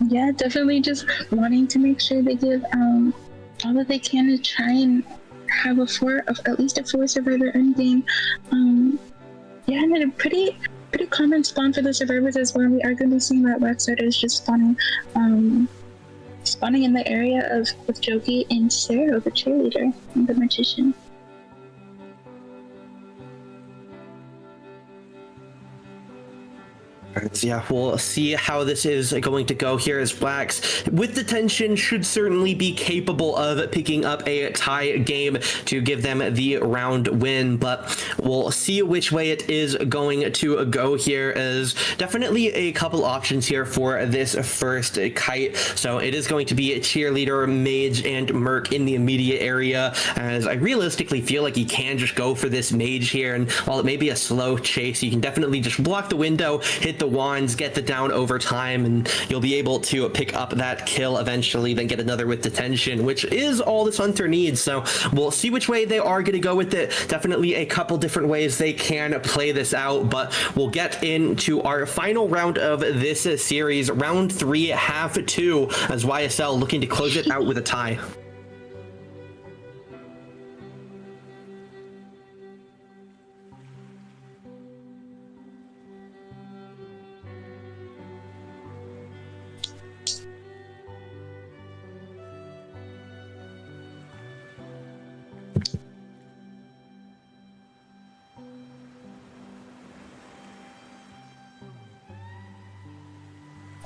Yeah, definitely just wanting to make sure they give all that they can to try and have at least a 4 survivor endgame. Yeah, and a pretty common spawn for the survivors as well. We are going to be seeing that wax artist just spawning in the area of Jogi and Sarah, the cheerleader and the magician. Yeah, we'll see how this is going to go here, as Wax, with the tension, should certainly be capable of picking up a tie game to give them the round win, but we'll see which way it is going to go here. As definitely a couple options here for this first kite. So it is going to be a cheerleader, mage, and merc in the immediate area, as I realistically feel like you can just go for this mage here, and while it may be a slow chase, you can definitely just block the window, hit the wands, get the down over time, and you'll be able to pick up that kill eventually, then get another with detention, which is all this hunter needs. So we'll see which way they are going to go with it. Definitely a couple different ways they can play this out, but we'll get into our final round of this series, round 3, half 2, as YSL looking to close it out with a tie.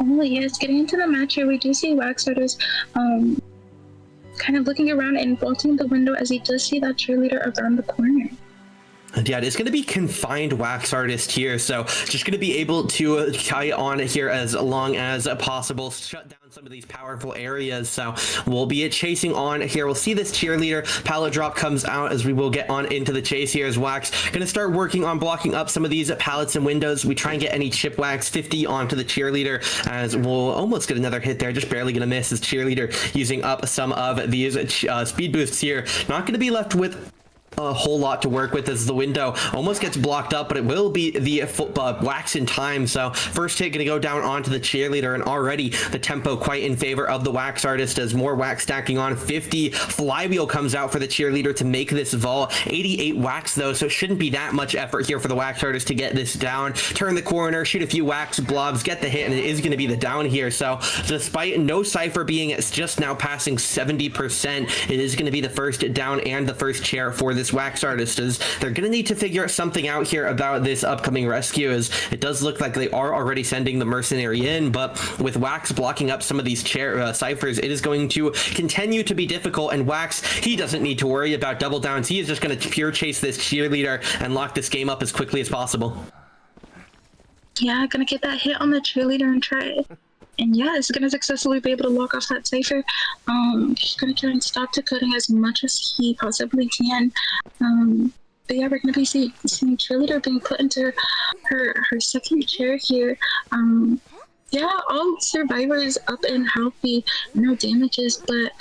Oh yes, getting into the match here, we do see Waxarters kind of looking around and bolting the window as he does see that cheerleader around the corner. And yeah, it's going to be confined wax artist here, so just going to be able to tie on here as long as possible, shut down some of these powerful areas. So we'll be chasing on here. We'll see this cheerleader pallet drop comes out as we will get on into the chase here as Wax going to start working on blocking up some of these pallets and windows. We try and get any chip wax 50 onto the cheerleader as we'll almost get another hit there, just barely going to miss as cheerleader using up some of these speed boosts here. Not going to be left with a whole lot to work with as the window almost gets blocked up, but it will be the wax in time. So first hit going to go down onto the cheerleader, and already the tempo quite in favor of the wax artist as more wax stacking on. 50 flywheel comes out for the cheerleader to make this vol. 88 wax though, so it shouldn't be that much effort here for the wax artist to get this down. Turn the corner, shoot a few wax blobs, get the hit, and it is going to be the down here. So despite no cipher being just now passing 70%, it is going to be the first down and the first chair for this wax artist, as they're going to need to figure something out here about this upcoming rescue, as it does look like they are already sending the mercenary in, but with Wax blocking up some of these ciphers, it is going to continue to be difficult. And Wax, he doesn't need to worry about double downs. He is just going to pure chase this cheerleader and lock this game up as quickly as possible. Yeah, gonna get that hit on the cheerleader and try. And yeah, it's gonna successfully be able to lock off that cipher. He's gonna try and stop decoding as much as he possibly can. But yeah, we're gonna be seeing cheerleader being put into her second chair here. Yeah, all survivors up and healthy, no damages, but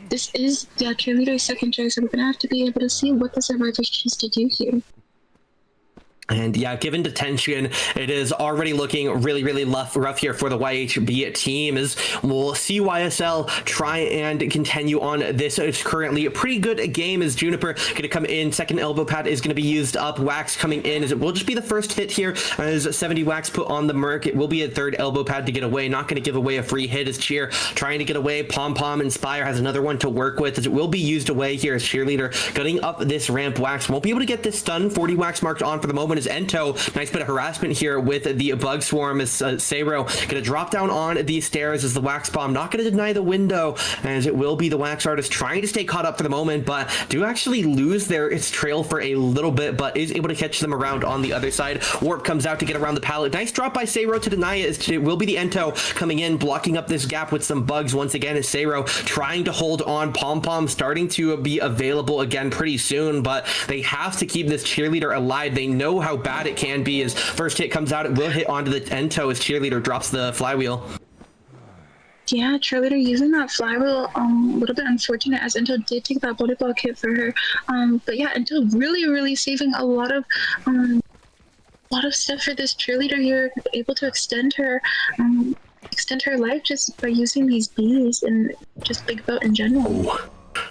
this is cheerleader's second chair, so we're gonna have to be able to see what the survivors choose to do here. And yeah, given detention, it is already looking really, really rough here for the YHB team, as we'll see YSL try and continue on this. It's currently a pretty good game as Juniper going to come in. Second elbow pad is going to be used up. Wax coming in as it will just be the first hit here as 70 Wax put on the Merc. It will be a third elbow pad to get away. Not going to give away a free hit as Cheer trying to get away. Pom Pom and Spire has another one to work with as it will be used away here as Cheerleader getting up this ramp. Wax won't be able to get this stun. 40 Wax marked on for the moment as Ento. Nice bit of harassment here with the bug swarm as Sayro gonna drop down on these stairs as the Wax bomb not gonna deny the window, as it will be the Wax artist trying to stay caught up for the moment, but do actually lose its trail for a little bit, but is able to catch them around on the other side. Warp comes out to get around the pallet. Nice drop by Sayro to deny it, as it will be the Ento coming in, blocking up this gap with some bugs once again as Sayro trying to hold on. Pom Pom starting to be available again pretty soon, but they have to keep this cheerleader alive. They know how bad it can be, as first hit comes out, it will hit onto the Ento as cheerleader drops the flywheel. Yeah, cheerleader using that flywheel, a little bit unfortunate as Ento did take that body block hit for her. But yeah, Ento really saving a lot of stuff for this cheerleader here, able to extend her life just by using these bees and just Big Boat in general. Ooh.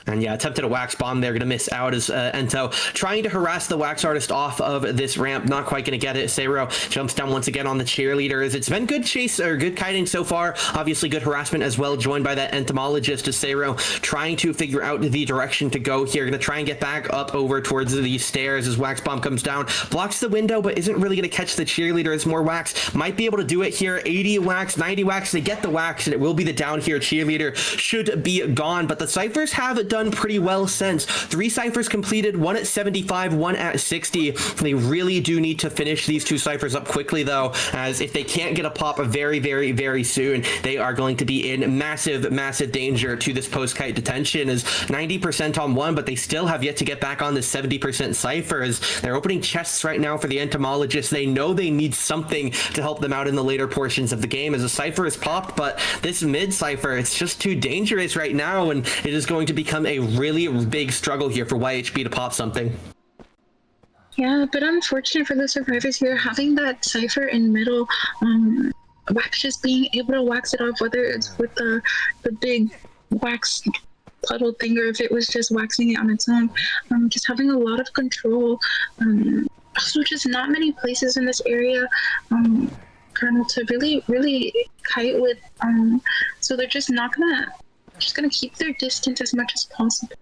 And yeah, attempted a wax bomb there, gonna miss out as Ento trying to harass the wax artist off of this ramp, not quite gonna get it. Sayro jumps down once again on the cheerleaders. It's been good chase, or good kiting so far, obviously good harassment as well, joined by that entomologist as Sayro trying to figure out the direction to go here. Gonna try and get back up over towards the stairs as wax bomb comes down, blocks the window, but isn't really gonna catch the cheerleader as more wax might be able to do it here. 80 wax, 90 wax, they get the wax, and it will be the down here. Cheerleader should be gone, but the ciphers have done pretty well since. 3 ciphers completed, 1 at 75, 1 at 60. They really do need to finish these 2 ciphers up quickly though, as if they can't get a pop very soon, they are going to be in massive danger to this post-kite detention, as 90% on 1, but they still have yet to get back on the 70% cipher, as they're opening chests right now for the entomologists. They know they need something to help them out in the later portions of the game, as a cipher is popped, but this mid cipher, it's just too dangerous right now, and it is going to become a really big struggle here for YHB to pop something. Yeah, but unfortunate for the survivors here, having that cipher in middle, Wax just being able to wax it off, whether it's with the big wax puddle thing or if it was just waxing it on its own. Just having a lot of control. Also, just not many places in this area Colonel to really kite with, so they're just gonna keep their distance as much as possible.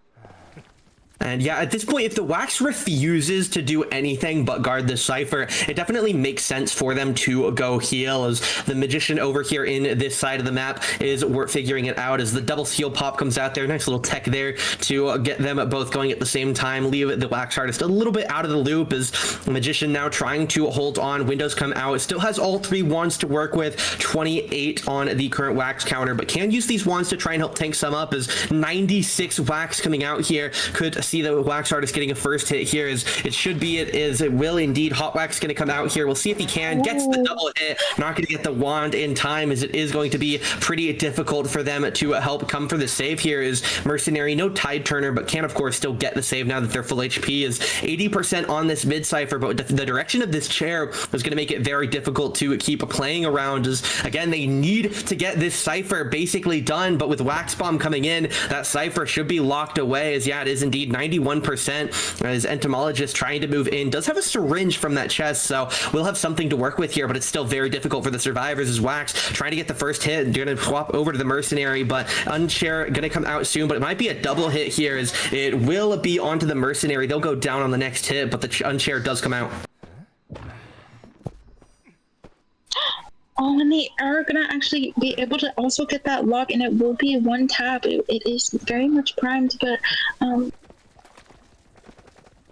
And yeah, at this point, if the Wax refuses to do anything but guard the Cypher, it definitely makes sense for them to go heal, as the Magician over here in this side of the map is we're figuring it out as the double heal pop comes out there. Nice little tech there to get them both going at the same time. Leave the Wax Artist a little bit out of the loop as the Magician now trying to hold on. Windows come out. Still has all 3 wands to work with. 28 on the current Wax counter, but can use these wands to try and help tank some up as 96 Wax coming out here. Could see the Wax Artist getting a first hit here as it will indeed. Hot Wax going to come out here. We'll see if he can. Gets the double hit. Not going to get the wand in time, as it is going to be pretty difficult for them to help come for the save here. Is Mercenary, no Tide Turner, but can of course still get the save now that they're full HP. Is 80% on this mid Cypher, but the direction of this chair is going to make it very difficult to keep playing around, as again they need to get this Cypher basically done, but with Wax Bomb coming in, that Cypher should be locked away. As yeah, it is indeed 91%, as Entomologist trying to move in. Does have a syringe from that chest, so we'll have something to work with here, but it's still very difficult for the survivors as Wax trying to get the first hit. They're going to swap over to the Mercenary, but Unchair going to come out soon, but it might be a double hit here, as it will be onto the Mercenary. They'll go down on the next hit, but the Unchair does come out. Oh, and they are gonna actually be able to also get that lock, and it will be 1 tap. It is very much primed, but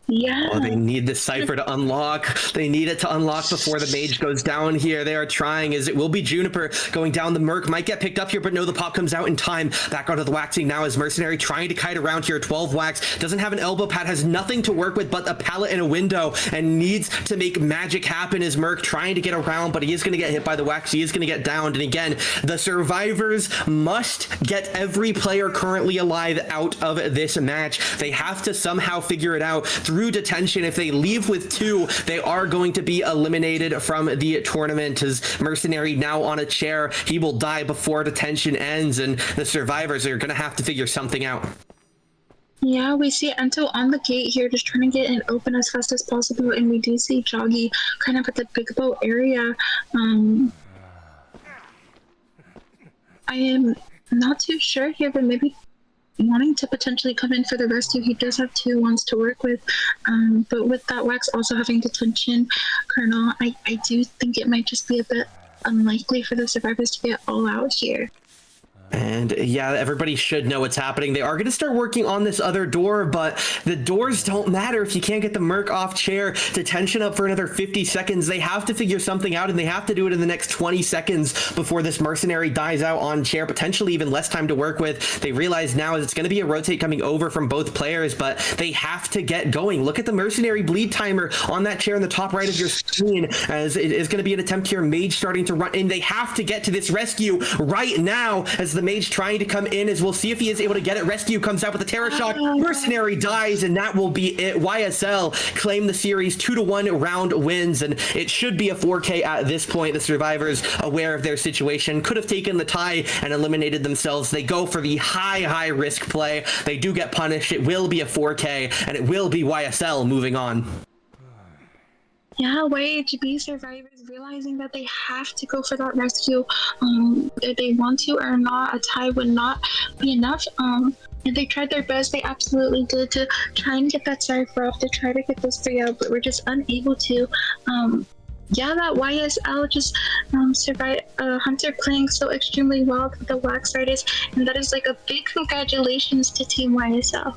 yeah. Oh, they need the Cypher to unlock. They need it to unlock before the Mage goes down here. They are trying, as it will be Juniper going down. The Merc might get picked up here, but no, the pop comes out in time. Back onto the Waxing now as Mercenary trying to kite around here. 12 Wax, doesn't have an elbow pad, has nothing to work with but a pallet and a window, and needs to make magic happen. As Merc trying to get around, but he is going to get hit by the Wax. He is going to get downed. And again, the survivors must get every player currently alive out of this match. They have to somehow figure it out through detention. If they leave with 2, they are going to be eliminated from the tournament. As Mercenary now on a chair, he will die before detention ends, and the survivors are going to have to figure something out. Yeah, we see Ento on the gate here, just trying to get it open as fast as possible, and we do see Joggy kind of at the big boat area. I am not too sure here, but maybe wanting to potentially come in for the rescue. He does have 2 wands to work with, but with that Wax also having detention, Colonel, I do think it might just be a bit unlikely for the survivors to get all out here. And yeah, everybody should know what's happening. They are going to start working on this other door, but the doors don't matter if you can't get the Merc off chair. Detention up for another 50 seconds. They have to figure something out, and they have to do it in the next 20 seconds before this Mercenary dies out on chair, potentially even less time to work with. They realize now it's going to be a rotate coming over from both players, but they have to get going. Look at the Mercenary bleed timer on that chair in the top right of your screen, as it is going to be an attempt here. Mage starting to run in. They have to get to this rescue right now, as the Mage trying to come in, as we'll see if he is able to get it. Rescue comes out with a Terror Shock. Mercenary dies, and that will be it. YSL claim the series. 2-1 round wins, and it should be a 4K at this point. The survivors, aware of their situation, could have taken the tie and eliminated themselves. They go for the high risk play. They do get punished. It will be a 4K, and it will be YSL moving on. Yeah, YHB survivors realizing that they have to go for that rescue. If they want to or not, a tie would not be enough. And they tried their best. They absolutely did to try and get that Cypher off, to try to get this 3 out, but we're just unable to. Yeah, that YSL just survived. Hunter playing so extremely well with the Wax Artist, and that is like a big congratulations to Team YSL.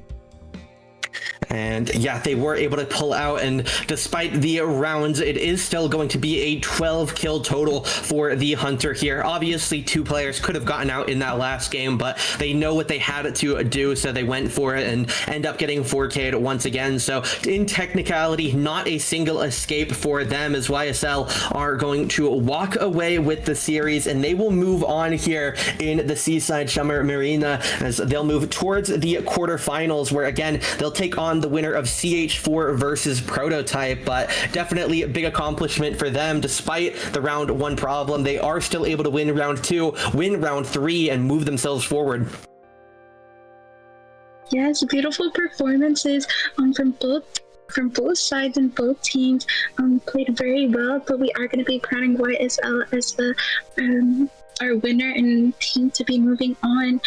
And yeah, they were able to pull out, and despite the rounds, it is still going to be a 12 kill total for the Hunter here. Obviously, 2 players could have gotten out in that last game, but they know what they had to do, so they went for it and end up getting 4K'd once again. So in technicality, not a single escape for them, as YSL are going to walk away with the series, and they will move on here in the Seaside Summer Marina, as they'll move towards the quarterfinals, where again, they'll take on the winner of CH4 versus Prototype. But definitely a big accomplishment for them. Despite the round 1 problem, they are still able to win round 2, win round 3, and move themselves forward. Yes, beautiful performances from both sides, and both teams played very well, but we are going to be crowning YSL as the our winner and team to be moving on.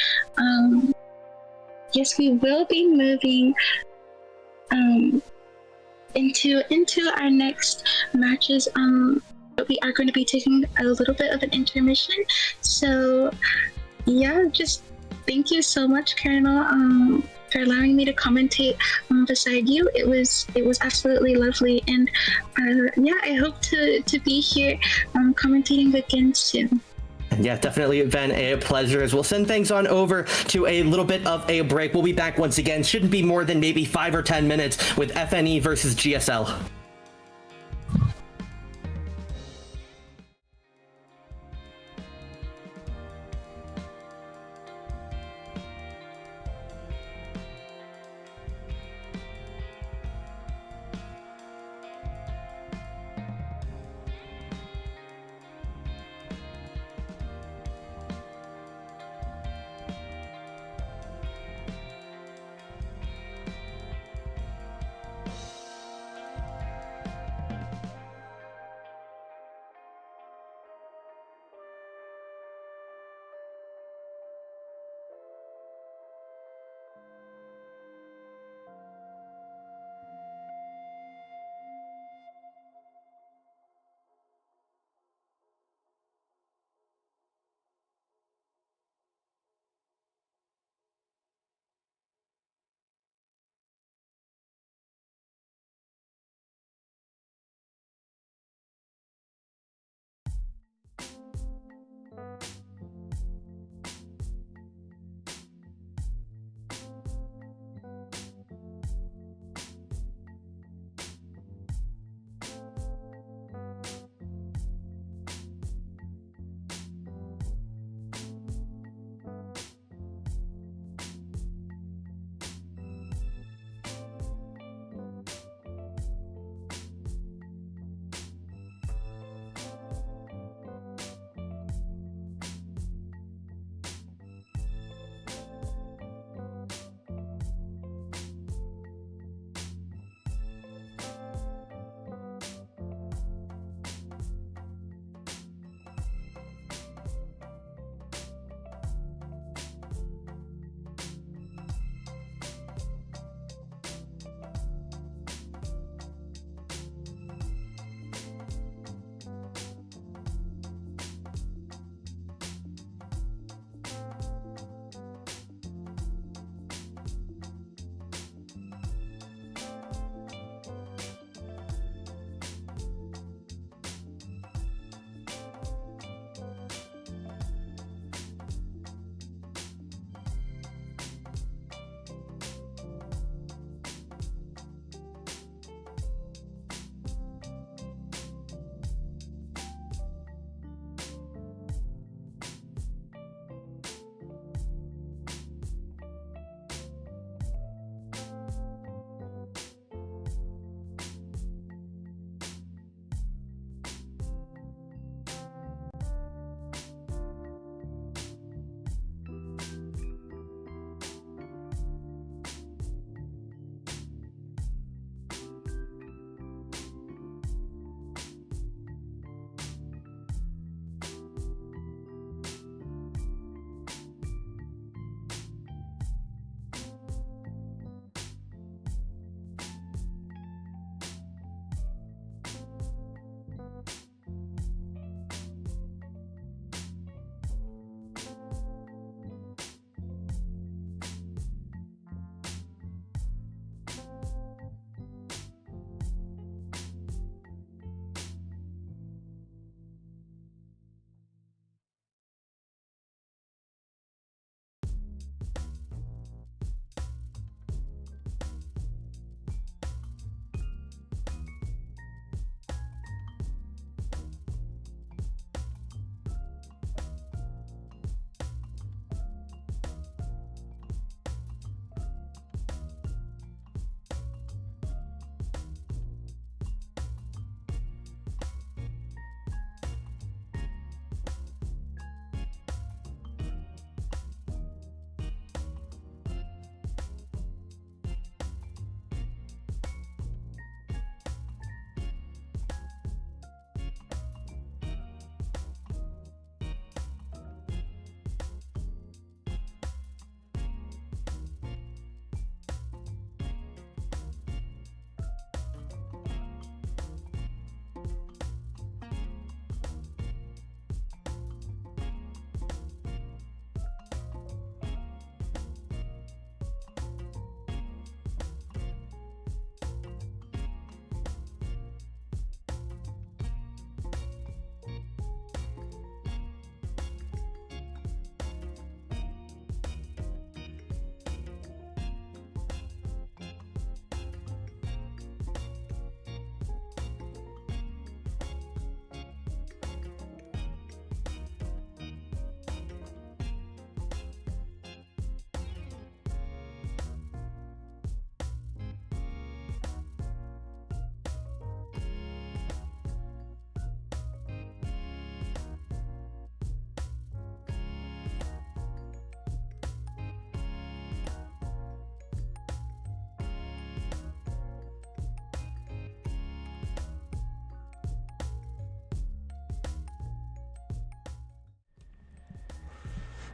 Yes, we will be moving into our next matches. We are going to be taking a little bit of an intermission. So yeah, just thank you so much, Colonel, for allowing me to commentate beside you. It was absolutely lovely, and yeah, I hope to be here commentating again soon. Yeah, definitely been a pleasure. As we'll send things on over to a little bit of a break. We'll be back once again. Shouldn't be more than maybe 5 or 10 minutes with FNE versus GSL.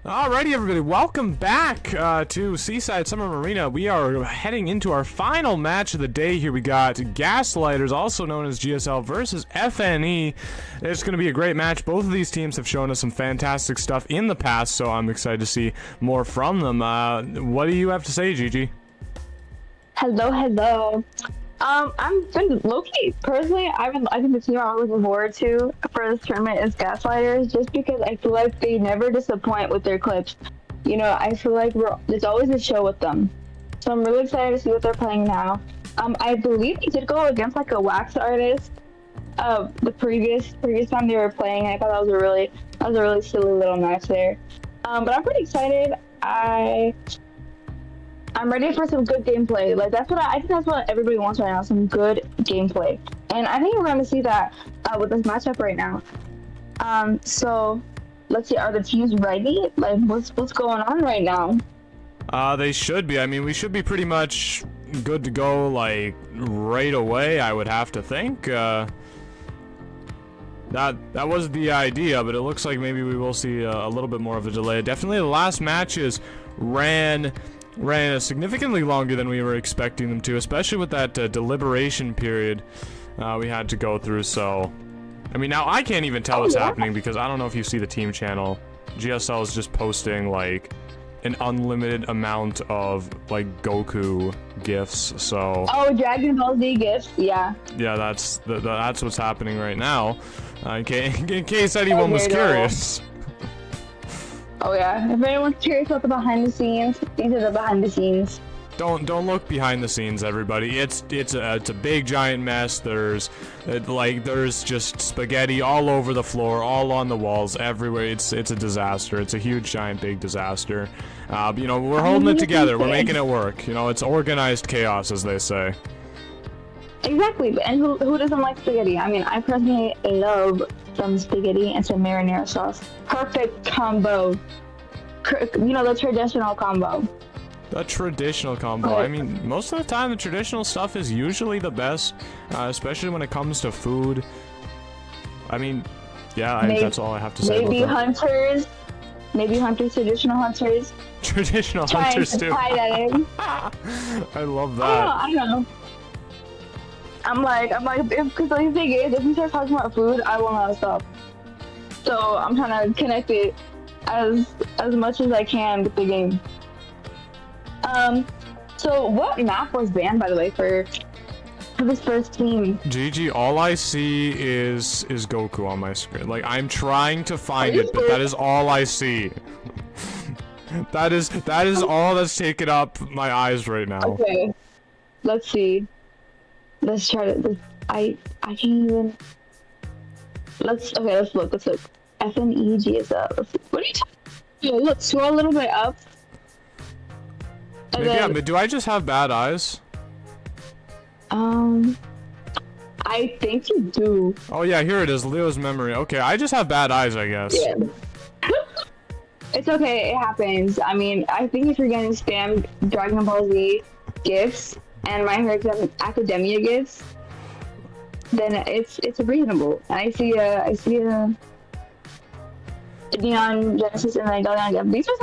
Alrighty, everybody, welcome back to Seaside Summer Marina. We are heading into our final match of the day here. We got Gaslighters, also known as GSL, versus FNE. It's going to be a great match. Both of these teams have shown us some fantastic stuff in the past, so I'm excited to see more from them. What do you have to say, Gigi? Hello. I'm been low-key. Personally, I think the team I'm looking forward to for this tournament is Gaslighters, just because I feel like they never disappoint with their clips. You know, I feel like there's always a show with them. So I'm really excited to see what they're playing now. I believe they did go against like a wax artist the previous time they were playing. I thought that was a really silly little match there. But I'm pretty excited. I'm ready for some good gameplay. Like I think that's what everybody wants right now, some good gameplay. And I think we're going to see that with this matchup right now. So let's see, are the teams ready? Like what's going on right now? They should be. I mean, we should be pretty much good to go like right away, I would have to think. That was the idea, but it looks like maybe we will see a little bit more of a delay. Definitely the last matches ran significantly longer than we were expecting them to, especially with that deliberation period we had to go through. So, I mean, now I can't even tell what's happening because I don't know if you see the team channel. GSL is just posting like an unlimited amount of like Goku gifs. So. Oh, Dragon Ball Z gifs, yeah. Yeah, that's what's happening right now. In case anyone was curious. Oh yeah, if anyone's curious about the behind the scenes, these are the behind the scenes. Don't look behind the scenes, everybody. It's a big giant mess. There's just spaghetti all over the floor, all on the walls, everywhere. It's a disaster. It's a huge giant big disaster. You know, we're holding it together. We're making it work. You know, it's organized chaos, as they say. Exactly, and who doesn't like spaghetti? I mean, I personally love some spaghetti and some marinara sauce. Perfect combo. You know, the traditional combo. The traditional combo. I mean, most of the time, the traditional stuff is usually the best, especially when it comes to food. I mean, yeah, that's all I have to say maybe about that. Maybe hunters, traditional hunters. Traditional hunters, too. I love that. I don't know. I'm like, because the thing is, if we start talking about food, I will not stop. So I'm trying to connect it as much as I can with the game. So what map was banned, by the way, for this first team? GG, all I see is Goku on my screen. Like, I'm trying to find it, but that is all I see. that is all that's taken up my eyes right now. Okay, let's see. Let's try to. I can't even. Let's look. FNE GSL. What are you talking about? Look, scroll a little bit up. Yeah, but do I just have bad eyes? I think you do. Oh yeah, here it is. Leo's memory. Okay, I just have bad eyes, I guess. Yeah. It's okay. It happens. I mean, I think if you're getting spammed Dragon Ball Z gifts and My Hero Academia gifts, then it's reasonable. And I see a Neon Genesis and Galleon gift. These are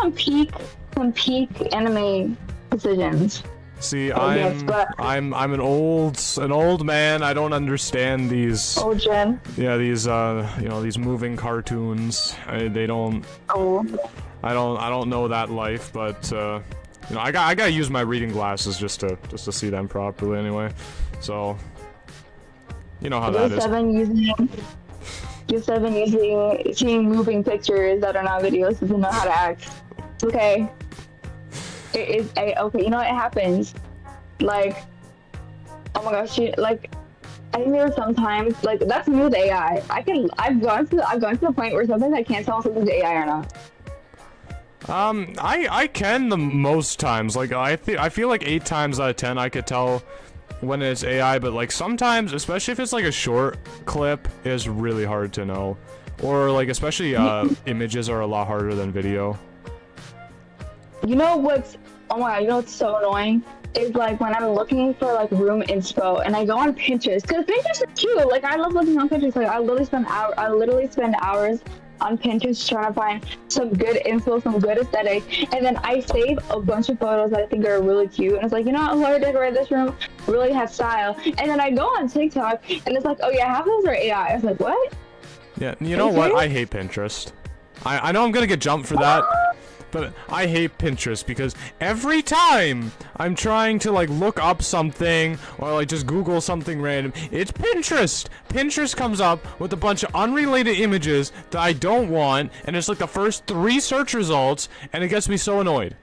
some peak anime decisions. See, I'm an old man. I don't understand these. Old gen. Yeah, these these moving cartoons. They don't. Oh. I don't know that life, but you know, I gotta use my reading glasses just to see them properly anyway. So, you know how that is. Seven using seeing moving pictures that are not videos doesn't know how to act. It's okay. Okay, you know what, it happens. Like, oh my gosh, I think there are sometimes, like, that's me with AI. I've gone to the point where sometimes I can't tell if something's AI or not. I can the most times. Like, I feel like 8 times out of 10 I could tell when it's AI, but like sometimes, especially if it's like a short clip, it's really hard to know. Or like, especially images are a lot harder than video. You know what's, oh my god, you know what's so annoying? Is like when I'm looking for like room inspo and I go on Pinterest, because Pinterest is cute. Like, I love looking on Pinterest. Like, I literally spend hours on Pinterest trying to find some good info, some good aesthetic, and then I save a bunch of photos that I think are really cute, and it's like, you know, whoever decorated this room really has style. And then I go on TikTok, and it's like, oh yeah, half of those are AI. I was like, what? Yeah, you know what? I hate Pinterest. I know I'm gonna get jumped for that, but I hate Pinterest because every time I'm trying to like look up something or like just Google something random, it's Pinterest. Pinterest comes up with a bunch of unrelated images that I don't want, and it's like the first 3 search results, and it gets me so annoyed.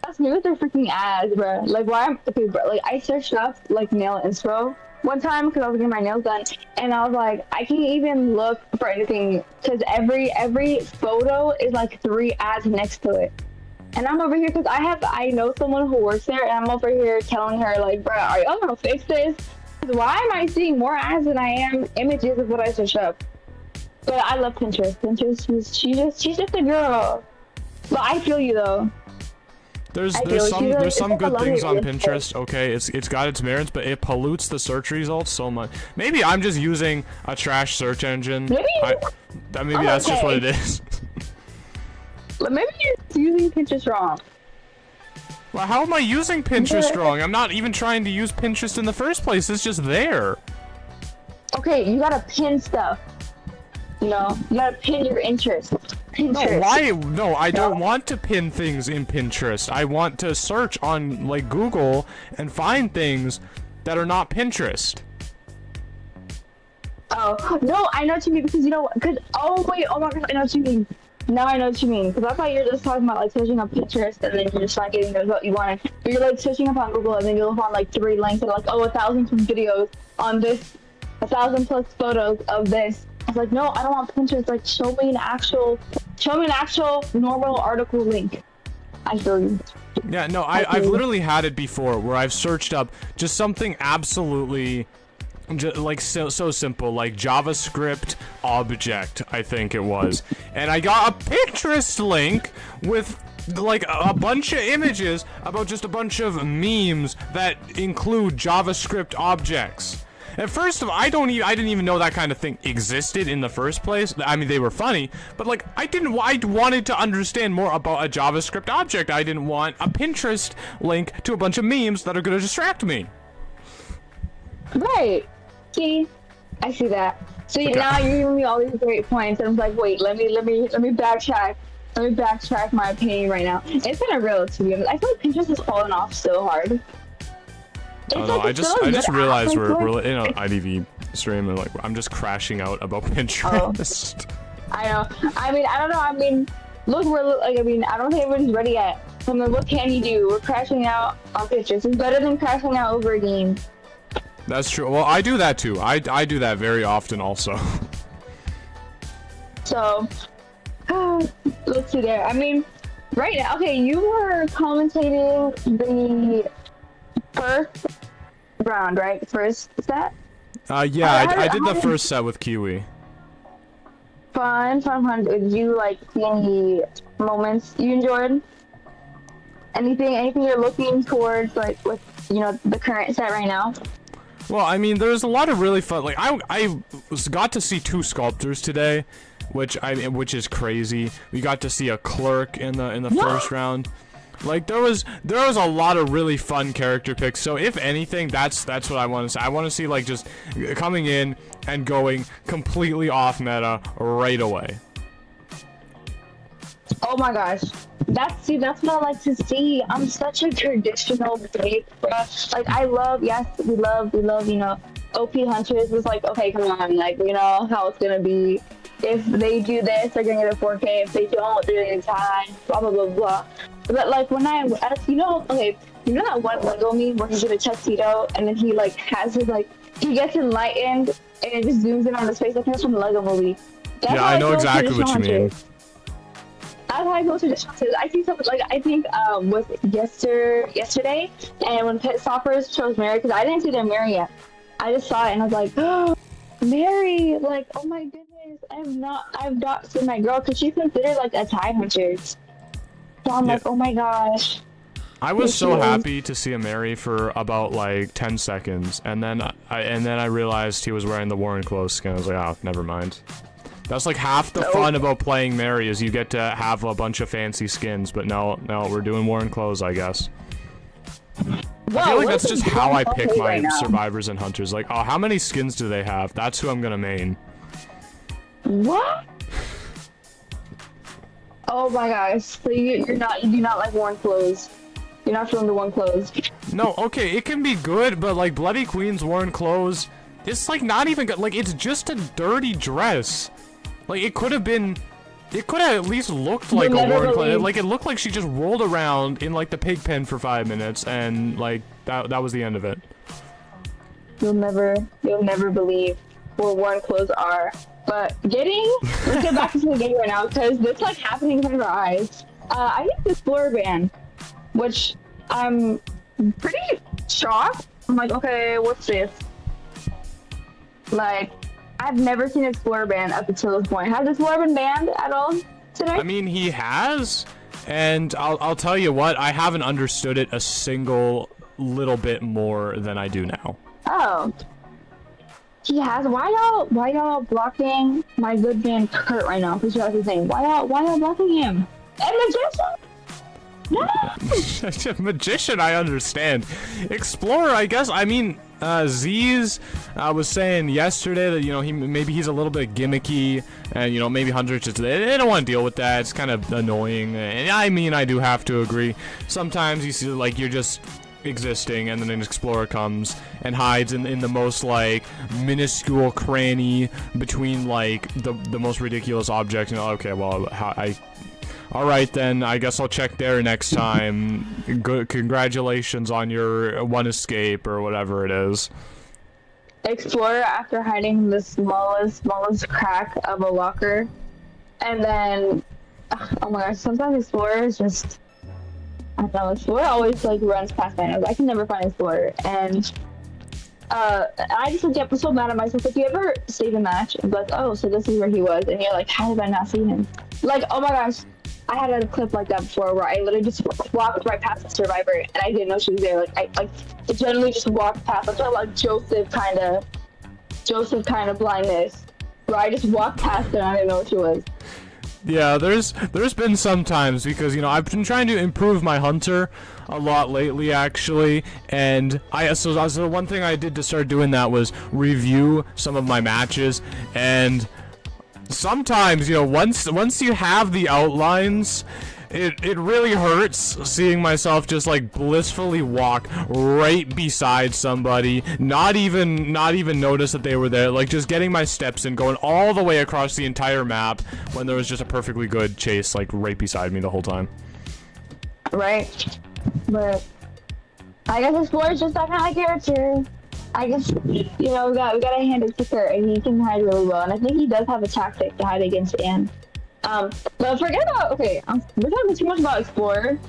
That's me with their freaking ads, bro. Like, why am okay, bro? Like, I searched up like nail inspo one time because I was getting my nails done, and I was like, I can't even look for anything because every photo is like 3 ads next to it. And I'm over here because I know someone who works there, and I'm over here telling her like, bro, are y'all gonna fix this? Why am I seeing more ads than I am images of what I searched up? But I love Pinterest. Pinterest, she's just a girl. But I feel you though. There's some good things on Pinterest. Okay, it's got its merits, but it pollutes the search results so much. Maybe I'm just using a trash search engine. Maybe that's just what it is. But maybe you're using Pinterest wrong. Well, how am I using Pinterest wrong? I'm not even trying to use Pinterest in the first place. It's just there. Okay, you gotta pin stuff. You know, you gotta pin your interest. Pinterest. No, why? No, I don't want to pin things in Pinterest. I want to search on, like, Google and find things that are not Pinterest. Oh, no, I know what you mean, because, you know, oh my gosh, I know what you mean. Now I know what you mean, because I thought you were just talking about, like, searching on Pinterest, and then you're just not getting the result you wanted. But you're, like, searching up on Google, and then you'll find, like, 3 links, and, like, oh, 1,000 videos on this, 1,000 plus photos of this. I was like, no, I don't want Pinterest. Like, show me an actual normal article link. I feel you. Yeah, no, I've literally had it before where I've searched up just something absolutely, like, so simple, like JavaScript object, I think it was. And I got a Pinterest link with, like, a bunch of images about just a bunch of memes that include JavaScript objects. At first, I didn't even know that kind of thing existed in the first place. I mean, they were funny, but like, I wanted to understand more about a JavaScript object. I didn't want a Pinterest link to a bunch of memes that are gonna distract me. Right. See, I see that. So now you're giving me all these great points, and I'm like, wait, let me backtrack. Let me backtrack my opinion right now. It's kind of real to me. I feel like Pinterest has fallen off so hard. Oh no, I just realized we're in an IDV stream and like I'm just crashing out about Pinterest. Oh. I know. I mean, I don't know. I mean, look, I don't think everybody's ready yet. I mean, what can you do? We're crashing out on Pinterest. It's better than crashing out over a game. That's true. Well, I do that too. I do that very often also. So, let's see there. I mean, right now, okay, you were commentating the first round, right? First set? Yeah, I did the first set with Kiwi. Fun. Did you, like, see any moments you enjoyed? Anything you're looking towards, like, with, you know, the current set right now? Well, I mean, there's a lot of really fun, like, I got to see 2 sculptors today, which is crazy. We got to see a clerk in the first round. Like, there was a lot of really fun character picks. So if anything, that's what I want to see. I want to see, like, just coming in and going completely off meta right away. Oh my gosh. That's what I like to see. I'm such a traditional babe, bruh. Like, we love, you know, OP Hunters. It's like, okay, come on, like, you know how it's gonna be. If they do this, they're gonna get a 4K. If they don't, they're gonna get time, blah, blah, blah, blah. But, like, when you know that one Lego meme where he's in a tuxedo and then he, like, has his, like, he gets enlightened and it just zooms in on his face. Like, that's from the Lego movie. That's yeah, I know exactly what you mean. That's how I go to the hunters. I see something, like, I think, was yesterday, and when Pit Stoppers chose Mary, because I didn't see their Mary yet. I just saw it and I was like, oh, Mary, like, oh my goodness, I've not seen my girl, because she's considered, like, a tie hunter. So I'm like, oh my gosh. I was so happy to see him marry for about like 10 seconds, and then I realized he was wearing the Warren clothes skin. I was like, oh, never mind. That's like half the fun about playing Mary is you get to have a bunch of fancy skins, but no, we're doing Warren clothes, I guess. I feel like that's just how I pick my survivors and hunters. Like, oh, how many skins do they have? That's who I'm gonna main. What? Oh my gosh! So you do not like Warren clothes. You're not feeling the Warren clothes. No, okay, it can be good, but like Bloody Queen's Warren clothes, it's like not even good. Like, it's just a dirty dress. Like, it could have at least looked like a Warren clothes. Like, it looked like she just rolled around in like the pig pen for 5 minutes, and like that was the end of it. You'll never believe what Warren clothes are. But let's get back to the game right now, because it's like happening in front of our eyes. I think the Explorer band, which I'm pretty shocked. I'm like, okay, what's this? Like, I've never seen Explorer band up until this point. Has Explorer been banned at all today? I mean, he has, and I'll tell you what, I haven't understood it a single little bit more than I do now. Oh. He has. Why y'all blocking my good man Kurt right now? Because that's his name. Why y'all blocking him? And Magician? No! Magician, I understand. Explorer, I guess. I mean, Z's was saying yesterday that, you know, maybe he's a little bit gimmicky, and, you know, maybe Hunters just they don't want to deal with that. It's kind of annoying, and I mean, I do have to agree. Sometimes you see, like, you're just existing, and then an Explorer comes and hides in the most like minuscule cranny between like the most ridiculous objects. You know, okay, well, all right then, I guess I'll check there next time. Good, congratulations on your one escape or whatever it is. Explorer, after hiding in the smallest crack of a locker, and then oh my gosh, sometimes Explorer is just, I don't know, Explorer always like runs past my nose. I can never find Explorer, and I just get so mad at myself. If you ever save a match and be like, oh, so this is where he was, and you're like, how did I not see him? Like, oh my gosh, I had a clip like that before where I literally just walked right past the survivor and I didn't know she was there. Like, I generally just walked past, like Joseph kind of blindness, where I just walked past her and I didn't know what she was. Yeah, there's been some times, because, you know, I've been trying to improve my hunter a lot lately, actually, and so one thing I did to start doing that was review some of my matches, and sometimes, you know, once you have the outlines, it really hurts seeing myself just like blissfully walk right beside somebody, not even notice that they were there, like just getting my steps in, going all the way across the entire map when there was just a perfectly good chase like right beside me the whole time. Right, but I guess Explorer's just that kind of character. I guess, you know, we gotta hand it to Kurt, and he can hide really well, and I think he does have a tactic to hide against Anne. But forget about, okay, we're talking too much about Explorer.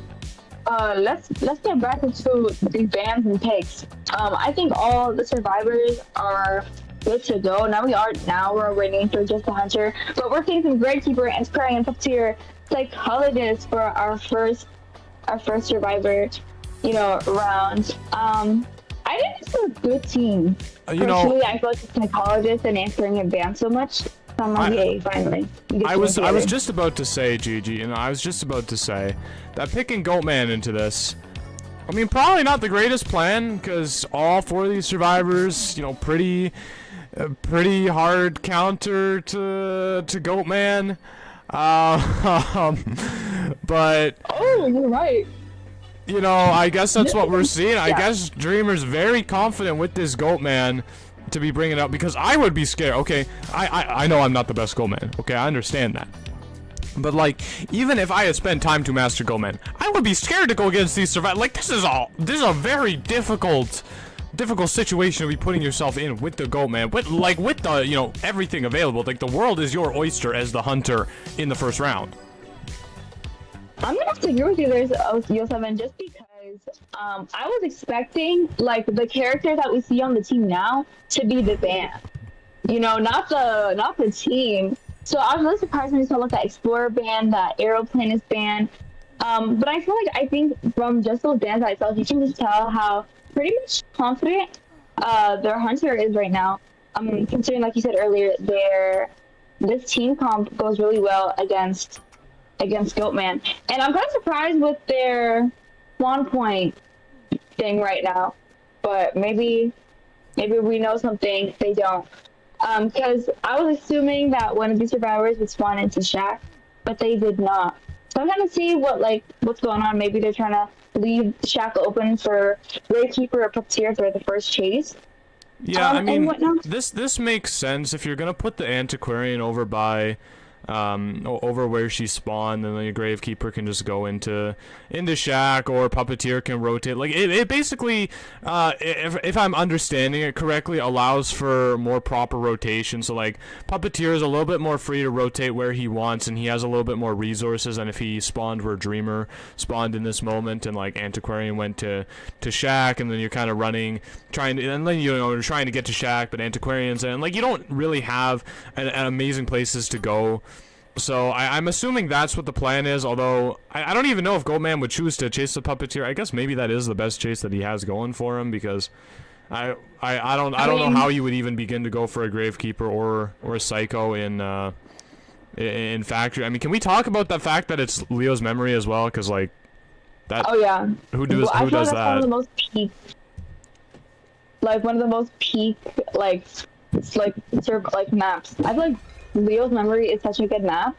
Let's get back into the bans and picks. I think all the survivors are good to go. We're waiting for just the hunter, but we're facing Gravekeeper and Scrying and Puppeteer Psychologist for our first survivor, you know, round. I think it's a good team. You know, I feel like the Psychologist and answering it banned so much. Yay, finally. I was just about to say, Gigi, and I was just about to say that picking Goatman into this, I mean, probably not the greatest plan, because all four of these survivors, you know, pretty hard counter to Goatman. But oh, you're right. You know, I guess that's what we're seeing. I guess Dreamer's very confident with this Goatman to be bringing it up, because I would be scared. Okay, I know I'm not the best Goatman. Okay, I understand that. But like, even if I had spent time to master Goatman, I would be scared to go against these survivors. Like, this is a very difficult situation to be putting yourself in with the Goatman. With the, you know, everything available. Like, the world is your oyster as the hunter in the first round. I'm gonna have to agree with you there, Yo7, just because I was expecting like the characters that we see on the team now to be the band, you know, not the team. So I was really surprised when I saw like that Explorer band, that Aeroplanist band. But I think from just those bands itself, you can just tell how pretty much confident their hunter is right now. Considering, like you said earlier, this team comp goes really well against Goatman, and I'm kind of surprised with their spawn point thing right now. But maybe we know something they don't. Because I was assuming that one of the survivors would spawn into Shack, but they did not. So I'm trying to see what's going on. Maybe they're trying to leave Shack open for Gravekeeper or Puppeteer for the first chase. Yeah, I mean, this makes sense if you're gonna put the Antiquarian over by, over where she spawned, then the Gravekeeper can just go into Shack, or Puppeteer can rotate. Like, it basically, if I'm understanding it correctly, allows for more proper rotation. So, like, Puppeteer is a little bit more free to rotate where he wants, and he has a little bit more resources than if he spawned where Dreamer spawned in this moment, and, like, Antiquarian went to Shack, and then you're kind of running, and then, you're trying to get to Shack, but Antiquarian's in. Like, you don't really have an amazing places to go. So I'm assuming that's what the plan is, although I don't even know if Goatman would choose to chase the Puppeteer. I guess maybe that is the best chase that he has going for him, because I don't know how you would even begin to go for a Gravekeeper or a Psycho in Factory. I mean, can we talk about the fact that it's Leo's memory as well? Because, like, that. Oh yeah. Who does that? One of the most peak, maps. I feel like Leo's memory is such a good map.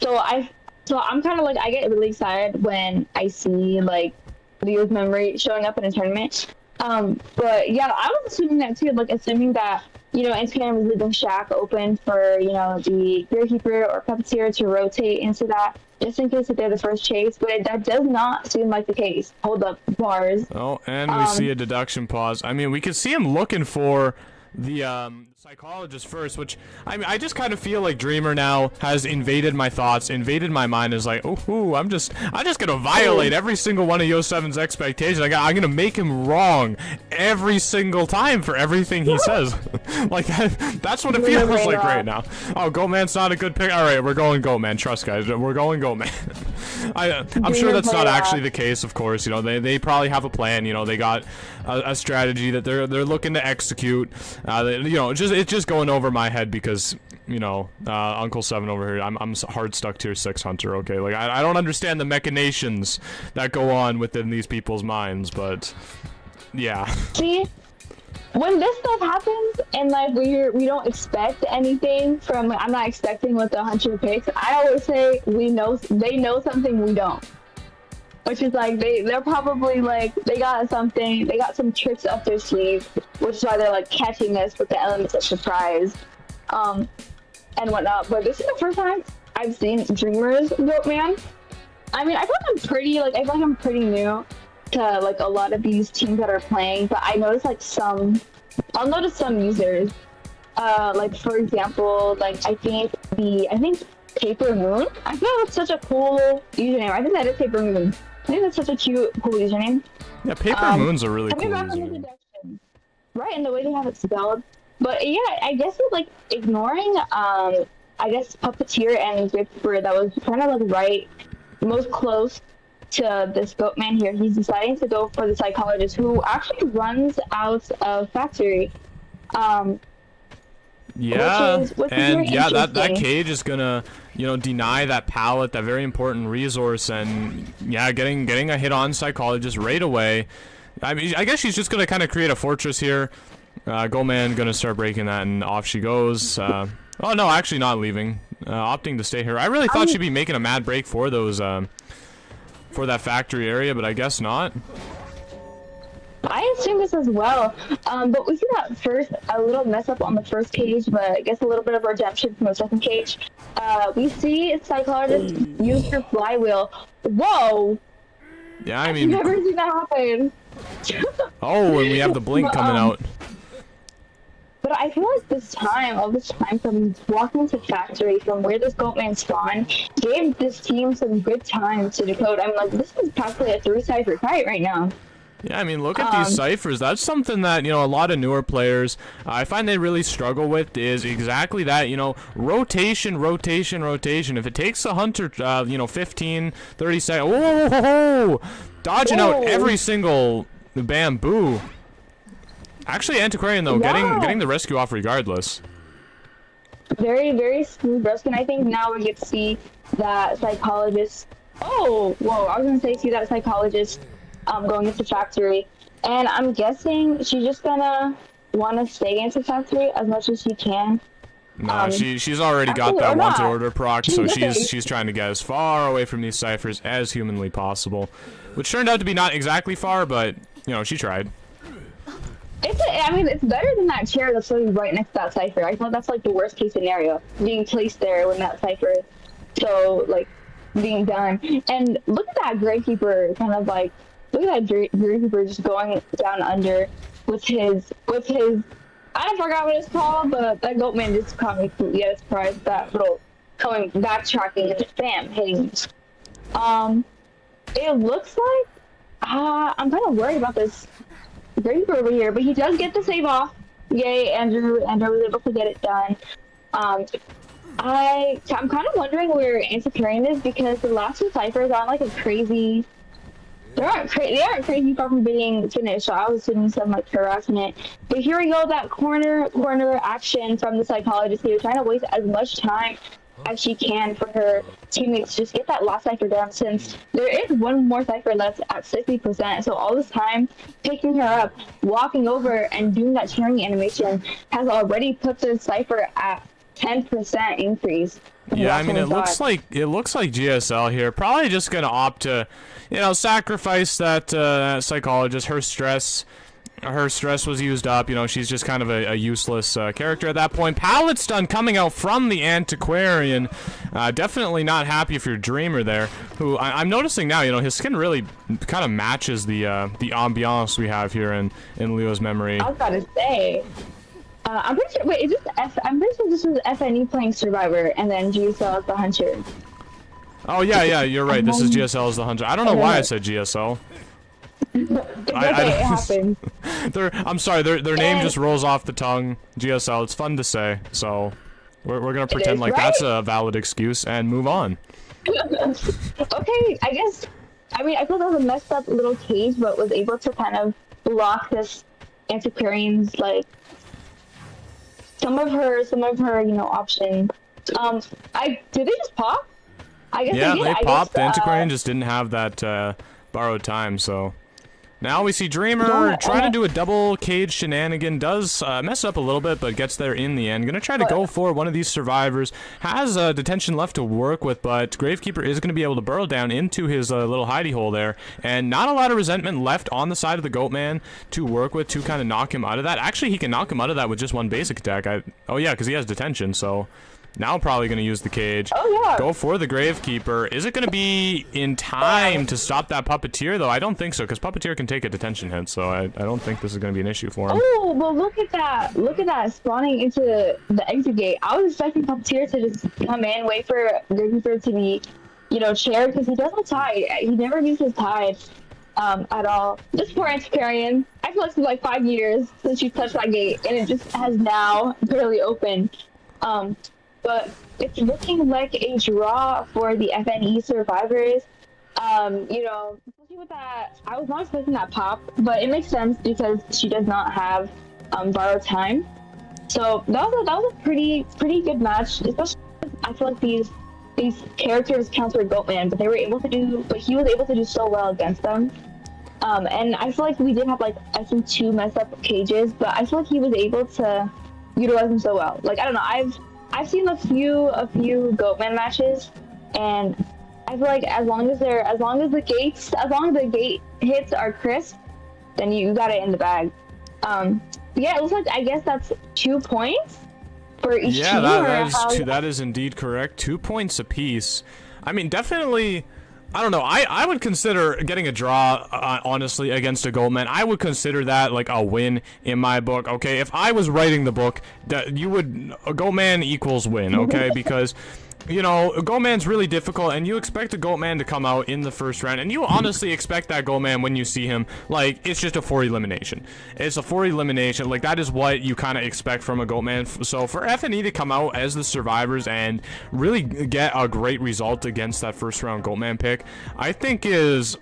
So I'm kind of like, I get really excited when I see like Leo's memory showing up in a tournament. But yeah, I was assuming that too, like assuming that, Instagram was leaving Shack open for, the Gravekeeper or Puppeteer to rotate into that, just in case that they're the first chase, but that does not seem like the case. Hold up, bars. Oh, and we see a deduction pause. I mean, we can see him looking for the psychologist first, which I just kind of feel like Dreamer now has invaded my thoughts, invaded my mind. Is like, oh, I'm just gonna violate every single one of Yo7's expectations. I'm gonna make him wrong every single time for everything he says. Like that's what it feels like right now. Oh, Goatman's not a good pick. All right, we're going Goatman. Trust, guys, we're going Goatman. I'm sure that's not actually the case. Of course, they probably have a plan. They got a strategy that they're looking to execute. It's just going over my head because Uncle 7 over here, I'm hard stuck tier 6 hunter. Okay, like I don't understand the machinations that go on within these people's minds, but yeah. See, when this stuff happens and like we don't expect anything from, I'm not expecting what the hunter picks. I always say they know something we don't. Which is like they're probably like they got some tricks up their sleeve, which is why they're like catching us with the elements of surprise, and whatnot. But this is the first time I've seen Dreamer's Goatman. I mean, I feel like I'm pretty new to like a lot of these teams that are playing, but I noticed I'll notice some users, like for example, like I think Paper Moon. I feel that's such a cool username. I think that is Paper Moon. I think that's such a cool username. Yeah, Paper Moon's a really cool username. Right, and the way they have it spelled. But yeah, I guess with like ignoring, I guess Puppeteer and Gravekeeper, that was kind of like right, most close to this Goatman here. He's deciding to go for the psychologist, who actually runs out of Factory. Yeah, and yeah, that cage is gonna, deny that pallet, that very important resource, and yeah, getting a hit on psychologist right away. I mean, I guess she's just gonna kind of create a fortress here. Goatman gonna start breaking that, and off she goes. Oh no, actually not leaving, opting to stay here. I really thought she'd be making a mad break for those, for that factory area, but I guess not. I assume this as well, but we see that first, a little mess up on the first cage, but I guess a little bit of redemption from the second cage. We see Psychologist use her flywheel. Whoa! Yeah, I mean... I've never seen that happen. Oh, and we have the blink coming out. But I feel like all this time from walking to factory, from where this Goatman spawned, gave this team some good time to decode. I'm like, this is practically a 3-cipher fight right now. Yeah, I mean, look at these ciphers. That's something that, you know, a lot of newer players, I find they really struggle with is exactly that, you know, rotation, rotation, rotation. If it takes a hunter, you know, 15, 30 seconds, whoa, dodging out every single bamboo. Actually, Antiquarian, though, getting the rescue off regardless. Very, very smooth rescue, and I think now we get to see that psychologist. Oh, whoa, I was going to say see that psychologist going into factory, and I'm guessing she's just gonna want to stay into factory as much as she can. No, she's already got that wanted order proc, so she's trying to get as far away from these ciphers as humanly possible, which turned out to be not exactly far, but you know, she tried. I mean, it's better than that chair that's sitting right next to that cipher. I thought that's like the worst case scenario, being placed there when that cipher is so like being done. And look at that Gravekeeper kind of like. Look at that Gravekeeper just going down under with his. I forgot what it's called, but that Goatman just caught me completely at surprise. That little backtracking and just bam hitting. It looks like I'm kind of worried about this Gravekeeper over here, but he does get the save off. Yay, Andrew was able to get it done. I'm kind of wondering where Antiquarian is because the last two ciphers aren't like a crazy. They aren't crazy far from being finished, so I was assuming some like harassment. But here we go, that corner action from the psychologist here, trying to waste as much time as she can for her teammates to just get that last cipher done, since there is one more cipher left at 60%. So all this time, picking her up, walking over, and doing that cheering animation has already put the cipher at 10% increase. Yeah, I mean, it looks like GSL here probably just gonna opt to, you know, sacrifice that psychologist. Her stress was used up. You know, she's just kind of a useless character at that point. Pallet stun coming out from the Antiquarian. Definitely not happy if you're Dreamer there. Who I'm noticing now, you know, his skin really kind of matches the ambiance we have here in Leo's memory. I was about to say. I'm pretty sure. Wait, is this I'm pretty sure this was FNE playing Survivor, and then GSL as the Hunter. Oh yeah, you're right. This is GSL as the Hunter. I don't know why I said GSL. It happens. I'm sorry. Their name just rolls off the tongue. GSL. It's fun to say, so we're gonna pretend like that's a valid excuse and move on. Okay, I guess. I mean, I thought that was a messed up little cage, but was able to kind of block this Antiquarian's like. Some of her, you know, options. Did they just pop? I guess yeah, they did. They popped. The Antiquarian just didn't have that borrowed time, so now we see Dreamer trying to do a double cage shenanigan. Does mess up a little bit, but gets there in the end. Gonna try to go for one of these survivors. Has detention left to work with, but Gravekeeper is gonna be able to burrow down into his little hidey hole there, and not a lot of resentment left on the side of the Goatman to work with to kind of knock him out of that. Actually, he can knock him out of that with just one basic attack. Oh yeah, because he has detention, so. Now probably going to use the cage. Oh, yeah. Go for the Gravekeeper. Is it going to be in time to stop that Puppeteer, though? I don't think so, because Puppeteer can take a detention hit, so I don't think this is going to be an issue for him. Oh, well, look at that. Look at that spawning into the exit gate. I was expecting Puppeteer to just come in, wait for Gravekeeper to be, you know, shared, because he doesn't tide. He never uses tide at all. This poor Antiquarian. I feel like it's been like 5 years since you touched that gate, and it just has now barely opened. But it's looking like a draw for the FNE survivors. You know, especially with that, I was not expecting that pop, but it makes sense because she does not have borrowed time. So that was a pretty good match. Especially because I feel like these characters counter Goatman, but he was able to do so well against them. And I feel like we did have like I think 2 messed up cages, but I feel like he was able to utilize them so well. Like I don't know, I've seen a few Goatman matches, and I feel like as long as the gate hits are crisp, then you got it in the bag. Yeah, it looks like I guess that's 2 points for each team. Yeah, that is indeed correct. 2 points apiece. I mean, definitely. I don't know. I would consider getting a draw, honestly, against a Goatman. I would consider that like a win in my book. Okay, if I was writing the book, a Goatman equals win. Okay, because you know, Goatman's really difficult, and you expect a Goatman to come out in the first round, and you honestly expect that Goatman when you see him, like, it's just a 4 elimination. It's a 4 elimination, like, that is what you kind of expect from a Goatman. So for FNE to come out as the survivors and really get a great result against that first round Goatman pick, I think is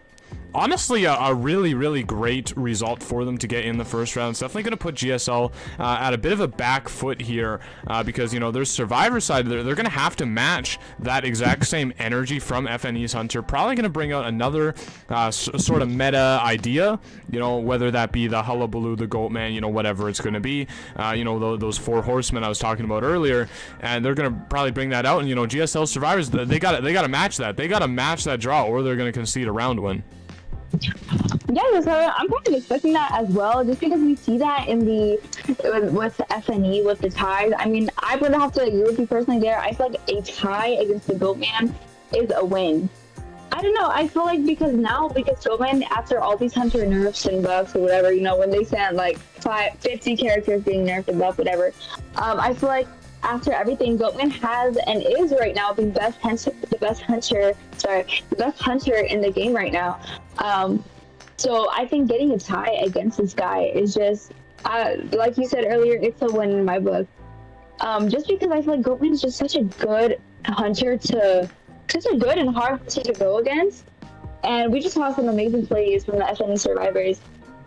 honestly a really, really great result for them to get in the first round. It's definitely going to put GSL at a bit of a back foot here because, you know, there's survivor side. They're going to have to match that exact same energy from FNE's Hunter. Probably going to bring out another sort of meta idea, you know, whether that be the Hullabaloo, the Goatman, you know, whatever it's going to be. You know, those 4 horsemen I was talking about earlier, and they're going to probably bring that out. And, you know, GSL survivors, they got to match that. They got to match that draw, or they're going to concede a round win. Yeah, so I'm kind of expecting that as well, just because we see that in the with the FNE, with the ties. I mean, I would have to agree with you personally there. I feel like a tie against the Goatman is a win. I don't know. I feel like because Goatman, after all these Hunter nerfs and buffs or whatever, you know, when they send like 50 characters being nerfed and buffed, whatever, I feel like after everything, Goatman has and is right now the best hunter in the game right now. So I think getting a tie against this guy is just, like you said earlier, it's a win in my book. Just because I feel like Goatman is just such a good hunter such a good and hard hunter to go against. And we just saw some amazing plays from the FNE survivors.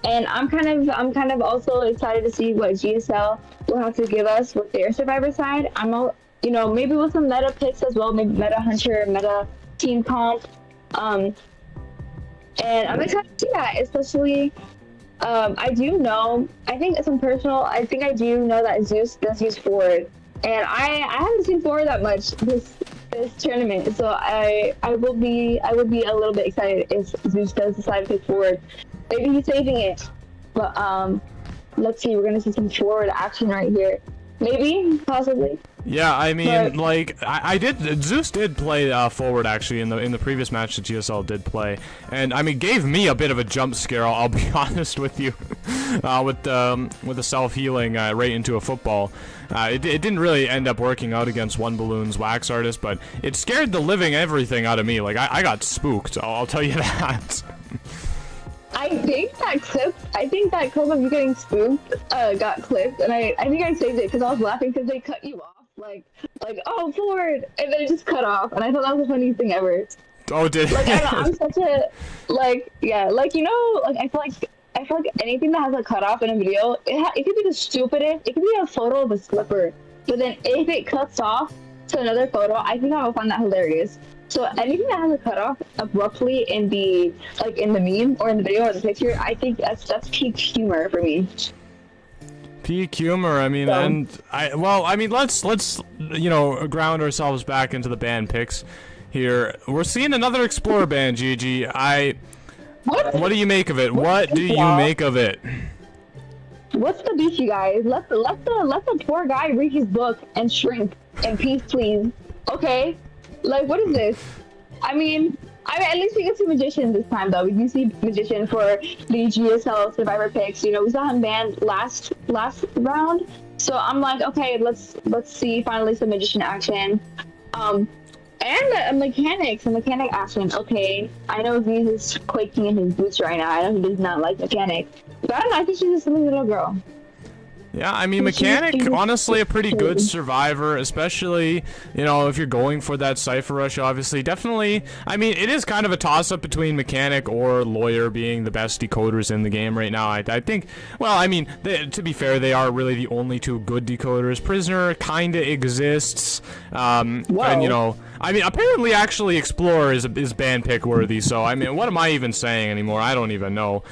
And I'm kind of also excited to see what GSL will have to give us with their survivor side. You know, maybe with some meta picks as well, maybe meta hunter, meta team comp. And I'm excited to see that, especially I do know that Zeus does use forward. And I haven't seen forward that much this tournament. So I will be a little bit excited if Zeus does decide to pick forward. Maybe he's saving it, but let's see. We're gonna see some forward action right here. Maybe, possibly. Yeah, I mean, like Zeus did play forward actually in the previous match that GSL did play, and I mean gave me a bit of a jump scare. I'll be honest with you, with the self healing right into a football. It didn't really end up working out against One Balloon's Wax Artist, but it scared the living everything out of me. Like I got spooked. I'll tell you that. I think that clip of you getting spooked got clipped, and I think I saved it because I was laughing because they cut you off, like oh forward, and then it just cut off, and I thought that was the funniest thing ever. Oh, did like I'm such a you know, like I feel like anything that has a cut off in a video, it could be the stupidest. It could be a photo of a slipper, but then if it cuts off to another photo, I think I will find that hilarious. So anything that has a cutoff abruptly in the meme or in the video or the picture, I think that's peak humor for me. Peak humor. I mean, let's you know, ground ourselves back into the band picks here. We're seeing another Explorer band, Gigi. What do you make of it? What do you make of it? What's the beef, you guys? Let the poor guy read his book and shrink in peace, please. Okay. Like, what is this? I mean, at least we get see Magician this time, though. We do see Magician for the GSL Survivor picks. You know, we saw him banned last round, so I'm like, okay, let's see finally some Magician action. And the mechanic action. Okay, I know Zeus is quaking in his boots right now. I know he does not like mechanic, but I don't know. I think she's a silly little girl. Yeah, I mean, Mechanic, honestly, a pretty good survivor, especially, you know, if you're going for that Cypher Rush, obviously. Definitely, I mean, it is kind of a toss-up between Mechanic or Lawyer being the best decoders in the game right now. I think, well, I mean, to be fair, they are really the only 2 good decoders. Prisoner kind of exists, and, you know, I mean, apparently, actually, Explorer is band pick worthy, so, I mean, what am I even saying anymore? I don't even know.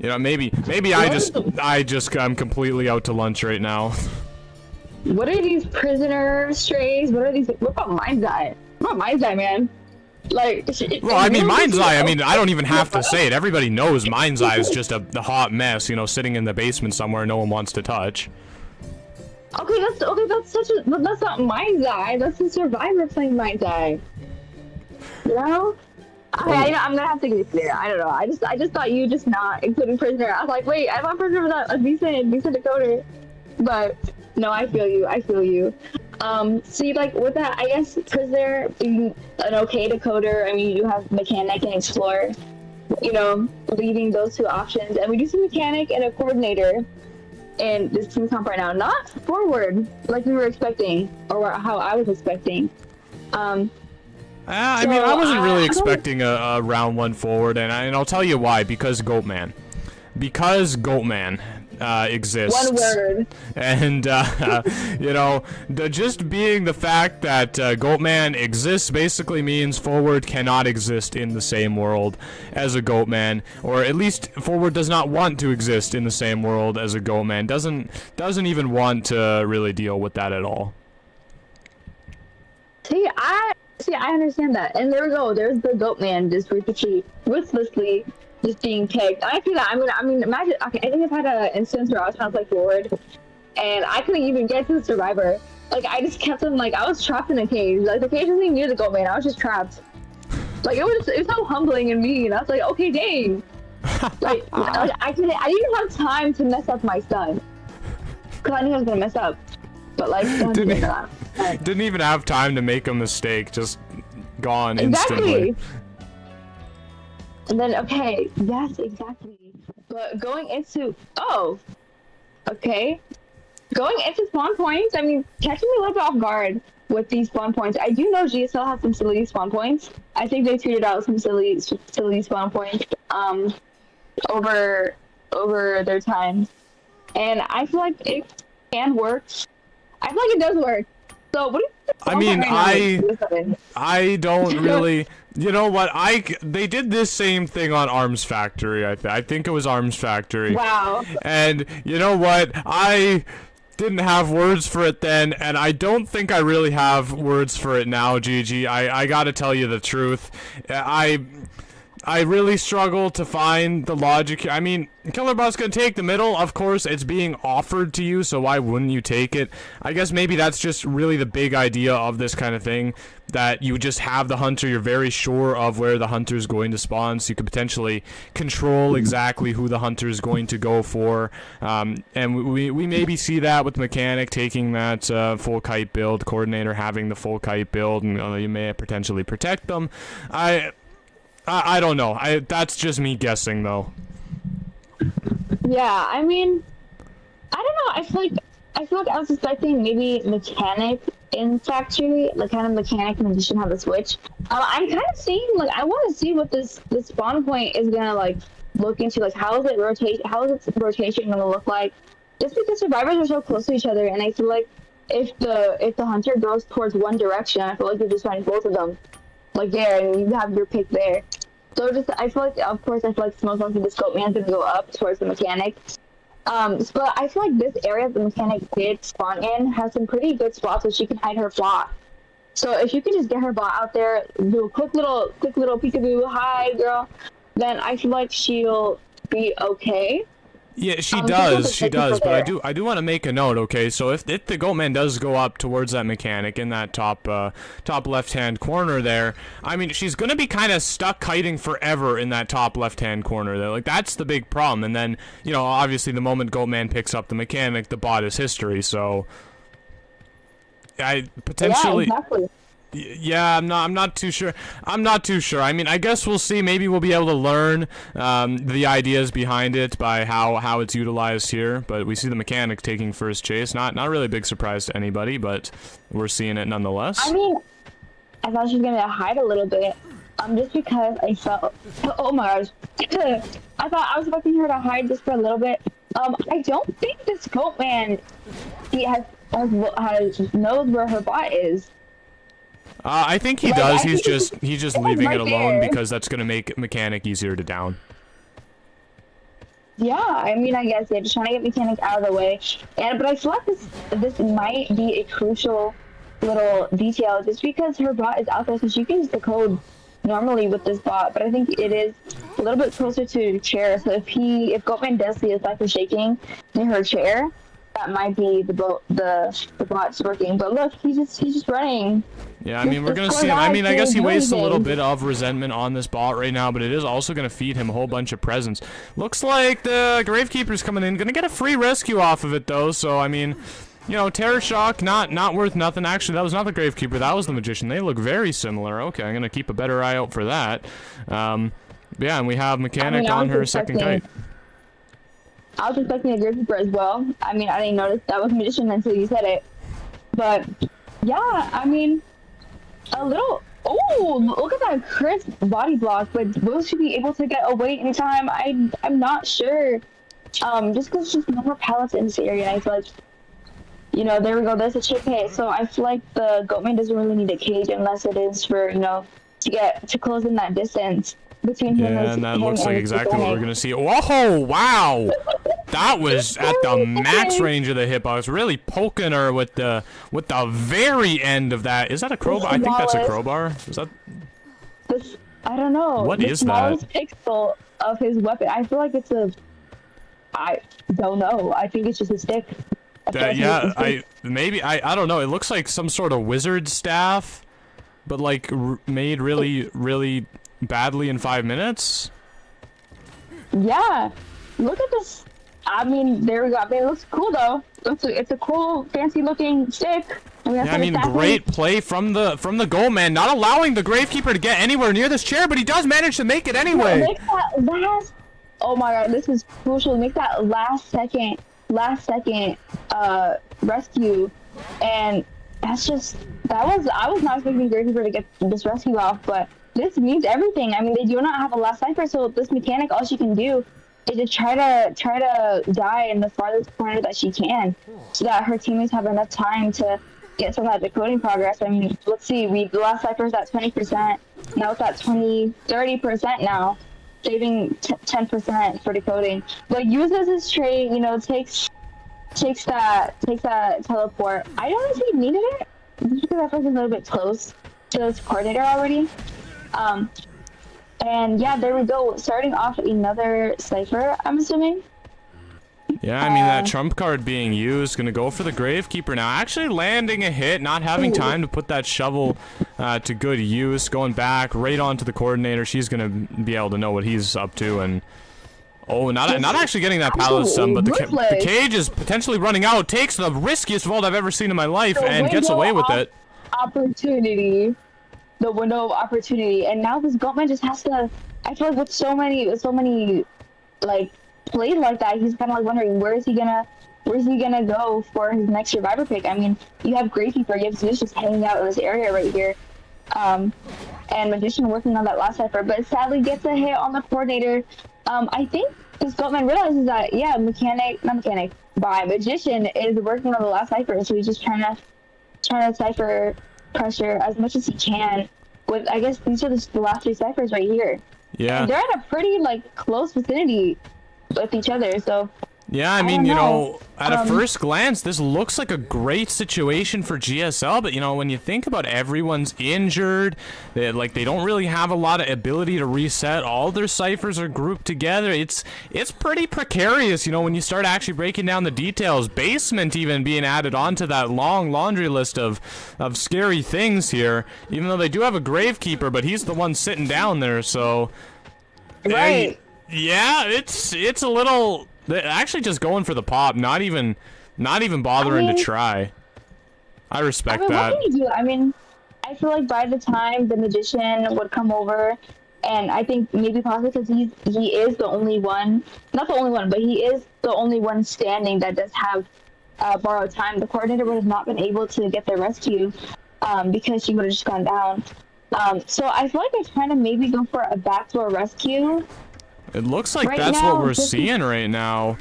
You know, maybe I'm completely out to lunch right now. What are these prisoner strays? What about Mind's Eye? What about Mind's Eye, man? Like, well, I mean, Mind's Eye, I mean, I don't even have to say it. Everybody knows Mind's Eye is just the hot mess, you know, sitting in the basement somewhere no one wants to touch. Okay, that's not Mind's Eye. That's the survivor playing Mind's Eye. You know? Okay, I'm gonna have to get clear. I don't know. I just thought you just not including Prisoner. I was like, wait, I thought Prisoner was a decent decoder. But no, I feel you. See, like with that, I guess because they're an okay decoder. I mean, you have mechanic and explorer. You know, leaving those two options, and we do see mechanic and a coordinator in this team comp right now. Not forward like we were expecting, or how I was expecting. I mean, I wasn't really expecting a round one forward, and I'll tell you why. Because Goatman. Because Goatman exists. One word. And, you know, just being the fact that Goatman exists basically means forward cannot exist in the same world as a Goatman, or at least forward does not want to exist in the same world as a Goatman. Doesn't even want to really deal with that at all. See, I understand that, and there we go. There's the Goatman just ruthlessly just being picked. I see that. I mean, imagine. Okay, I think I've had an instance where I was trying to play forward, and I couldn't even get to the survivor. Like, I just kept him. Like, I was trapped in a cage. Like, the cage wasn't even near the Goatman. I was just trapped. Like, it was so humbling and mean. I was like, okay, dang. Like, I didn't even have time to mess up my stun, because I knew I was gonna mess up. But like, didn't even have time to make a mistake. Just gone instantly. And then, okay, yes, exactly. But going into, going into spawn points, I mean, catching me a little bit off guard with these spawn points. I do know GSL has some silly spawn points. I think they tweeted out some silly spawn points over their time. And I feel like it can work. I feel like it does work. So what do you think? I mean, I don't really. You know what? They did this same thing on Arms Factory. I think it was Arms Factory. Wow. And you know what? I didn't have words for it then, and I don't think I really have words for it now, Gigi. I gotta tell you the truth. I really struggle to find the logic here. I mean, Killerbot's gonna take the middle, of course, it's being offered to you, so why wouldn't you take it? I guess maybe that's just really the big idea of this kind of thing, that you just have the hunter, you're very sure of where the hunter is going to spawn, so you could potentially control exactly who the hunter is going to go for, and we maybe see that with Mechanic taking that full kite build, Coordinator having the full kite build, and you may potentially protect them. I don't know. That's just me guessing, though. Yeah, I mean, I don't know. I feel like I was expecting maybe Mechanic in Factory, like kind of Mechanic in addition have the switch. I'm kind of seeing, like, I want to see what this spawn point is gonna like look into. Like, how is its rotation gonna look like? Just because survivors are so close to each other, and I feel like if the hunter goes towards one direction, I feel like you're just finding both of them. Like there, and you have your pick there. So I feel like, of course, most likely the scope man's gonna go up towards the Mechanic. But I feel like this area the Mechanic did spawn in has some pretty good spots where she can hide her bot. So if you can just get her bot out there, do a quick little peekaboo, hi girl, then I feel like she'll be okay. Yeah, she does, but I do want to make a note, okay? So if the Goatman does go up towards that Mechanic in that top left-hand corner there, I mean, she's going to be kind of stuck kiting forever in that top left-hand corner there. Like, that's the big problem. And then, you know, obviously the moment Goatman picks up the Mechanic, the bot is history, so I potentially... Yeah, exactly. Yeah, I'm not too sure. I mean, I guess we'll see. Maybe we'll be able to learn the ideas behind it by how it's utilized here. But we see the Mechanic taking first chase. Not really a big surprise to anybody, but we're seeing it nonetheless. I mean, I thought she was gonna hide a little bit, just because I felt. Oh my gosh, I thought I was expecting her to hide just for a little bit. I don't think this Goatman knows where her bot is. I think he does. He's just leaving it alone there. because that's gonna make Mechanic easier to down. Yeah, I mean, I guess they're just trying to get Mechanic out of the way, but I feel like this might be a crucial little detail just because her bot is out there, so she can use the code normally with this bot. But I think it is a little bit closer to chair, so if Goatman does see a cypher shaking near her chair, that might be the bot's working. But look, he's just running. Yeah, I mean, we're going to see him. I mean, I guess he wastes a little bit of resentment on this bot right now, but it is also going to feed him a whole bunch of presents. Looks like the Gravekeeper's coming in. Going to get a free rescue off of it, though, so, I mean, you know, Terror Shock, not worth nothing. Actually, that was not the Gravekeeper, that was the Magician. They look very similar. Okay, I'm gonna keep a better eye out for that. Yeah, and we have Mechanic on her second kite. I was expecting a Gravekeeper as well. I mean, I didn't notice that was a Magician until you said it. But, yeah, I mean, a little... Oh, look at that crisp body block, but will she be able to get away in time? I'm not sure. Just because she's no more pallets in this area, I feel like, you know, there we go, there's a chip hit. So I feel like the Goatman doesn't really need a cage unless it is for, you know, to close in that distance between him and that looks like exactly what we're gonna see. Whoa, wow! That was at the max range of the hitbox, really poking her with the very end of that. Is that a crowbar? I think that's a crowbar. Is that? I don't know. What is that? The smallest pixel of his weapon. I feel like it's a. I don't know. I think it's just a stick. Yeah, I don't know. It looks like some sort of wizard staff, but like made really badly in 5 minutes. Yeah, look at this. I mean, there we go. I mean, it looks cool though. It's a cool, fancy looking stick. I mean, great play from the Goalman, not allowing the Gravekeeper to get anywhere near this chair, but he does manage to make it anyway. Make that last. Oh my god, this is crucial. Make that last second rescue, and that's just I was not expecting Gravekeeper to get this rescue off, but this means everything. I mean, they do not have a last cipher, so this Mechanic, all she can do is to try to die in the farthest corner that she can, so that her teammates have enough time to get some of that decoding progress. I mean, let's see, the last cipher is at 20%, now it's at 30% now, saving 10% for decoding. But uses his trait, you know, takes that teleport. I don't know if he needed it, just because I feel like he's a little bit close to this coordinator already. And yeah, there we go. Starting off another cipher, I'm assuming. Yeah, I mean, that trump card being used, gonna go for the Gravekeeper now. Actually landing a hit, not having time to put that shovel to good use. Going back right onto the coordinator. She's gonna be able to know what he's up to, and oh, not actually getting that pallet stun, but the cage is potentially running out. Takes the riskiest vault I've ever seen in my life and gets away with it. The window of opportunity, and now this Goatman just has to. I feel like with so many like plays like that, he's kind of like wondering where's he gonna go for his next survivor pick. I mean, you have Gravekeeper, you have Zeus just hanging out in this area right here, and Magician working on that last cipher, but sadly gets a hit on the coordinator. I think this Goatman realizes that Magician is working on the last cipher, so he's just trying to cipher pressure as much as he can with, I guess these are the last 3 ciphers right here. Yeah, and they're at a pretty like close vicinity with each other, so yeah, I mean, you know, at a first glance, this looks like a great situation for GSL, but, you know, when you think about everyone's injured, they don't really have a lot of ability to reset, all their ciphers are grouped together, it's pretty precarious, you know, when you start actually breaking down the details. Basement even being added onto that long laundry list of scary things here, even though they do have a Gravekeeper, but he's the one sitting down there, so... Right. Yeah, it's a little... They're actually just going for the pop, not even bothering to try. I respect that. What can you do? I mean, I feel like by the time the Magician would come over, and I think maybe possibly because he is the only one, not the only one, but he is the only one standing that does have borrowed time. The coordinator would have not been able to get the rescue because she would have just gone down. So I feel like they're trying to maybe go for a backdoor rescue. It looks like that's what we're seeing right now.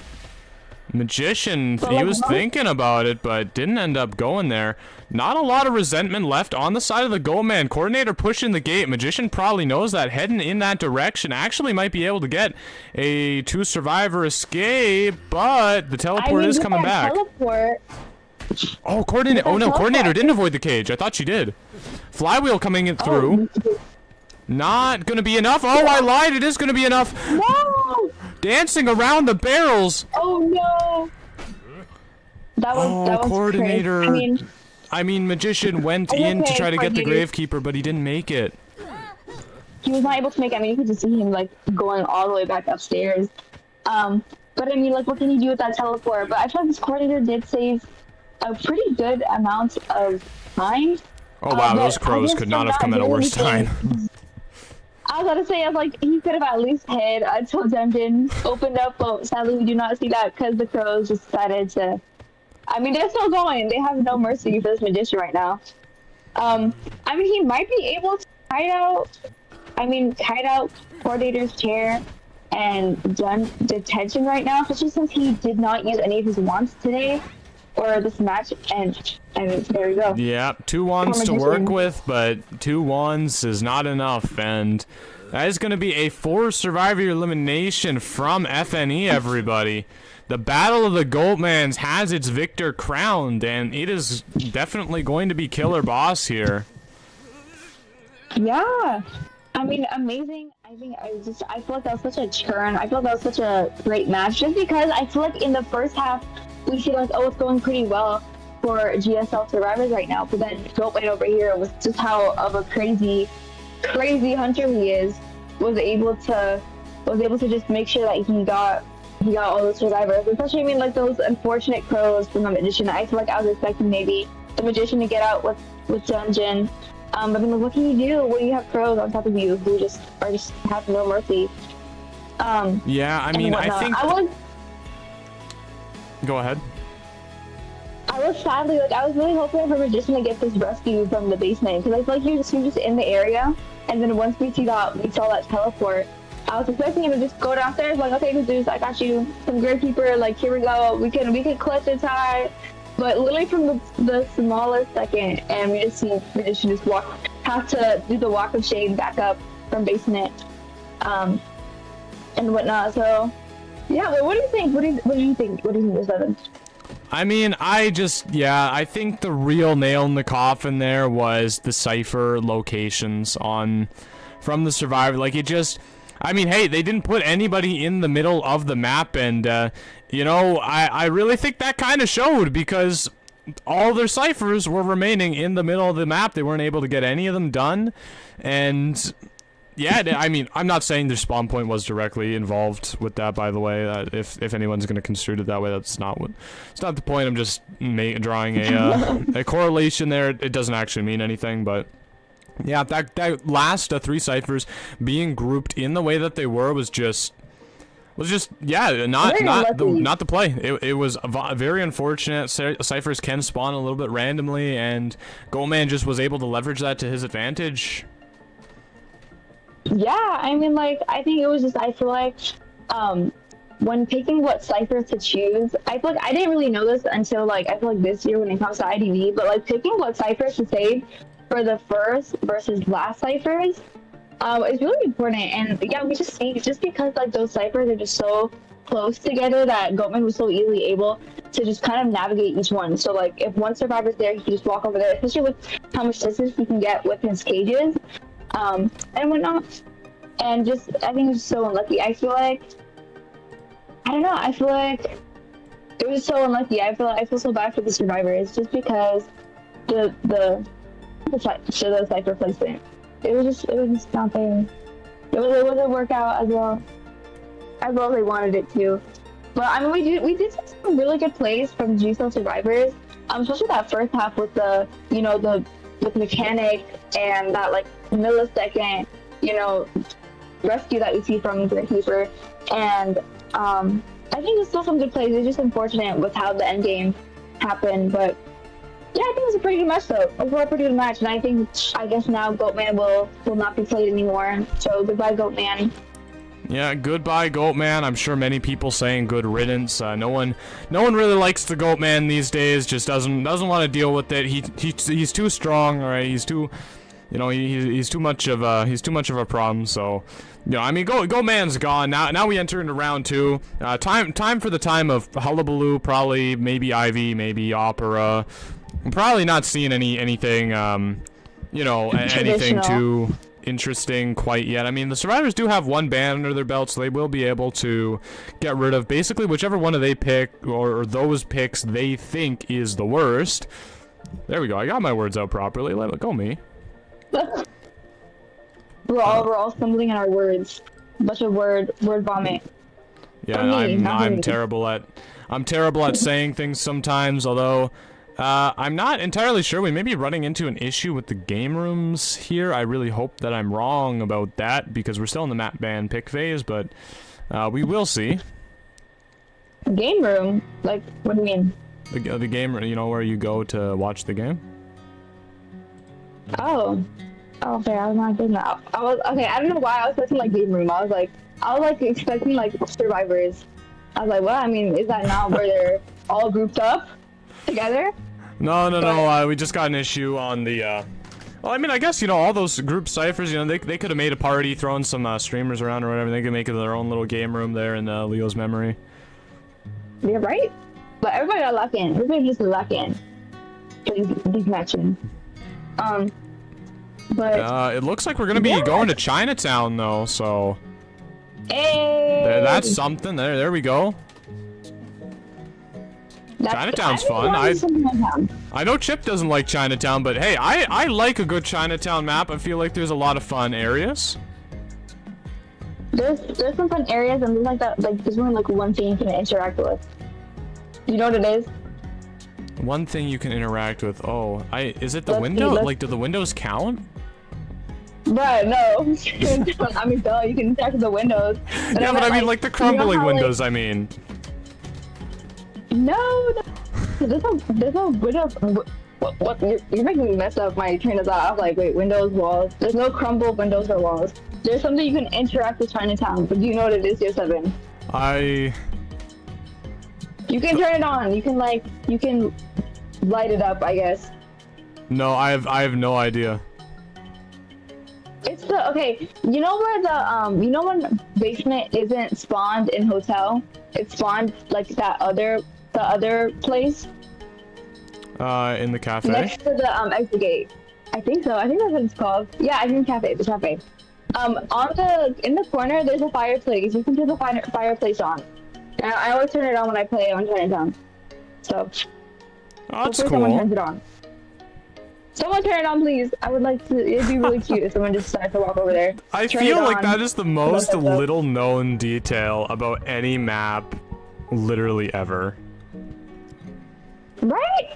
Magician, he was thinking about it, but didn't end up going there. Not a lot of resentment left on the side of the Goalman. Coordinator pushing the gate. Magician probably knows that, heading in that direction. Actually might be able to get a 2 survivor escape, but the teleport is coming back. Oh, Coordinator. Oh no, Coordinator didn't avoid the cage. I thought she did. Flywheel coming in through. Not gonna be enough. Oh, I lied. It is gonna be enough. No! Dancing around the barrels. Oh no! That was Coordinator. Crazy. I mean, Magician went in to try to get the Gravekeeper, but he didn't make it. He was not able to make it. I mean, you could just see him like going all the way back upstairs. But I mean, like, what can you do with that teleport? But I feel like this Coordinator did save a pretty good amount of time. Oh wow, but those crows just could not did have come at a do worse anything. time. I was gonna say, I was like, he could have at least hid until dungeon opened up, but sadly we do not see that because the crows just decided to. I mean, they're still going. They have no mercy for this magician right now. I mean, he might be able to hide out coordinator's chair and done detention right now, especially since he did not use any of his wands today or this match, and there we go. Yeah, 2 wands to work with, but 2 wands is not enough, and that is going to be a 4 survivor elimination from FNE, everybody. The Battle of the Goatmans has its victor crowned, and it is definitely going to be Killer Boss here. Yeah. I mean, amazing. I feel like that was such a churn. I feel like that was such a great match, just because I feel like in the first half, we feel like, oh, it's going pretty well for GSL survivors right now. But then Goatman over here was just how of a crazy hunter he is, was able to just make sure that he got all the survivors. Especially, I mean, like those unfortunate crows from the magician. I feel like I was expecting maybe the magician to get out with dungeon. I mean, what can you do when you have crows on top of you who just have no mercy? Yeah, I mean, I think. Go ahead. I was really hoping for magician to get this rescue from the basement, because I feel like he was just in the area, and then once we saw that teleport, I was expecting him to just go downstairs, like, okay, Zeus, I got you, some Gravekeeper, like, here we go, we can clutch a tie. But literally from the smallest second, and we just see magician just have to do the walk of shame back up from basement, and whatnot. So, yeah. But what do you think? What do you think? What do you think, Seven? I mean, I think the real nail in the coffin there was the cipher locations from the survivor. Like, I mean, hey, they didn't put anybody in the middle of the map, and, you know, I really think that kind of showed, because all their ciphers were remaining in the middle of the map. They weren't able to get any of them done, and yeah, I mean, I'm not saying their spawn point was directly involved with that, by the way. If anyone's going to construe it that way, it's not the point. I'm just drawing a correlation there. It doesn't actually mean anything, but yeah, that last 3 ciphers being grouped in the way that they was just yeah, not the play. It was very unfortunate. Ciphers can spawn a little bit randomly, and Goatman just was able to leverage that to his advantage. Yeah, I mean, like, I think it was just, I feel like, when picking what ciphers to choose, I feel like I didn't really know this until, like, I feel like this year when it comes to IDV, but, like, picking what ciphers to save for the first versus last ciphers is really important. And, yeah, we just see, just because, like, those ciphers are just so close together that Goatman was so easily able to just kind of navigate each one. So, like, if one survivor's there, he can just walk over there, especially with how much distance he can get with his cages. And whatnot, and just, I think it was so unlucky. I feel like it was so unlucky. I feel so bad for the survivors, just because the cipher placement. It was just not there. It wasn't work out as well as they wanted it to. But I mean, we did some really good plays from GSL survivors. Especially that first half with with mechanic and that, like, millisecond, rescue that we see from Gravekeeper. And I think it's still some good plays. It's just unfortunate with how the end game happened, but yeah, I think it was a pretty good match though. Overall, pretty good match, and I guess now Goatman will not be played anymore. So goodbye, Goatman. Yeah, goodbye, Goatman. I'm sure many people saying good riddance. No one really likes the Goatman these days. Just doesn't want to deal with it. He's too strong, all right? He's too, he's too much of a problem. So, I mean, Goatman's gone. Now we enter into round 2. Time for the time of Hullabaloo. Probably maybe Ivy, maybe Opera. I'm probably not seeing anything. Anything too interesting quite yet. I mean, the survivors do have 1 ban under their belt, so they will be able to get rid of basically whichever one of they pick, or those picks they think is the worst. There we go. I got my words out properly. Let it go, me. We're all stumbling in our words. A bunch of word vomit. Yeah, I'm terrible at saying things sometimes, although I'm not entirely sure. We may be running into an issue with the game rooms here. I really hope that I'm wrong about that because we're still in the map ban pick phase, but we will see. Game room? Like, what do you mean? The game, you know, where you go to watch the game? Oh. Oh, okay, I was not doing that. Okay, I don't know why I was expecting, like, game room. I was expecting, like, survivors. I was like, well, I mean, is that not where they're all grouped up together? No, we just got an issue on the, well, I mean, I guess, you know, all those group ciphers, you know, they could have made a party, thrown some, streamers around or whatever. They could make it their own little game room there in, Leo's memory. Yeah, right? But everybody got luck in. Everybody just luck in. These matching. But... it looks like we're gonna be going to Chinatown, though, so... Hey! That's something. There we go. Chinatown's fun. I know Chip doesn't like Chinatown, but hey, I like a good Chinatown map. I feel like there's a lot of fun areas. There's some fun areas, and there's like that, like there's only like one thing you can interact with. You know what it is? One thing you can interact with. Oh, is it the window? Like, do the windows count? Right, no. I mean, duh, you can interact with the windows. Yeah, but I mean, like the crumbling windows. I mean. No. There's no windows. What? You're making me mess up my train of thought. I was like, wait, windows, walls. There's no crumbled windows or walls. There's something you can interact with Chinatown, but do you know what it is, Year 7? You can turn it on. You can light it up, I guess. No, I have no idea. It's okay. You know where you know when basement isn't spawned in hotel? It's spawned like the other place. In the cafe. Next to the exit gate. I think so. I think that's what it's called. Yeah, I think the cafe. In the corner there's a fireplace. You can turn the fireplace on. And I always turn it on when I play on Chinatown. So. Oh, that's cool. Someone turns it on. Someone turn it on, please. I would like to. It'd be really cute if someone just started to walk over there. I feel like that is the most little-known detail about any map, literally ever. Right?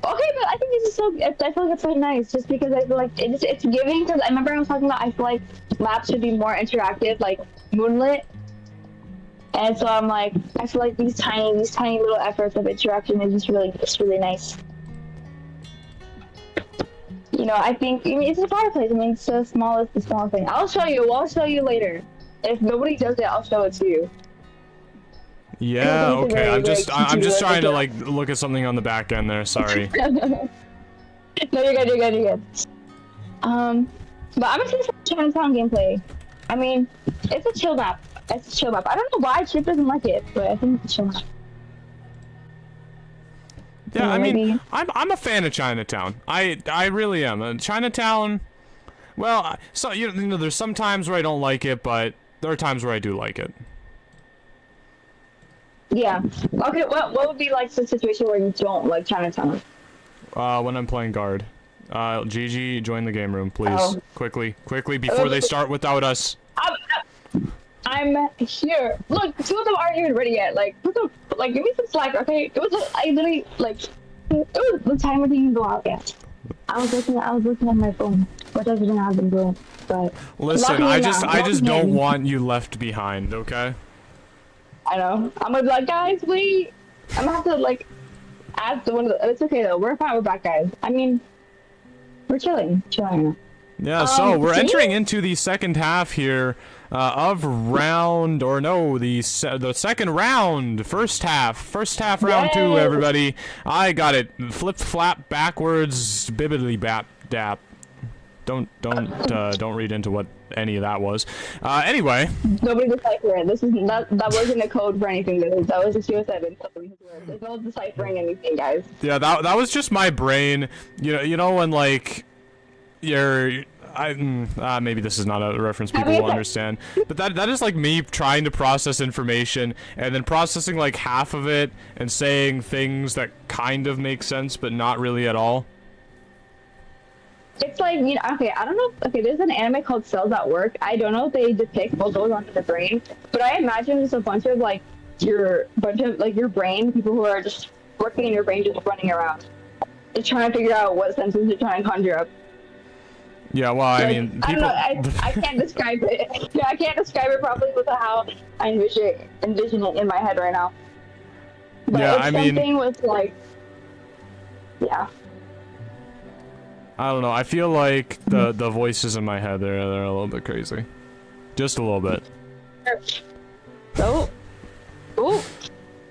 Okay, but I think this is so. I feel like it's so nice, just because I feel like it's giving. Because I remember I was talking about. I feel like maps should be more interactive, like moonlit. And so I'm like, I feel like these tiny little efforts of interaction is just really nice. You know, I think it's a fireplace. I mean, it's the smallest thing. I'll show you later. If nobody does it, I'll show it to you. Yeah, okay. I'm just trying to like look at something on the back end there. Sorry. No, you're good. But I'm gonna see some Chinatown gameplay. I mean, it's a chill map. I don't know why Chip doesn't like it, but I think it's a chill map. Yeah, I mean, I'm a fan of Chinatown. I really am. Chinatown, well, so you know, there's some times where I don't like it, but there are times where I do like it. Yeah. Okay. What would be like the situation where you don't like Chinatown? When I'm playing guard. Gege, join the game room, please. Oh. Quickly, before they start without us. I'm here. Look, two of them aren't even ready yet. Like, give me some slack, okay? It was I literally it was the time when you go out. Yeah. I was looking at my phone, which I didn't have been doing. But listen, I just don't want you left behind, okay? I know. I'm gonna be like, guys, wait. I'm gonna have to ask one of the. It's okay though. We're fine. We're back, guys. I mean, we're chilling. Yeah. So we're entering into the second half here. Of round, or no, the second round, first half round 2, everybody. I got it. Flip flap backwards, bibbidi bap dap. Don't read into what any of that was. Anyway. Nobody decipher it. That wasn't a code for anything. That was a suicide. There's no deciphering anything, guys. Yeah, that was just my brain. You know when like maybe this is not a reference people will understand, but that is like me trying to process information and then processing like half of it and saying things that kind of make sense but not really at all. It's like, you know, okay, I don't know. Okay, there's an anime called Cells at Work. I don't know if they depict what goes on in the brain, but I imagine it's a bunch of your brain, people who are just working in your brain, just running around. trying to figure out what sentences you're trying to conjure up. Yeah, well, I Like, mean, I people. don't know. I can't describe it. Yeah, I can't describe it properly with how I envision it in my head right now. But Yeah, it's I mean- something with like, yeah. I don't know. I feel like the voices in my head they're a little bit crazy, just a little bit. So, ooh.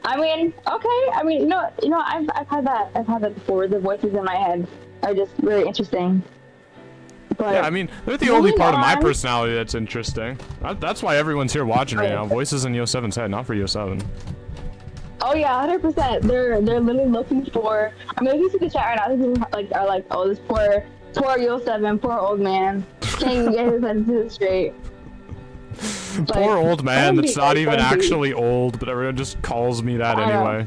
I mean, okay. I mean, I've had that before. The voices in my head are just really interesting. But Yeah, I mean, they're the only moving part of my on- personality that's interesting. That's why everyone's here watching right now. Voices in Yo 7's head, not for Yo 7. Oh yeah, 100%. They're literally looking for. I mean, if you see the chat right now, people are like, oh, this poor Yo 7, poor old man, can't even get his sentences straight. Poor old man would that's be not like even that, dude. actually old, but everyone just calls me that I know. anyway.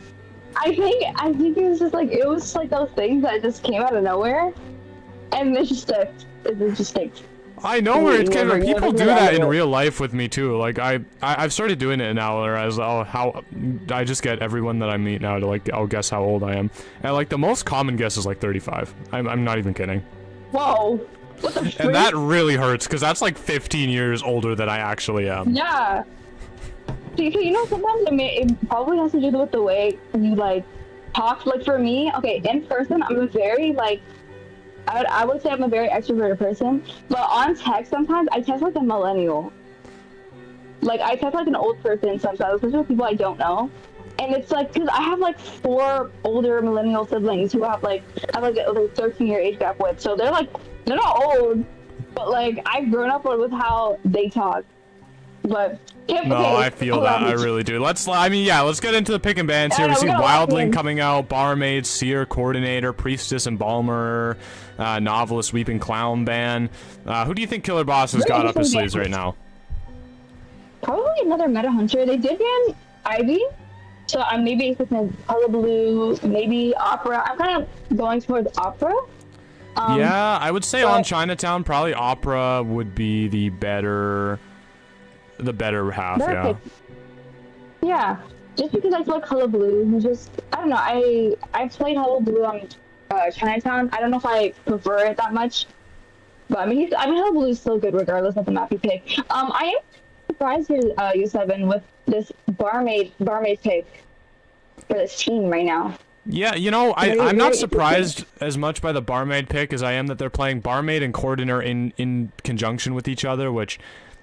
I think it was just like those things that just came out of nowhere, and it just stuck. It just sticks. I know where it came from. Never People get do out that of in it. real life with me too. Like I've started doing it now, whereas how I just get everyone that I meet now to like guess how old I am, and like the most common guess is like 35. I'm not even kidding. Whoa. What the frick? And that really hurts because that's like 15 years older than I actually am. Yeah. Sometimes it probably has to do with the way you like talk. Like for me, okay, in person, I'm a very like, I would say I'm a very extroverted person, but on text sometimes I text like a millennial. Like I text like an old person sometimes, especially with people I don't know. And it's like, cause I have like 4 older millennial siblings who have like a 13-year age gap with, so they're not old, but like I've grown up with how they talk. But No, I feel that. I really do. Let's get into the pick and bans here. Yeah, We see we gotta lock Wildling in. coming out, Barmaid, Seer, Coordinator, Priestess, Embalmer, Novelist, Weeping Clown ban. Who do you think Killer Boss has got up his sleeves right now? Probably another meta hunter. They did ban Ivy, so I'm maybe expecting Hullabaloo, maybe Opera. I'm kind of going towards Opera. Yeah, I would say but- on Chinatown, probably Opera would be the better half, They're yeah. okay. Yeah, just because I feel like Hullabaloo, I don't know. I played Hullabaloo on Chinatown. I don't know if I prefer it that much, but I mean Hullabaloo is still good regardless of the map you pick. I am surprised here, U7 with this barmaid pick for this team right now. Yeah, Very, I'm not very surprised as much by the Barmaid pick as I am that they're playing Barmaid and Coordinator in conjunction with each other, which,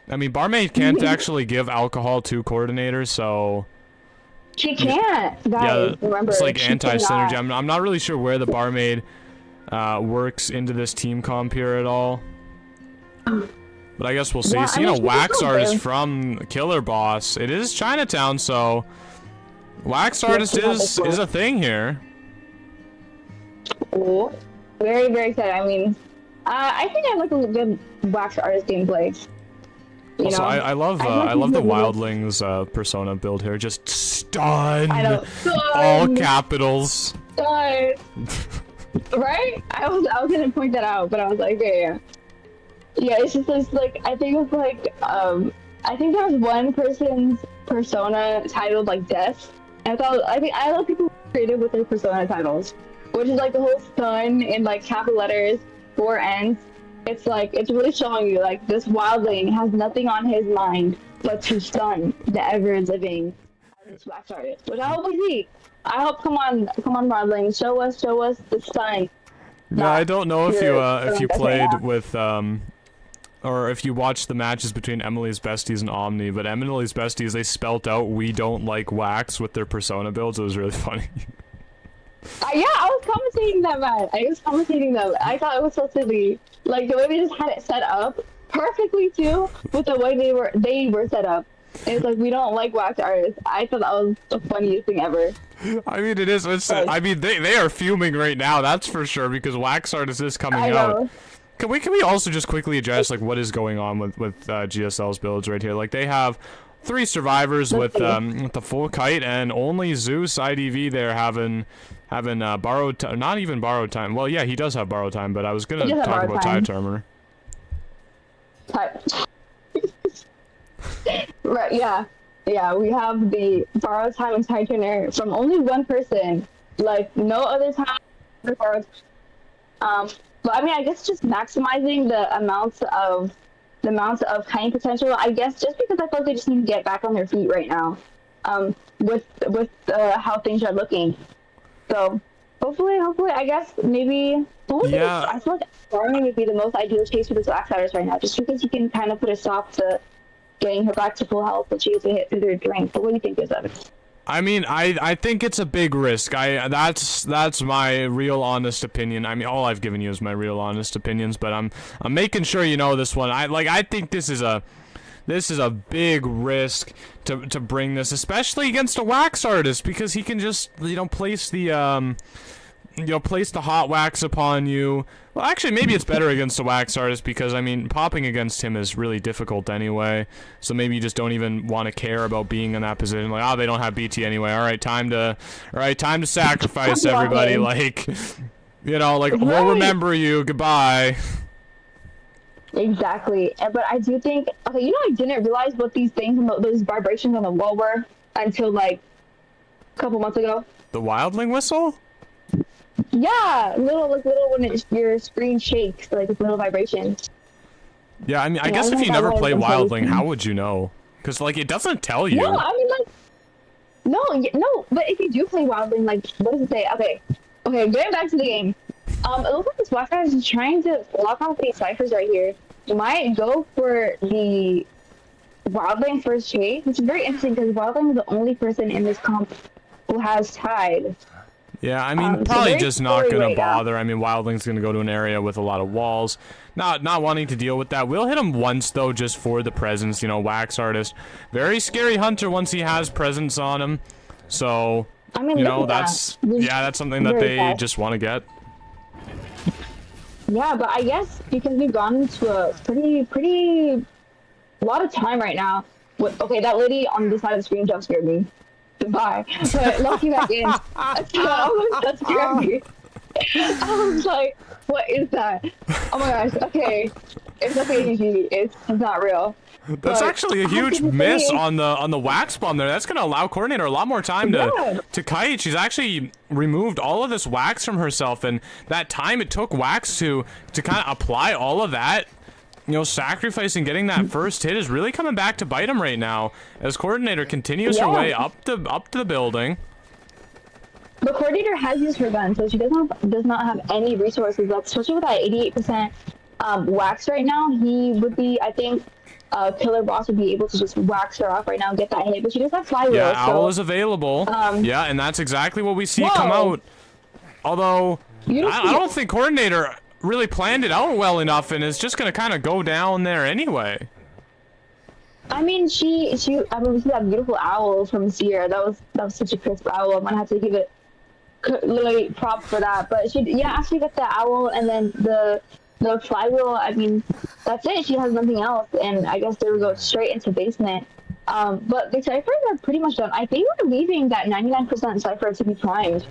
I mean, Barmaid can't actually give alcohol to Coordinator, so... She can't, guys. Yeah, Remember, it's like she anti-synergy. cannot. I'm not really sure where the Barmaid works into this team comp here at all. But I guess we'll see. Yeah, So, I mean, she's Wax still Artist there. from Killer Boss. It is Chinatown, so... Wax Yeah, Artist she has is this a thing here. Cool. Very, very excited. I mean, I think I like a good Wax Artist gameplay. You Also, know? I love I the think Wildlings persona build here. Just stun. I know. All capitals. Right? I was gonna point that out, but I was like, yeah. Yeah, it's just this, like, I think it's like, I think there was one person's persona titled like Death. And I love people creative with their persona titles, which is like the whole stun in like capital letters, 4 N's. It's like, it's really showing you like this wildling has nothing on his mind but to stun the ever living Wax Artist, which I hope we see. I hope, come on wildling, show us the stun. Yeah, I don't know if you That's played right. with or if you watched the matches between Emily's Besties and Omni, but Emily's Besties, they spelt out "We don't like wax" with their persona builds. It was really funny. Yeah, I was commentating that, man. I thought it was so silly. Like the way they just had it set up perfectly too, with the way they were set up. And it's like, we don't like Wax Artists. I thought that was the funniest thing ever. I mean, it is. I mean, they are fuming right now. That's for sure because Wax Artist is coming I out. know. Can we also just quickly address like what is going on with GSL's builds right here? Like they have 3 survivors with the full kite and only Zeus IDV there having borrowed time. Not even borrowed time. Well, yeah, he does have borrowed time, but I was gonna He does have talk borrowed about time. Tide Termer. Right, yeah. Yeah, we have the borrowed time and Titan from only one person. Like, no other time cards. But I mean, I guess just maximizing the amounts of kiting potential. I guess just because I feel like they just need to get back on their feet right now, with how things are looking. So hopefully, I guess maybe. Yeah. I feel like farming would be the most ideal chase for the Gaslighters right now, just because you can kind of put a stop to getting her back to full health when she gets a hit through their drink. But what do you think, Gustavus? I mean, I think it's a big risk. That's my real honest opinion. I mean, all I've given you is my real honest opinions, but I'm making sure you know this one. I think this is a big risk to bring this, especially against a wax artist, because he can just place the place the hot wax upon you. Well, actually, maybe it's better against a wax artist because, I mean, popping against him is really difficult anyway. So maybe you just don't even want to care about being in that position. Like, they don't have BT anyway. All right, time to sacrifice everybody. Like, we'll remember you. Goodbye. Exactly. But I do think, okay, I didn't realize what these things, those vibrations on the wall were until, like, a couple months ago. The wildling whistle? Yeah, little when your screen shakes, like little vibrations. Yeah, I mean, I guess if you never play Wildling, how would you know? Because, like, it doesn't tell you. No, I mean, like, no, but if you do play Wildling, like, what does it say? Okay, getting back to the game. It looks like this black guy is trying to block off these ciphers right here. You might go for the Wildling first chase, which is very interesting because Wildling is the only person in this comp who has tied. Yeah, I mean, probably just not gonna bother. I mean, Wildling's gonna go to an area with a lot of walls. Not wanting to deal with that. We'll hit him once, though, just for the presence, wax artist. Very scary hunter once he has presence on him. So, I mean, that's something that they just want to get. Yeah, but I guess because we've gone into a pretty lot of time right now. Okay, that lady on this side of the screen jump scared me. Goodbye. But lucky back in. That scared me. I was like, what is that? Oh my gosh, okay. It's okay, GG. It's not real. That's actually a huge miss on the wax bomb there. That's gonna allow Coordinator a lot more time to kite. She's actually removed all of this wax from herself, and that time it took wax to kind of apply all of that, sacrificing getting that first hit is really coming back to bite him right now as Coordinator continues her way up the building. The Coordinator has used her gun, so she does not have any resources left, especially with that 88% wax right now. He would be, I think, Killer Boss would be able to just wax her off right now and get that hit, but she does have flywheel. Yeah, Owl is available. Yeah, and that's exactly what we see come out. Although, I don't think Coordinator really planned it out well enough and is just going to kind of go down there anyway. I mean, we see that beautiful owl from Sierra. That was such a crisp owl. I'm going to have to give it literally props for that. But she actually got the owl and then the flywheel. I mean, that's it. She has nothing else. And I guess they would go straight into basement. But the ciphers are pretty much done. I think we're leaving that 99% cipher to be primed.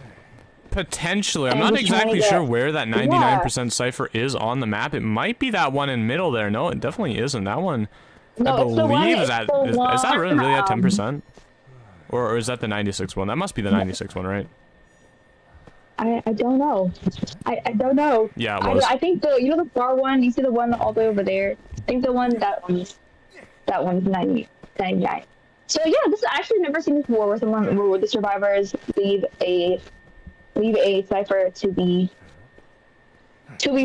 Potentially. I'm not exactly sure where that 99% cipher is on the map. It might be that one in middle there. No, it definitely isn't. That one, no, I believe, is that really at 10%? Or is that the 96 one? That must be the 96 one, right? I don't know. I don't know. Yeah, it was. I think the far one, you see the one all the way over there? I think that one's 99. So yeah, this I've actually never seen this before where the survivors leave a cipher to be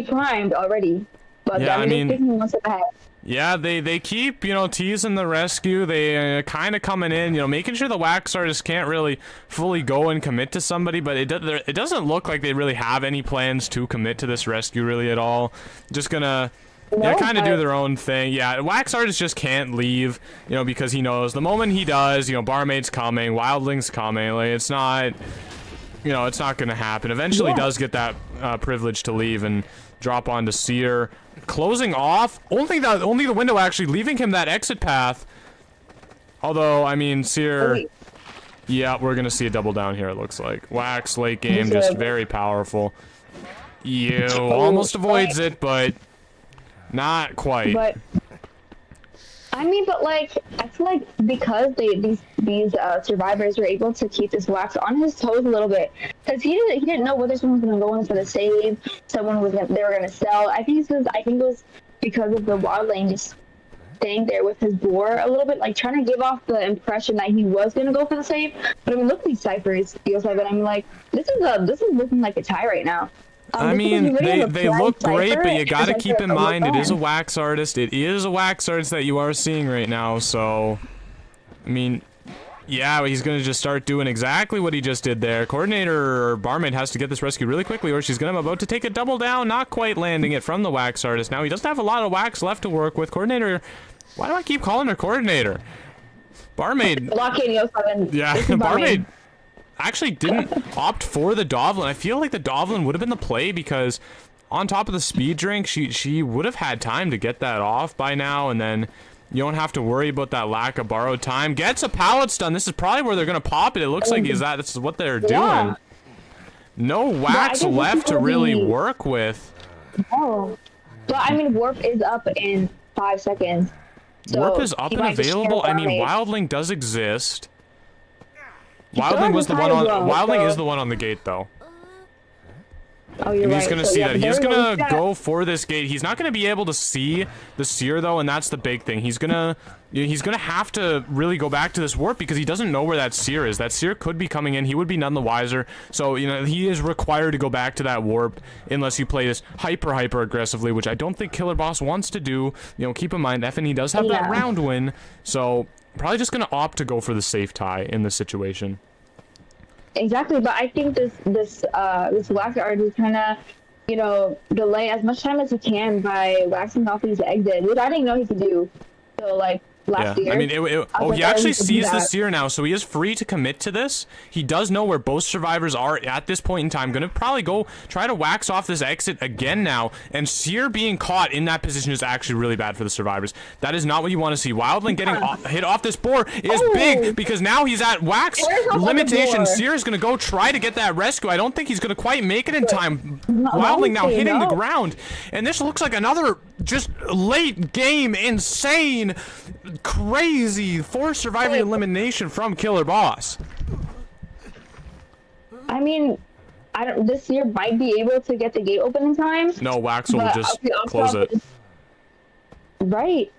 primed already. But yeah, I mean, one step ahead. Yeah, they keep, teasing the rescue. They kind of coming in, making sure the wax artists can't really fully go and commit to somebody, but it doesn't look like they really have any plans to commit to this rescue really at all. Just gonna kind of do their own thing. Yeah, wax artist just can't leave, because he knows the moment he does, Barmaid's coming, Wildling's coming. Like, it's not it's not gonna happen. Eventually does get that privilege to leave and drop onto Seer, closing off only the window, actually leaving him that exit path. Although, I mean, Seer, yeah, we're gonna see a double down here. It looks like wax late game, just very powerful. You almost avoids it, but not quite. But I mean, but like, I feel like because these survivors were able to keep this wax on his toes a little bit, because he didn't know whether someone was gonna go in for the save, they were gonna sell. I think it was because of the wildling just staying there with his boar a little bit, like trying to give off the impression that he was gonna go for the save. But I mean, look at these ciphers, feels like, but I'm like, this is looking like a tie right now. I mean, they look great, but you gotta keep in mind it is a wax artist. It is a wax artist that you are seeing right now, so... I mean, yeah, he's gonna just start doing exactly what he just did there. Coordinator or barmaid has to get this rescue really quickly, or she's gonna about to take a double down, not quite landing it from the wax artist. Now, he doesn't have a lot of wax left to work with. Coordinator... Why do I keep calling her coordinator? Barmaid... Yeah, barmaid... actually didn't opt for the Dovlin. I feel like the Dovlin would have been the play because on top of the speed drink, she would have had time to get that off by now, and then you don't have to worry about that lack of borrowed time. Gets a pallet stun. This is probably where they're gonna pop it. It looks like this is what they're doing. No wax left to really work with. Oh, but I mean, warp is up in 5 seconds. So warp is up and available. I mean, Wildling does exist. Wildling was the one on. Wildling is the one on the gate, though. Oh, you're right. He's gonna see that. He's gonna go for this gate. He's not gonna be able to see the seer though, and that's the big thing. He's gonna have to really go back to this warp because he doesn't know where that seer is. That seer could be coming in. He would be none the wiser. So you know he is required to go back to that warp unless you play this hyper aggressively, which I don't think Killer Boss wants to do. You know, keep in mind FNE does have that round win, so probably just gonna opt to go for the safe tie in this situation. Exactly, but I think this wax artist is trying to, you know, delay as much time as he can by waxing off these exits, which I didn't know he could do. So like last year. I mean, he actually sees the seer now, so he is free to commit to this. He does know where both survivors are at this point in time. Gonna probably go try to wax off this exit again now, and seer being caught in that position is actually really bad for the survivors. That is not what you want to see. Wildling getting hit off this boar is big because now he's at wax limitation. Seer is gonna go try to get that rescue. I don't think he's gonna quite make it in time. Wildling now hitting the ground, and this looks like another just late game insane crazy forced survivor elimination from Killer Boss. I mean, this year might be able to get the gate open in time. No, Wax will just close it. Right.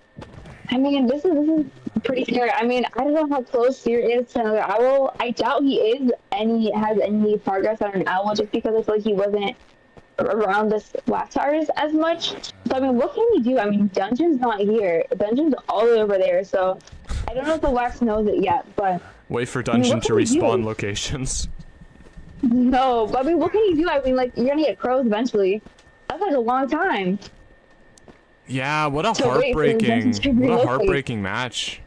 I mean, this is pretty scary. I mean, I don't know how close Seer is to another owl. I doubt he is has any progress on an owl just because I feel like he wasn't around this wax artist as much. So I mean, what can he do? I mean, Dungeon's not here. Dungeon's all over there, so I don't know if the wax knows it yet, but wait for Dungeon to respawn locations. No, but I mean, what can he do? I mean, like, you're gonna get crows eventually. That's like a long time. Yeah, what a heartbreaking match.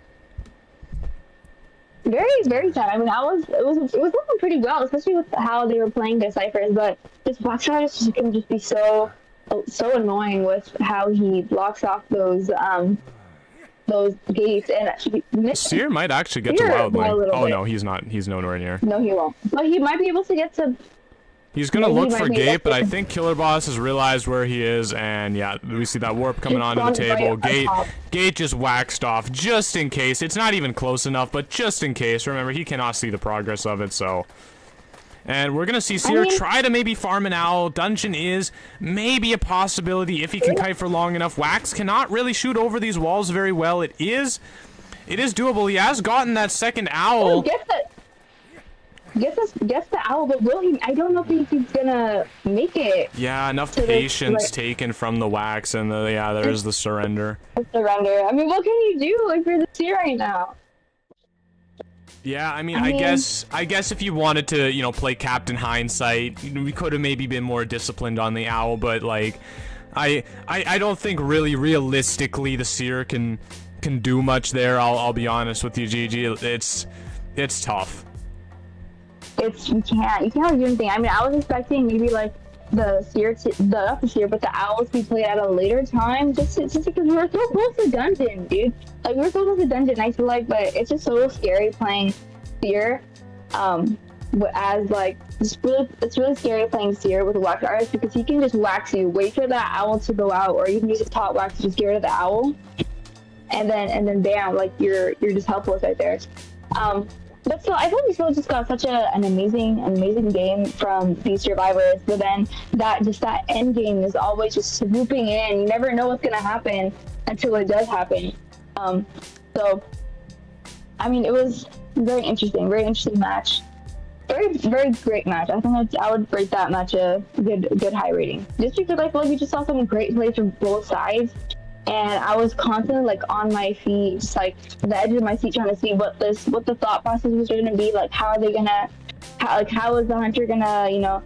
Very sad. I mean, it was looking pretty well, especially with how they were playing their ciphers. But this wax artist can just be so annoying with how he blocks off those gates and Seer might actually get to Wildling. Oh no, he's not. He's nowhere near. No, he won't. But he might be able to get to. He's gonna look for Gate, but I think Killer Boss has realized where he is, and yeah, we see that warp coming onto the table. Gate just waxed off, just in case. It's not even close enough, but just in case. Remember, he cannot see the progress of it, so. And we're gonna see Seer try to maybe farm an owl. Dungeon is maybe a possibility if he can kite for long enough. Wax cannot really shoot over these walls very well. It is doable. He has gotten that second owl. Gets the owl, but will he? I don't know if he's gonna make it. Yeah, enough patience taken from the wax, and there's the surrender. I mean, what can you do if you're the Seer right now? Yeah, I mean, I guess if you wanted to, you know, play Captain Hindsight, we could have maybe been more disciplined on the owl, but like, I don't think really realistically the Seer can do much there. I'll be honest with you, GG. It's tough. You can't do anything. I mean, I was expecting maybe like the Seer, not the Seer, but the owls to be played at a later time, just because we were so close to Dungeon, dude. Like, we were so close to Dungeon, I feel like, but it's just so scary playing Seer, as like, it's really scary playing Seer with a wax artist because he can just wax you, wait for that owl to go out, or you can use his top wax to just get rid of the owl. and then bam, like you're just helpless right there. But still, I think we still just got such an amazing game from these survivors. But then that end game is always just swooping in. You never know what's gonna happen until it does happen. So, I mean, it was very interesting match. Very great match. I think I would rate that match a good high rating. Just because I feel like we just saw some great plays from both sides. And I was constantly like on my feet, just like the edge of my seat, trying to see what the thought process was going to be. Like, how is the hunter gonna,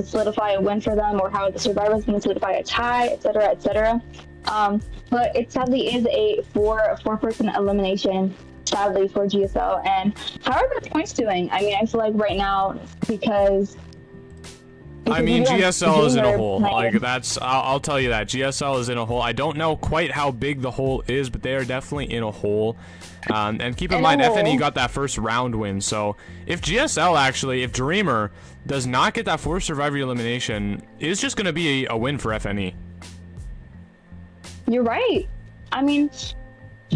solidify a win for them, or how the survivors gonna solidify a tie, etc., etc. But it sadly is a four-person elimination, sadly, for GSL. And how are the points doing? I mean, I feel like right now because I mean, GSL is in a hole. Like, I'll tell you that. GSL is in a hole. I don't know quite how big the hole is, but they are definitely in a hole. And keep in mind, FNE got that first round win. So if Dreamer does not get that 4 survivor elimination, it's just going to be a win for FNE. You're right. I mean,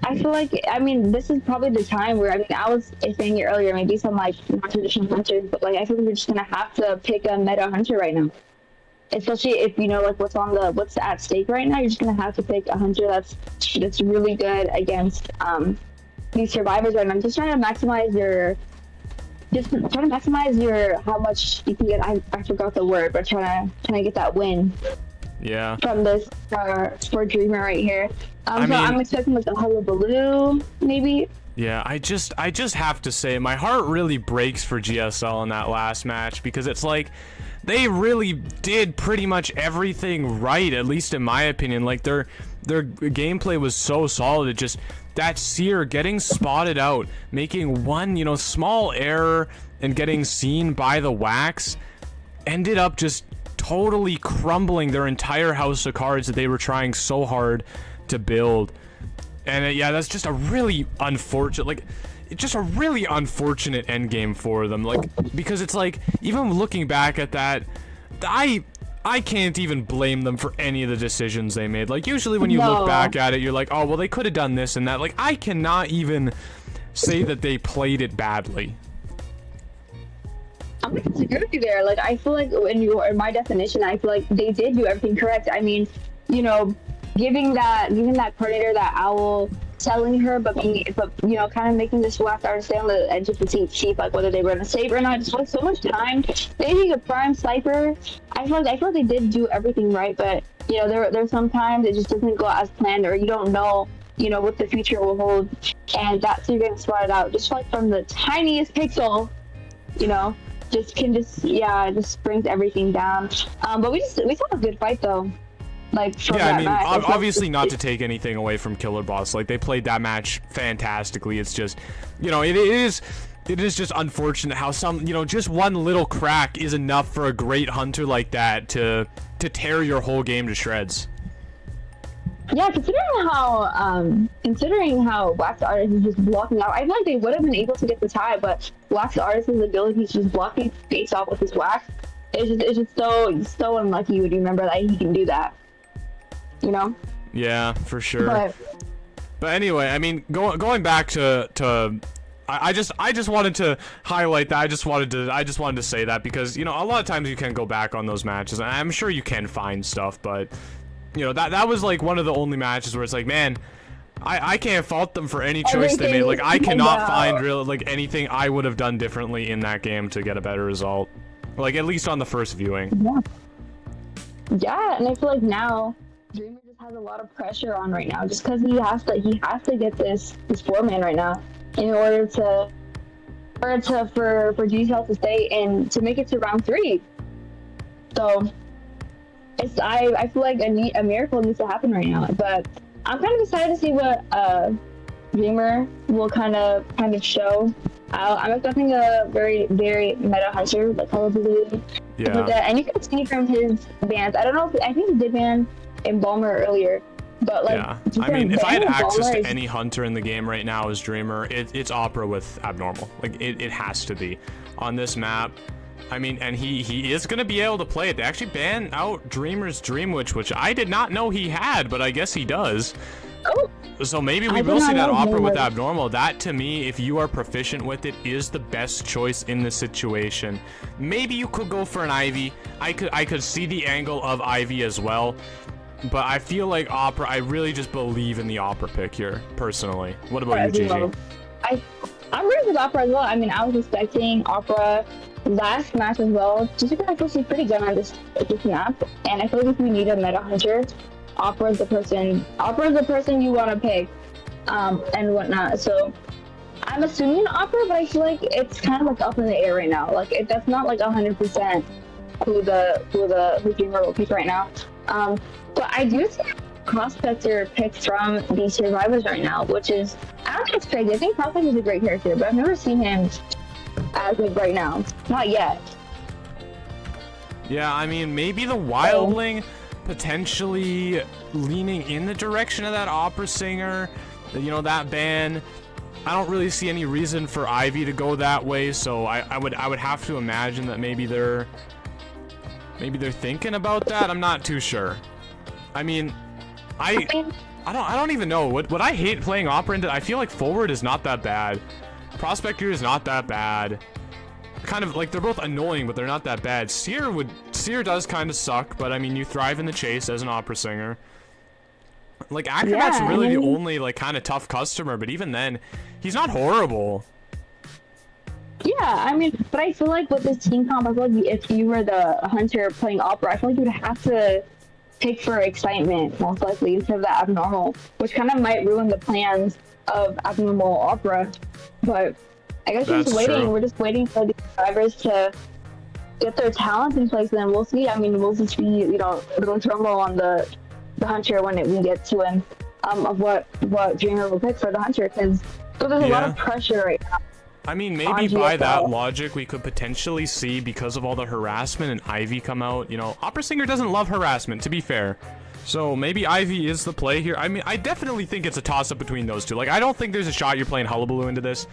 I feel like, this is probably the time where, I was saying it earlier, maybe some, like, non-traditional hunters, but, like, I feel like we're just gonna have to pick a meta hunter right now. Especially if, like, what's at stake right now, you're just gonna have to pick a hunter that's really good against, these survivors right now. Just trying to maximize how much you can get, I forgot the word, but trying to get that win. Yeah. From this for Dreamer right here. I'm expecting like a hullabaloo, maybe. Yeah, I just have to say, my heart really breaks for GSL in that last match, because it's like they really did pretty much everything right, at least in my opinion. Like their gameplay was so solid. It just, that Seer getting spotted out, making one, small error and getting seen by the Wax, ended up just totally crumbling their entire house of cards that they were trying so hard to build. And yeah, that's just a really unfortunate, end game for them. Like, because it's like, even looking back at that, I can't even blame them for any of the decisions they made. Like, usually when you look back at it, you're like, oh, well, they could have done this and that. Like, I cannot even say that they played it badly. I'm going to disagree with you there. Like, I feel like in my definition, I feel like they did do everything correct. I mean, giving that coordinator that owl, telling her, but kind of making this Wax artist stay on the edge of the seat, like whether they were gonna save or not. Just like so much time. Maybe a prime sniper. I feel like they did do everything right, but there's sometimes it just doesn't go as planned, or you don't know what the future will hold, and that's you're getting spotted out just like from the tiniest pixel. Just brings everything down. But we saw a good fight though. Like, obviously not to take anything away from Killer Boss. Like, they played that match fantastically. It's just, it is just unfortunate how just one little crack is enough for a great hunter like that to tear your whole game to shreds. Yeah, considering how Wax Artist is just blocking out, I feel like they would have been able to get the tie, but Wax Artist's ability to just block these face off with his wax, it's just so unlucky when you remember that he can do that. Yeah, for sure. But anyway, I mean, going back to I just wanted to highlight that. I just wanted to say that because a lot of times you can go back on those matches, and I'm sure you can find stuff, but that was like one of the only matches where it's like, man, I can't fault them for any choice they made. Like, I cannot find anything I would have done differently in that game to get a better result. Like, at least on the first viewing. Yeah, and I feel like now Dreamer just has a lot of pressure on right now, just because he has to get this 4-man right now in order for GSL to stay and to make it to round 3. So I feel like a miracle needs to happen right now. But I'm kind of excited to see what Dreamer will kind of show. I'm expecting a very, very meta hunter, like Hullabaloo. Yeah. And you can see from his bans. I don't know I think he did ban Embalmer earlier, but like, yeah. I mean, if I had access to any hunter in the game right now as Dreamer, it's Opera with Abnormal. Like, it has to be on this map. I mean, and he is gonna be able to play it. They actually banned out Dreamer's Dream Witch, which I did not know he had, but I guess he does. Oh. So maybe we I will did see not that know opera with Dreamer. abnormal. That to me, if you are proficient with it, is the best choice in this situation. Maybe you could go for an Ivy. I could see the angle of Ivy as well. But I feel like opera, I really just believe in the opera pick here, personally. What about you, Gigi? I'm rooting for the opera as well. I mean, I was expecting opera last match as well, just because I feel she's pretty good on this map, and I feel like if we need a meta hunter, opera is the person you want to pick, and whatnot. So I'm assuming opera, but I feel like it's kind of like up in the air right now. Like that's not like 100% who Dreamer will pick right now. But I do see Prospector picked from the survivors right now, which is, I don't think it's crazy. I think Prospector is a great character, but I've never seen him as of right now. Not yet. Yeah, I mean, maybe the Wildling potentially leaning in the direction of that opera singer, you know, that ban. I don't really see any reason for Ivy to go that way, so I would have to imagine that maybe they're thinking about that. I'm not too sure. I mean, I don't even know. What I hate playing opera into, I feel like forward is not that bad. Prospector is not that bad. Kind of like they're both annoying, but they're not that bad. Seer does kind of suck, but I mean, you thrive in the chase as an opera singer. Like Acrobat's really the only like kind of tough customer, but even then, he's not horrible. Yeah, I mean, but I feel like with this team comp, I feel like if you were the hunter playing opera, I feel like you would have to pick for excitement, most likely, instead of the abnormal, which kind of might ruin the plans of abnormal opera. But I guess we're just waiting. True. We're just waiting for the drivers to get their talents in place, and then we'll see. I mean, we'll just see, you know, a little turmoil on the hunter when we get to him, of what Dreamer will pick for the hunter, because there's a lot of pressure right now. I mean, maybe by that logic, we could potentially see, because of all the harassment, and Ivy come out. You know, Opera Singer doesn't love harassment, to be fair. So maybe Ivy is the play here. I mean, I definitely think it's a toss-up between those two. Like, I don't think there's a shot you're playing Hullabaloo into this.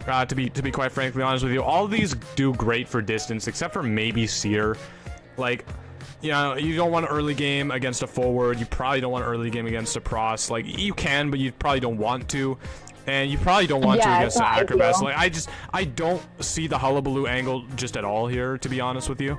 To be quite frankly honest with you, all of these do great for distance, except for maybe Seer. Like, you know, you don't want an early game against a forward. You probably don't want an early game against a pros. Like, you can, but you probably don't want to. And you probably don't want to against the Acrobats. Like, I don't see the Hullabaloo angle just at all here, to be honest with you.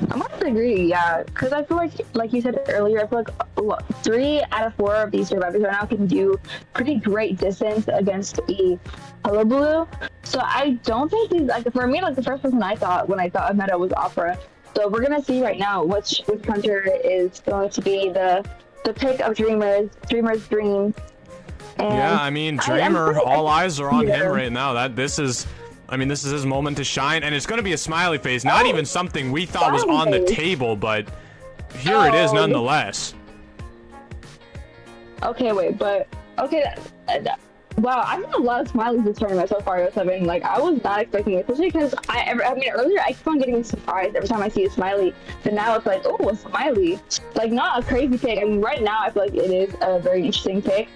I must agree, yeah, because I feel like you said earlier, I feel like 3 out of 4 of these survivors right now can do pretty great distance against a Hullabaloo. So I don't think these, like, for me, like, the first person I thought when I thought of meta was Opera. So we're gonna see right now which hunter is going to be the pick of Dreamer's Dream. And yeah, I mean, Dreamer, all eyes are on him right now. This is his moment to shine, and it's going to be a smiley face. Not even something we thought was on the table, but here it is nonetheless. Okay, wait, but okay, wow, I've seen a lot of smileys this tournament so far, 7. Like, I was not expecting it, especially because earlier I keep on getting surprised every time I see a smiley, but now it's like, oh, a smiley. Like, not a crazy pick. I mean, right now I feel like it is a very interesting pick,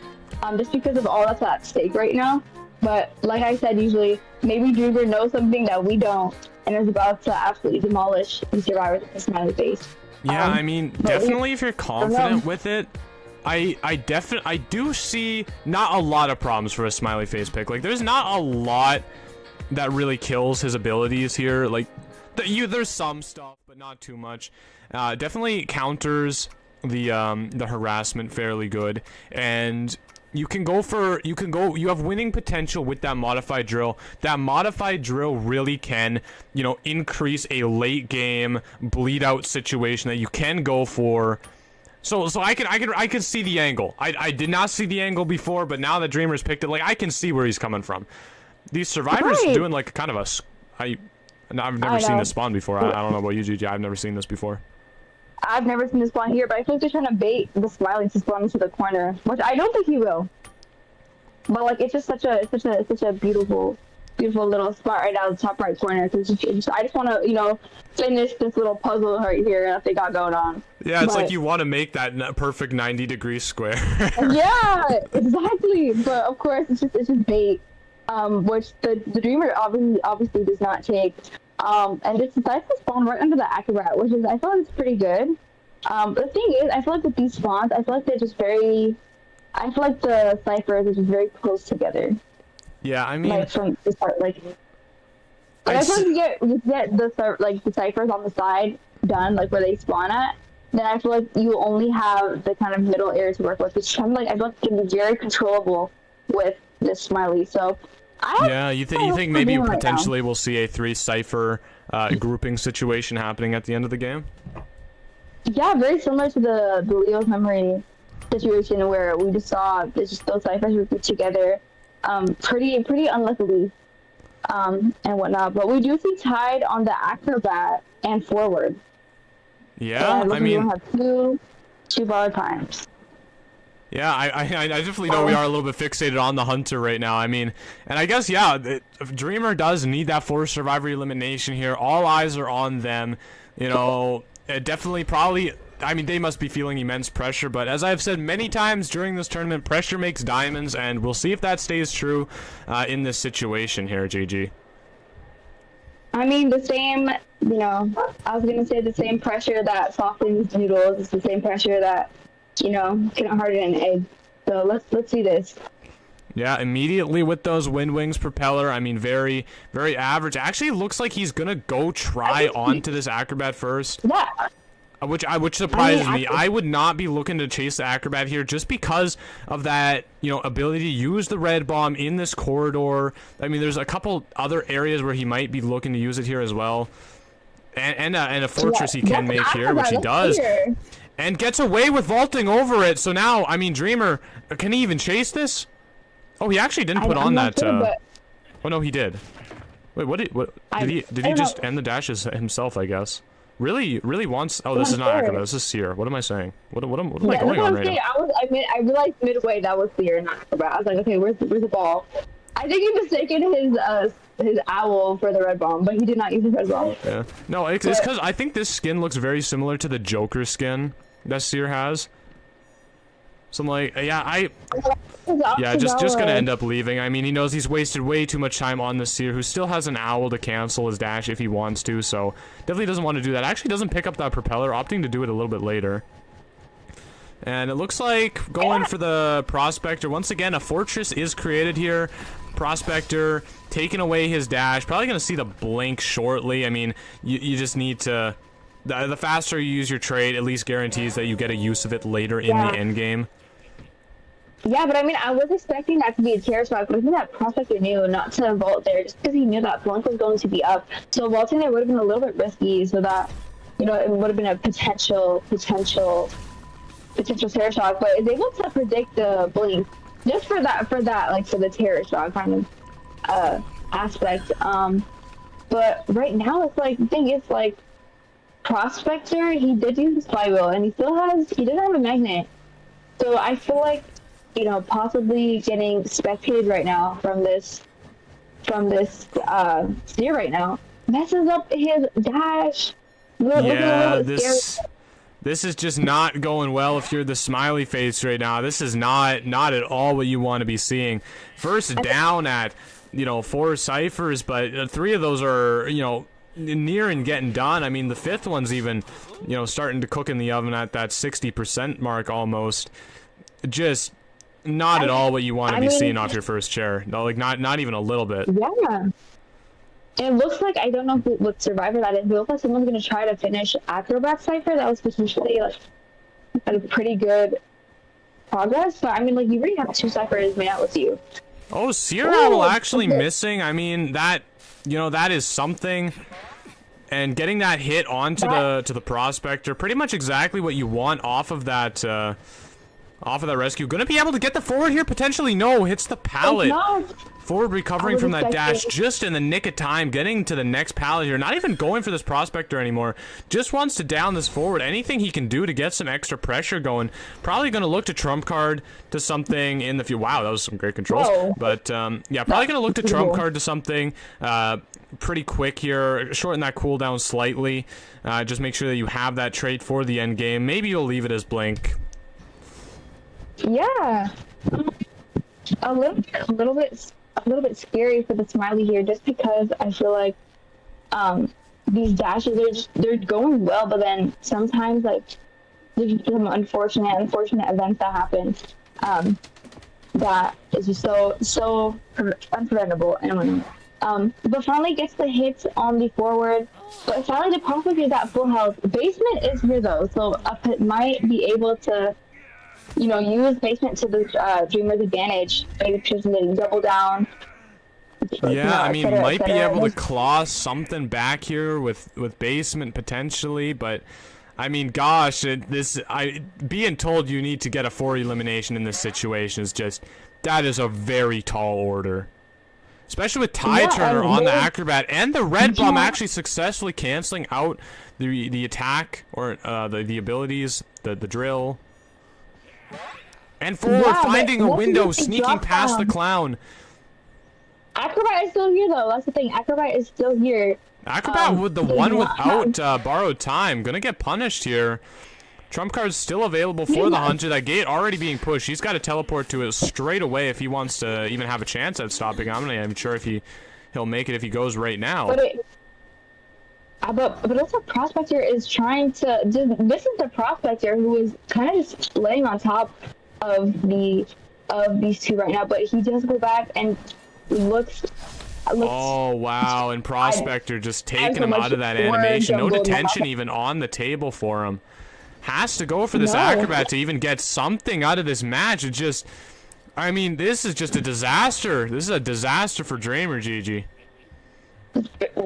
just because of all that's at stake right now. But like I said, usually maybe Dreamer knows something that we don't, and is about to absolutely demolish the survivors with a smiley face. Yeah, I mean, definitely if you're confident with it, I do see not a lot of problems for a smiley face pick. Like, there's not a lot that really kills his abilities here. Like, there's some stuff, but not too much. Definitely counters the harassment fairly good, and you have winning potential with that modified drill. That modified drill really can, you know, increase a late game bleed out situation that you can go for. So I can see the angle. I did not see the angle before, but now that Dreamer's picked it, like, I can see where he's coming from. These survivors doing like kind of I've never seen this spawn before. I don't know about you, Gigi. I've never seen this before. I've never seen this spawn here, but I think they're trying to bait the smiley to spawn into the corner, which I don't think he will. But like, it's just such a beautiful little spot right now in the top right corner. I just want to, you know, finish this little puzzle right here that they got going on. Yeah, it's like you want to make that perfect 90-degree square. Yeah, exactly. But of course, it's just bait, which the Dreamer obviously does not take. And just decides to spawn right under the Acrobat, which is, I feel like it's pretty good. The thing is, I feel like with these spawns, I feel like they're just very, I feel like the ciphers are just very close together. Yeah, I mean, Like from the start, like I feel like you get the ciphers on the side done, like where they spawn at. Then I feel like you only have the kind of middle area to work with, which kind of like I feel like can be very controllable with this smiley. So you think maybe potentially we'll see a 3 cipher grouping situation happening at the end of the game? Yeah, very similar to the Leo's memory situation where we just saw just those ciphers grouped together, pretty unluckily, and whatnot. But we do see Tide on the acrobat and forward. Yeah, I mean, have two bar times. Yeah, I definitely know we are a little bit fixated on the hunter right now. I mean, and I guess, yeah, Dreamer does need that forced survivor elimination here. All eyes are on them. You know, definitely probably, I mean, they must be feeling immense pressure. But as I've said many times during this tournament, pressure makes diamonds. And we'll see if that stays true in this situation here, GG. I mean, the same, you know, I was going to say the same pressure that softens noodles is the same pressure that, you know, can harden an egg. So let's see this. Yeah, immediately with those wind wings propeller, I mean, very, very average. Actually, it looks like he's going to go try onto this acrobat first. Yeah. Which surprises me. I would not be looking to chase the acrobat here just because of that, you know, ability to use the red bomb in this corridor. I mean, there's a couple other areas where he might be looking to use it here as well. And a fortress he can make here, which he does. And gets away with vaulting over it. So now, I mean, Dreamer, can he even chase this? Oh, he actually didn't put on that. Oh no, he did. Wait, did he just end the dashes himself? I guess. Really wants. Oh, this is not acrobat. This is Seer. What am I saying? What am I going on right now? I realized midway that was Seer, not acrobat. I was like, okay, where's the ball? I think he mistaken his owl for the red bomb, but he did not use the red bomb. Yeah. No, it's because I think this skin looks very similar to the Joker skin that Seer has. So I'm like, just gonna end up leaving. I mean, he knows he's wasted way too much time on the Seer, who still has an owl to cancel his dash if he wants to, so definitely doesn't want to do that. Actually doesn't pick up that propeller, opting to do it a little bit later. And it looks like going for the Prospector. Once again, a fortress is created here. Prospector taking away his dash. Probably gonna see the blink shortly. I mean, you just need to... The faster you use your trade, at least guarantees that you get a use of it later in the end game. Yeah, but I mean, I was expecting that to be a terror spot, but I think that Prospector knew not to vault there just because he knew that Blink was going to be up. So vaulting there would have been a little bit risky, so that, you know, it would have been a potential terror shock, but is able to predict the Blink just for that, like for the terror shock kind of aspect. But right now, it's like, the thing is, like, Prospector, he did use his flywheel, and he doesn't have a magnet. So I feel like, you know, possibly getting spectated right now from this Seer right now messes up his dash. Yeah, this is just not going well if you're the smiley face right now. This is not at all what you want to be seeing. First down at, you know, 4 ciphers, but 3 of those are, you know, near and getting done. I mean, the 5th one's even, you know, starting to cook in the oven at that 60% mark almost. Just not at all what you want to be seeing off your first chair. No, like not even a little bit. Yeah. It looks like, I don't know what survivor that is, but it looks like someone's going to try to finish Acrobat Cypher. That was potentially like a pretty good progress. But I mean, like, you already have 2 ciphers made out with you. Oh, Seer Owl actually missing. I mean, that, you know, that is something. And getting that hit onto the Prospector, pretty much exactly what you want off of that rescue. Gonna be able to get the forward here? Potentially no. Hits the pallet. Forward recovering from that dash just in the nick of time. Getting to the next pallet here. Not even going for this Prospector anymore. Just wants to down this forward. Anything he can do to get some extra pressure going. Probably gonna look to trump card to something in the few. Wow, that was some great controls. Whoa. But yeah, probably gonna look to trump card to something pretty quick here. Shorten that cooldown slightly. Just make sure that you have that trait for the end game. Maybe you'll leave it as Blink. Yeah, a little bit scary for the smiley here, just because I feel like these dashes they're going well, but then sometimes like there's some unfortunate events that happen. that is just so unpreventable and annoying. But finally gets the hits on the forward. But finally the prospect is at full health. Basement is here though, so Upit might be able to, you know, use basement to the Dreamer's advantage. Maybe just double down. Yeah, I mean, might be able to claw something back here with basement potentially, but I mean, gosh, being told you need to get a 4 elimination in this situation is just, that is a very tall order. Especially with Tie Turner on the Acrobat and the Red Bomb actually successfully canceling out the attack or the abilities, the drill. And forward finding a window, sneaking past the clown. Acrobat is still here though, that's the thing. Acrobat is still here. Acrobat with the one without borrowed time. Gonna get punished here. Trump card's still available for the Hunter. That gate already being pushed. He's got to teleport to it straight away if he wants to even have a chance at stopping. I'm not even sure if he'll make it if he goes right now. But also Prospector is trying to. This is the Prospector who is kind of just laying on top of these two right now. But he does go back and looks. Oh wow! And Prospector just taking him out of that animation. No detention even on the table for him. Has to go for this Acrobat to even get something out of this match. It just, I mean, this is just a disaster. This is a disaster for Dreamer, Gigi.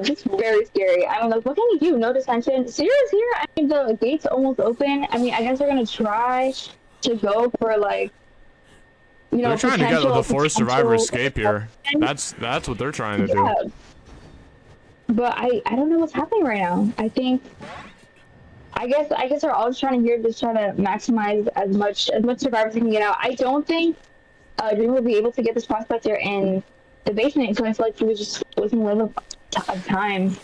Just very scary. I mean, like, what can you do? No detention. Sierra's here. I mean, the gate's almost open. I mean, I guess they're gonna try to go for like, you know, they're trying to get the forced survivor escape here. That's what they're trying to do. But I don't know what's happening right now. I guess they're all just trying to maximize as much survivors they can get out. I don't think Dream will be able to get this Prospector in the basement, so I feel like he was just wasting a little of time.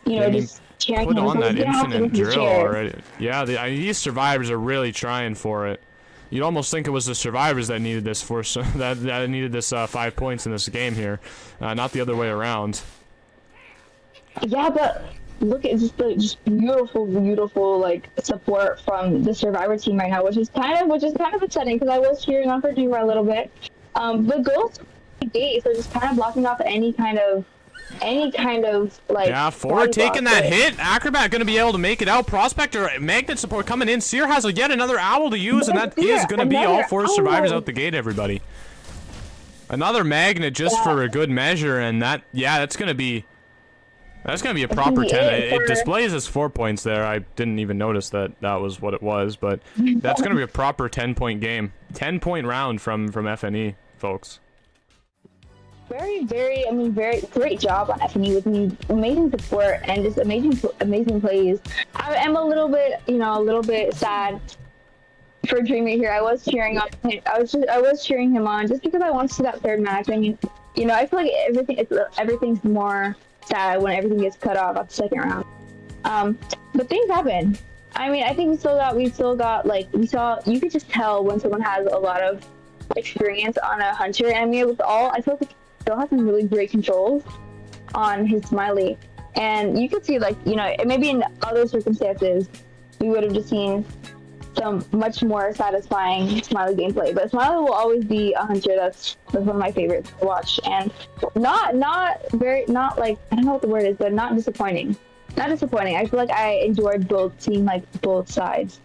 You know, just cheering put him. on that infinite drill already. Yeah, these survivors are really trying for it. You'd almost think it was the survivors that needed this that needed this 5 points in this game here, not the other way around. Yeah, but look at just beautiful like support from the survivor team right now, which is kind of upsetting because I was cheering on for Dreamer a little bit. The ghost gate, so just kind of blocking off any kind of like. Yeah, forward taking that hit. Acrobat gonna be able to make it out. Prospector magnet support coming in. Seer has yet another owl to use, and that is gonna be all 4 survivors out the gate. Everybody, another magnet just for a good measure, and that's gonna be. That's going to be a proper 10. It displays as 4 points there. I didn't even notice that was what it was, but that's going to be a proper 10-point game. 10-point round from FNE, folks. Very great job on FNE with the amazing support and just amazing plays. I am a little bit sad for Dreamer here. I was cheering on him. I was cheering him on just because I want to see that third match. I mean, you know, I feel like everything's more sad when everything gets cut off at the second round. But things happen. I mean, I think we still got like, you could just tell when someone has a lot of experience on a Hunter. And I mean, I feel like he still has some really great controls on his Smiley. And you could see, like, you know, maybe in other circumstances, we would have just seen some much more satisfying Smiley gameplay. But Smiley will always be a Hunter that's one of my favorites to watch, and not like, I don't know what the word is, but not disappointing. I feel like I enjoyed seeing like both sides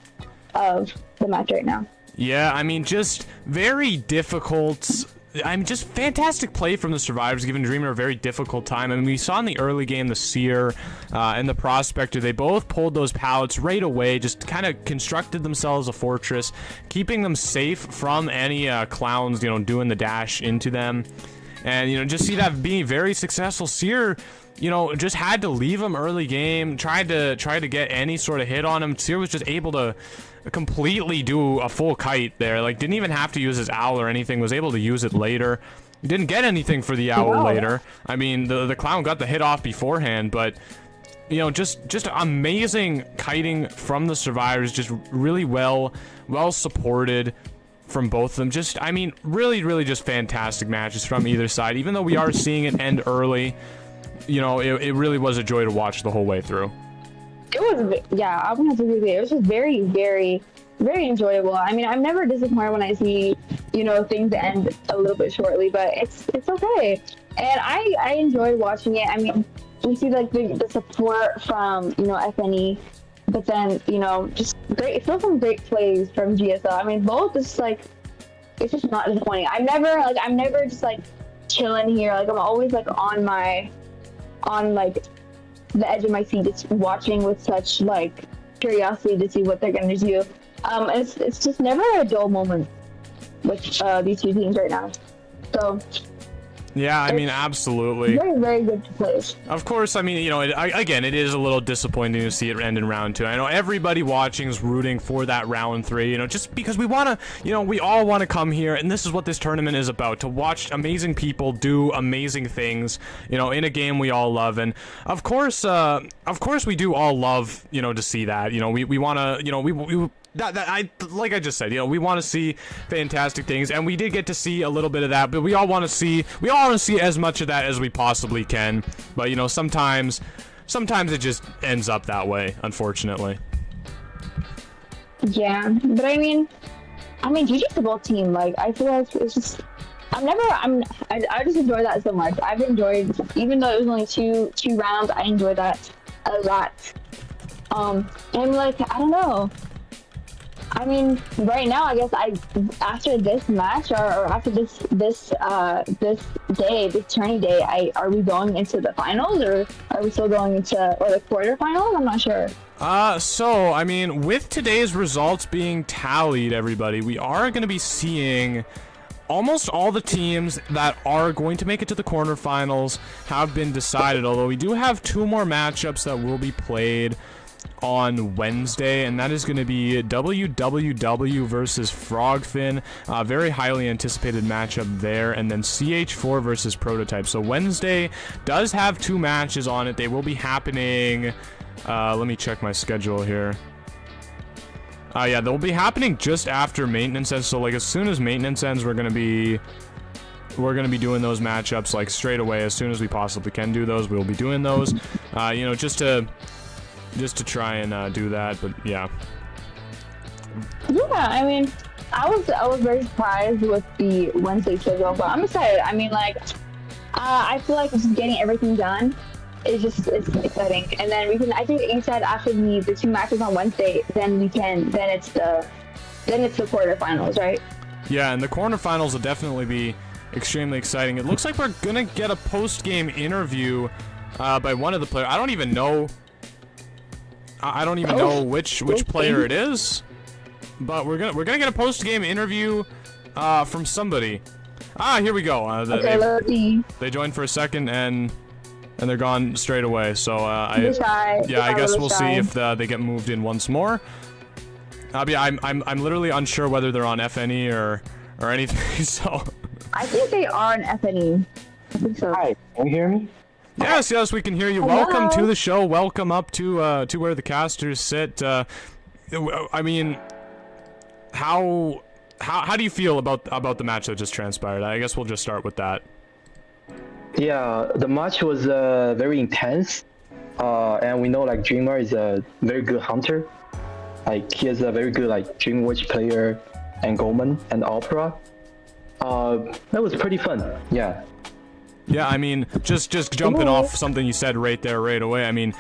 of the match right now. Yeah, I mean, just very difficult. I mean, just fantastic play from the survivors, giving Dreamer a very difficult time. I mean, we saw in the early game the Seer and the Prospector, they both pulled those pallets right away, just kind of constructed themselves a fortress, keeping them safe from any clowns, you know, doing the dash into them. And, you know, just see that being very successful. Seer, you know, just had to leave him early game, tried to get any sort of hit on him. Seer was just able to completely do a full kite there, like didn't even have to use his owl or anything, was able to use it later. He didn't get anything for the owl later. I mean, the clown got the hit off beforehand, but you know, just amazing kiting from the survivors, just really well supported from both of them. Just, I mean, really just fantastic matches from either side. Even though we are seeing it end early, you know, it really was a joy to watch the whole way through. It was, yeah, I'm gonna have to agree with you. It was just very very enjoyable. I mean, I'm never disappointed when I see, things end a little bit shortly, but it's okay. And I enjoy watching it. I mean, we see like the support from FNE, but then just great. Still some great plays from GSL. I mean, both is like it's just not disappointing. I'm never just like chilling here. Like I'm always like on like the edge of my seat, just watching with such like curiosity to see what they're gonna do. It's just never a dull moment with these two teams right now. So. Yeah, I mean, absolutely. Very, very good to play. Of course, I mean, again, it is a little disappointing to see it end in round 2. I know everybody watching is rooting for that round 3, just because we want to, we all want to come here, and this is what this tournament is about, to watch amazing people do amazing things, in a game we all love. And of course we do all love, to see that. We want to, we like I just said, we want to see fantastic things, and we did get to see a little bit of that, but we all want to see as much of that as we possibly can. But sometimes it just ends up that way, unfortunately. Yeah, but I mean, GG's the both team. Like I feel like it's just I just enjoy that so much. I've enjoyed, even though it was only two rounds, I enjoyed that a lot. And like I don't know. I mean, right now, I guess after this match or after this tourney day, are we going into the finals, or are we still going into the quarterfinals? I'm not sure. So I mean, with today's results being tallied, everybody, we are going to be seeing almost all the teams that are going to make it to the quarterfinals have been decided. Although we do have 2 more matchups that will be played on Wednesday, and that is going to be WWW versus Frogfin, very highly anticipated matchup there, and then CH4 versus Prototype. So Wednesday does have 2 matches on it. They will be happening, let me check my schedule here. Yeah, they'll be happening just after maintenance ends, so like as soon as maintenance ends, we're gonna be doing those matchups like straight away. As soon as we possibly can do those, we'll be doing those, just to try and do that. But yeah. Yeah, I mean, I was very surprised with the Wednesday schedule, but I'm excited. I mean, like, I feel like just getting everything done it's exciting. And then I think you said after the 2 matches on Wednesday, then it's the quarterfinals, right? Yeah, and the quarterfinals will definitely be extremely exciting. It looks like we're gonna get a post-game interview by one of the players. I don't even know which player it is, but we're gonna get a post-game interview from somebody. Here we go. They joined for a second and they're gone straight away. So I guess we'll see if they get moved in once more. I'm literally unsure whether they're on FNE or anything. So I think they are on FNE. I think so. Hi, can you hear me? Yes, we can hear you. Hello. Welcome to the show. Welcome up to where the casters sit. I mean, how do you feel about the match that just transpired? I guess we'll just start with that. Yeah, the match was very intense, and we know like Dreamer is a very good hunter. Like he is a very good like Dream Witch player and Goldman and Opera. That was pretty fun. Yeah. Yeah, I mean, just jumping off something you said right away. I mean,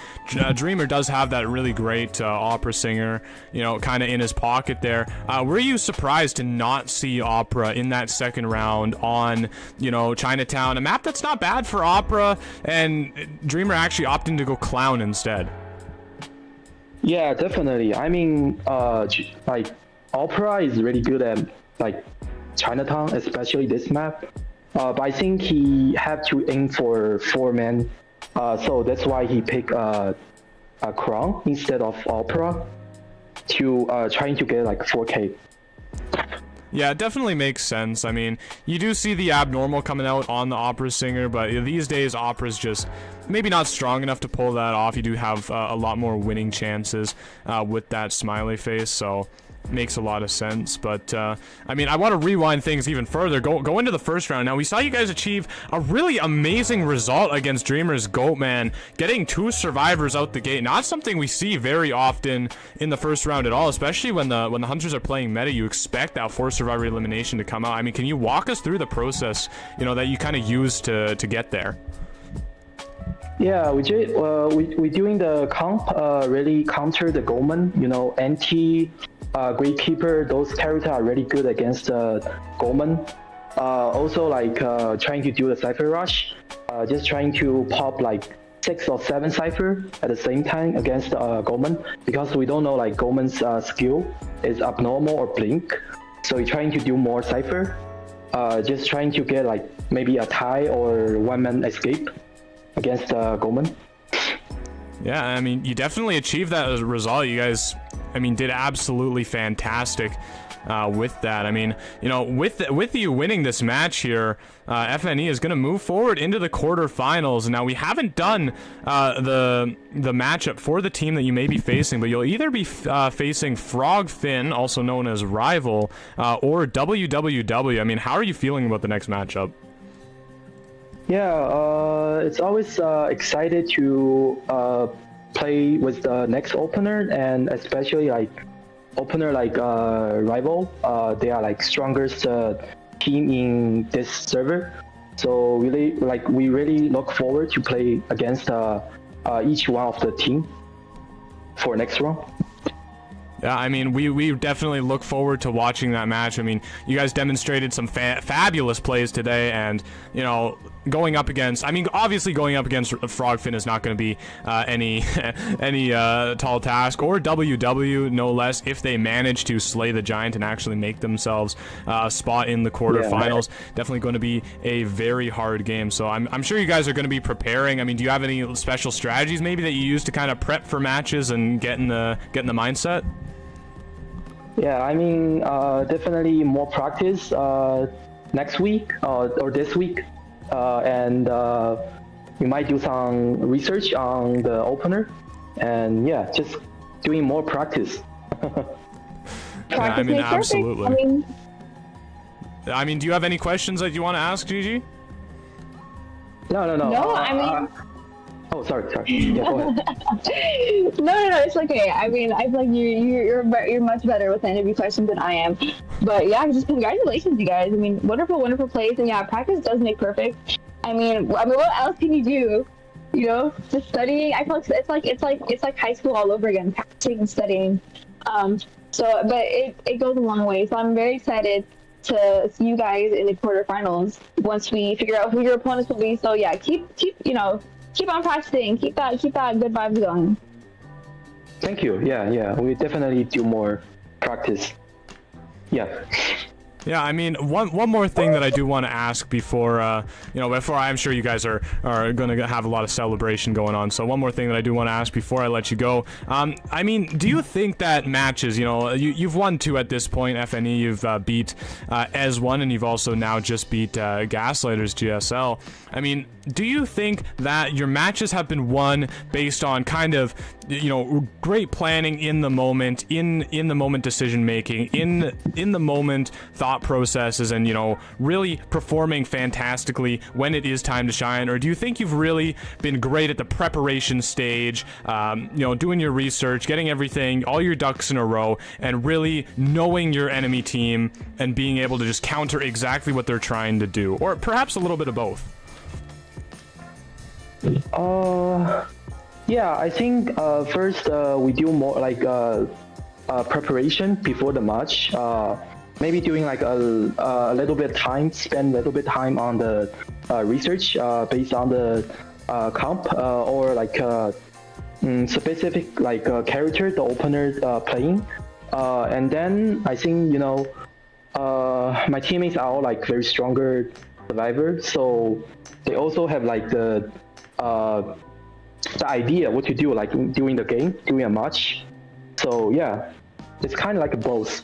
Dreamer does have that really great opera singer, kind of in his pocket there. Were you surprised to not see Opera in that second round on, Chinatown, a map that's not bad for Opera, and Dreamer actually opting to go Clown instead? Yeah, definitely. I mean, like Opera is really good at like Chinatown, especially this map. But I think he had to aim for 4-man, so that's why he picked a Crown instead of Opera to trying to get like 4K. Yeah, it definitely makes sense. I mean, you do see the abnormal coming out on the opera singer, but these days opera's just maybe not strong enough to pull that off. You do have a lot more winning chances with that smiley face, so makes a lot of sense. But I mean, I want to rewind things even further. Go into the first round. Now, we saw you guys achieve a really amazing result against Dreamer's Goatman, getting 2 survivors out the gate. Not something we see very often in the first round at all, especially when the hunters are playing meta. You expect that 4 survivor elimination to come out. I mean, can you walk us through the process, you know, that you kind of use to get there? Yeah, we doing the comp really counter the Goldman, you know, anti Gravekeeper. Those characters are really good against Goldman. Also like trying to do the Cypher Rush, just trying to pop like 6 or 7 Cypher at the same time against Goldman, because we don't know like Goldman's skill is abnormal or blink. So we're trying to do more Cypher, just trying to get like maybe a tie or one-man escape against Goldman. Yeah, I mean, you definitely achieved that as a result. You guys, I mean, did absolutely fantastic with that. I mean, you know, with you winning this match here, FNE is going to move forward into the quarterfinals. Now, we haven't done the matchup for the team that you may be facing, but you'll either be facing Frogfin, also known as Rival, or WWW. I mean, how are you feeling about the next matchup? Yeah, it's always excited to play with the next opener, and especially like opener like Rival. They are like strongest team in this server, so really like we really look forward to play against each one of the team for next round. Yeah, I mean, we definitely look forward to watching that match. I mean, you guys demonstrated some fabulous plays today, and, you know, going up against, I mean, obviously going up against Frogfin is not going to be any tall task, or WW, no less, if they manage to slay the Giant and actually make themselves a spot in the quarterfinals. Yeah. Definitely going to be a very hard game, so I'm sure you guys are going to be preparing. I mean, do you have any special strategies maybe that you use to kind of prep for matches and get in the mindset? Yeah, I mean, definitely more practice next week or this week, and we might do some research on the opener, and yeah, just doing more practice. Yeah, I mean, absolutely. I mean, do you have any questions that you want to ask, Gigi? No. No, I mean. Oh, sorry. Yeah, go ahead. No, it's okay. I mean, I feel like you're much better with interview questions than I am. But yeah, just congratulations, you guys. I mean, wonderful plays, and yeah, practice does make perfect. I mean, what else can you do? You know, just studying. I feel like it's like high school all over again, practicing and studying. So, but it goes a long way. So I'm very excited to see you guys in the quarterfinals once we figure out who your opponents will be. So yeah, keep on practicing. Keep that good vibes going. Thank you. Yeah. We definitely do more practice. Yeah. Yeah, I mean, one more thing that I do want to ask before I'm sure you guys are going to have a lot of celebration going on. So one more thing that I do want to ask before I let you go. I mean, do you think that matches, you know, you've won 2 at this point, FNE, you've beat ES1, and you've also now just beat Gaslighters GSL. I mean, do you think that your matches have been won based on kind of, you know, great planning in the moment, in the moment decision making, in the moment thought processes, and, you know, really performing fantastically when it is time to shine? Or do you think you've really been great at the preparation stage, you know, doing your research, getting everything, all your ducks in a row, and really knowing your enemy team and being able to just counter exactly what they're trying to do? Or perhaps a little bit of both? Yeah, I think first we do more like preparation before the match. Maybe doing like a little bit of time, spend a little bit of time on the research based on the comp or like specific like character the opener playing. And then I think, you know, my teammates are all like very stronger survivors, so they also have like the idea what to do like during the game, during a match. So yeah, it's kind of like a both.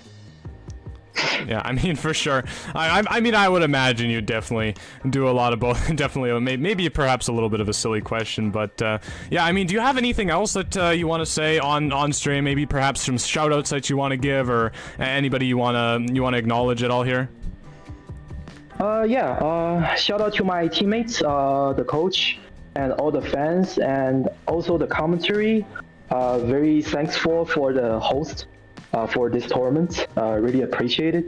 Yeah, I mean, for sure. I mean, I would imagine you definitely do a lot of both. Definitely, maybe perhaps a little bit of a silly question, but yeah, I mean, do you have anything else that you want to say on stream? Maybe perhaps some shout-outs that you want to give, or anybody you wanna acknowledge at all here? Yeah. Shout out to my teammates, the coach, and all the fans, and also the commentary. Very thankful for the host for this tournament. Really appreciate it.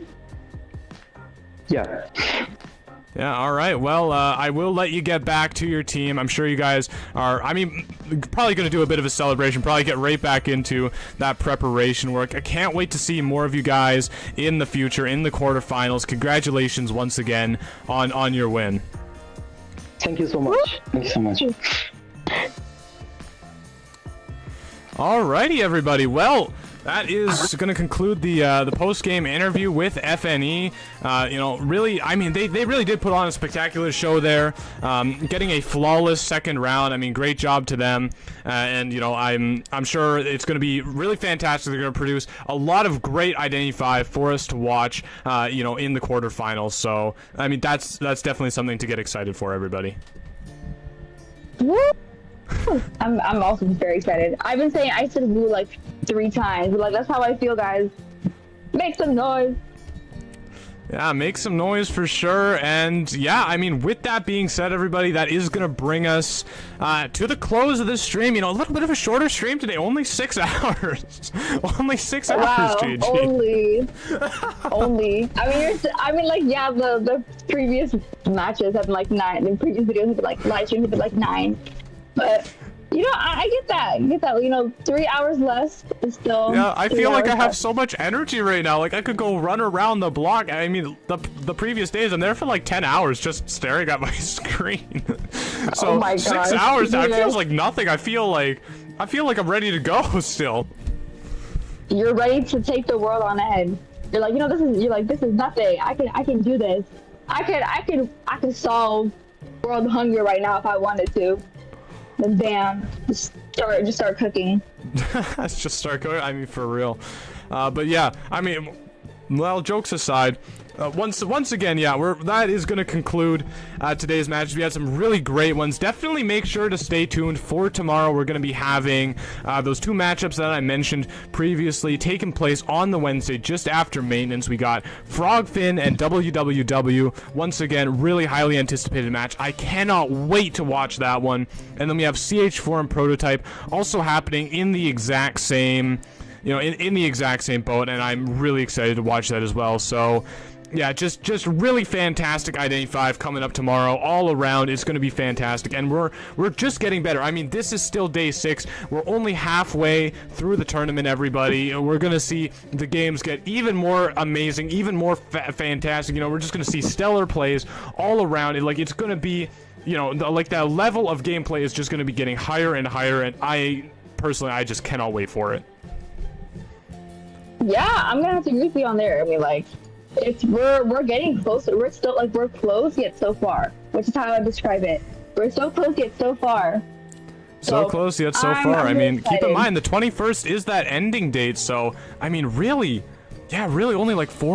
Yeah. Yeah, all right. Well, I will let you get back to your team. I'm sure you guys are, I mean, probably going to do a bit of a celebration, probably get right back into that preparation work. I can't wait to see more of you guys in the future, in the quarterfinals. Congratulations once again on your win. Thank you so much. Thank you so much. Alrighty, everybody. Well, that is going to conclude the post-game interview with FNE. You know, really, I mean, they really did put on a spectacular show there, getting a flawless second round. I mean, great job to them, and you know, I'm sure it's going to be really fantastic. They're going to produce a lot of great Identity 5 for us to watch, you know, in the quarterfinals. So, I mean, that's definitely something to get excited for, everybody. Woo! I'm also very excited. I've been saying I said woo like 3 times, but like that's how I feel, guys. Make some noise. Yeah, make some noise for sure. And yeah, I mean, with that being said, everybody, that is going to bring us to the close of this stream. You know, a little bit of a shorter stream today, only 6 hours. Only 6 hours, Wow, GG. only. I mean, like, yeah, the previous matches have been like 9. The previous videos have been like live streams have been like 9. But you know, I get that. You know, 3 hours less is still. Yeah, I feel like I have so much energy right now. Like I could go run around the block. I mean, the previous days I'm there for like 10 hours just staring at my screen. So oh my 6 hours, that feels like nothing. I feel like I'm ready to go still. You're ready to take the world on ahead. You're like, you know, this is nothing. I can do this. I could solve world hunger right now if I wanted to. Then bam, just start cooking. Just start cooking. I mean, for real. But yeah, I mean, well, jokes aside, once again, yeah, that is going to conclude today's matches. We had some really great ones. Definitely make sure to stay tuned for tomorrow. We're going to be having those 2 matchups that I mentioned previously taking place on the Wednesday just after maintenance. We got Frogfin and WWW. Once again, really highly anticipated match. I cannot wait to watch that one. And then we have CH4 and Prototype also happening in the exact same, you know, in the exact same boat, and I'm really excited to watch that as well. So yeah, just really fantastic Identity 5 coming up tomorrow. All around, it's going to be fantastic, and we're just getting better. I mean, this is still day 6. We're only halfway through the tournament, everybody. We're going to see the games get even more amazing, even more fantastic. You know, we're just going to see stellar plays all around. It's going to be, you know, like that level of gameplay is just going to be getting higher and higher, and I just cannot wait for it. Yeah, I'm gonna have to agree with you on there. I mean, like, we're getting closer. We're still like we're close yet so far, which is how I describe it. We're so close yet so far. So close yet so far. I mean, keep in mind the 21st is that ending date. So I mean, really, yeah, really only like 4